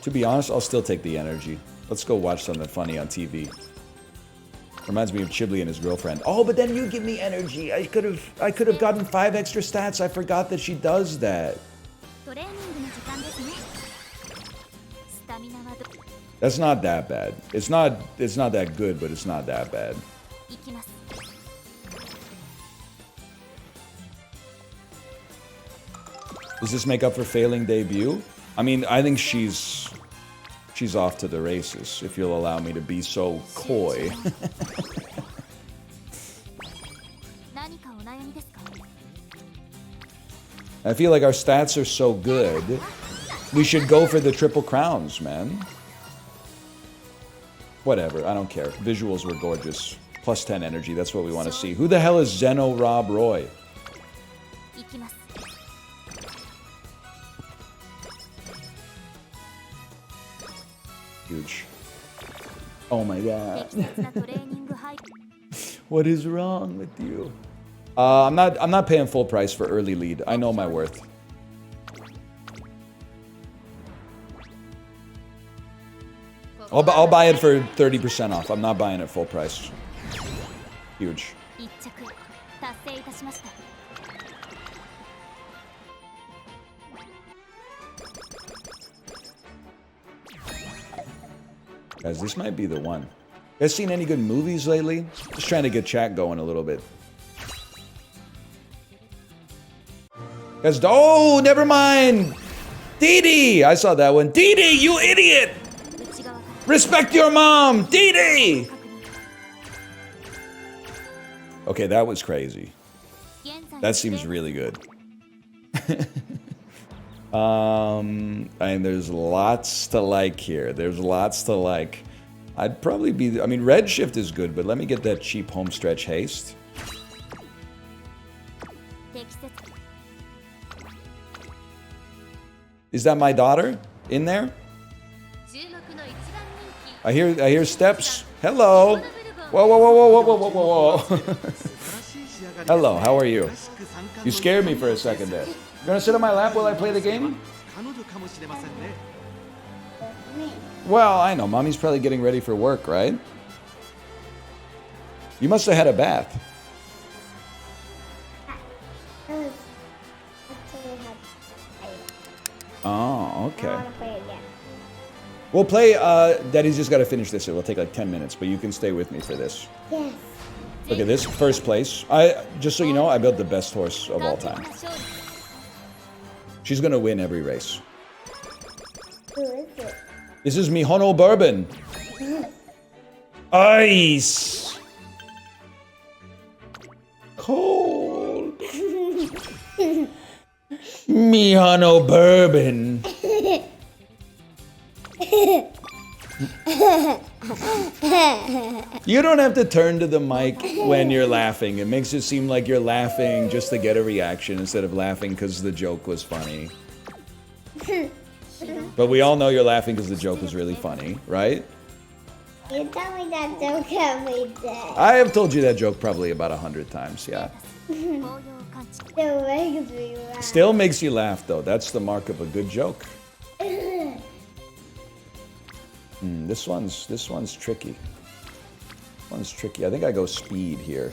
To be honest, I'll still take the energy. Let's go watch something funny on TV. Reminds me of Chibli and his girlfriend. Oh, but then you give me energy. I could have gotten 5 extra stats. I forgot that she does that. That's not that bad. It's not that good, but it's not that bad. Does this make up for failing debut? I mean, I think she's off to the races, if you'll allow me to be so coy. I feel like our stats are so good. We should go for the triple crowns, man. Whatever, I don't care. Visuals were gorgeous. Plus 10 energy, that's what we want to see. Who the hell is Zeno Rob Roy? Huge. Oh my god. What is wrong with you? I'm not paying full price for early lead. I know my worth. I'll buy it for 30% off. I'm not buying it full price. Huge. Guys, this might be the one. You guys seen any good movies lately? Just trying to get chat going a little bit. Guys, oh, never mind. Dee I saw that one. Dee you idiot! Respect your mom, Dee Okay, that was crazy. That seems really good. And there's lots to like here. There's lots to like. I'd probably be... I mean, Redshift is good, but let me get that cheap homestretch haste. Is that my daughter in there? I hear steps. Hello. Whoa, whoa, whoa, whoa, whoa, whoa, whoa, whoa. Hello, how are you? You scared me for a second there. You gonna sit on my lap while I play the game? Well, I know. Mommy's probably getting ready for work, right? You must have had a bath. Oh, okay. We'll play, Daddy's just got to finish this. It will take like 10 minutes, but you can stay with me for this. Yes. Look at this, first place. Just so you know, I built the best horse of all time. She's gonna win every race. Who is it? This is Mihono Bourbon. Ice. Cold. Mihono Bourbon. You don't have to turn to the mic when you're laughing. It makes it seem like you're laughing just to get a reaction instead of laughing because the joke was funny. But we all know you're laughing because the joke was really funny, right? You tell me that joke every day. I have told you that joke probably about 100 times, yeah. Still makes me laugh. Still makes you laugh, though. That's the mark of a good joke. This one's tricky. One's tricky. I think I go speed here.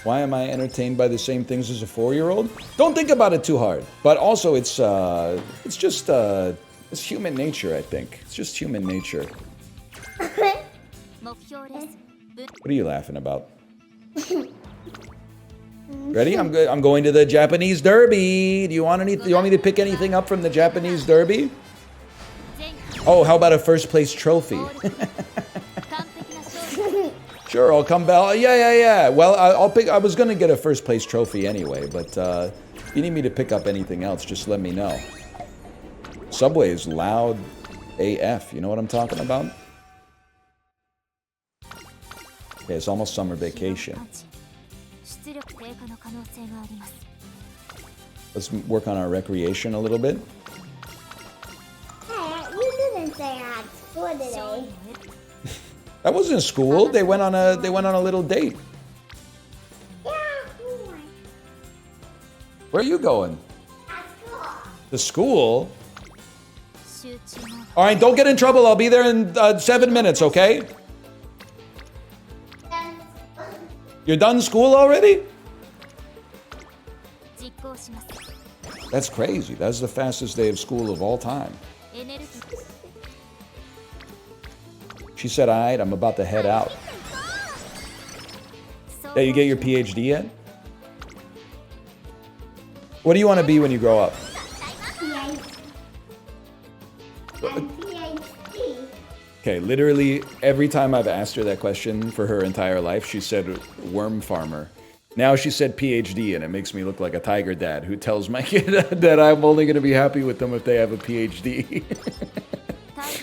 Why am I entertained by the same things as a 4-year-old? Don't think about it too hard. But also, it's just it's human nature. I think it's just human nature. What are you laughing about? Ready? I'm good. I'm going to the Japanese Derby. Do you want me to pick anything up from the Japanese Derby? Oh, how about a first place trophy? 完璧な勝利 Sure, I'll come back. Yeah. Well, I'll pick. I was gonna get a first place trophy anyway, but if you need me to pick up anything else, just let me know. Subway is loud AF. You know what I'm talking about? Okay, it's almost summer vacation. 出力低下の可能性があります Let's work on our recreation a little bit. Hey, you didn't say I had school 勝利 today. を得る That wasn't school. They went on a little date. Yeah, oh my. Where are you going? At school. To school? 集中の All right, don't get in trouble. I'll be there in 7 minutes, okay? Then, You're done school already? 実行します That's crazy. That's the fastest day of school of all time. エネルギー She said, all right, I'm about to head out. 総 Yeah, you get your PhD yet? What do you want to be when you grow up? PhD. And PhD. Okay, literally every time I've asked her that question for her entire life, she said worm farmer. Now she said PhD, and it makes me look like a tiger dad who tells my kid that I'm only going to be happy with them if they have a PhD.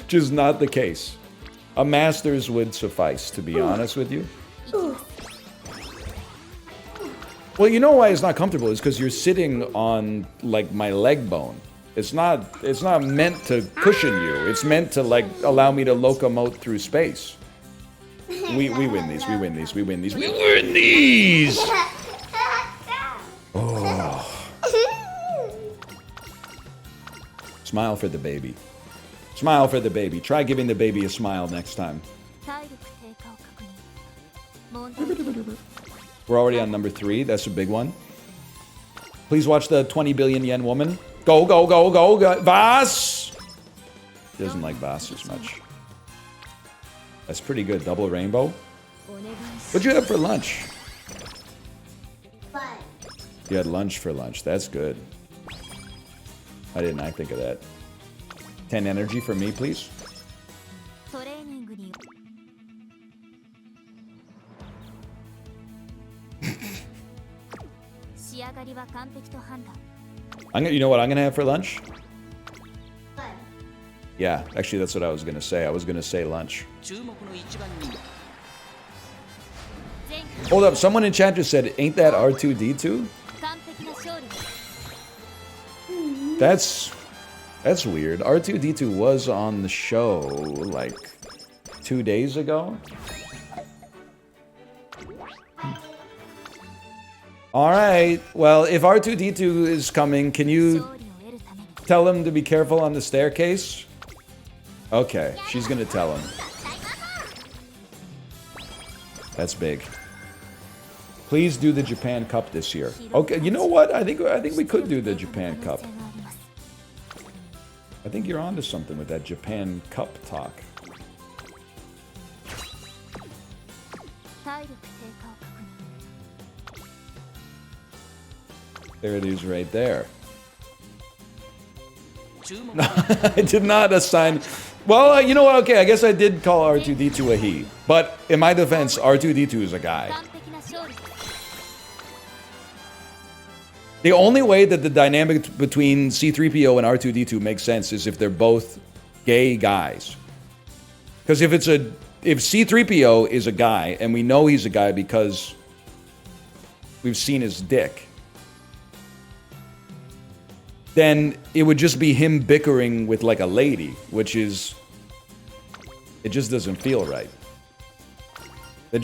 Which is not the case. A master's would suffice, to be honest with you. Well, you know why it's not comfortable? It's because you're sitting on, like, my leg bone. It's not meant to cushion you. It's meant to, like, allow me to locomote through space. We win these. We win these. We win these. We win these! Smile for the baby. Smile for the baby. Try giving the baby a smile next time. 体力低下を確認問題 We're already on number 3. That's a big one. Please watch the 20 billion yen woman. Go, go, go, go, go. Voss! She doesn't like Voss as much. That's pretty good. Double rainbow. お願いし What'd you have for lunch? But You had lunch for lunch. That's good. Why didn't I think of that? 10 energy for me, please. トレーニングに仕上がりは完璧と判断 You know what I'm gonna have for lunch? but Yeah, actually, that's what I was gonna say. I was gonna say lunch. 注目の一番人気前 Hold up, someone in chat just said, ain't that R2D2? 完璧な勝利 That's weird. R2D2 was on the show like 2 days ago. All right. Well, if R2D2 is coming, can you 勝利を得るために tell him to be careful on the staircase? Okay, she's gonna tell him. That's big. Please do the Japan Cup this year. Okay, you know what? I think we could do the Japan Cup. 可能性があります I think you're onto something with that Japan Cup talk. 体力低下を確認 There it is right there. 注目 I did not assign. Well, you know what? Okay, I guess I did call R2D2 a he. But in my defense, R2D2 is a guy. 完璧な勝利 The only way that the dynamic between C3PO and R2D2 makes sense is if they're both gay guys. Because if C3PO is a guy, and we know he's a guy because we've seen his dick, then it would just be him bickering with like a lady, which is, it just doesn't feel right. It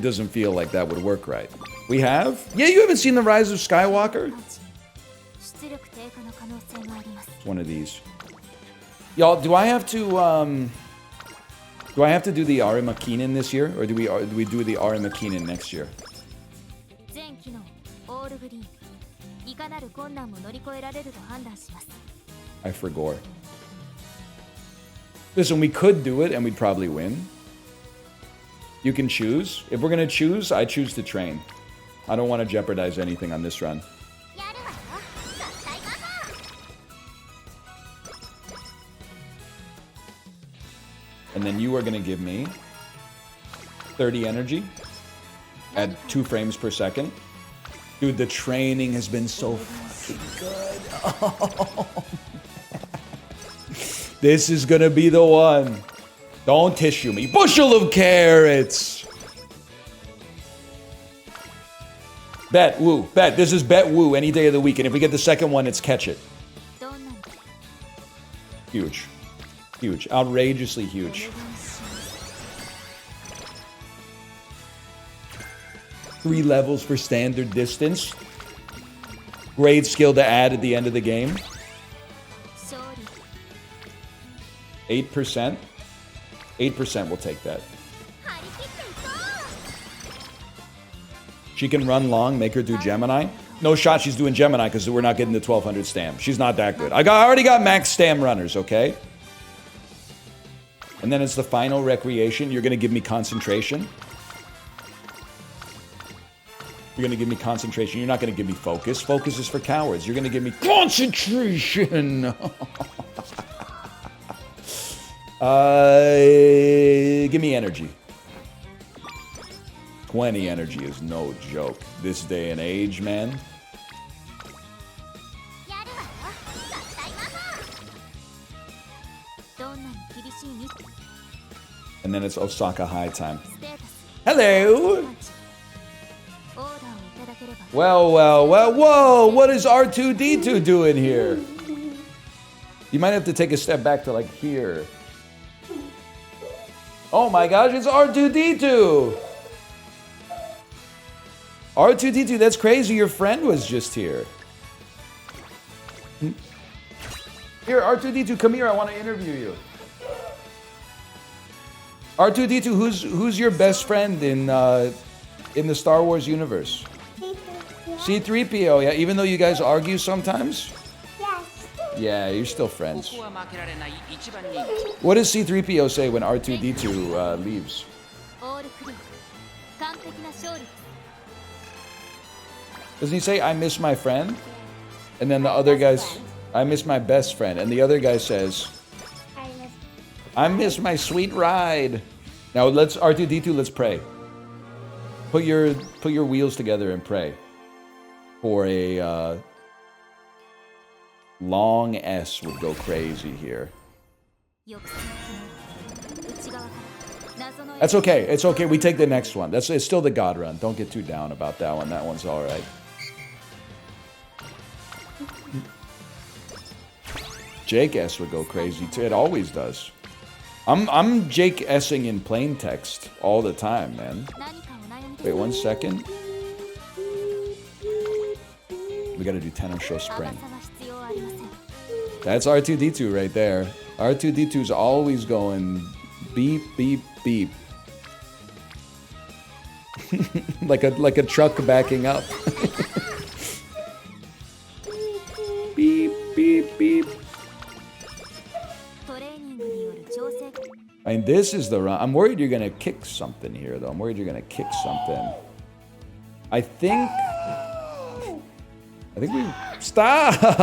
doesn't feel like that would work right. We have? Yeah, you haven't seen The Rise of Skywalker? 出力低下の可能性があります It's one of these. Y'all, do I have to do the Arima Keenan this year? Or do we do the Arima Keenan next year? 全機能オールグリーンいかなる困難も乗り越えられると判断します I forgot. Listen, we could do it and we'd probably win. You can choose. If we're gonna choose, I choose to train. I don't want to jeopardize anything on this run. やるわよ合体パパ And then you are going to give me 30 energy at 2 frames per second. Dude, the training has been so fucking good. Oh. This is going to be the one. Don't tissue me. Bushel of carrots. Bet, woo, bet. This is bet, woo, any day of the week. And if we get the second one, it's catch it. Huge. Huge. Outrageously huge. 3 levels for standard distance. Great skill to add at the end of the game. 8%. 8% will take that. She can run long, make her do Gemini. No shot she's doing Gemini because we're not getting the 1200 stam. She's not that good. I already got max stam runners, okay? And then it's the final recreation. You're going to give me concentration. You're going to give me concentration. You're not going to give me focus. Focus is for cowards. You're going to give me concentration. Give me energy. 20 energy is no joke. This day and age, man. And then it's Osaka High time. Hello! Well, well, well, whoa! What is R2-D2 doing here? You might have to take a step back to like here. Oh my gosh, it's R2-D2! R2-D2, that's crazy. Your friend was just here. Here, R2-D2, come here. I want to interview you. R2-D2, who's your best friend in the Star Wars universe? C-3PO, yeah. Even though you guys argue sometimes? Yes. Yeah, you're still friends. What does C-3PO say when R2-D2 leaves? Doesn't he say, I miss my friend? And then the other guy's, I miss my best friend. And the other guy says, I miss my sweet ride. Now let's, R2-D2, let's pray. Put your wheels together and pray. For a long S would go crazy here. That's okay. It's okay. We take the next one. It's still the God run. Don't get too down about that one. That one's all right. Jake S would go crazy too. It always does. I'm Jake S-ing in plain text all the time, man. Wait 1 second. We gotta do tenor show spring. That's R2-D2 right there. R2-D2's always going beep, beep, beep. like a truck backing up. Beep, beep, beep. I mean, this is the run. I'm worried you're gonna kick something here, though. I'm worried you're gonna kick something. I think we... Stop!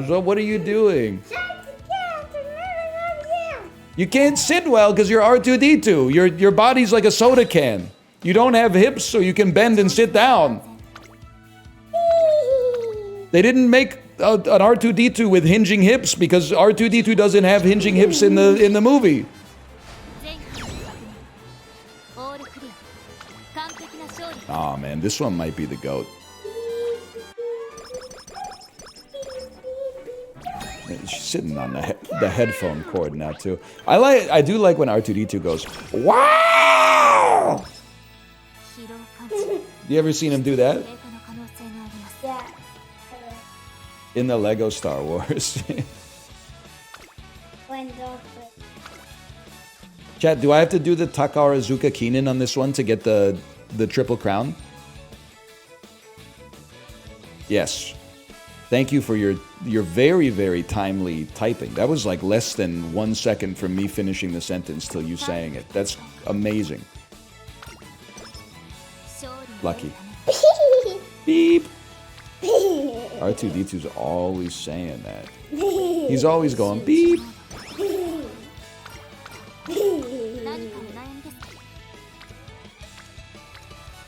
So what are you doing? You can't sit well because you're R2-D2. Your body's like a soda can. You don't have hips so you can bend and sit down. They didn't make an R2-D2 with hinging hips because R2-D2 doesn't have hinging hips in the movie. Oh man, this one might be the GOAT. She's sitting on the headphone cord now too. I do like when R2-D2 goes, wow! You ever seen him do that? Yeah. In the Lego Star Wars. Chat, do I have to do the Takarazuka Keenan on this one to get the Triple Crown? Yes. Thank you for your very, very timely typing. That was like less than 1 second from me finishing the sentence till you saying it. That's amazing. Lucky. Beep. R2-D2's always saying that. He's always going beep.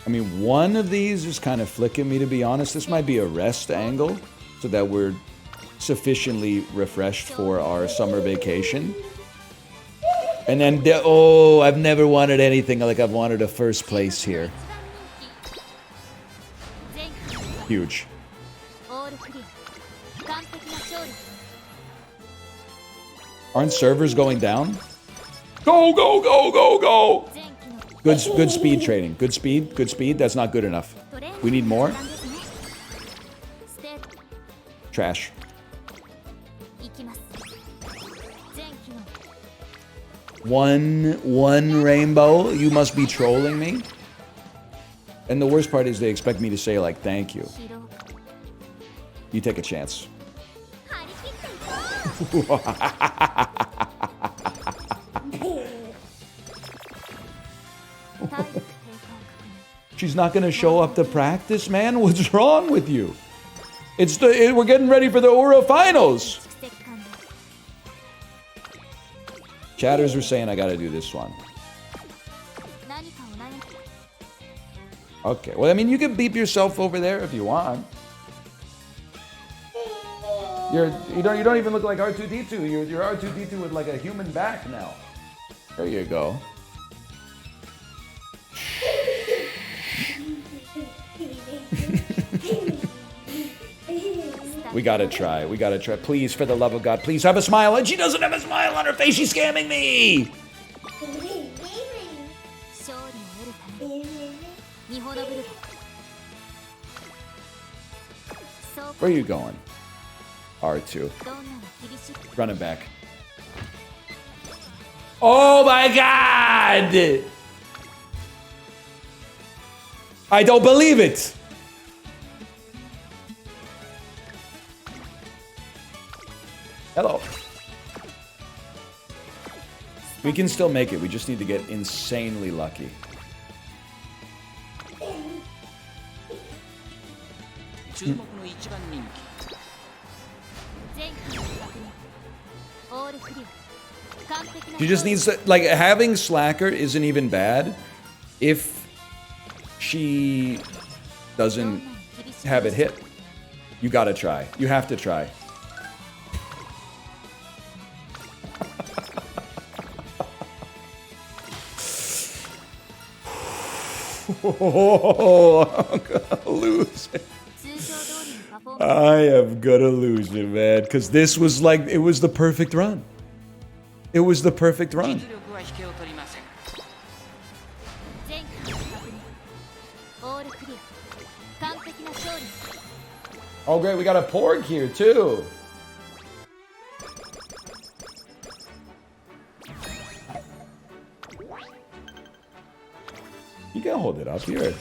I mean, one of these is kind of flicking me, to be honest. This might be a rest angle so that we're sufficiently refreshed for our summer vacation. And then, oh, I've never wanted anything like I've wanted a first place here. Huge. Aren't servers going down? Go, go, go, go, go! Good speed trading. Good speed, good speed. That's not good enough. We need more. Trash. One rainbow? You must be trolling me? And the worst part is they expect me to say, like, thank you. You take a chance. She's not gonna show up to practice, man? What's wrong with you? We're getting ready for the Ura finals! Chatters were saying I gotta do this one. Okay, well, I mean, you can beep yourself over there if you want. You don't even look like R2-D2. You're R2-D2 with like a human back now. There you go. We gotta try. We gotta try. Please, for the love of God, please have a smile. And she doesn't have a smile on her face. She's scamming me. Where are you going? R2. Running back. Oh my God! I don't believe it! Hello. We can still make it. We just need to get insanely lucky. She just needs to, like, having Slacker isn't even bad if she doesn't have it hit. You gotta try. You have to try. Oh, I'm gonna lose it. I am gonna lose it, man. Because this was like, it was the perfect run. It was the perfect run. Oh, great. We got a Porg here, too. You can hold it up here.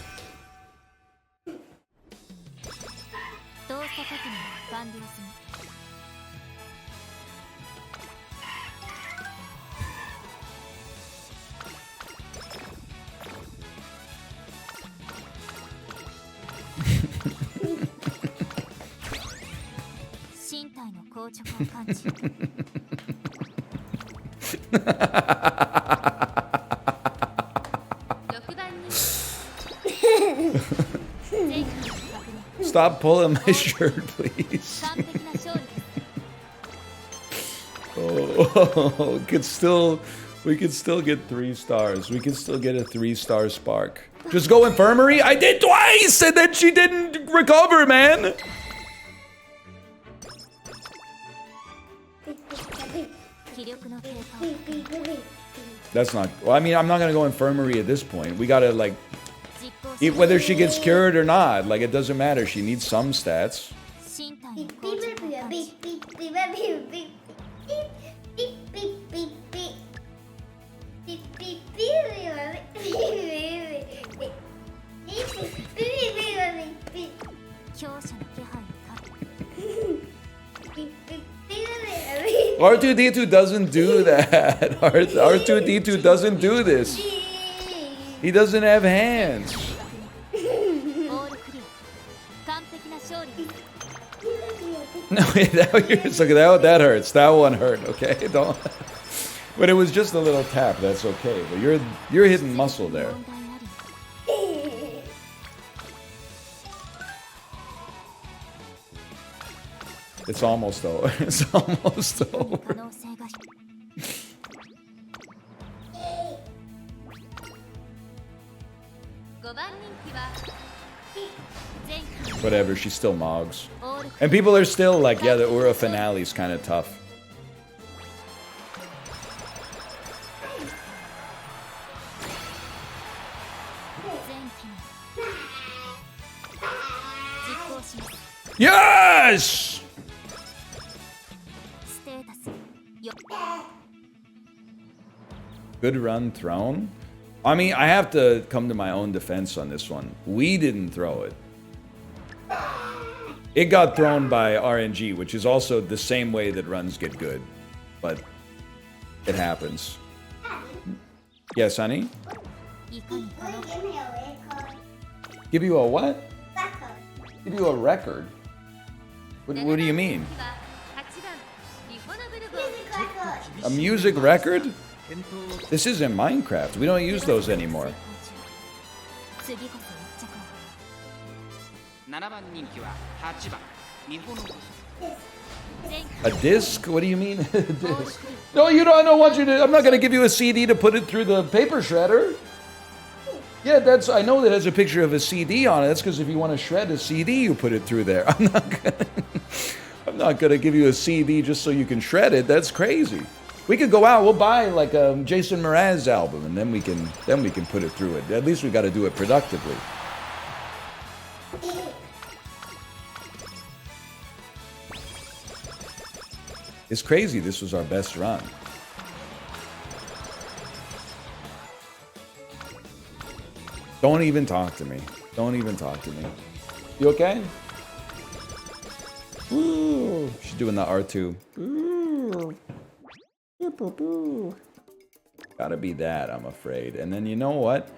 Stop pulling my shirt, please. Oh, we could still get 3 stars. We could still get a 3-star spark. Just go infirmary? I did twice, and then she didn't recover, man. That's not, well, I mean, I'm not gonna go infirmary at this point. We gotta, like, whether she gets cured or not, like, it doesn't matter. She needs some stats. R2-D2 doesn't do that. R2-D2 doesn't do this. He doesn't have hands. No, that hurts. That one hurt. Okay, don't. But it was just a little tap. That's okay. But you're hitting muscle there. It's almost over. It's almost over. 可能性が 5番人気は前期 Whatever, she still mogs. オール And people are still like, yeah, the Ura finale is kind of tough. 前期に実行します Yes! ステータスよ Good run thrown. I mean, I have to come to my own defense on this one. We didn't throw it. It got thrown by RNG, which is also the same way that runs get good. But it happens. Yes, honey? いかに可能 Give you a what? Record. Give you a record? What do you mean? 8番リフォナブル号 Music record. A music record? This isn't Minecraft. We don't use those anymore. 次こそ一着を7番人気は8番日本の前 A disc? What do you mean? A disc? No, you don't. I don't want you to. I'm not gonna give you a CD to put it through the paper shredder. Yeah, that's. I know that has a picture of a CD on it. That's because if you want to shred a CD, you put it through there. I'm not gonna give you a CD just so you can shred it. That's crazy. We could go out. We'll buy like a Jason Mraz album, and then we can put it through it. At least we got to do it productively. It's crazy. This was our best run. Don't even talk to me. Don't even talk to me. You okay? Ooh, she's doing the R2. Ooh. Gotta be that, I'm afraid. And then you know what?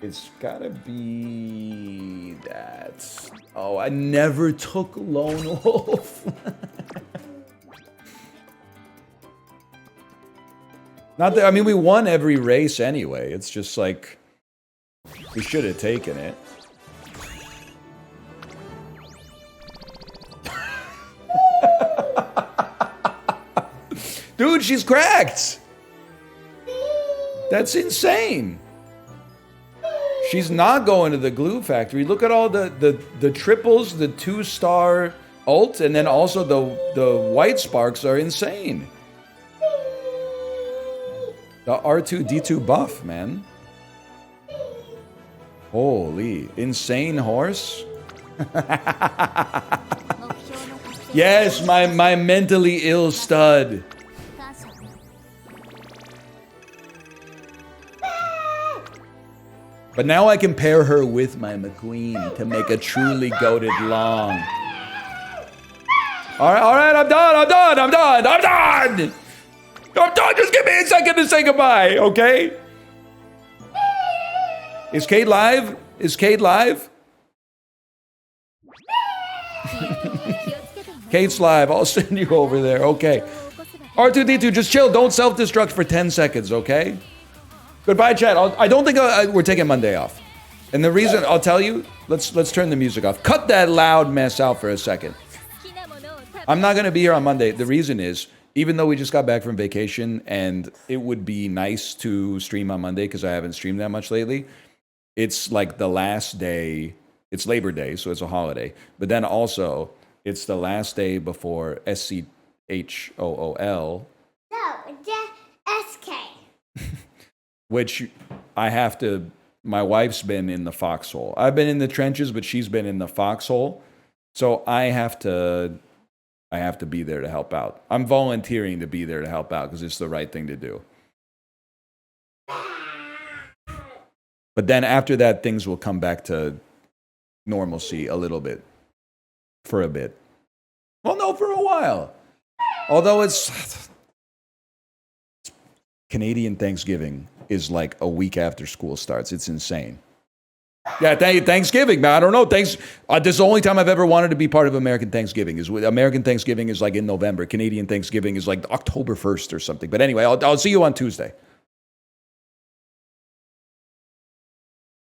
It's gotta be that. Oh, I never took Lone Wolf. Not that, I mean, we won every race anyway. It's just like, we should have taken it. Dude, she's cracked. That's insane. She's not going to the glue factory. Look at all the triples, the 2-star ult, and then also the white sparks are insane. The R2-D2 buff, man. Holy, insane horse. Yes, my mentally ill stud. 感謝 But now I can pair her with my McQueen to make a truly goated long. All right, I'm done. Just give me a second to say goodbye, okay? Is Kate live? Kate's live. I'll send you over there, okay? R2-D2, just chill. Don't self-destruct for 10 seconds, okay? Goodbye, chat. I don't think we're taking Monday off. And the reason, I'll tell you, let's turn the music off. Cut that loud mess out for a second. I'm not going to be here on Monday. The reason is, even though we just got back from vacation and it would be nice to stream on Monday because I haven't streamed that much lately, it's like the last day. It's Labor Day, so it's a holiday. But then also, it's the last day before SCHOOL. No, just SK. Which I have to, my wife's been in the foxhole. I've been in the trenches, but she's been in the foxhole. So I have to be there to help out. I'm volunteering to be there to help out because it's the right thing to do. But then after that, things will come back to normalcy a little bit. For a bit. Well, no, for a while. Although it's Canadian Thanksgiving is like a week after school starts. It's insane. Yeah, Thanksgiving, man. I don't know. This is the only time I've ever wanted to be part of American Thanksgiving. American Thanksgiving is like in November. Canadian Thanksgiving is like October 1st or something. But anyway, I'll see you on Tuesday.